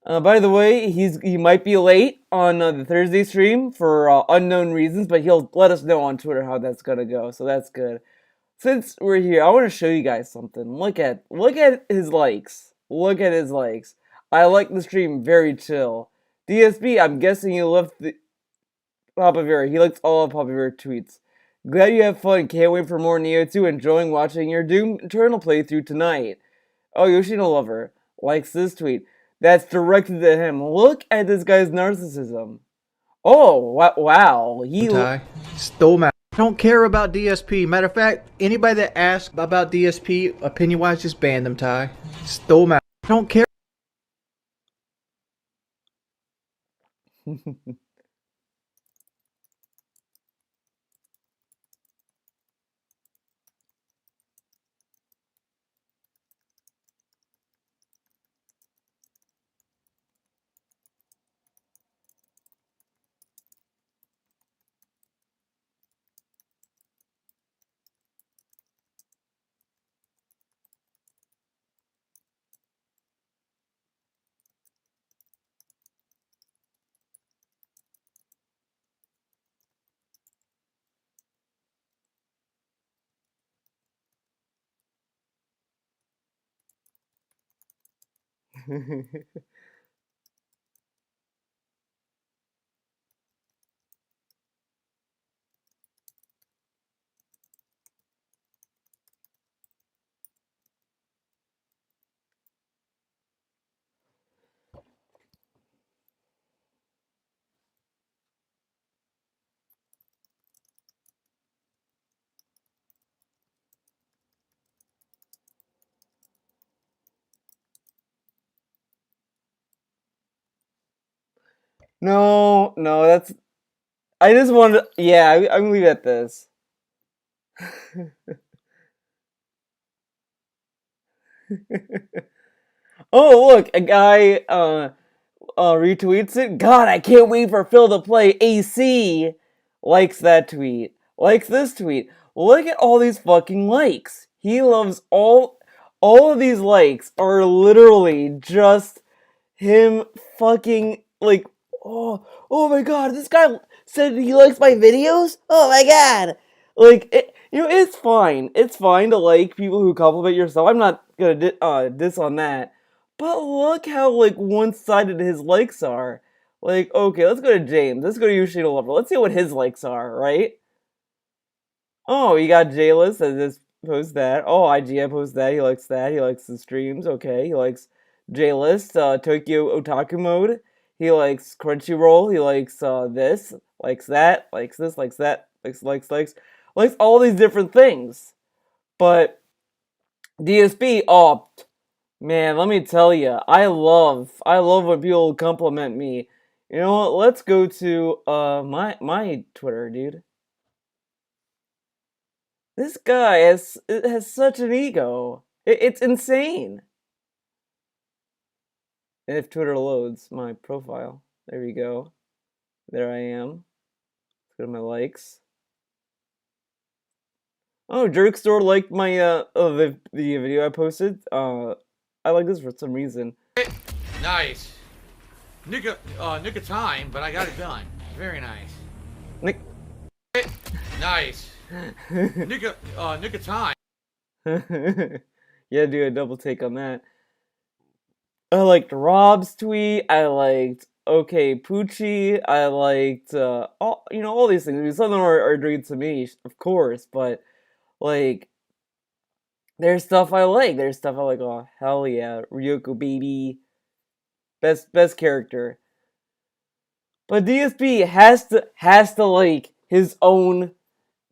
By the way, he might be late on the Thursday stream for unknown reasons, but he'll let us know on Twitter how that's gonna go, so that's good. Since we're here, I want to show you guys something. Look at his likes. Look at his likes. I like the stream, very chill. DSB, I'm guessing you left the Papa Vera. He likes all of Papa Vera tweets. Glad you have fun. Can't wait for more Neo 2. Enjoying watching your Doom Eternal playthrough tonight. Oh, Yoshino Lover likes this tweet. That's directed to him. Look at this guy's narcissism. Oh, wow. He stole my... I don't care about DSP. Matter of fact, anybody that asks about DSP, opinion-wise, just ban them, Ty. Stole my... I don't care. No, that's... I just wanted... Yeah, I'm gonna leave it at this. Oh, look, a guy retweets it. God, I can't wait for Phil to play AC. Likes that tweet. Likes this tweet. Look at all these fucking likes. He loves all of these likes are literally just him fucking like, oh my god, this guy said he likes my videos? Oh my god. Like, it's fine. It's fine to like people who compliment yourself. I'm not gonna diss on that. But look how, like, one-sided his likes are. Like, okay, let's go to James. Let's go to Yoshino Lover. Let's see what his likes are, right? Oh, you got J-List that just posts that. Oh, IGN posts that. He likes that. He likes the streams. Okay, he likes J-List, Tokyo Otaku Mode. He likes Crunchyroll. He likes this, likes that, likes this, likes that, likes all these different things. But DSP, oh man, let me tell you, I love when people compliment me. You know what? Let's go to my Twitter, dude. This guy has such an ego. It's insane. And if Twitter loads my profile, there we go. There I am. Let's go to my likes. Oh, Jerkstore liked my the video I posted. I like this for some reason. Nice. Nick of time, but I got it done. Very nice. Nick. Nice. Nick of time. Yeah, do a double take on that. I liked Rob's tweet. I liked Okay Poochie. I liked all these things. I mean, some of them are dreams to me, of course, but like there's stuff I like. There's stuff I like. Oh hell yeah, Ryoko baby, best character. But DSP has to like his own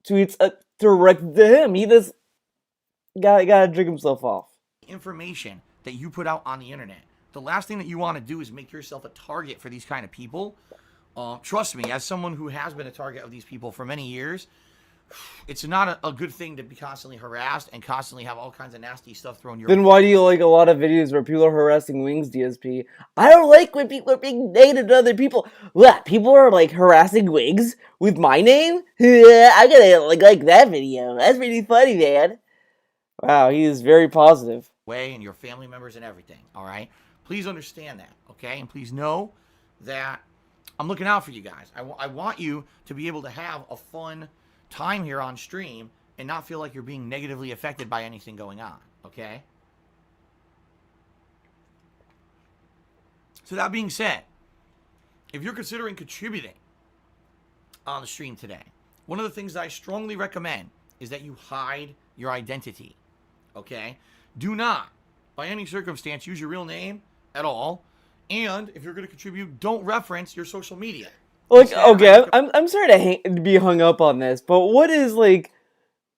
tweets directed to him. He just gotta drink himself off. Information that you put out on the internet. The last thing that you want to do is make yourself a target for these kind of people. Trust me, as someone who has been a target of these people for many years, it's not a good thing to be constantly harassed and constantly have all kinds of nasty stuff thrown your way. Then why do you like a lot of videos where people are harassing Wings, DSP? I don't like when people are being negative to other people. What? People are like harassing Wings with my name? I gotta like that video. That's pretty funny, man. Wow, he is very positive. Way and your family members and everything, all right? Please understand that, okay? And please know that I'm looking out for you guys. I want you to be able to have a fun time here on stream and not feel like you're being negatively affected by anything going on, okay? So that being said, if you're considering contributing on the stream today, one of the things that I strongly recommend is that you hide your identity, okay? Do not, by any circumstance, use your real name at all. And if you're going to contribute, don't reference your social media. Like, okay, I'm sorry to be hung up on this, but what is like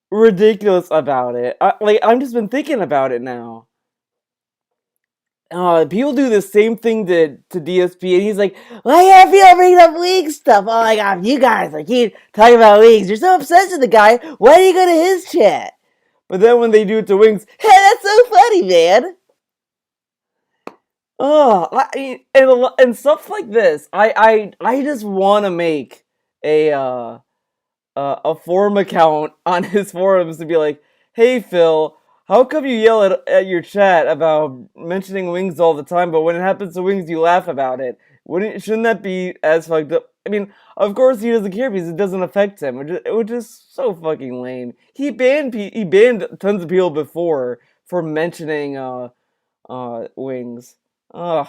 ridiculous about it? I've just been thinking about it now. People do the same thing to DSP, and he's like, "Why can't people bring up League stuff? Oh my god, you guys like keep talking about Leagues. You're so obsessed with the guy. Why do you go to his chat?" But then when they do it to Wings, hey, that's so funny, man. Oh, and stuff like this. I just want to make a forum account on his forums to be like, "Hey Phil, how come you yell at your chat about mentioning Wings all the time, but when it happens to Wings, you laugh about it? Shouldn't that be as fucked up?" I mean, of course he doesn't care because it doesn't affect him, which is so fucking lame. He banned tons of people before for mentioning Wings. Ugh.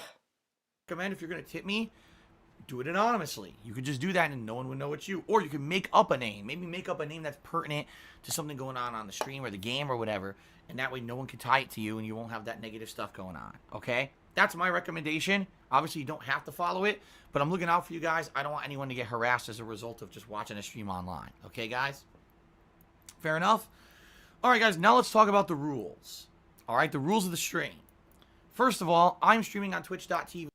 Recommend if you're going to tip me, do it anonymously. You could just do that and no one would know it's you. Or you can make up a name. Maybe make up a name that's pertinent to something going on the stream or the game or whatever. And that way no one can tie it to you and you won't have that negative stuff going on. Okay? That's my recommendation. Obviously, you don't have to follow it. But I'm looking out for you guys. I don't want anyone to get harassed as a result of just watching a stream online. Okay, guys? Fair enough? All right, guys. Now let's talk about the rules. All right? The rules of the stream. First of all, I'm streaming on twitch.tv.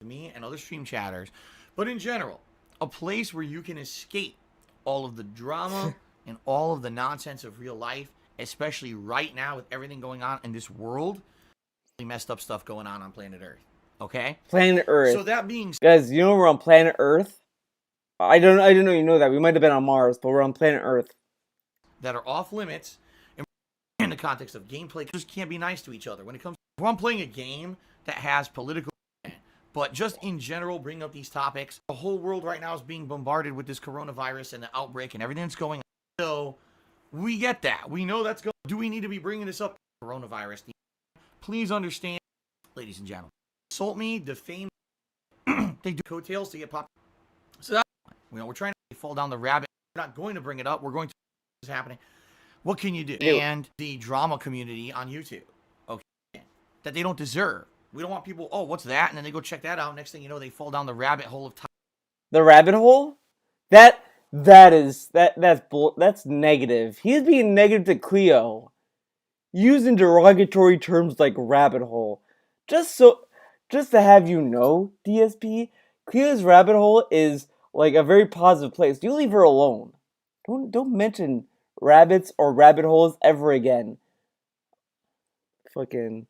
Me and other stream chatters, but in general, a place where you can escape all of the drama and all of the nonsense of real life, especially right now with everything going on in this world. Messed up stuff going on planet Earth. Okay? Planet Earth. So that being said, guys, you know we're on planet Earth? I didn't know you know that. We might have been on Mars, but we're on planet Earth. That are off limits in the context of gameplay, just can't be nice to each other. When it comes to, I'm playing a game that has political, but just in general, bring up these topics. The whole world right now is being bombarded with this coronavirus and the outbreak and everything that's going on. So we get that. We know that's going. Do we need to be bringing this up? Coronavirus. Please understand, ladies and gentlemen. Insult me, defame. They do coattails to get popular. So that's we're trying to fall down the rabbit. We're not going to bring it up. We're going to. What's happening? What can you do? And the drama community on YouTube, okay, that they don't deserve. We don't want people. Oh, what's that? And then they go check that out. Next thing you know, they fall down the rabbit hole of time. The rabbit hole? That's negative. He's being negative to Cleo, using derogatory terms like rabbit hole. Just to have you know, DSP, Cleo's rabbit hole is like a very positive place. You leave her alone. Don't mention rabbits or rabbit holes ever again. Fucking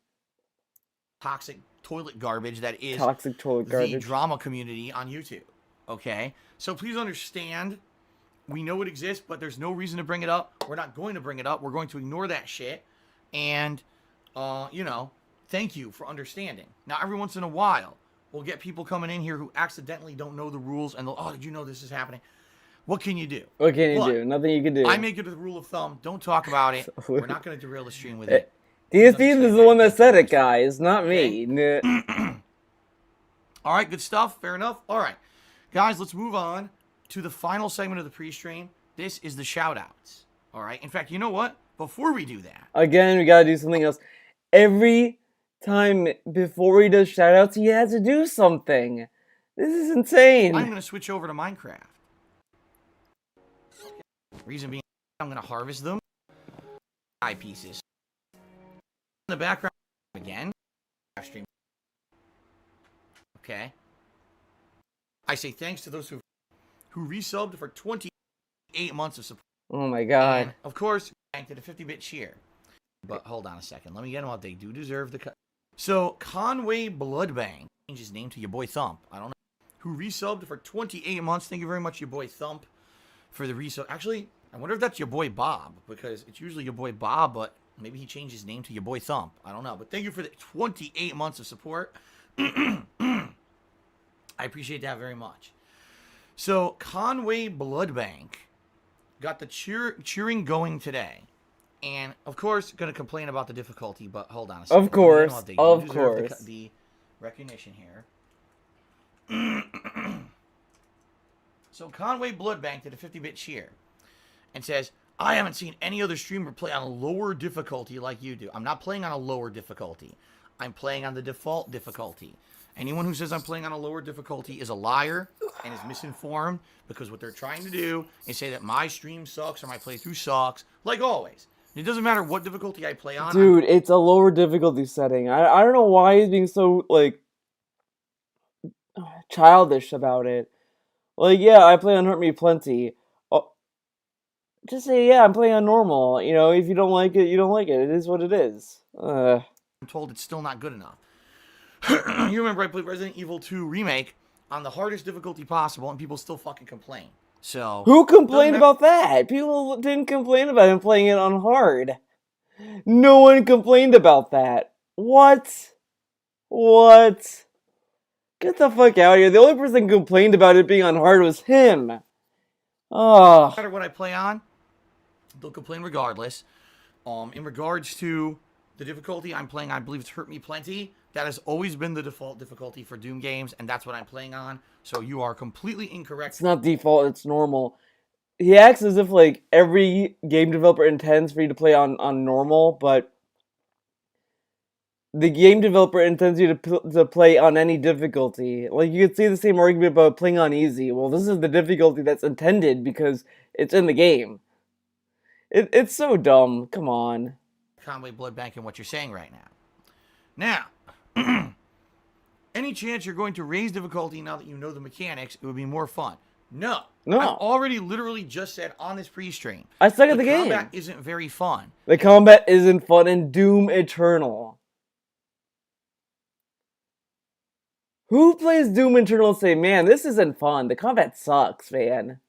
Toxic toilet garbage that is toxic toilet garbage. The drama community on YouTube. Okay? So please understand, we know it exists, but there's no reason to bring it up. We're not going to bring it up. We're going to ignore that shit. And, thank you for understanding. Now, every once in a while, we'll get people coming in here who accidentally don't know the rules, and they'll, oh, did you know this is happening? What can you do? What can you do? Nothing you can do. I make it a rule of thumb. Don't talk about it. We're not going to derail the stream with it. DSP is the one that said it, guys, not me. All right, good stuff. Fair enough. All right. Guys, let's move on to the final segment of the pre-stream. This is the shout-outs. All right? In fact, you know what? Before we do that... Again, we gotta do something else. Every time before he does shout-outs, he has to do something. This is insane. I'm going to switch over to Minecraft. Reason being, I'm going to harvest them. Eyepieces. In the background, again. Stream. Okay. I say thanks to those who resubbed for 28 months of support. Oh my god. And of course, banked at a 50-bit cheer. But hold on a second. Let me get them out. They do deserve the cut. So, Conway Bloodbang changed his name to your boy Thump. I don't know. Who resubbed for 28 months. Thank you very much, your boy Thump, for the resub. Actually, I wonder if that's your boy Bob, because it's usually your boy Bob, but maybe he changed his name to your boy Thump. I don't know. But thank you for the 28 months of support. I appreciate that very much. So, Conway Bloodbank got the cheering going today. And, of course, going to complain about the difficulty, but hold on a second. Of course, The recognition here. So, Conway Bloodbank did a 50-bit cheer and says, I haven't seen any other streamer play on a lower difficulty like you do. I'm not playing on a lower difficulty. I'm playing on the default difficulty. Anyone who says I'm playing on a lower difficulty is a liar and is misinformed, because what they're trying to do is say that my stream sucks or my playthrough sucks, like always. It doesn't matter what difficulty I play on. Dude, it's a lower difficulty setting. I don't know why he's being so, like, childish about it. Like, yeah, I play on Hurt Me Plenty. Oh, just say, yeah, I'm playing on normal. You know, if you don't like it, you don't like it. It is what it is. I'm told it's still not good enough. You remember I played Resident Evil 2 Remake on the hardest difficulty possible, and people still fucking complain. So who complained about that? People didn't complain about him playing it on hard. No one complained about that. What? What? Get the fuck out of here. The only person who complained about it being on hard was him. Oh. No matter what I play on, they'll complain regardless. In regards to the difficulty I'm playing, I believe it's Hurt Me Plenty. That has always been the default difficulty for Doom games, and that's what I'm playing on. So you are completely incorrect. It's not default, it's normal. He acts as if, like, every game developer intends for you to play on normal, but the game developer intends you to play on any difficulty. Like, you could see the same argument about playing on easy. Well, this is the difficulty that's intended because it's in the game. It's so dumb. Come on. Conway Bloodbank and what you're saying right now. Now, any chance you're going to raise difficulty now that you know the mechanics, it would be more fun. No. I've already literally just said on this pre-stream. I suck at the game. The combat isn't very fun. The combat isn't fun in Doom Eternal. Who plays Doom Eternal and say, man, this isn't fun. The combat sucks, man.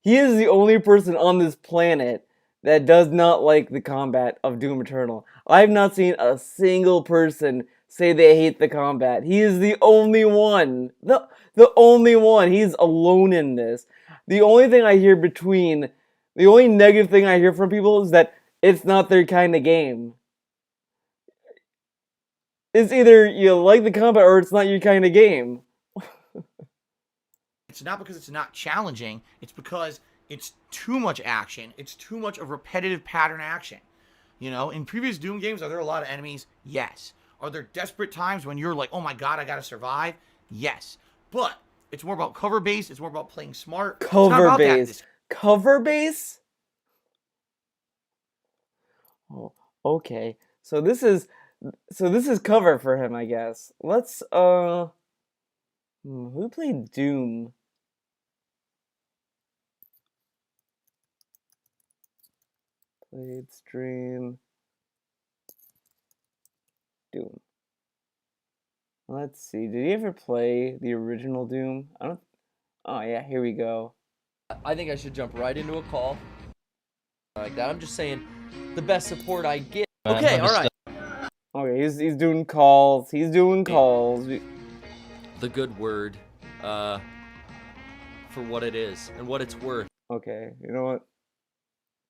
He is the only person on this planet that does not like the combat of Doom Eternal. I've not seen a single person say they hate the combat. He is the only one. The only one. He's alone in this. The only thing I hear between The only negative thing I hear from people is that it's not their kind of game. It's either you like the combat or it's not your kind of game. It's not because it's not challenging. It's because it's too much action. It's too much of repetitive pattern action. You know, in previous Doom games, are there a lot of enemies? Yes. Are there desperate times when you're like, oh my god, I gotta survive? Yes. But it's more about cover base. It's more about playing smart. Cover base. Cover base? Oh, okay. So this is cover for him, I guess. Let's who played Doom? Played stream Doom. Let's see. Did he ever play the original Doom? I don't. Oh yeah, here we go. I think I should jump right into a call like that. I'm just saying, the best support I get. Okay, all right. Okay, he's doing calls. He's doing calls. The good word, for what it is and what it's worth. Okay, you know what?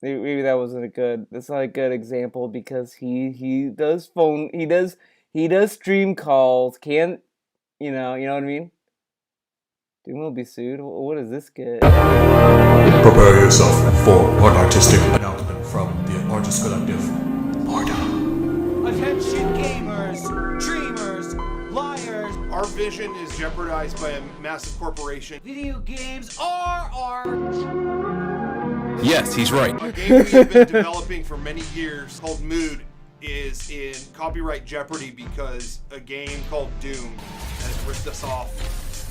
Maybe that wasn't a good. That's not a good example because he does phone. He does stream calls. Can't you know what I mean? Doom will be sued. What does this get? Prepare yourself for an artistic announcement from the Artist Collective. Attention gamers, dreamers, liars. Our vision is jeopardized by a massive corporation. Video games are art. Yes, he's right. A game we have been developing for many years called Mood is in copyright jeopardy because a game called Doom has ripped us off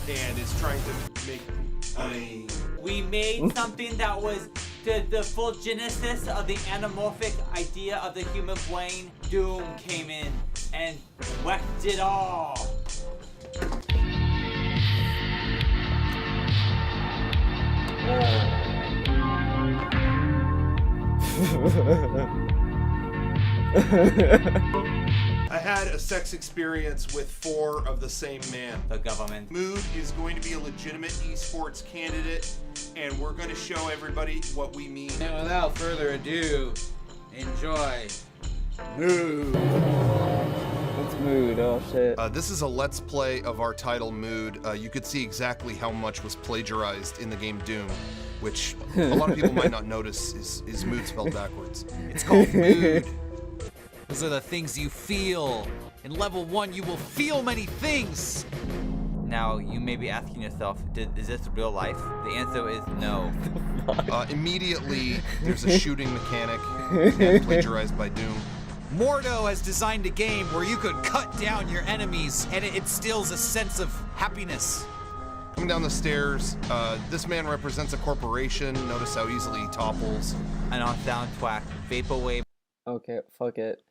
and is trying to make money. We made something that was the full genesis of the anamorphic idea of the human brain. Doom came in and wrecked it all. I had a sex experience with 4 of the same man. The government. Mood is going to be a legitimate esports candidate, and we're going to show everybody what we mean. And without further ado, enjoy Mood. What's Mood? Oh shit. This is a let's play of our title Mood. You could see exactly how much was plagiarized in the game Doom, which a lot of people might not notice is Mood spelled backwards. It's called Mood. Those are the things you feel. In level 1, you will feel many things. Now, you may be asking yourself, is this real life? The answer is no. Immediately, there's a shooting mechanic and plagiarized by Doom. Mordo has designed a game where you could cut down your enemies and it instills a sense of happiness. Coming down the stairs, this man represents a corporation. Notice how easily he topples. And on soundtrack, Vaporwave. Okay, fuck it.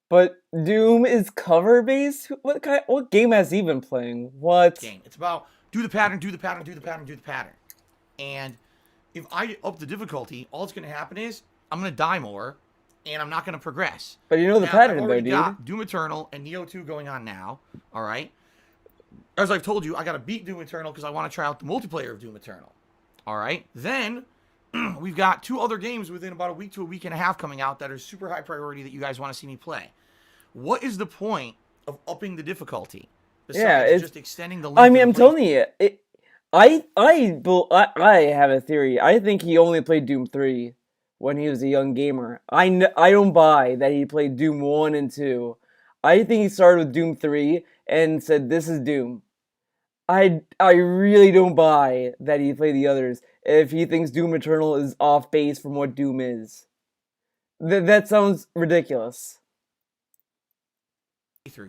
But Doom is cover based? What game has he been playing? What? Game. It's about do the pattern, do the pattern, do the pattern, do the pattern. And if I up the difficulty, all that's going to happen is I'm going to die more, and I'm not going to progress. But you know the pattern, I've though, already dude. got Doom Eternal and Neo 2 going on now. All right. As I've told you, I got to beat Doom Eternal because I want to try out the multiplayer of Doom Eternal. All right. Then we've got 2 other games within about a week to a week and a half coming out that are super high priority that you guys want to see me play. What is the point of upping the difficulty? Besides it's just extending the length I mean, of I'm the telling you, I have a theory. I think he only played Doom 3 when he was a young gamer. I don't buy that he played Doom 1 and 2. I think he started with Doom 3 and said, "This is Doom." I really don't buy that he played the others if he thinks Doom Eternal is off base from what Doom is. That sounds ridiculous.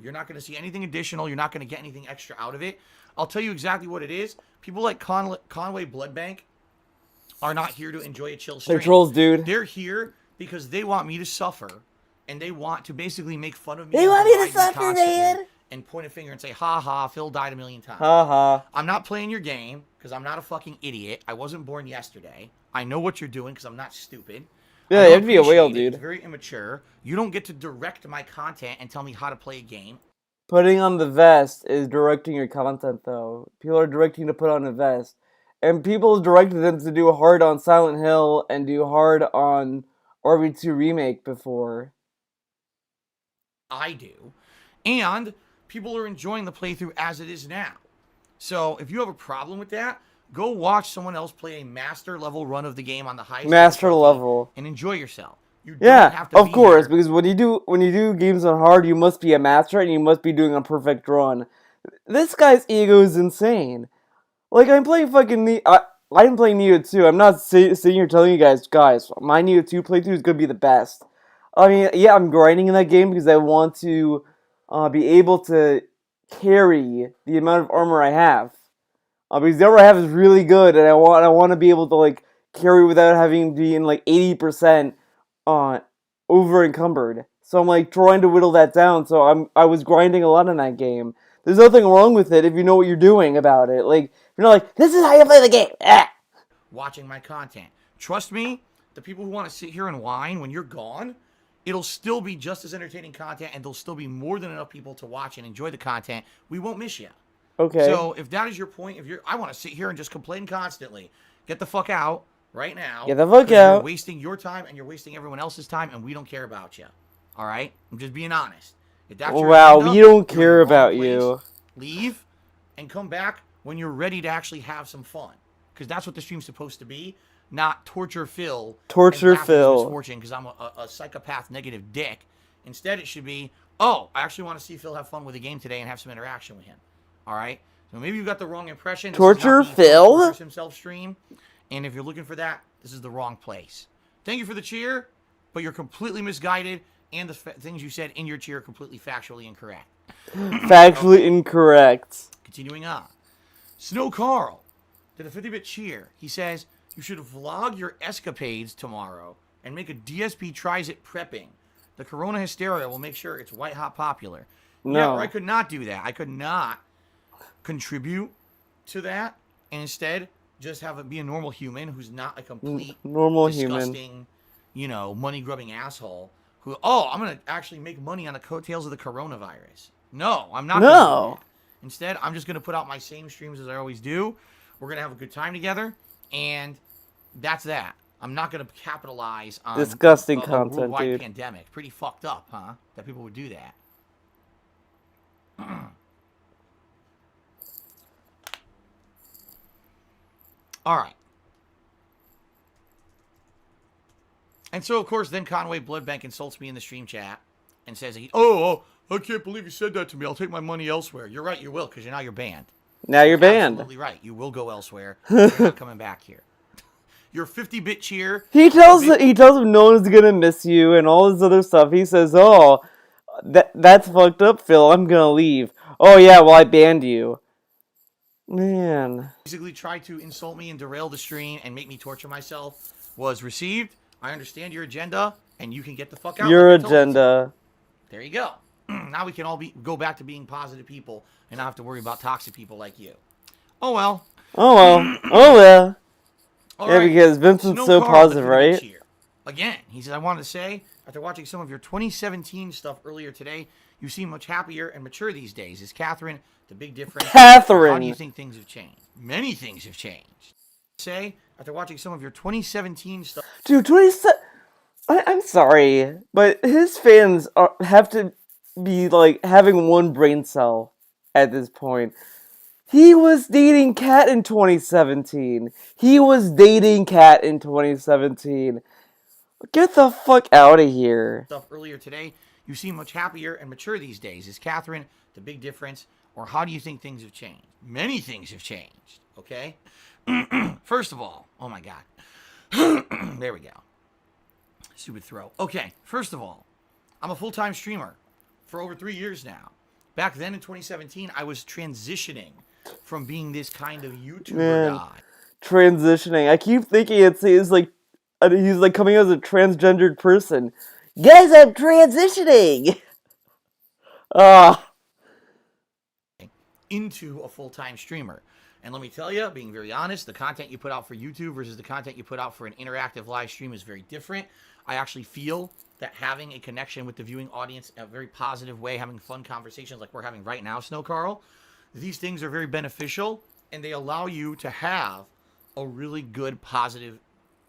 You're not going to see anything additional. You're not going to get anything extra out of it. I'll tell you exactly what it is. People like Conway Bloodbank are not here to enjoy a chill stream. They're trolls, dude. They're here because they want me to suffer, and they want to basically make fun of me. They want me to suffer, man. And point a finger and say, "Ha ha, Phil died a million times." Ha ha. I'm not playing your game because I'm not a fucking idiot. I wasn't born yesterday. I know what you're doing because I'm not stupid. Yeah, you have to be a whale, dude. It's very immature. You don't get to direct my content and tell me how to play a game. Putting on the vest is directing your content, though. People are directing you to put on a vest. and people directed them to do hard on Silent Hill and do hard on RB2 Remake before. I do. And people are enjoying the playthrough as it is now. So if you have a problem with that, go watch someone else play a master level run of the game on the highest Master difficulty level. and enjoy yourself. You don't Yeah, have to of be course, here. because when you do games on hard, you must be a master and you must be doing a perfect run. This guy's ego is insane. Like, I'm playing fucking I'm playing Neo 2. I'm not sitting here telling you guys, my Neo 2 playthrough is gonna be the best. I mean, yeah, I'm grinding in that game because I want to be able to carry the amount of armor I have. Because the armor I have is really good, and I want to be able to like carry without having to be in like 80% over encumbered. So I'm like trying to whittle that down. So I was grinding a lot in that game. There's nothing wrong with it if you know what you're doing about it. Like you're not like, this is how you play the game. Ah! Watching my content. Trust me, the people who want to sit here and whine when you're gone, it'll still be just as entertaining content, and there'll still be more than enough people to watch and enjoy the content. We won't miss you. Okay. So if that is your point, I want to sit here and just complain constantly. Get the fuck out right now. Get the fuck 'cause out. You're wasting your time and you're wasting everyone else's time, and we don't care about you. All right? I'm just being honest. If that's your Wow, agenda, we don't you're in the care wrong about place. you. Leave and come back when you're ready to actually have some fun, because that's what the stream's supposed to be, not torture Phil. Torture and laugh at his Phil. misfortune because I'm a psychopath, negative dick. Instead, it should be, oh, I actually want to see Phil have fun with the game today and have some interaction with him. All right. So maybe you got the wrong impression. This Torture is not the Phil? Tortures himself stream, and if you're looking for that, this is the wrong place. Thank you for the cheer, but you're completely misguided, and the things you said in your cheer are completely factually incorrect. Factually incorrect. Continuing on. Snow Carl did a 50-bit cheer. He says, you should vlog your escapades tomorrow and make a DSP tries it prepping. The Corona hysteria will make sure it's white hot popular. No. Yeah, or I could not do that. I could not contribute to that and instead just have it be a normal human who's not a complete normal disgusting, human. money grubbing asshole who, I'm going to actually make money on the coattails of the coronavirus. No, I'm not going to do that. Instead, I'm just going to put out my same streams as I always do. We're going to have a good time together, and that's that. I'm not going to capitalize on disgusting a content, worldwide dude. pandemic. Pretty fucked up, huh? That people would do that. All right. And so, of course, then Conway Bloodbank insults me in the stream chat and says, I can't believe you said that to me. I'll take my money elsewhere. You're right, you will, because now you're banned. Now you're banned. Absolutely right. You will go elsewhere. You're not coming back here. Your 50-bit cheer. He tells him no one's gonna miss you and all this other stuff. He says, "Oh, that's fucked up, Phil. I'm gonna leave." Oh yeah, well I banned you. Man. Basically tried to insult me and derail the stream and make me torture myself was received. I understand your agenda, and you can get the fuck out. Your agenda. There you go. Now we can all go back to being positive people and not have to worry about toxic people like you. Oh well. Oh well. Oh well. All yeah, right. because Vincent's so Carl, positive, right? Again, he says, I wanted to say, after watching some of your 2017 stuff earlier today, you seem much happier and mature these days. Is Catherine the big difference? Catherine! How do you think things have changed? Many things have changed. Say, after watching some of your 2017 stuff... Dude, 27... I'm sorry, but his fans have to be, like, having one brain cell at this point. He was dating Kat in 2017. He was dating Kat in 2017. Get the fuck out of here. Stuff earlier today, you seem much happier and mature these days. Is Catherine the big difference, or how do you think things have changed? Many things have changed, okay? First of all, oh my god. There we go. Stupid throw. Okay, first of all, I'm a full-time streamer for over 3 years now. Back then in 2017, I was transitioning from being this kind of YouTuber guy. Transitioning. I keep thinking he's like coming out as a transgendered person. Guys, I'm transitioning. Into a full-time streamer. And let me tell you, being very honest, the content you put out for YouTube versus the content you put out for an interactive live stream is very different. I actually feel that having a connection with the viewing audience in a very positive way, having fun conversations like we're having right now, Snow Carl, these things are very beneficial, and they allow you to have a really good, positive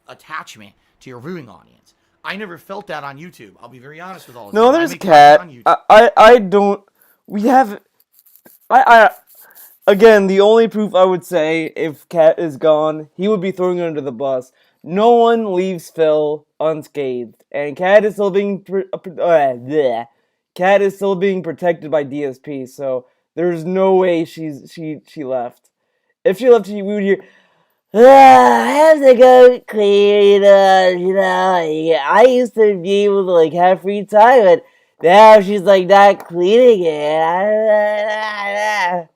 attachment to your viewing audience. I never felt that on YouTube. I'll be very honest with all of you. No, When I there's make content Cat. on YouTube, I don't. We have. I again, the only proof I would say if Cat is gone, he would be throwing her under the bus. No one leaves Phil unscathed, and Cat is still being bleh. Cat is still being protected by DSP. So there's no way she left. If she left, we would hear. I have to go clean, yeah, I used to be able to, like, have free time, but now she's, like, not cleaning it.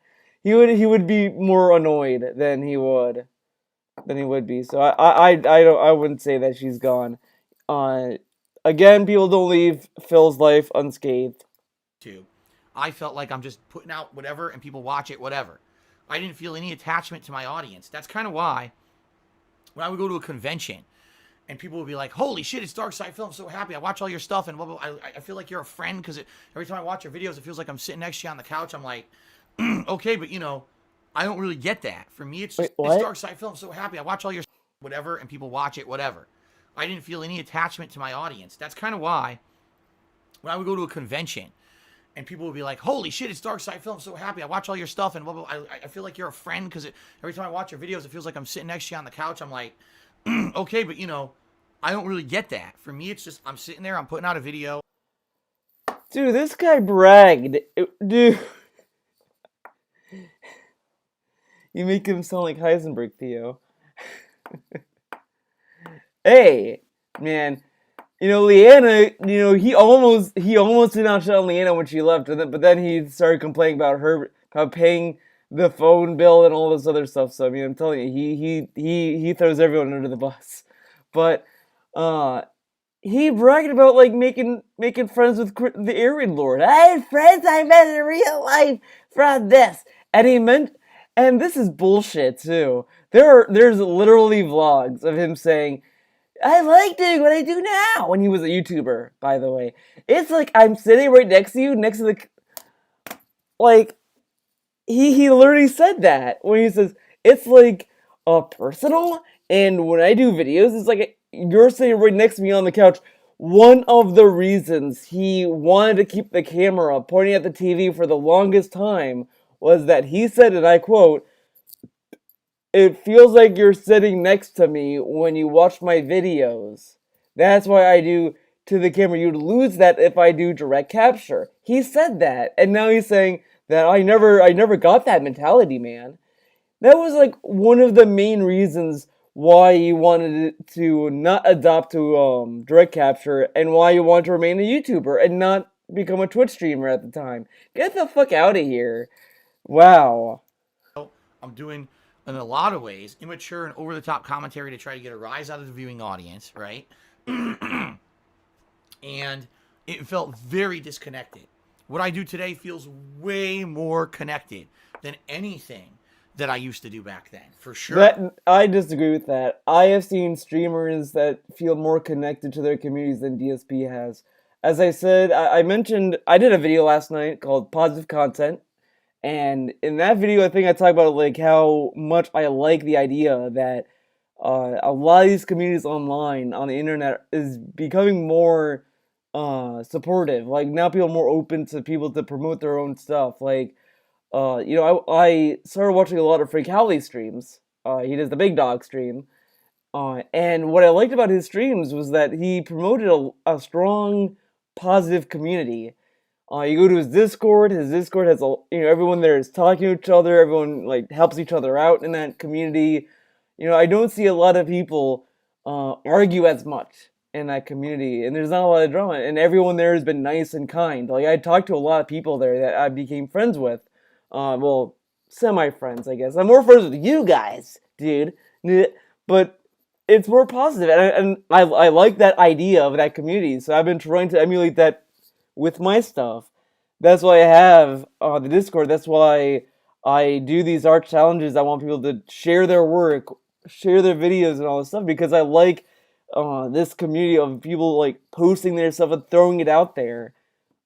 He would be more annoyed than he would be, so I wouldn't say that she's gone. Uh, Again, people don't leave Phil's life unscathed. I felt like I'm just putting out whatever and people watch it, whatever. I didn't feel any attachment to my audience. That's kind of why when I would go to a convention and people would be like, holy shit, it's Dark Side Film, I'm so happy. I watch all your stuff and blah, blah, blah. I feel like you're a friend because every time I watch your videos, it feels like I'm sitting next to you on the couch. I'm like, okay, but I don't really get that. For me, it's just, it's Dark Side Film, I'm so happy. I watch all your whatever and people watch it, whatever. I didn't feel any attachment to my audience. That's kind of why when I would go to a convention and people would be like, holy shit, it's Dark Side Film, I'm so happy. I watch all your stuff and blah, blah, blah. I feel like you're a friend because every time I watch your videos, it feels like I'm sitting next to you on the couch. I'm like, okay, but I don't really get that. For me, it's just, I'm sitting there, I'm putting out a video. Dude, this guy bragged. Dude. You make him sound like Heisenberg, Theo. Hey, man. Leanna, he almost did not shut on Leanna when she left, but then he started complaining about her paying the phone bill and all this other stuff. So I'm telling you, he throws everyone under the bus. But he bragged about like making friends with the Aryan Lord. I had friends I met in real life from this, and this is bullshit too. There's literally vlogs of him saying, I like doing what I do now. When he was a YouTuber, by the way. It's like I'm sitting right next to you, next to the... Like, he literally said that. When he says, it's like, personal, and when I do videos, it's like, you're sitting right next to me on the couch. One of the reasons he wanted to keep the camera pointing at the TV for the longest time was that he said, and I quote, it feels like you're sitting next to me when you watch my videos. That's why I do to the camera. You'd lose that if I do direct capture. He said that, and now he's saying that I never got that mentality, man. That was like one of the main reasons why he wanted to not adopt to direct capture, and why he wanted to remain a YouTuber and not become a Twitch streamer at the time. Get the fuck out of here. Wow. I'm doing, in a lot of ways, immature and over-the-top commentary to try to get a rise out of the viewing audience, right? And it felt very disconnected. What I do today feels way more connected than anything that I used to do back then, for sure. I disagree with that. I have seen streamers that feel more connected to their communities than DSP has. As I said, I mentioned, I did a video last night called Positive Content. And in that video, I think I talk about like how much I like the idea that a lot of these communities online on the internet is becoming more supportive. Like now, people are more open to people to promote their own stuff. Like, I started watching a lot of Frank Howley streams. He does the Big Dog stream, and what I liked about his streams was that he promoted a strong, positive community. You go to his Discord. His Discord has everyone there is talking to each other. Everyone like helps each other out in that community. I don't see a lot of people argue as much in that community, and there's not a lot of drama. And everyone there has been nice and kind. Like I talked to a lot of people there that I became friends with. Well, semi-friends, I guess. I'm more friends with you guys, dude. But it's more positive, and I like that idea of that community. So I've been trying to emulate that with my stuff. That's why I have the Discord. That's why I do these art challenges. I want people to share their work, share their videos and all this stuff, because I like this community of people like posting their stuff and throwing it out there.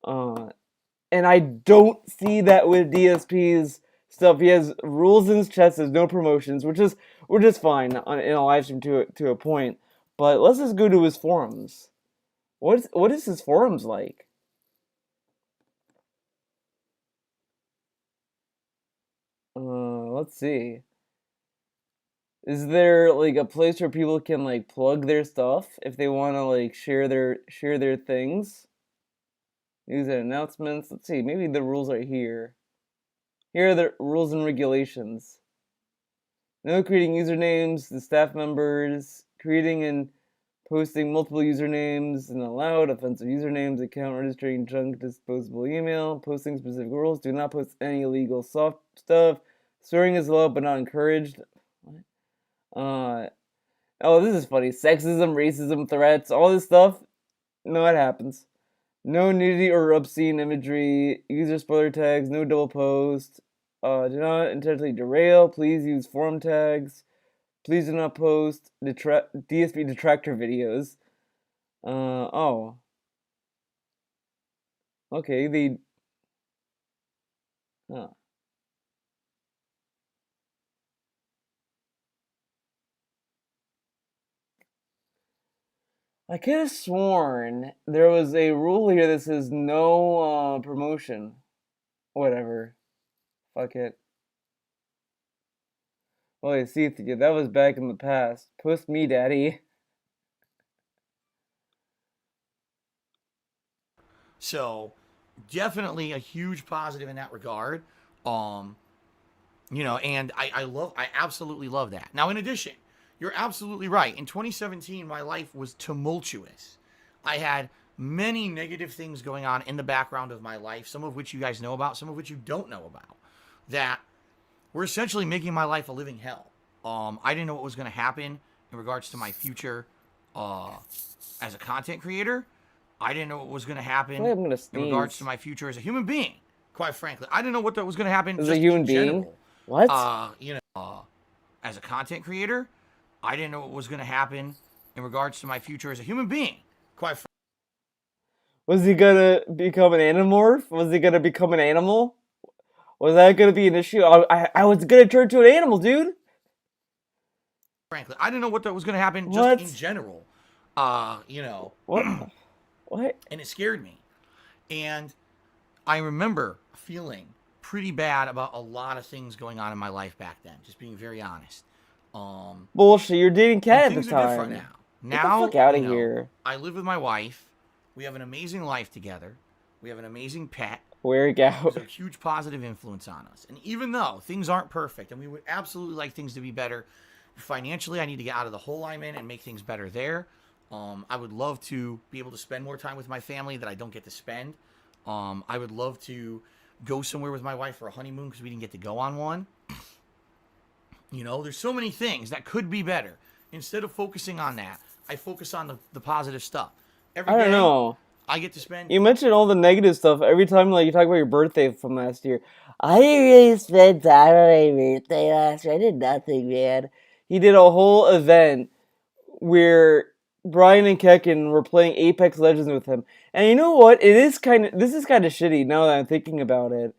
And I don't see that with DSP's stuff. He has rules in his chest. There's no promotions, which is which is fine in a live stream to a point. But let's just go to his forums. What is his forums like? Let's see. Is there like a place where people can like plug their stuff if they want to like share their things? News and announcements. Let's see. Maybe the rules are here. Here are the rules and regulations. No creating usernames, the staff members, creating and posting multiple usernames and allowed, offensive usernames, account registering junk disposable email, posting specific rules, do not post any illegal soft stuff, swearing is allowed but not encouraged. What? Oh, this is funny. Sexism, racism, threats, all this stuff. No, it happens. No nudity or obscene imagery, user spoiler tags, no double post. Do not intentionally derail. Please use forum tags. Please do not post DSP detractor videos. Oh. Okay, huh. I could have sworn there was a rule here that says no promotion. Whatever. Fuck it. Oh, I see. That was back in the past. Post me, daddy. So, definitely a huge positive in that regard. And I absolutely love that. Now, in addition, you're absolutely right. In 2017, my life was tumultuous. I had many negative things going on in the background of my life, some of which you guys know about, some of which you don't know about, that were essentially making my life a living hell. I didn't know what was going to happen in regards to my future as a content creator. I didn't know what was going to happen in regards to my future as a human being. Quite frankly, I didn't know what was going to happen as just a human in being. General. What? As a content creator, I didn't know what was going to happen in regards to my future as a human being. Quite frankly. Was he gonna become an animorph? Was he gonna become an animal? Was that gonna be an issue? I was gonna turn to an animal, dude. Frankly, I didn't know what was going to happen just in general. What? What? And it scared me. And I remember feeling pretty bad about a lot of things going on in my life back then. Just being very honest. Bullshit. You're dating Kat at the things are different time. Now, Get the fuck out of here. I live with my wife. We have an amazing life together. We have an amazing pet. Work out. There's a huge positive influence on us. And even though things aren't perfect, and we would absolutely like things to be better, financially, I need to get out of the hole I'm in and make things better there. I would love to be able to spend more time with my family that I don't get to spend. I would love to go somewhere with my wife for a honeymoon because we didn't get to go on one. There's so many things that could be better. Instead of focusing on that, I focus on the positive stuff. I don't know. I get to spend. You mentioned all the negative stuff every time, like you talk about your birthday from last year. I didn't really spend time on my birthday last year. I did nothing, man. He did a whole event where Brian and Kekken were playing Apex Legends with him, and you know what? This is kind of shitty now that I'm thinking about it.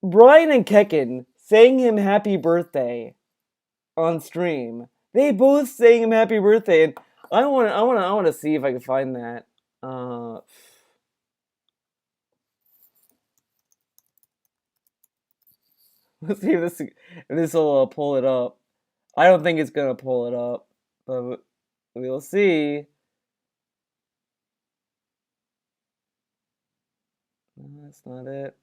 Brian and Kekken sang him happy birthday on stream. They both sang him happy birthday, and I want to see if I can find that. Let's see if this will pull it up. I don't think it's gonna pull it up, but we'll see. No, that's not it.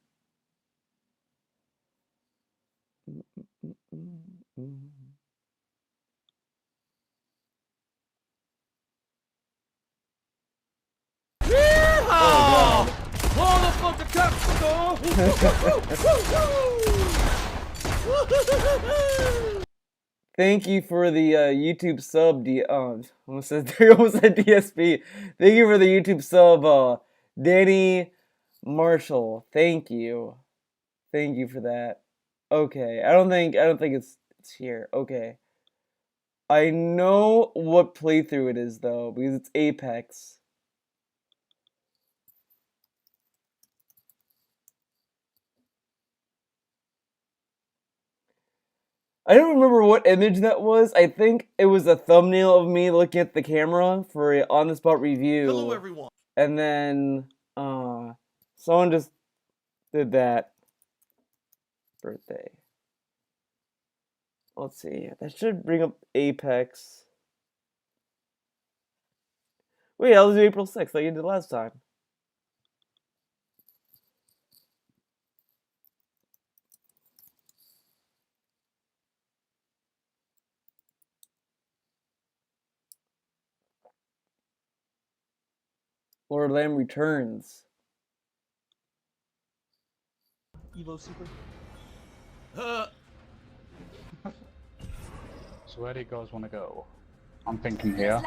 Thank you for the YouTube sub, almost said DSP. Thank you for the YouTube sub, Danny Marshall. Thank you for that. Okay, I don't think it's here. Okay, I know what playthrough it is though because it's Apex. I don't remember what image that was. I think it was a thumbnail of me looking at the camera for a on-the-spot review. Hello, everyone. And then, someone just did that. Birthday. Let's see. That should bring up Apex. Wait, I'll do April 6th like you did last time. Lord Lamb returns. Evo Super. So where do you guys want to go? I'm thinking here.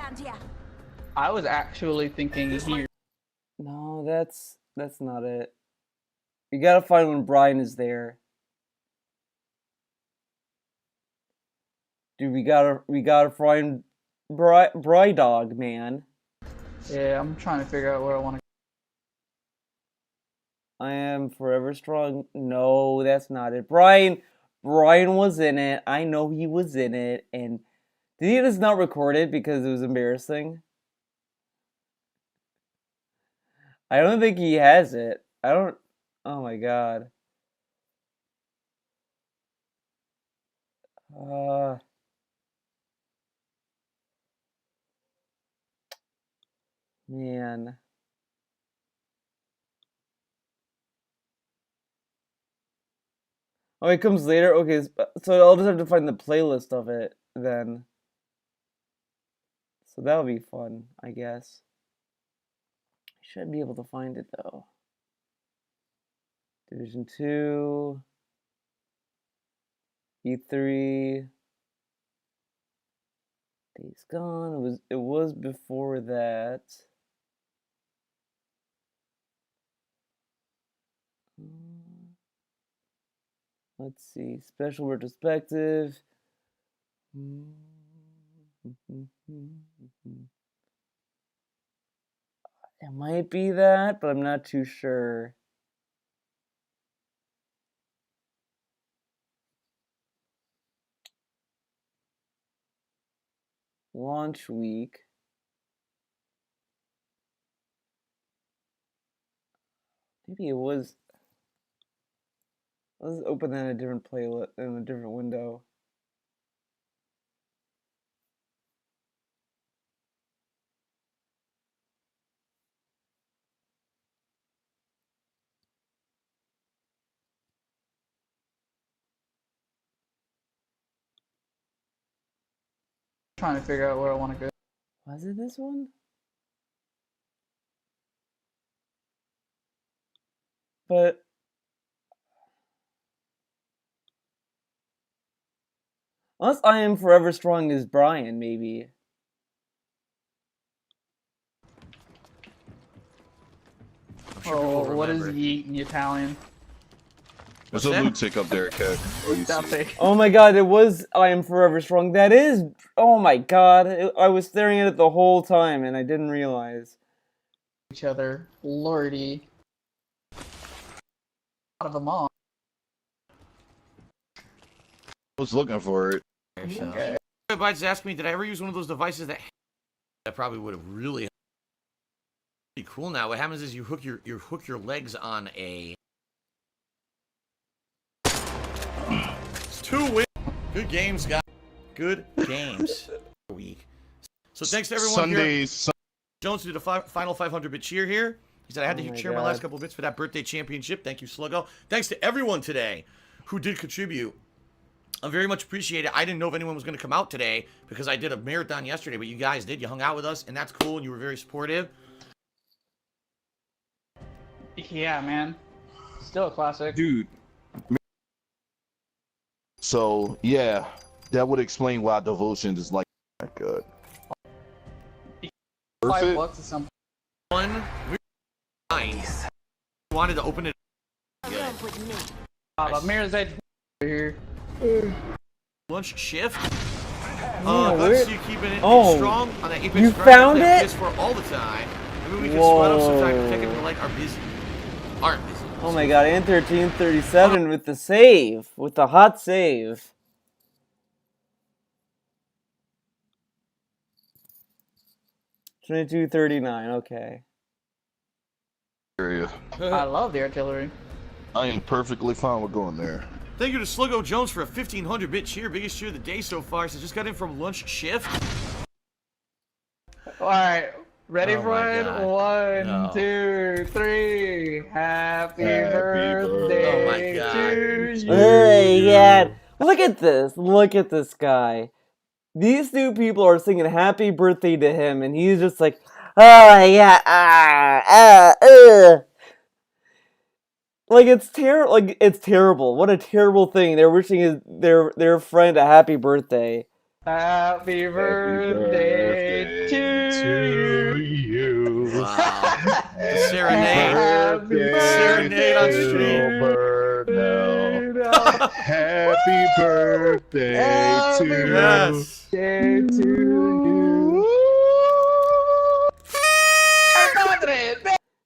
I was actually thinking here. No, that's not it. You gotta find when Brian is there. Dude, we gotta find Dog, man. Yeah, I'm trying to figure out where I want to I am forever strong. No, that's not it. Brian was in it. I know he was in it. And did he just not record it because it was embarrassing? I don't think he has it. I don't. Oh my god. Man. Oh, it comes later? Okay, so I'll just have to find the playlist of it then. So that'll be fun, I guess. I should be able to find it though. Division 2. E3. Days Gone. It was before that. Let's see. Special retrospective. It might be that, but I'm not too sure. Launch week. Maybe it was. Let's open that in a different playlist in a different window. trying to figure out where I want to go. Was it this one? But unless I Am Forever Strong is Brian, maybe. Oh, what is yeet in Italian? There's a loot tick up there, Kev. Oh my god, it was I Am Forever Strong. That is. Oh my god. I was staring at it the whole time and I didn't realize. Each other. Lordy. Out of them all. I was looking for it. Okay. Everybody's asking me, did I ever use one of those devices that probably would have really pretty cool now. What happens is you hook your legs on a 2 win. Good games, guys. Good games. Week. So thanks to everyone here. Jones did a final 500-bit cheer here. He said I had to cheer my last couple bits for that birthday championship. Thank you, Sluggo. Thanks to everyone today who did contribute. I very much appreciate it. I didn't know if anyone was going to come out today because I did a marathon yesterday, but you guys did. You hung out with us, and that's cool, and you were very supportive. Yeah, man. Still a classic. Dude. So, yeah, that would explain why Devotion is like that good. $5 or something. One, we wanted to open it. But Mirror's Edge here. Lunch shift. Let's see you keeping it strong on that Apex. You found it? For all the time. Maybe we can split up some time to take it when like aren't busy. Oh my god, and 1337 with the save, with the hot save. 2239. Okay. Area. I love the artillery. I am perfectly fine with going there. Thank you to Sluggo Jones for a 1500-bit cheer. Biggest cheer of the day so far. So just got in from lunch shift. Alright, ready Oh for my it? God. 1, No. 2, 3. Happy Happy birthday Oh my God. to you. Hey, yeah. Look at this. Look at this guy. These two people are singing happy birthday to him, and he's just like, oh, yeah, Like, it's terrible. Like, it's terrible. What a terrible thing. They're wishing their friend a happy birthday. Happy birthday to you. Wow. The serenade. Happy Serenade on stream. Happy birthday to Yes. Day to you.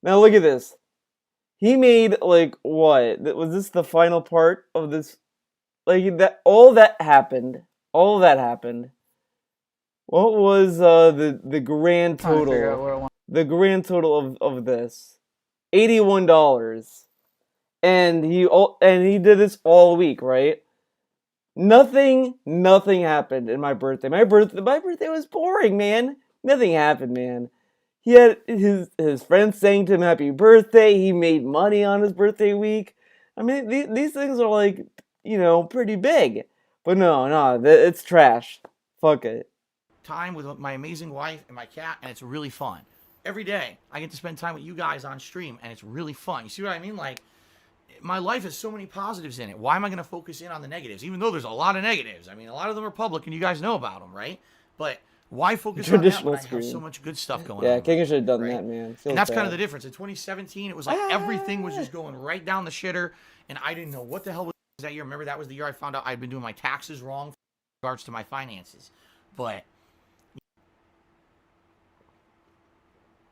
Now, look at this. He made, like, what? Was this the final part of this? Like, that, all that happened. All of that happened. What was the grand Trying to figure out total? what I want. The grand total of this, $81, and he did this all week, right? Nothing happened in my birthday. My birthday was boring, man. Nothing happened, man. He had his friends sang to him happy birthday. He made money on his birthday week. I mean, these things are like, pretty big. But no, it's trash. Fuck it. Time with my amazing wife and my cat, and it's really fun. Every day, I get to spend time with you guys on stream, and it's really fun. You see what I mean? Like, my life has so many positives in it. Why am I going to focus in on the negatives? Even though there's a lot of negatives. I mean, a lot of them are public, and you guys know about them, right? But why focus on that Traditional when I have screen. so much good stuff going on? Yeah, King should have done right? that, man. And that's kind of the difference. In 2017, it was like everything was just going right down the shitter, and I didn't know what the hell was that year. Remember, that was the year I found out I'd been doing my taxes wrong in regards to my finances. But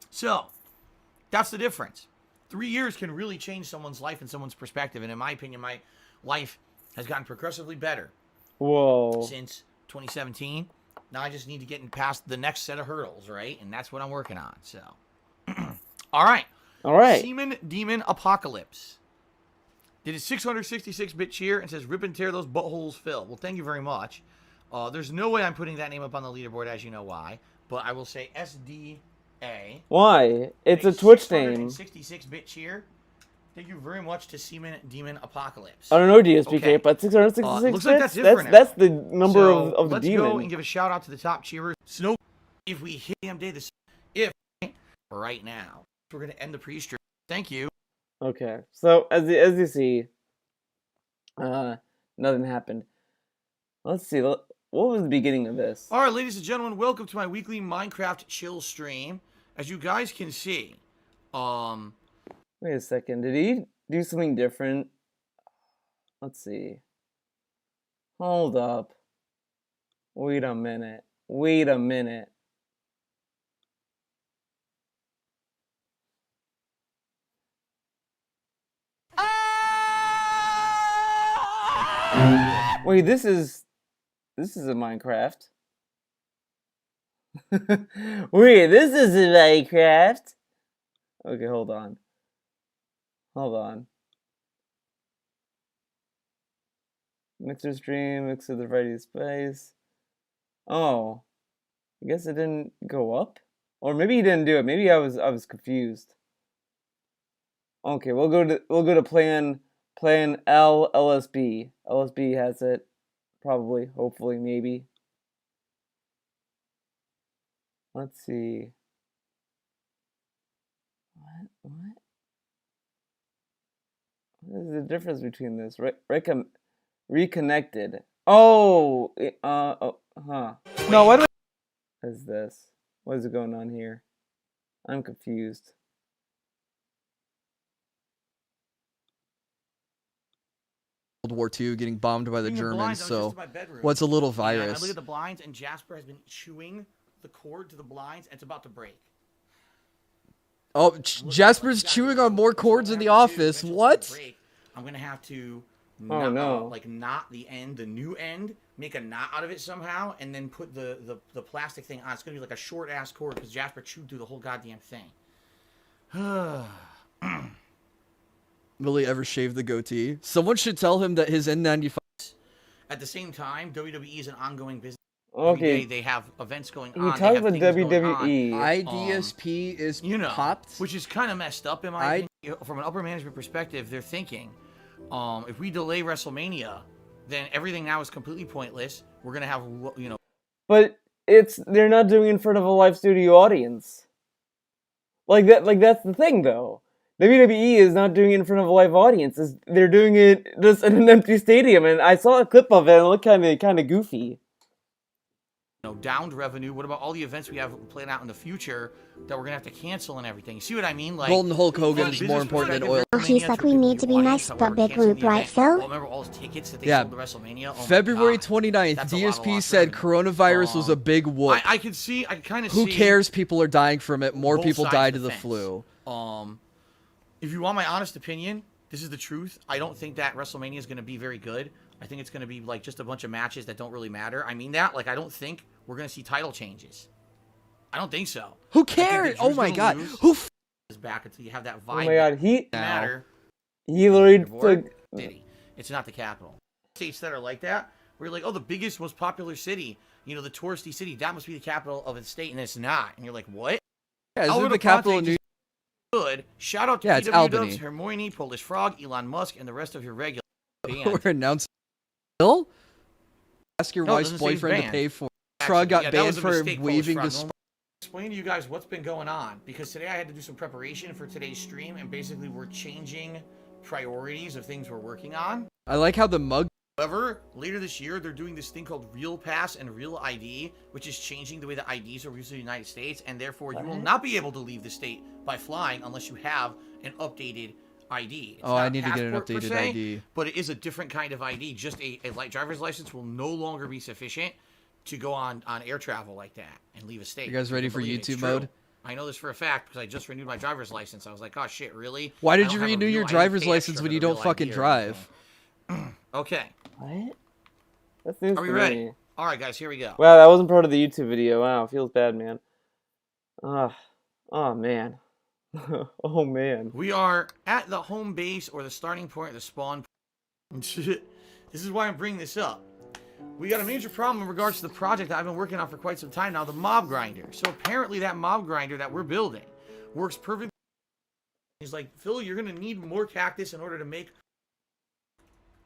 so that's the difference. 3 years can really change someone's life and someone's perspective. And in my opinion, my life has gotten progressively better Whoa. since 2017. Now I just need to get past the next set of hurdles, right? And that's what I'm working on. So, all right. Seaman Demon Apocalypse did a 666-bit cheer and says, "Rip and tear those buttholes, Phil." Well, thank you very much. There's no way I'm putting that name up on the leaderboard, as you know why. But I will say SDA. Why? It's a Twitch name. 666-bit cheer. Thank you very much to Seaman Demon Apocalypse. I don't know DSPK, Okay. but 666 looks like bits? that's different. That's the number So, of the let's demon. go and give a shout out to the top cheerers. Snow, if we hit damn day this, if right now, we're gonna end the pre-stream. Thank you. Okay, so as you see, nothing happened. Let's see. What was the beginning of this? All right, ladies and gentlemen, welcome to my weekly Minecraft chill stream. As you guys can see, Wait a second. Did he do something different? Let's see. Hold up. Wait a minute. Wait a minute. Wait, this is a Minecraft. Wait, this is a Minecraft. Okay, hold on. Hold on. Mixer stream, mix of the variety space. Oh, I guess it didn't go up, or maybe he didn't do it. Maybe I was confused. Okay, we'll go to plan L LSB. LSB has it, probably, hopefully, maybe. Let's see. What? What is the difference between this? Reconnected. Oh, huh. No, what is this? What is going on here? I'm confused. World War II getting bombed by the Speaking of Germans, blinds, I was just so in my bedroom, what's a little and virus? I look at the blinds, and Jasper has been chewing the cord to the blinds, and it's about to break. Oh, Jasper's chewing on more cords in the office. What? I'm gonna have to Oh, no. knot the end, the new end make a knot out of it somehow, and then put the plastic thing on. It's gonna be like a short ass cord because Jasper chewed through the whole goddamn thing. Will he ever shave the goatee? Someone should tell him that his N95. At the same time, WWE is an ongoing business. Okay. Every day they have events going on. He talks about WWE. IDSP is popped. Which is kind of messed up in my opinion. From an upper management perspective, they're thinking, if we delay WrestleMania, then everything now is completely pointless. We're gonna have, But they're not doing it in front of a live studio audience. Like that's the thing though. WWE is not doing it in front of a live audience. They're doing it just in an empty stadium, and I saw a clip of it and it looked kind of goofy. downed revenue. What about all the events we have planned out in the future that we're gonna have to cancel and everything? You see what I mean? Like Golden Hulk Hogan is more important than oil. He's like, we need to be nice but big group, right, Phil? Remember all those tickets that they sold to WrestleMania? Oh February 29th, DSP said coronavirus was a big whoop. I can kind of see. Who cares? People are dying from it. More people died of the flu. If you want my honest opinion, this is the truth. I don't think that WrestleMania is going to be very good. I think it's going to be like just a bunch of matches that don't really matter. I mean that. Like, I don't think we're going to see title changes. I don't think so. Who cares? Oh my god. Who is back until you have that vibe? Oh my god, he literally took city. It's not the capital. States that are like that, where you're like, oh, the biggest, most popular city, the touristy city, that must be the capital of a state, and it's not. And you're like, what? Yeah, is it the capital of New York? Good. Shout out to PW Dubs, Hermione, Polish Frog, Elon Musk, and the rest of your regular band. We're announcing Bill? Ask your wife's boyfriend to pay for it. Frog got banned for waving the explain to you guys what's been going on, because today I had to do some preparation for today's stream, and basically we're changing priorities of things we're working on. I like how the mug. However, later this year, they're doing this thing called Real Pass and Real ID, which is changing the way the IDs are used in the United States, and therefore you will not be able to leave the state by flying unless you have an updated ID. It's I need to get an updated se, ID. But it is a different kind of ID. Just a light driver's license will no longer be sufficient to go on air travel like that and leave a state. You guys ready for YouTube mode? I know this for a fact because I just renewed my driver's license. I was like, oh shit, really? Why did you renew your driver's license when you don't fucking drive? Okay. What? That's news Are we to ready? me. All right, guys, here we go. Wow, that wasn't part of the YouTube video. Wow, it feels bad, man. Oh man. Oh man. We are at the home base or the starting point, the spawn. This is why I'm bringing this up. We got a major problem in regards to the project that I've been working on for quite some time now, the mob grinder. So apparently that mob grinder that we're building works perfectly. He's like, Phil, you're going to need more cactus in order to make...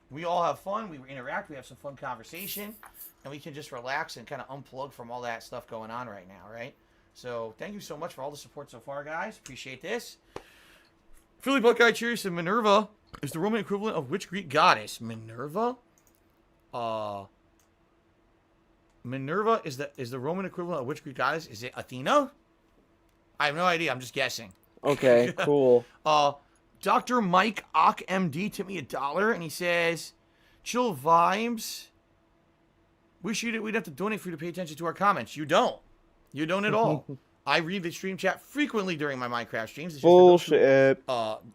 We all have fun, we interact, we have some fun conversation, and we can just relax and kind of unplug from all that stuff going on right now, right? So thank you so much for all the support so far, guys. Appreciate this. Philly Buckeye Cheers and Minerva is the Roman equivalent of which Greek goddess? Minerva? Minerva is the Roman equivalent of which Greek goddess? Is it Athena? I have no idea. I'm just guessing. Okay, cool. Dr. Mike Ock MD tipped me $1 and he says, chill vibes. Wish we'd have to donate for you to pay attention to our comments. You don't. You don't at all. I read the stream chat frequently during my Minecraft streams. It's just bullshit.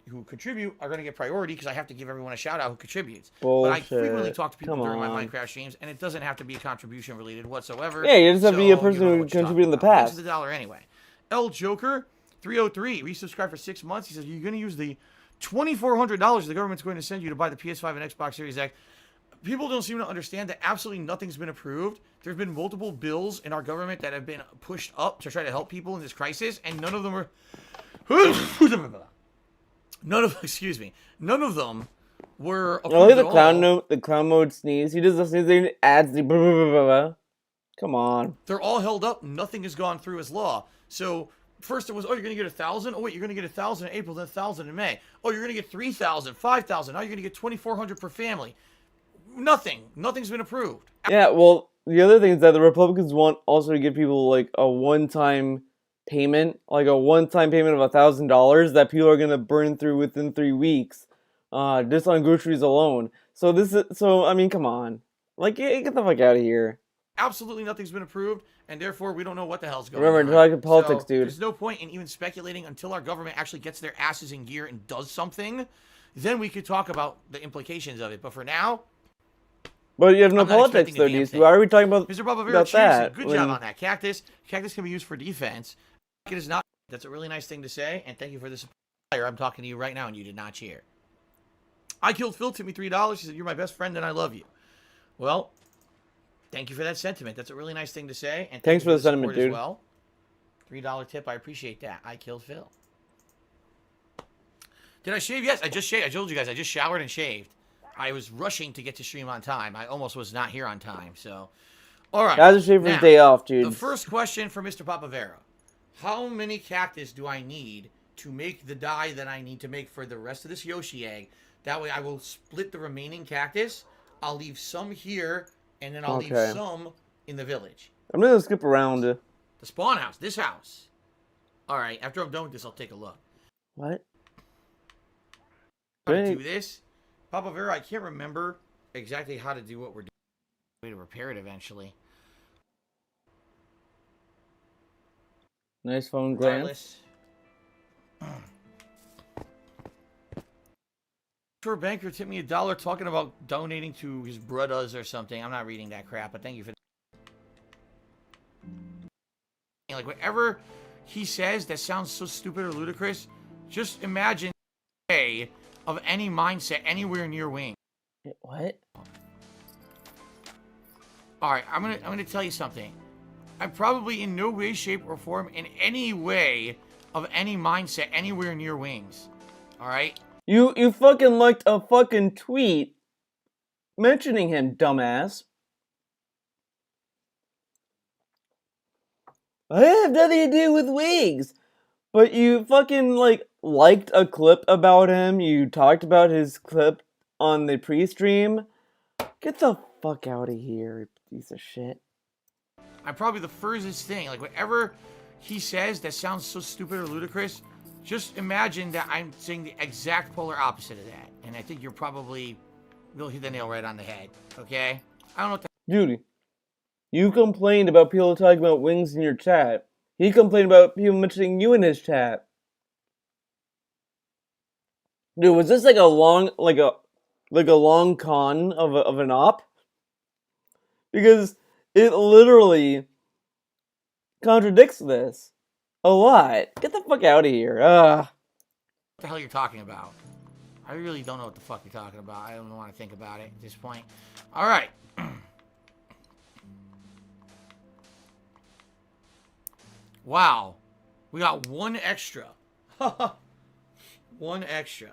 Who contribute are going to get priority because I have to give everyone a shout out who contributes. Bullshit. But I frequently talk to people during my Minecraft streams, and it doesn't have to be contribution related whatsoever. Yeah, you just have to be a person who contributed in the past. Thanks to the $1 anyway. L Joker 303 resubscribed for 6 months. He says you're going to use the $2,400 the government's going to send you to buy the PS5 and Xbox Series X. People don't seem to understand that absolutely nothing's been approved. There have been multiple bills in our government that have been pushed up to try to help people in this crisis, and none of them were... None of them were approved look at the clown mode sneeze. He does the sneeze, then adds the... Come on. They're all held up. Nothing has gone through as law. So... First it was, oh, you're going to get 1,000? Oh, wait, you're going to get 1,000 in April, then 1,000 in May. Oh, you're going to get 3,000, 5,000. Now you're going to get 2,400 per family. Nothing's been approved. Yeah, well, the other thing is that the Republicans want also to give people, like, a one-time payment. Like, a one-time payment of $1,000 that people are going to burn through within 3 weeks. Just on groceries alone. So I mean, come on. Like, get the fuck out of here. Absolutely nothing's been approved, and therefore we don't know what the hell's going on. Remember, you're talking politics, dude. There's no point in even speculating until our government actually gets their asses in gear and does something. Then we could talk about the implications of it. But for now, But you have no I'm not politics expecting a though, damn DC. thing. Why are we talking about Mr. Barbavero, about that? good job on that. Cactus can be used for defense. It is not. That's a really nice thing to say, and thank you for the support. I'm talking to you right now, and you did not cheer. I killed Phil. Tipped me $3. He said, "You're my best friend, and I love you." Well, thank you for that sentiment. That's a really nice thing to say, and Thanks you for the sentiment, support dude. As well. $3 tip. I appreciate that. I killed Phil. Did I shave? Yes, I just shaved. I told you guys I just showered and shaved. I was rushing to get to stream on time. I almost was not here on time. So, all right. Guys are shaving for his day off, dude. The first question for Mr. Papavera: how many cactus do I need to make the dye that I need to make for the rest of this Yoshi egg? That way, I will split the remaining cactus. I'll leave some here, and then I'll leave some in the village. I'm gonna skip around. The spawn house. This house. All right. After I'm done with this, I'll take a look. What? How to do this? Papa Vera, I can't remember exactly how to do what we're doing. Way to repair it eventually. Nice phone glance. Sure, banker tipped me $1 talking about donating to his brothers or something. I'm not reading that crap, but thank you for that. Like whatever he says that sounds so stupid or ludicrous, just imagine a of any mindset anywhere near wing. What? All right, I'm gonna tell you something. I'm probably in no way, shape, or form in any way of any mindset anywhere near wings. All right. You fucking liked a fucking tweet mentioning him, dumbass. I have nothing to do with wings. But you fucking, like, liked a clip about him. You talked about his clip on the pre-stream. Get the fuck out of here, you piece of shit. I'm probably the furthest thing. Like, whatever he says that sounds so stupid or ludicrous, just imagine that I'm saying the exact polar opposite of that. And I think you're probably... You'll hit the nail right on the head. Okay? I don't know what the... Dude, you complained about people talking about wings in your chat. He complained about people mentioning you in his chat. Dude, was this like a long con of an op? Because it literally contradicts this a lot. Get the fuck out of here. What the hell you're talking about? I really don't know what the fuck you're talking about. I don't want to think about it at this point. All right. Wow. We got one extra. One extra.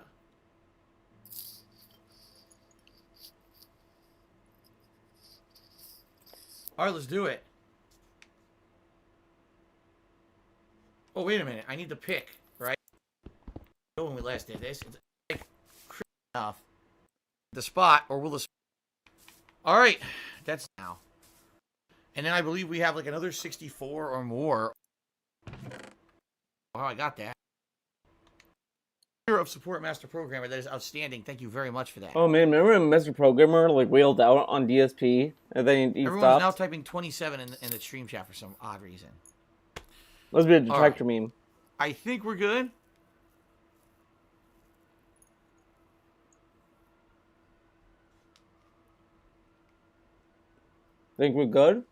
All right, let's do it. Oh, wait a minute. I need to pick, right? When we last did this, it's like enough. The spot, or will the... All right, that's now. And then I believe we have like another 64 or more. Oh, I got that. Of support master programmer, that is outstanding. Thank you very much for that. Oh man, remember when Master Programmer like wailed out on DSP and then he Everyone's stopped? now typing 27 in the stream chat for some odd reason. Must be a detractor meme. I think we're good. Think we're good?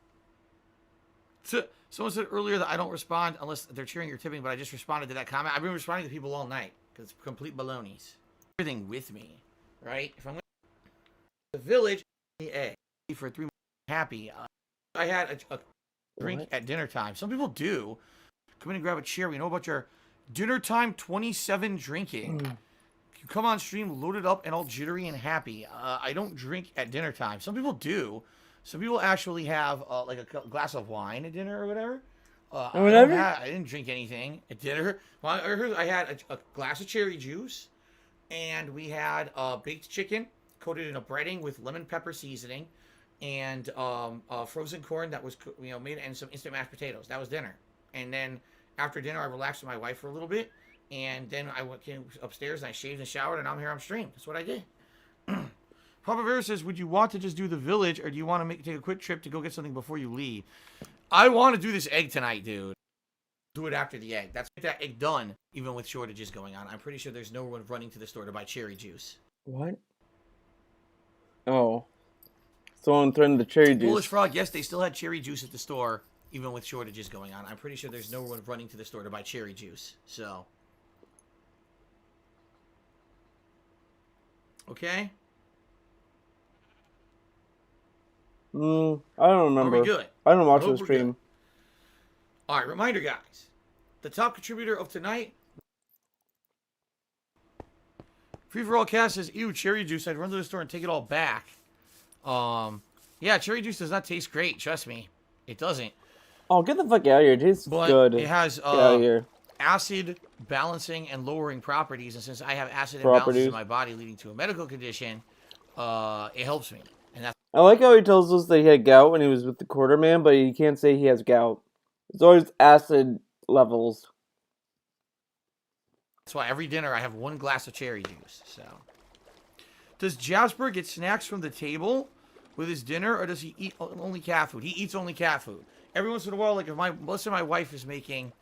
So, someone said earlier that I don't respond unless they're cheering or tipping, but I just responded to that comment. I've been responding to people all night because it's complete balonies. Everything with me, right? If I'm going to the village, the egg for 3 months, happy. I had a drink at dinner time. Some people do. Come in and grab a chair. We know about your dinner time 27 drinking. You come on stream loaded up and all jittery and happy. I don't drink at dinner time. Some people do. Some people actually have like a glass of wine at dinner or whatever. I didn't drink anything at dinner. Well, I had a glass of cherry juice, and we had baked chicken coated in a breading with lemon pepper seasoning, and frozen corn that was made, and some instant mashed potatoes. That was dinner. And then after dinner, I relaxed with my wife for a little bit, and then I came upstairs and I shaved and showered, and I'm here on stream. That's what I did. Papa Vera says, would you want to just do the village, or do you want to take a quick trip to go get something before you leave? I want to do this egg tonight, dude. Do it after the egg. That's that egg done, even with shortages going on. I'm pretty sure there's no one running to the store to buy cherry juice. What? Oh. Someone threatened the cherry Bullish juice. Frog, yes, they still had cherry juice at the store, even with shortages going on. I'm pretty sure there's no one running to the store to buy cherry juice. So, okay. I don't remember. Are we good? I don't watch I hope the we're stream. good. All right, reminder, guys. The top contributor of tonight, Free for All Cast says, "Ew, cherry juice. I'd run to the store and take it all back." Yeah, cherry juice does not taste great. Trust me, it doesn't. Oh, get the fuck out of here. It tastes But good. it has Get out of here. acid balancing and lowering properties, and since I have acid imbalances in my body leading to a medical condition, it helps me. And that's I like how he tells us that he had gout when he was with the Quarterman, but he can't say he has gout. It's always acid levels. why every dinner I have 1 glass of cherry juice. So, does Jasper get snacks from the table with his dinner, or does he eat only cat food? He eats only cat food. Every once in a while, like if let's say my wife is making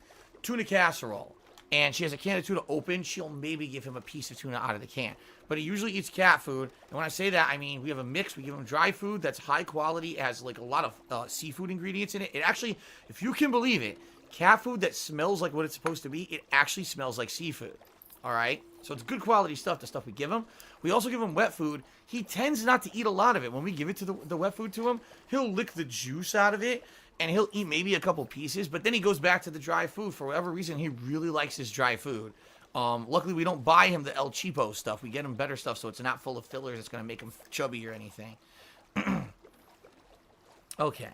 tuna casserole and she has a can of tuna open, she'll maybe give him a piece of tuna out of the can. But he usually eats cat food. And when I say that, I mean we have a mix. We give him dry food that's high quality. It has like a lot of seafood ingredients in it. It actually, if you can believe it, cat food that smells like what it's supposed to be, it actually smells like seafood. All right? So it's good quality stuff, the stuff we give him. We also give him wet food. He tends not to eat a lot of it. When we give it to the wet food to him, he'll lick the juice out of it, and he'll eat maybe a couple pieces, but then he goes back to the dry food. For whatever reason, he really likes his dry food. Luckily, we don't buy him the El Cheapo stuff. We get him better stuff, so it's not full of fillers. It's going to make him chubby or anything. Okay.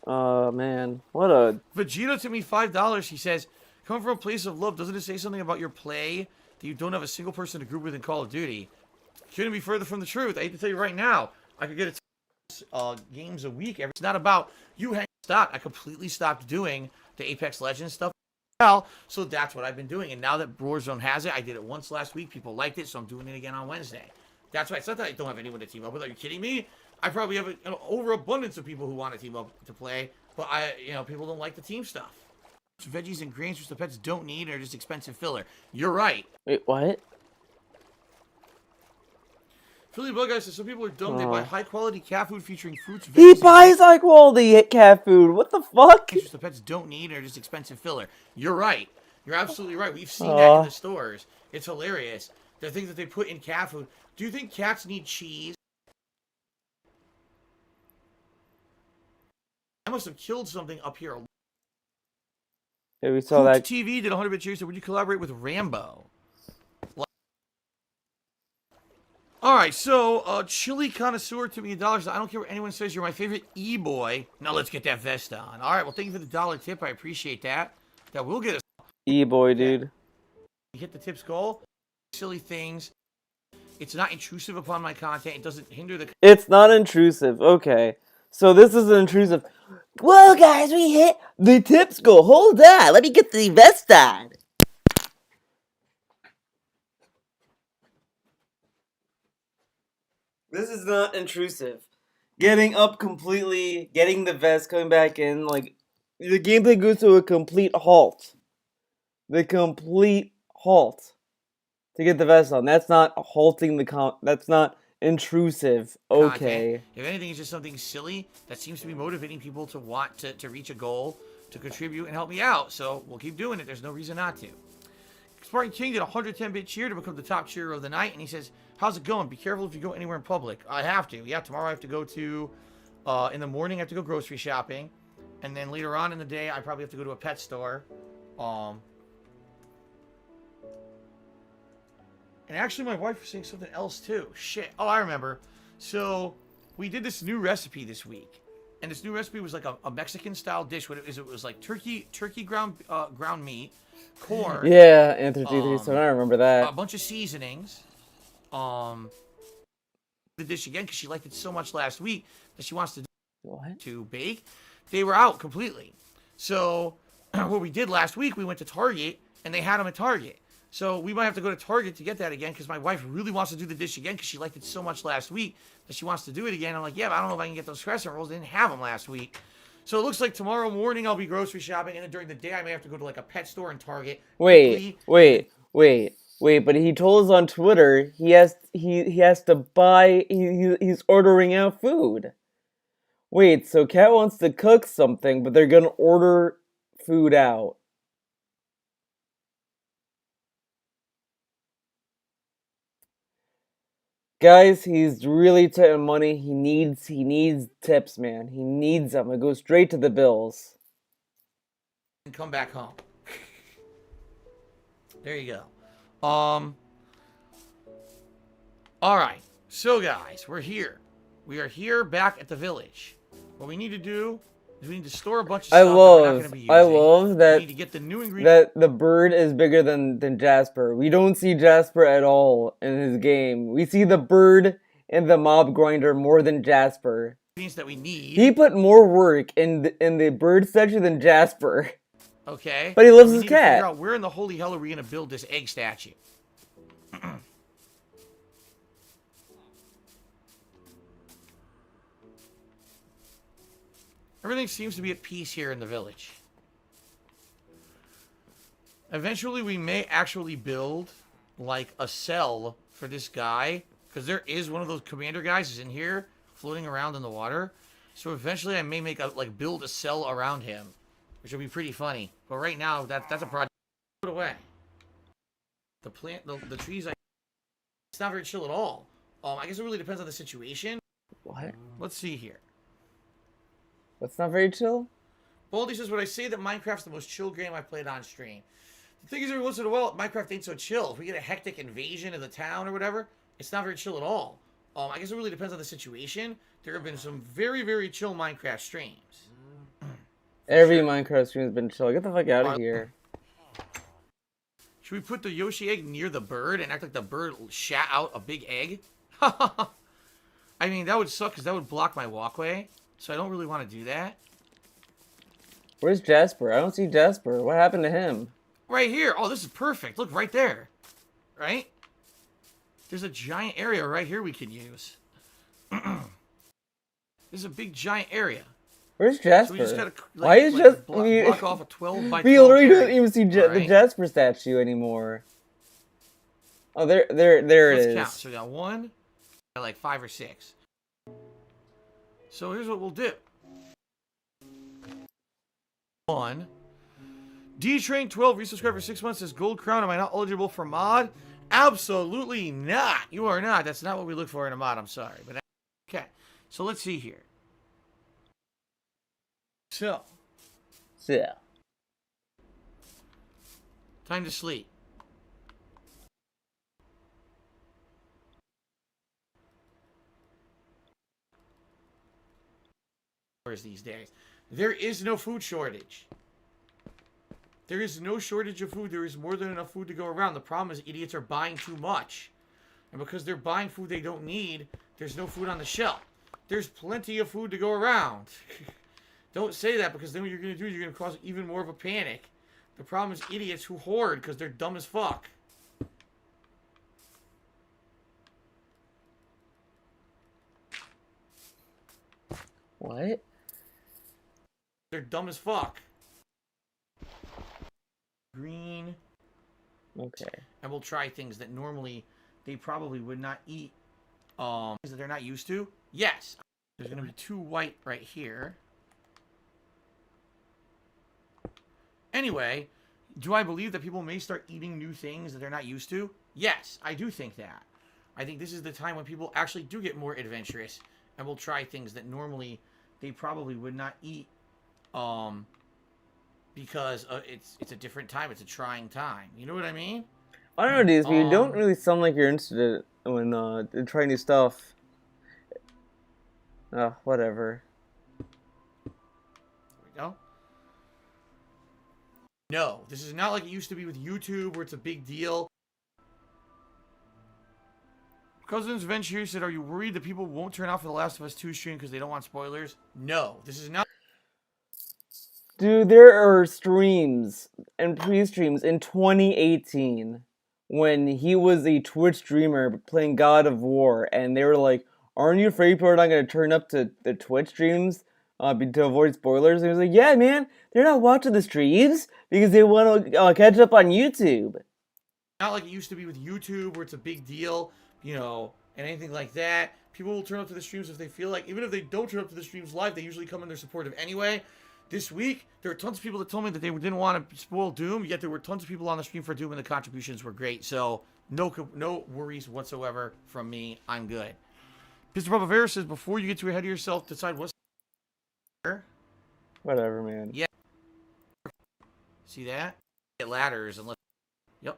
Man. What a... Vegeta to me $5. He says, "Come from a place of love. Doesn't it say something about your play that you don't have a single person to group with in Call of Duty?" Couldn't be further from the truth. I hate to tell you right now, I could get games a week. It's not about you hang stopped. I completely stopped doing the Apex Legends stuff. So that's what I've been doing. And now that Warzone has it, I did it once last week. People liked it, so I'm doing it again on Wednesday. That's why it's not that I don't have anyone to team up with. Are you kidding me? I probably have an overabundance of people who want to team up to play, but people don't like the team stuff. Veggies and grains which the pets don't need are just expensive filler. You're right. Wait, what? Philly Bug Guy says some people are dumb. They buy high quality cat food featuring fruits. He buys high quality cat food. What the fuck? Which the pets don't need are just expensive filler. You're right. You're absolutely right. We've seen that in the stores. It's hilarious. The things that they put in cat food. Do you think cats need cheese? I must have killed something up here. Yeah, we saw that. TV did 100-bit cheers. So would you collaborate with Rambo? All right, so chili connoisseur to me $1. I don't care what anyone says. You're my favorite e-boy. Now let's get that vest on. All right, well, thank you for the $1 tip. I appreciate that. That will get us. E-boy, dude. You hit the tip's goal. Silly things. It's not intrusive upon my content. It doesn't hinder the. It's not intrusive. Okay, so this is intrusive. Well, guys, we hit the tips goal. Hold on, let me get the vest on. This is not intrusive. Getting up completely, getting the vest, coming back in, like, the gameplay goes to a complete halt. The complete halt. To get the vest on. That's not halting the that's not intrusive. Okay. Content. If anything, it's just something silly that seems to be motivating people to want to reach a goal, to contribute and help me out. So we'll keep doing it. There's no reason not to. Spartan King did a 110-bit cheer to become the top cheerer of the night, and he says, "How's it going? Be careful if you go anywhere in public." I have to. Yeah, tomorrow I have to go to, in the morning I have to go grocery shopping, and then later on in the day I probably have to go to a pet store. And actually my wife was saying something else too. Shit. Oh, I remember. So we did this new recipe this week, and this new recipe was like a Mexican-style dish. What it was like turkey ground meat, corn. Yeah, Anthony 337. I remember that. A bunch of seasonings. The dish again because she liked it so much last week that she wants to bake. They were out completely. So what we did last week, we went to Target and they had them at Target. So we might have to go to Target to get that again because my wife really wants to do the dish again because she liked it so much last week that she wants to do it again. I'm like, yeah, but I don't know if I can get those crescent rolls. They didn't have them last week. So it looks like tomorrow morning I'll be grocery shopping, and then during the day I may have to go to like a pet store and Target. Wait. But he told us on Twitter he has to buy. He's ordering out food. Wait, so Cat wants to cook something, but they're gonna order food out. Guys, he's really tight on money. He needs tips, man. He needs them. It goes straight to the bills. And come back home. There you go. Alright. So guys, we're here. We are here back at the village. What we need to do is we need to store a bunch of stuff that we're not going to be using. I love that, we need to get the new ingredients. that the bird is bigger than Jasper. We don't see Jasper at all in his game. We see the bird and the mob grinder more than Jasper. That we need. He put more work in the bird section than Jasper. Okay. But he loves his need cat. To figure out where in the holy hell are we going to build this egg statue? Everything seems to be at peace here in the village. Eventually, we may actually build, like, a cell for this guy. Because there is one of those commander guys is in here, floating around in the water. So eventually, I may build a cell around him. Which will be pretty funny. But right now, that's a project. Put away. The trees, it's not very chill at all. I guess it really depends on the situation. What? Let's see here. That's not very chill? Baldy says, would I say that Minecraft's the most chill game I've played on stream? The thing is, every once in a while, Minecraft ain't so chill. If we get a hectic invasion of the town or whatever, it's not very chill at all. I guess it really depends on the situation. There have been some very, very chill Minecraft streams. Every Minecraft stream has been chill. Get the fuck out of here. Should we put the Yoshi egg near the bird and act like the bird shat out a big egg? I mean, that would suck because that would block my walkway. So I don't really want to do that. Where's Jasper? I don't see Jasper. What happened to him? Right here. Oh, this is perfect. Look, right there. Right? There's a giant area right here we can use. There's a big giant area. Where's Jasper? So we just gotta, why is just block off a 12 by 12 we literally area. don't even see the Jasper statue anymore. Oh, there it is. Count. So we got 1, like 5 or 6. So here's what we'll do. 1. D-Train 12 resubscribed for 6 months says Gold Crown. Am I not eligible for mod? Absolutely not. You are not. That's not what we look for in a mod. I'm sorry. But okay. So let's see here. So. Time to sleep. These days. There is no food shortage. There is no shortage of food. There is more than enough food to go around. The problem is idiots are buying too much. And because they're buying food they don't need, there's no food on the shelf. There's plenty of food to go around. Don't say that, because then what you're going to do is you're going to cause even more of a panic. The problem is idiots who hoard because they're dumb as fuck. What? They're dumb as fuck. Green. Okay. And we'll try things that normally they probably would not eat. Things that they're not used to. Yes. There's going to be 2 white right here. Anyway, do I believe that people may start eating new things that they're not used to? Yes, I do think that. I think this is the time when people actually do get more adventurous and will try things that normally they probably would not eat. Because it's a different time. It's a trying time. You know what I mean? I don't know, DSP. You don't really sound like you're interested in trying new stuff. Oh, whatever. There we go. No, this is not like it used to be with YouTube where it's a big deal. Cousins Venture said, are you worried that people won't turn off for The Last of Us 2 stream because they don't want spoilers? No, this is not. Dude, there are streams and pre-streams in 2018 when he was a Twitch streamer playing God of War, and they were like, aren't you afraid people are not going to turn up to the Twitch streams to avoid spoilers? And he was like, yeah, man, they're not watching the streams because they want to catch up on YouTube. Not like it used to be with YouTube where it's a big deal, you know, and anything like that. People will turn up to the streams if they feel like. Even if they don't turn up to the streams live, they usually come in, they're supportive anyway. This week, there were tons of people that told me that they didn't want to spoil Doom, yet there were tons of people on the stream for Doom, and the contributions were great. So, no worries whatsoever from me. I'm good. Mr. Bubba Vera says, before you get too ahead of yourself, decide what's... Whatever, man. Yeah. See that? Get ladders and let... Yep.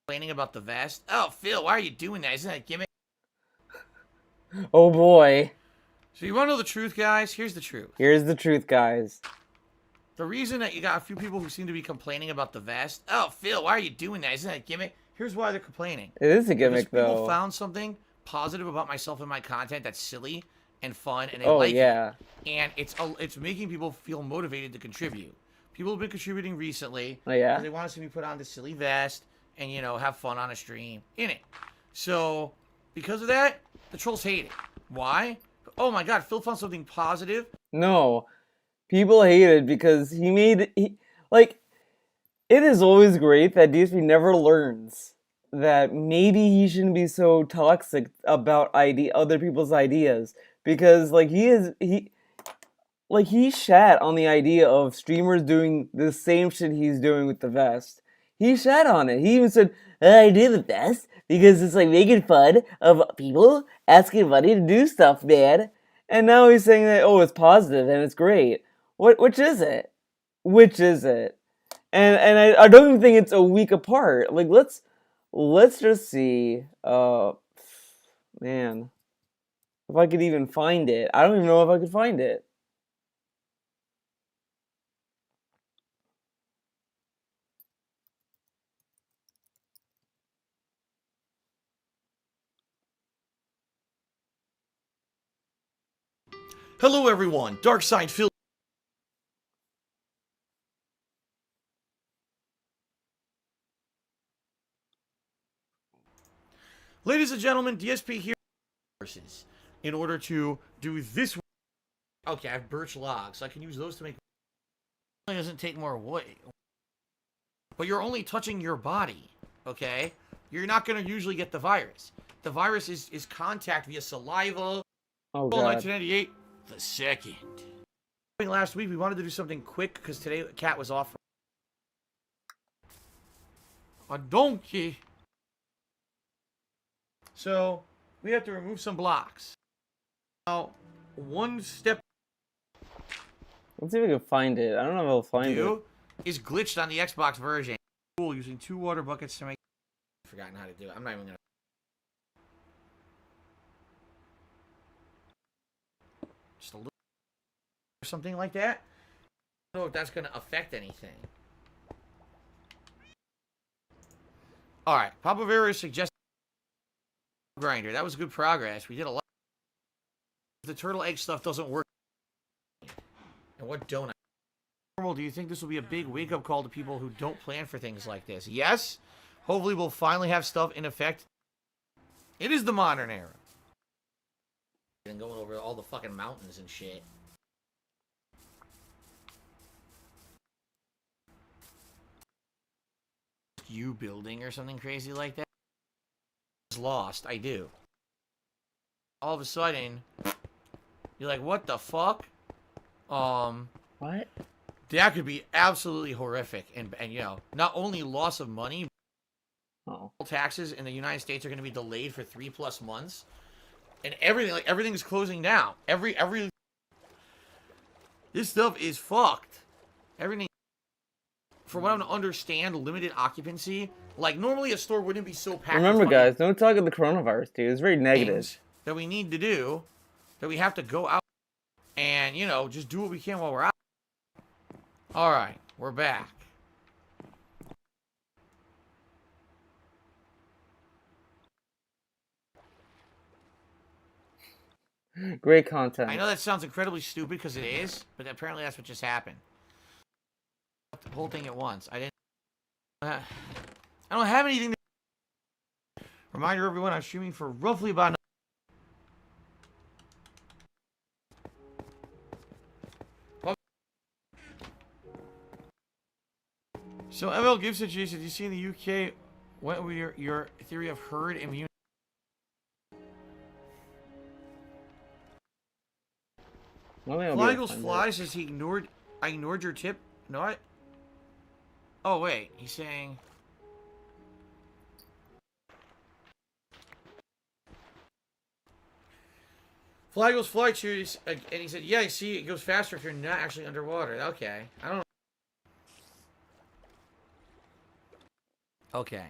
Complaining about the vest? Oh, Phil, why are you doing that? Isn't that a gimmick? Oh boy. So you want to know the truth, guys? Here's the truth. Here's the truth, guys. The reason that you got a few people who seem to be complaining about the vest... Oh, Phil, why are you doing that? Isn't that a gimmick? Here's why they're complaining. It is a gimmick, because though. People found something positive about myself and my content that's silly and fun, and they Oh, like yeah. it. And it's making people feel motivated to contribute. People have been contributing recently. Oh, yeah? Because they want to see me put on this silly vest and, you know, have fun on a stream in it. So, because of that, the trolls hate it. Why? Oh, my God, Phil found something positive. No. People hate it because like, it is always great that DSP never learns that maybe he shouldn't be so toxic about other people's ideas. Because, like, he shat on the idea of streamers doing the same shit he's doing with the vest. He shat on it. He even said, I do the vest because it's, like, making fun of people asking money to do stuff, man. And now he's saying that, oh, it's positive and it's great. Which is it? Which is it? And I don't even think it's a week apart. Like, let's just see. Man. If I could even find it. I don't even know if I could find it. Hello, everyone. Darkside Phil. Ladies and gentlemen, DSP here. In order to do this. Okay, I have birch logs, so I can use those to make. It doesn't take more wood. But you're only touching your body, okay? You're not going to usually get the virus. The virus is contact via saliva. Oh, God. 1998, the second. Last week, we wanted to do something quick because today Cat was off. A donkey. So, we have to remove some blocks. Now, one step. Let's see if we can find it. I don't know if I'll find it. Is glitched on the Xbox version. Cool, using 2 water buckets to make. I've forgotten how to do it. I'm not even gonna. Just a little. Or something like that. I don't know if that's gonna affect anything. Alright, Papa Vera suggested grinder. That was good progress. We did a lot. The turtle egg stuff doesn't work. And what don't I? Normal, do you think this will be a big wake-up call to people who don't plan for things like this? Yes. Hopefully we'll finally have stuff in effect. It is the modern era. And going over all the fucking mountains and shit. You building or something crazy like that? Lost, I do. All of a sudden, you're like, what the fuck? What? That could be absolutely horrific, and you know, not only loss of money, taxes in the United States are going to be delayed for 3+ months, and everything's closing down. This stuff is fucked. Everything. For what I don't understand, limited occupancy. Like, normally a store wouldn't be so packed. Remember, guys, don't talk of the coronavirus, dude. It's very negative. That we need to do, that we have to go out and, you know, just do what we can while we're out. Alright, we're back. Great content. I know that sounds incredibly stupid because it is, but apparently that's what just happened. The whole thing at once. I don't have anything to... Reminder everyone, I'm streaming for roughly about... So ML Gibson, Jason, you see in the UK What were your theory of herd immunity? Fly Eagles Fly says I ignored your tip. No, oh wait, he's saying. Fly Eagles Fly cheers, and he said, yeah, you see, it goes faster if you're not actually underwater. Okay, I don't know. Okay.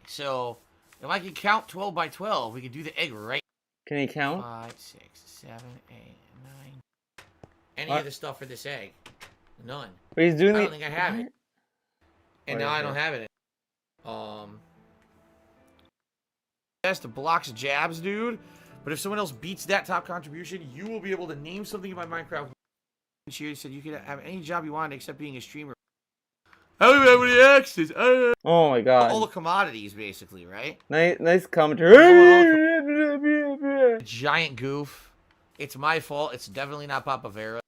So, if I can count 12 by 12, we can do the egg right. Can he count? 5, 6, 7, 8, 9. Any of the stuff for this egg? None. But he's doing I don't think I have it. And now I don't have it. That's the blocks jabs, dude. But if someone else beats that top contribution, you will be able to name something in my Minecraft. She said you could have any job you wanted except being a streamer. I don't have any access. Oh my god. All the commodities, basically, right? Nice commentary. Giant goof. It's my fault. It's definitely not Papa Vera.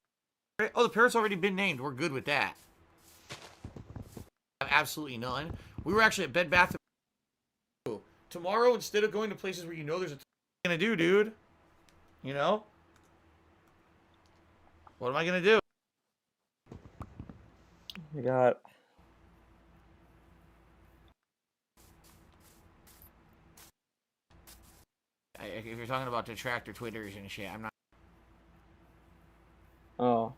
Oh, the parrot's already been named. We're good with that. I have absolutely none. We were actually at Bed Bath. Tomorrow, instead of going to places where you know there's a... What am I gonna do, dude? You know? What am I gonna do? Oh my god. If you're talking about detractor Twitters and shit, I'm not... Oh.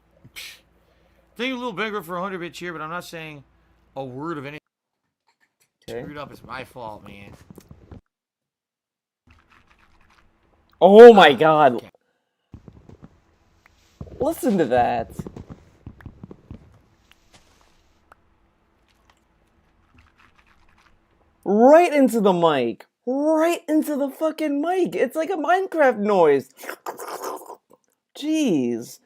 Thank you, Little Beggar, for 100-bit cheer, but I'm not saying a word of anything. Okay. Screwed up. It's my fault, man. Oh my god. Okay. Listen to that. Right into the mic. Right into the fucking mic. It's like a Minecraft noise. Jeez.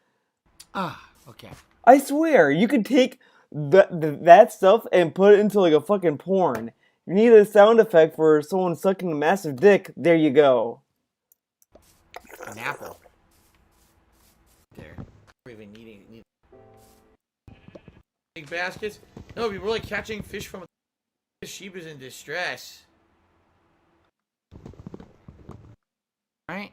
Okay. I swear, you could take that stuff and put it into like a fucking porn. You need a sound effect for someone sucking a massive dick. There you go. An apple. There. We're even needing big baskets. No, we're like catching fish from a sheep is in distress. Right?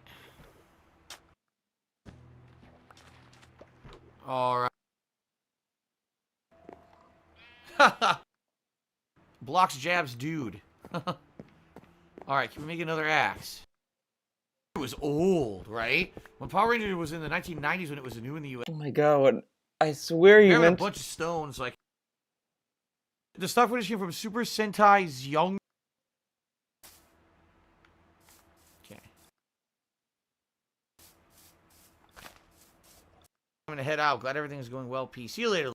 Alright. Blocks jabs dude. Alright, can we make another axe? It was old, right? When Power Ranger was in the 1990s when it was new in the US. Oh my god, I swear you meant... a bunch of stones, like... The stuff footage came from Super Sentai's Young... Okay. I'm gonna head out. Glad everything's going well. Peace. See you later.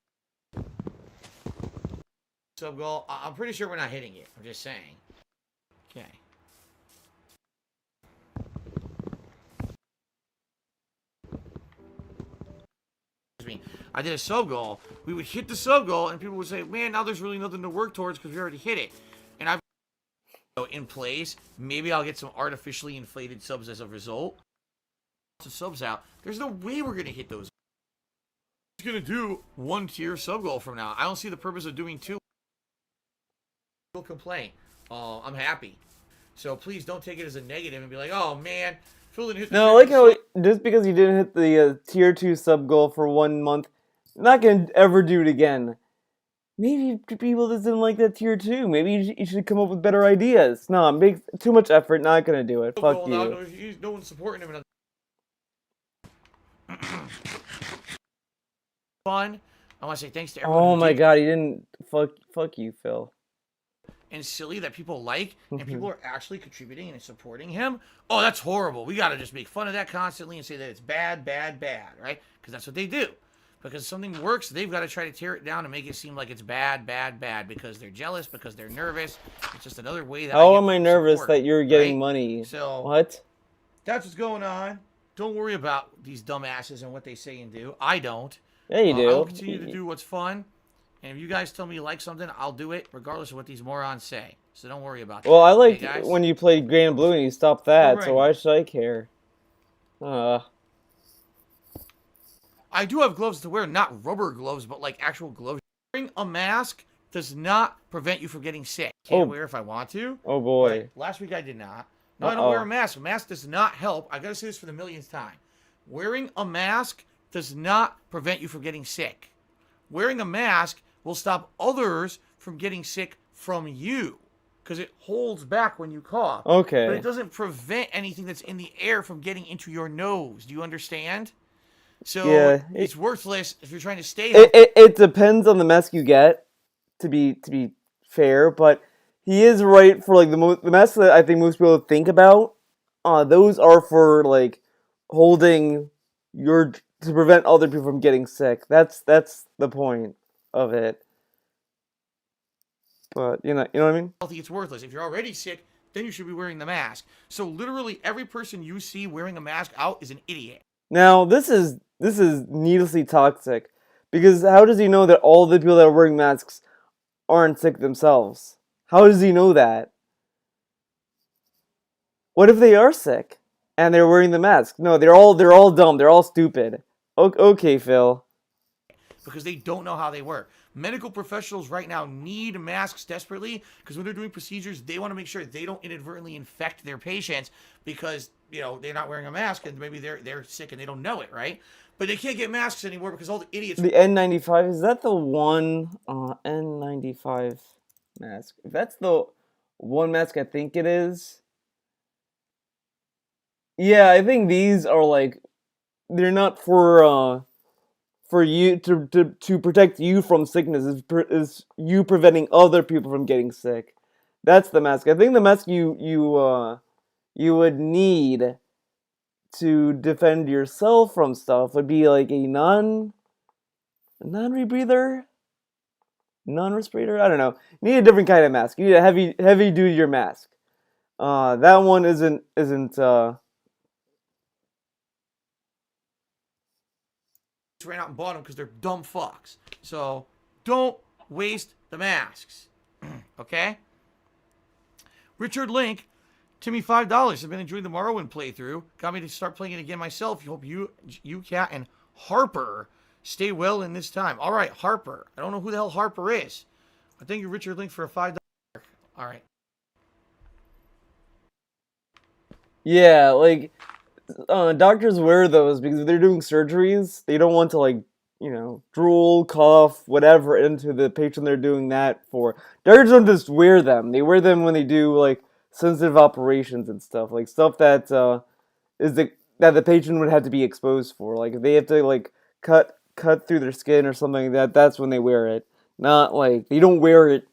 Sub goal. I'm pretty sure we're not hitting it. I'm just saying. Okay. I did a sub goal. We would hit the sub goal, and people would say, "Man, now there's really nothing to work towards because we already hit it." And I've in place. Maybe I'll get some artificially inflated subs as a result. Some subs out. There's no way we're gonna hit those. I'm gonna do 1 tier sub goal from now. I don't see the purpose of doing 2. Complaint. I'm happy. So please don't take it as a negative and be like, "Oh man, Phil didn't hit." No, I like how just because you didn't hit the tier 2 sub goal for 1 month, not gonna ever do it again. Maybe people just didn't like that tier 2. Maybe you should come up with better ideas. No, make too much effort. Not gonna do it. Fuck you. No one's supporting him. Fun. I want to say thanks to everyone. Oh my god, he didn't. Fuck you, Phil. And silly that people like, and people are actually contributing and supporting him. Oh, that's horrible. We gotta just make fun of that constantly and say that it's bad, bad, bad, right? Because that's what they do. Because if something works, they've got to try to tear it down and make it seem like it's bad, bad, bad. Because they're jealous, because they're nervous. It's just another way that. How am I nervous that you're getting money? So what? That's what's going on. Don't worry about these dumbasses and what they say and do. I don't. Yeah, you do. I'll continue to do what's fun. And if you guys tell me you like something, I'll do it, regardless of what these morons say. So don't worry about that. Well, I liked when you played Green and Blue and you stopped that, right. So why should I care? I do have gloves to wear, not rubber gloves, but like actual gloves. Wearing a mask does not prevent you from getting sick. Can't wear if I want to. Oh boy. Last week I did not. No, I don't wear a mask. A mask does not help. I gotta say this for the millionth time. Wearing a mask does not prevent you from getting sick. Wearing a mask will stop others from getting sick from you, because it holds back when you cough. Okay. But it doesn't prevent anything that's in the air from getting into your nose. Do you understand? So Yeah, it's worthless if you're trying to stay healthy. It depends on the mask you get, to be fair, but he is right for like the masks that I think most people think about. Those are for like holding to prevent other people from getting sick. That's the point of it. But you know what I mean? Healthy, it's worthless. If you're already sick, then you should be wearing the mask. So literally every person you see wearing a mask out is an idiot. Now this is needlessly toxic, because how does he know that all the people that are wearing masks aren't sick themselves? How does he know that? What if they are sick and they're wearing the mask? No, they're all dumb. They're all stupid. Okay, Phil. Because they don't know how they work. Medical professionals right now need masks desperately, because when they're doing procedures, they want to make sure they don't inadvertently infect their patients, because they're not wearing a mask and maybe they're sick and they don't know it, right? But they can't get masks anymore because all the idiots. The N95, is that the one N95 mask? If that's the one mask I think it is. Yeah, I think these are like, they're not for you to protect you from sickness. Is you preventing other people from getting sick. That's the mask. I think the mask you would need to defend yourself from stuff would be like a non-rebreather, non-respirator. I don't know. You need a different kind of mask. You need a heavy duty mask. That one isn't ran out and bought them because they're dumb fucks. So don't waste the masks. Okay? Richard Link, Timmy $5. I've been enjoying the Morrowind playthrough. Got me to start playing it again myself. Hope you, Cat, and Harper stay well in this time. All right, Harper. I don't know who the hell Harper is. I thank you, Richard Link, for a $5. All right. Yeah, like doctors wear those because if they're doing surgeries, they don't want to like drool, cough, whatever into the patient they're doing that for. Doctors don't just wear them. They wear them when they do like sensitive operations and stuff, like stuff that that the patient would have to be exposed for. Like if they have to like cut through their skin or something like that, that's when they wear it. Not like they don't wear it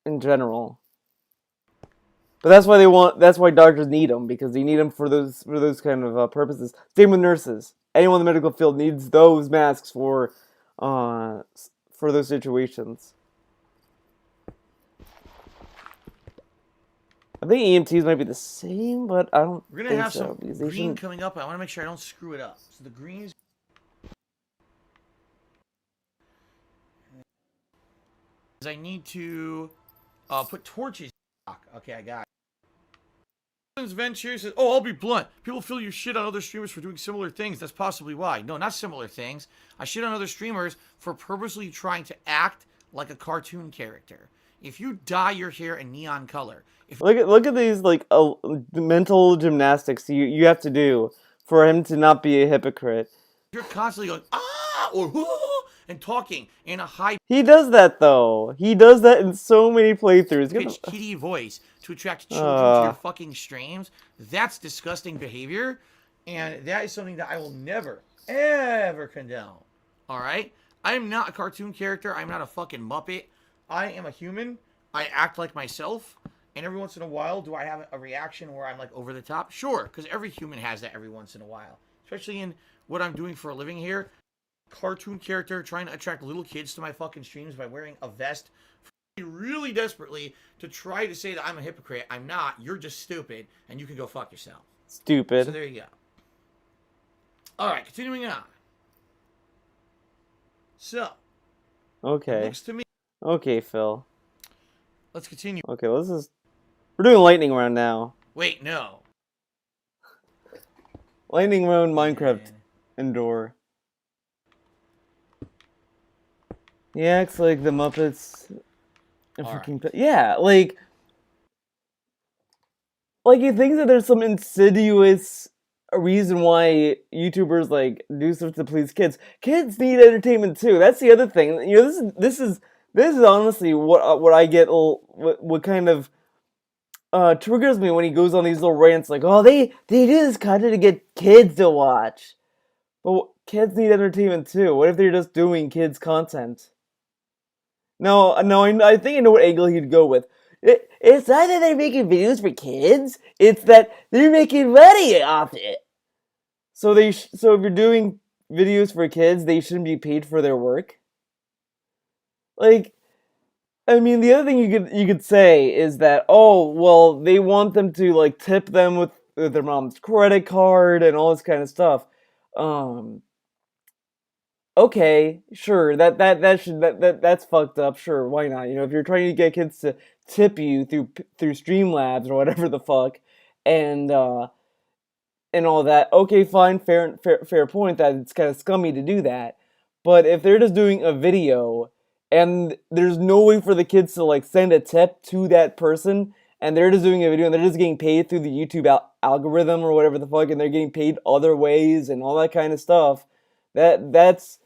in general. But that's why doctors need them, because they need them for those kind of purposes. Same with nurses. Anyone in the medical field needs those masks for those situations. I think EMTs might be the same, but I don't. We're gonna have some green coming up. I want to make sure I don't screw it up. So the green is. I need to put torches. Okay, I got it. Venture says, "Oh, I'll be blunt. People feel you shit on other streamers for doing similar things. That's possibly why. No, not similar things. I shit on other streamers for purposely trying to act like a cartoon character. If you dye your hair a neon color, look at these like mental gymnastics you have to do for him to not be a hypocrite. You're constantly going or and talking in a high. He does that though. He does that in so many playthroughs. Pitched kitty voice to attract children to your fucking streams. That's disgusting behavior, and that is something that I will never, ever condone. All right? I am not a cartoon character. I'm not a fucking Muppet. I am a human. I act like myself, and every once in a while, do I have a reaction where I'm like over the top? Sure, because every human has that every once in a while, especially in what I'm doing for a living here. Cartoon character trying to attract little kids to my fucking streams by wearing a vest really desperately to try to say that I'm a hypocrite. I'm not. You're just stupid, and you can go fuck yourself. Stupid. So there you go. All right, continuing on. So. Okay. Next to me. Okay, Phil. Let's continue. Okay, we're doing lightning round now. Wait, no. Lightning round Minecraft indoor. He acts like the Muppets Yeah, like he thinks that there's some insidious reason why YouTubers like do stuff to please kids. Kids need entertainment too. That's the other thing. You know, this is honestly what I get. What kind of triggers me when he goes on these little rants like, oh, they do this content to get kids to watch. But kids need entertainment too. What if they're just doing kids content? No, I think I know what angle he'd go with. It's not that they're making videos for kids. It's that they're making money off it. So so if you're doing videos for kids, they shouldn't be paid for their work. Like, I mean, the other thing you could say is that, oh, well, they want them to like tip them with their mom's credit card and all this kind of stuff. Okay, sure, that's fucked up. Sure, why not? You know, if you're trying to get kids to tip you through Streamlabs or whatever the fuck, and all that, okay, fine, fair point. That it's kind of scummy to do that. But if they're just doing a video and there's no way for the kids to like send a tip to that person, and they're just doing a video and they're just getting paid through the YouTube algorithm or whatever the fuck, and they're getting paid other ways and all that kind of stuff, that's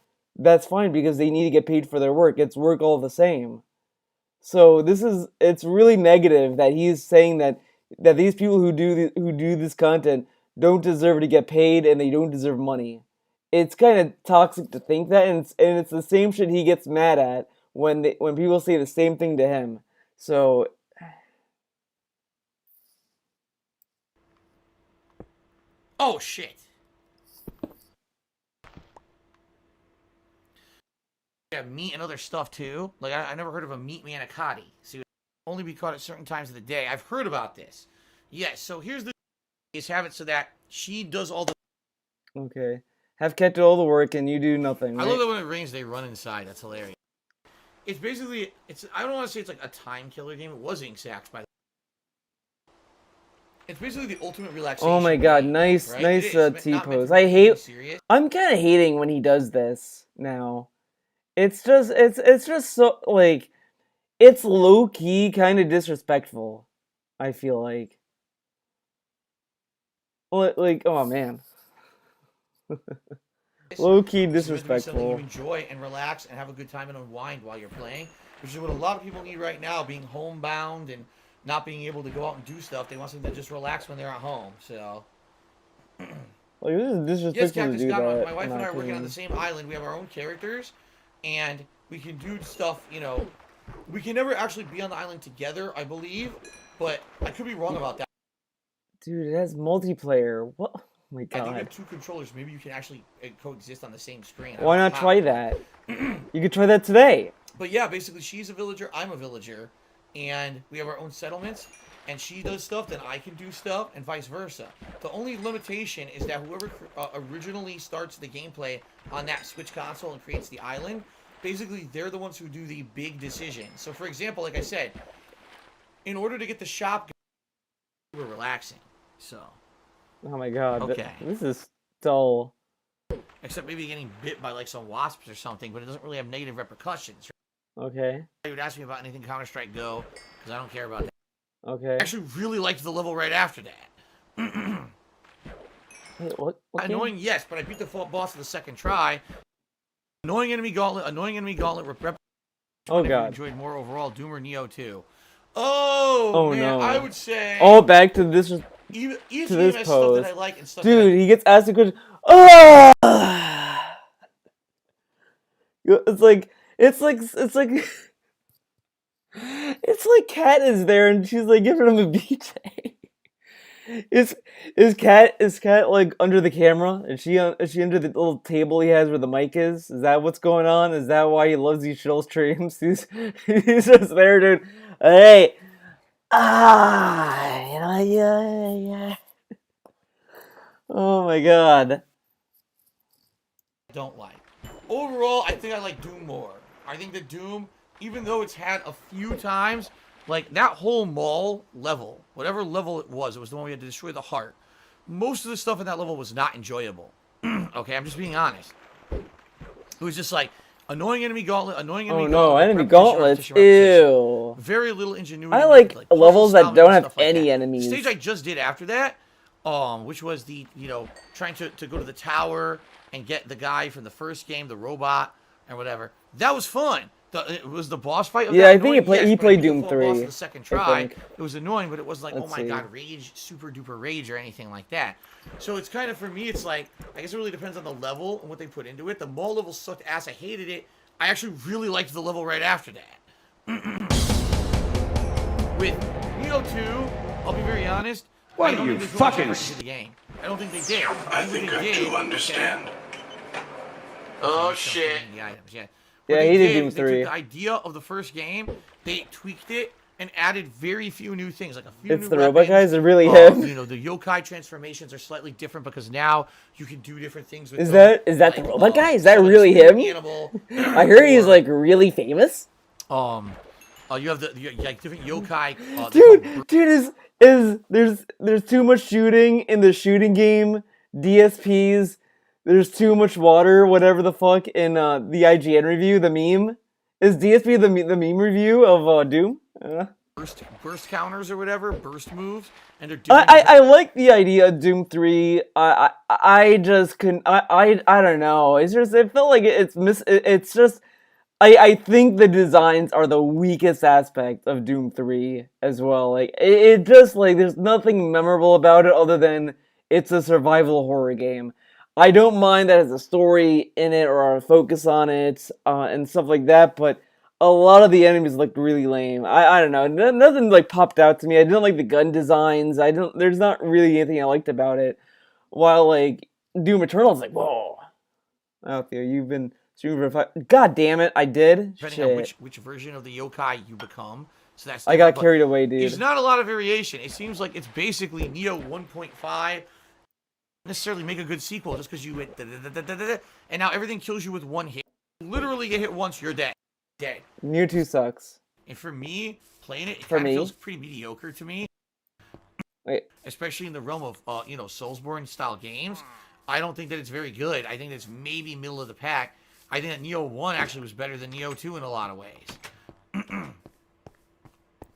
fine because they need to get paid for their work. It's work all the same. So it's really negative that he's saying that these people who do this content don't deserve to get paid and they don't deserve money. It's kind of toxic to think that, and it's the same shit he gets mad at when people say the same thing to him. So oh shit. Yeah, meat and other stuff too. Like I never heard of a meat manicotti. So only be caught at certain times of the day. I've heard about this. Yes. So here's the is have it so that she does all the. Okay. Have Cat do all the work and you do nothing. Right? I love that when it rains, they run inside. That's hilarious. It's basically I don't want to say it's like a time killer game. It was Ink Sacs by the. It's basically the ultimate relaxation. Oh my god, game, nice right? T-pose. I'm kind of hating when he does this now. It's just so like it's low key kind of disrespectful. I feel like oh man. Low key disrespectful. Something you enjoy and relax and have a good time and unwind while you're playing, which is what a lot of people need right now, being homebound and not being able to go out and do stuff. They want something to just relax when they're at home. So. Like, this is disrespectful to do that. My wife and I are working on the same island. We have our own characters, and we can do stuff. You know, we can never actually be on the island together, I believe, but I could be wrong about that. Dude, it has multiplayer. What? Oh my god. I think you have two controllers. Maybe you can actually coexist on the same screen. Why not try that? You could try that today. But yeah, basically, she's a villager. I'm a villager, and we have our own settlements. And she does stuff, then I can do stuff, and vice versa. The only limitation is that whoever originally starts the gameplay on that Switch console and creates the island, basically they're the ones who do the big decision. So for example, like I said, in order to get the shop going, we're relaxing. So. Oh my god. Okay. This is dull. Except maybe getting bit by like some wasps or something, but it doesn't really have negative repercussions. Okay. You would ask me about anything Counter-Strike Go, because I don't care about that. Okay. I actually really liked the level right after that. Wait, what annoying, game? yes, but I beat the boss of the second try. Annoying enemy gauntlet. Oh god. Enjoyed more overall, Doom or Neo 2. Oh man, no. I would say. Oh, back to this. Each to game this has pose. stuff that I like and stuff. Dude, he gets asked a question. Oh! It's like. It's like Kat is there and she's like giving him a BJ. Is Kat like under the camera? Is she under the little table he has where the mic is? Is that what's going on? Is that why he loves these shill streams? He's just there, dude. Hey, yeah. Oh my god. Don't like. Overall, I think I like Doom more. I think that Doom, even though it's had a few times, like that whole mall level, whatever level it was the one we had to destroy the heart. Most of the stuff in that level was not enjoyable. Okay, I'm just being honest. It was just like, Annoying enemy gauntlet. Annoying Oh enemy no, gauntlet. enemy repetition, gauntlets. repetition. Ew. Very little ingenuity. I with, like puzzle levels that solving don't and have stuff like any that. enemies. The stage I just did after that, which was the, trying to go to the tower and get the guy from the first game, the robot, and whatever. That was fun. It was the boss fight. Yeah, I think annoying? he Yes, played but I beat Doom the full boss 3. the second try. think. It was annoying, but it wasn't like, Let's oh my see. god, rage, super duper rage or anything like that. So it's kind of, for me, it's like, I guess it really depends on the level and what they put into it. The mall level sucked ass. I hated it. I actually really liked the level right after that. With Neo 2, I'll be very honest. What I don't are you think they put much fucking effort into the game. I don't think they did. I think I do understand. Oh shit. Yeah. Yeah, What he they did Doom They 3. took the idea of the first game, they tweaked it and added very few new things, like a few It's new the weapons. robot guys. They're really him. The yokai transformations are slightly different because now you can do different things with Is them. that the robot guy? Is that really him? I heard he's like really famous. You have like different yokai. Dude, there's too much shooting in the shooting game. DSPs. There's too much water. Whatever the fuck in the IGN review, the meme. Is DSP the meme review of Doom? Burst counters or whatever, burst moves, and they're. I like the idea of Doom 3. I just couldn't. I don't know. It's just it felt like it's just. I think the designs are the weakest aspect of Doom 3 as well. Like it just like there's nothing memorable about it other than it's a survival horror game. I don't mind that it has a story in it or a focus on it and stuff like that, but a lot of the enemies looked really lame. I don't know. Nothing like popped out to me. I didn't like the gun designs. There's not really anything I liked about it. While like Doom Eternal's like, whoa. Out there, you've been streaming for 5. God damn it, I did. Depending Shit. on which version of the yokai you become. So that's I got different, but carried away, dude. There's not a lot of variation. It seems like it's basically Neo 1.5. Necessarily make a good sequel just because you went and now everything kills you with one hit. Literally get hit once, you're dead. Neo 2 sucks. And for me, playing it, For kind of me? feels pretty mediocre to me. Wait. Especially in the realm of Soulsborne style games. I don't think that it's very good. I think it's maybe middle of the pack. I think that Neo 1 actually was better than Neo 2 in a lot of ways.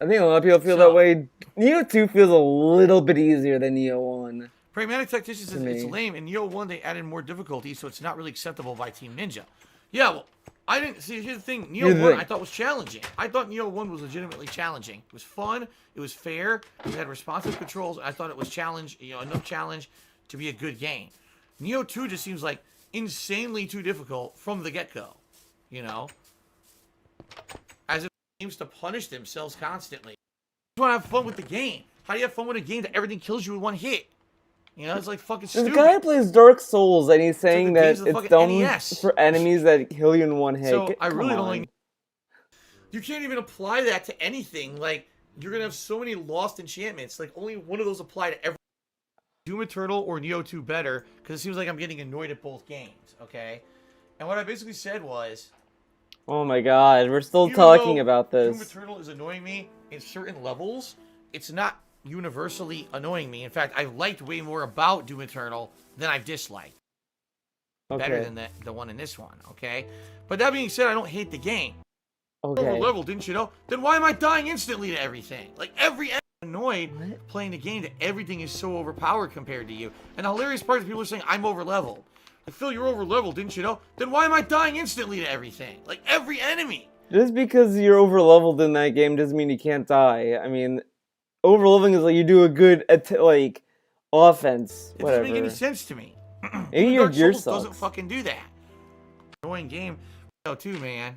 I think a lot of people feel that way. Neo 2 feels a little bit easier than Neo 1. Pragmatic Tactician says it's lame. In Neo 1, they added more difficulty, so it's not really acceptable by Team Ninja. Yeah, well, I didn't see. Here's the thing. Neo 1 I thought was challenging. I thought Neo 1 was legitimately challenging. It was fun. It was fair. It had responsive controls. I thought it was enough challenge to be a good game. Neo 2 just seems like insanely too difficult from the get-go. As it seems to punish themselves constantly. You want to have fun with the game. How do you have fun with a game that everything kills you with one hit? It's like fucking stupid. This guy plays Dark Souls and he's saying that it's dumb NES. for enemies that kill you in one hit. So I really Come don't on. like. You can't even apply that to anything. Like you're gonna have so many lost enchantments. Like only one of those apply to every. Doom Eternal or Neo 2 better because it seems like I'm getting annoyed at both games. Okay, and what I basically said was. Oh my god, we're still Even talking though about this. Doom Eternal is annoying me in certain levels. It's not universally annoying me. In fact, I've liked way more about Doom Eternal than I've disliked. Better than the one in this one, okay? But that being said, I don't hate the game. Okay. Over level, didn't you know? Then why am I dying instantly to everything? Like every annoyed playing the game that everything is so overpowered compared to you. And the hilarious part is people are saying I'm over leveled. Like, Phil, you're over leveled, didn't you know? Then why am I dying instantly to everything? Like every enemy. Just because you're over leveled in that game doesn't mean you can't die. I mean, overleveling is like you do a good offense. It Whatever. doesn't make any sense to me. Maybe your Dark gear Souls sucks. doesn't fucking do that. Annoying game. Oh, too, man.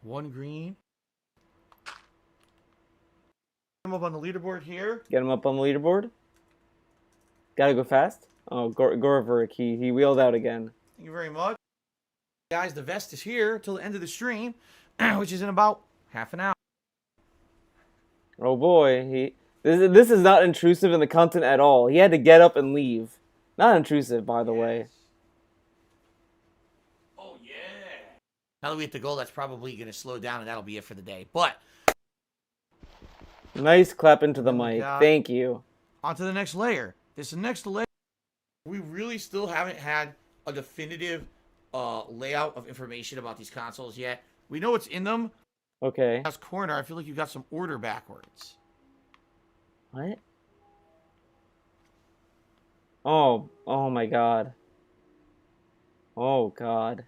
One green. Get him up on the leaderboard here. Get him up on the leaderboard. Gotta go fast. Oh, Gorveric, he wheeled out again. Thank you very much. Guys, the vest is here till the end of the stream, which is in about half an hour. Oh boy, this is not intrusive in the content at all. He had to get up and leave. Not intrusive, by the way. Oh, yeah. Now that we hit the goal, that's probably going to slow down, and that'll be it for the day. But Nice clap into the mic. Thank you. on to the next layer. This next layer, we really still haven't had a definitive layout of information about these consoles yet. We know what's in them. Okay. Last corner, I feel like you got some order backwards. What? Oh, oh my god. Oh god.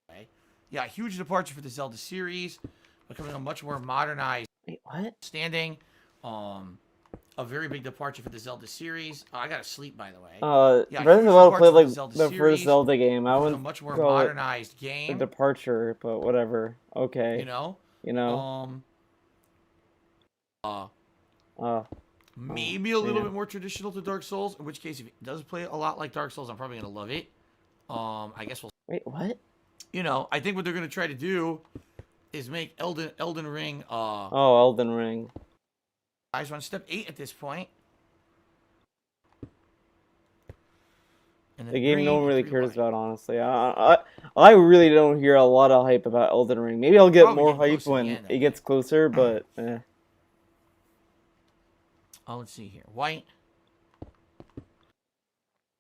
Okay. Yeah, huge departure for the Zelda series, becoming a much more modernized. Wait, what? Standing. A very big departure for the Zelda series. Oh, I gotta sleep, by the way. Yeah, Breath of the huge Wild departure played for like Zelda the series, first Zelda game. I becoming a wouldn't much more call it modernized a game. departure, but whatever. Okay. You know? You know. Maybe a little man. bit more traditional to Dark Souls, in which case, if it does play a lot like Dark Souls, I'm probably going to love it. I guess we'll... Wait, what? You know, I think what they're going to try to do is make Elden Ring... Oh, Elden Ring. Guys, we're on step 8 at this point. And The game no one really cares about, honestly. I really don't hear a lot of hype about Elden Ring. Maybe I'll get Probably more getting hype close to the when end, I it gets closer, but eh. Oh, let's see here. White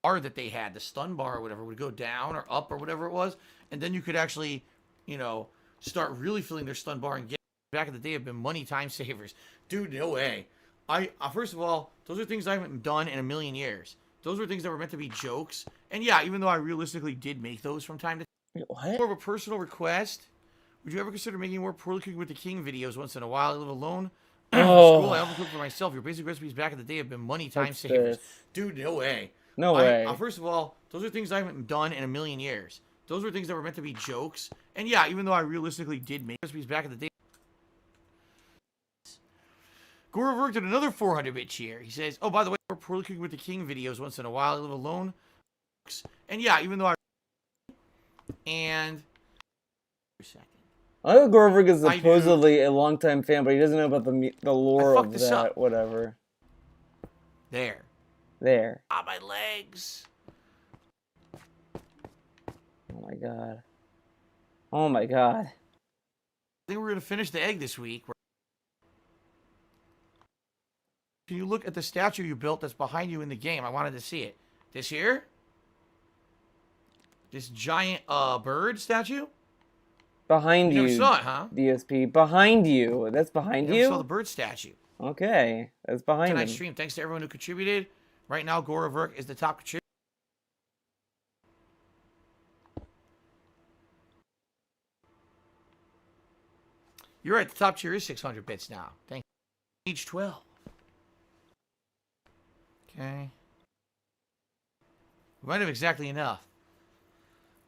bar that they had, the stun bar or whatever, would go down or up or whatever it was, and then you could actually, you know, start really filling their stun bar and get back in the day have been money time savers. Dude, no way. First of all, those are things I haven't done in a million years. Those were things that were meant to be jokes. And yeah, even though I realistically did make those from time to time. What? More of a personal request. Would you ever consider making more Poorly Cooking with the King videos once in a while? I live alone. Oh. School, I often cook for myself. Your basic recipes back in the day have been money time What's savers. this? Dude, no way. No way. First of all, those are things I haven't done in a million years. Those were things that were meant to be jokes. And yeah, even though I realistically did make recipes back in the day. Gore worked at another 400-bit cheer. He says, oh, by the way, we're Poorly Cooking with the King videos once in a while. I live alone. And yeah, even though I know Gorvik is supposedly a longtime fan, but he doesn't know about the lore of that. Up. Whatever. There. Ah, my legs. Oh my god. Oh my god. I think we're gonna finish the egg this week. Can you look at the statue you built that's behind you in the game? I wanted to see it. This here? This giant bird statue? Behind you. You never saw it, huh? DSP. Behind you. That's behind You you? never saw the bird statue. Okay. That's behind Tonight's him. stream. Thanks to everyone who contributed. Right now, Goraverk is the top contributor. You're right. The top tier is 600 bits now. Thank you. Age 12. Okay. We might have exactly enough.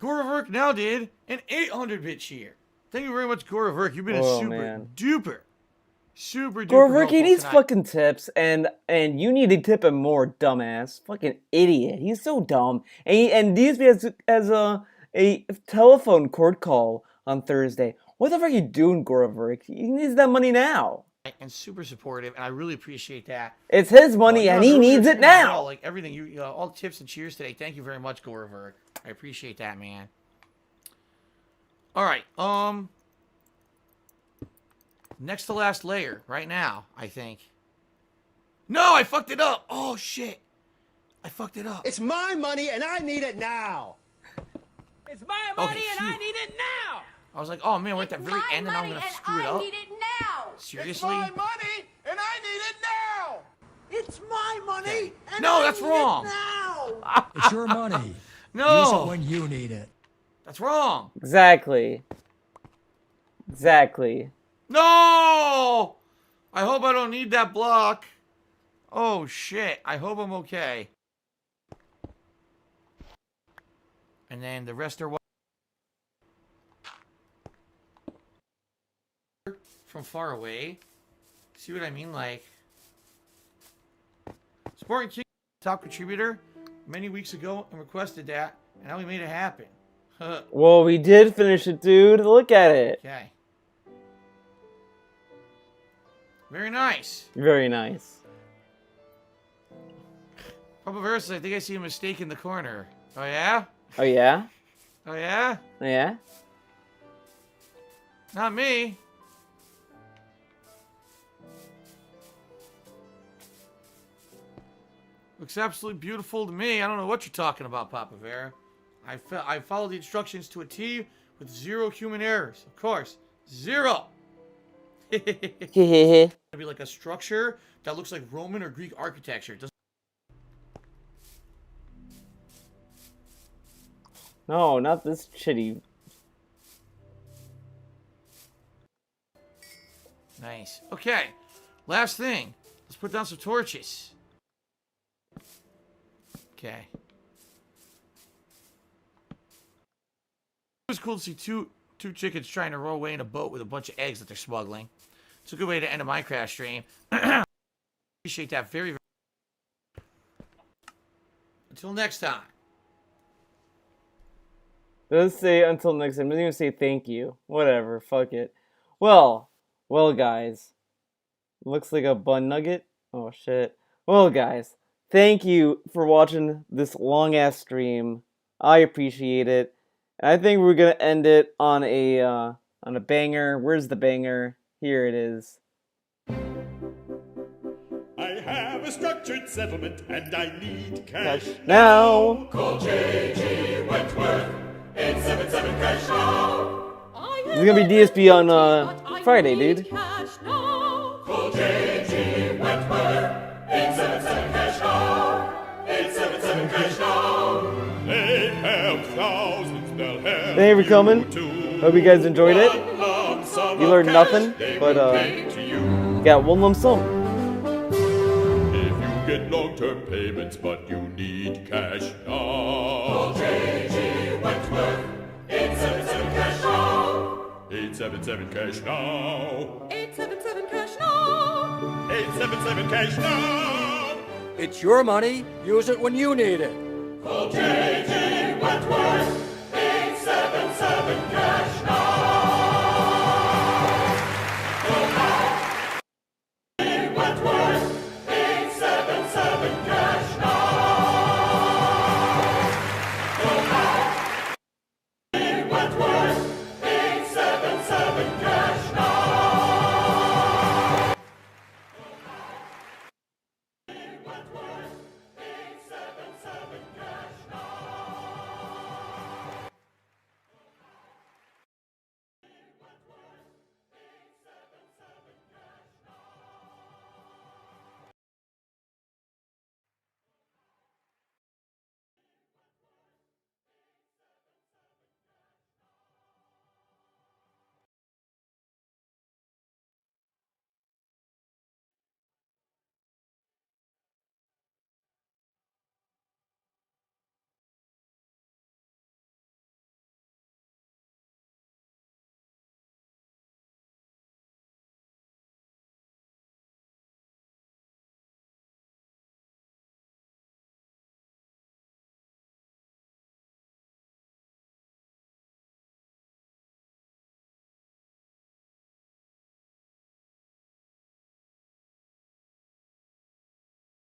Goraverk now did an 800-bit cheer. Thank you very much, Goraverk. You've been a super duper Goraverk, he needs fucking tips, and you need to tip him more, dumbass. Fucking idiot. He's so dumb. And DSP has a telephone court call on Thursday. What the fuck are you doing, Goraverk? He needs that money now. And super supportive, and I really appreciate that. It's his money, and he needs it now. Like everything, all the tips and cheers today. Thank you very much, Goraverk. I appreciate that, man. All right, next to last layer, right now, I think. No, I fucked it up. Oh shit, I fucked it up. It's my money, and I need it now. It's my money, and I need it now. I was like, oh man, we're at that very end, and now I'm gonna screw it up. I need it now. Seriously? It's my money, and I need it now. It's my money, and No, I that's need wrong. it now. It's your money. No. Use it when you need it. That's wrong. Exactly. No! I hope I don't need that block. Oh shit, I hope I'm okay. And then the rest are what? From far away. See what I mean? Like, Spartan King, top contributor, many weeks ago and requested that, and now we made it happen. Well, we did finish it, dude. Look at it. Okay. Very nice. Very nice. Papa Versus, I think I see a mistake in the corner. Oh yeah? Oh yeah? Oh yeah? Oh yeah? Not me. Looks absolutely beautiful to me. I don't know what you're talking about, Papa Vera. I followed the instructions to a T with 0 human errors. Of course. 0. It'd be like a structure that looks like Roman or Greek architecture. No, not this shitty. Nice. Okay. Last thing. Let's put down some torches. Okay. It was cool to see two chickens trying to row away in a boat with a bunch of eggs that they're smuggling. It's a good way to end a Minecraft stream. Appreciate that very, very much. Until next time. Let's say until next time. I'm gonna say thank you. Whatever. Fuck it. Well, guys. Looks like a bun nugget. Oh shit. Well, guys, thank you for watching this long ass stream. I appreciate it. And I think we're gonna end it on a banger. Where's the banger? Here it is. I have a structured settlement and I need cash now. Call J.G. Wentworth 877 cash now. This is gonna be DSP on Friday, dude. Call J.G. Wentworth 877 cash now. 877 cash now. They help thousands, they'll help. Thank you for coming. Hope you guys enjoyed it. You learned nothing, but got one lump sum. If you get long-term payments, but you need cash now. Call J.G. Wentworth 877 cash now. 877 cash now. 877 cash now. 877 cash now. It's your money. Use it when you need it. Call J.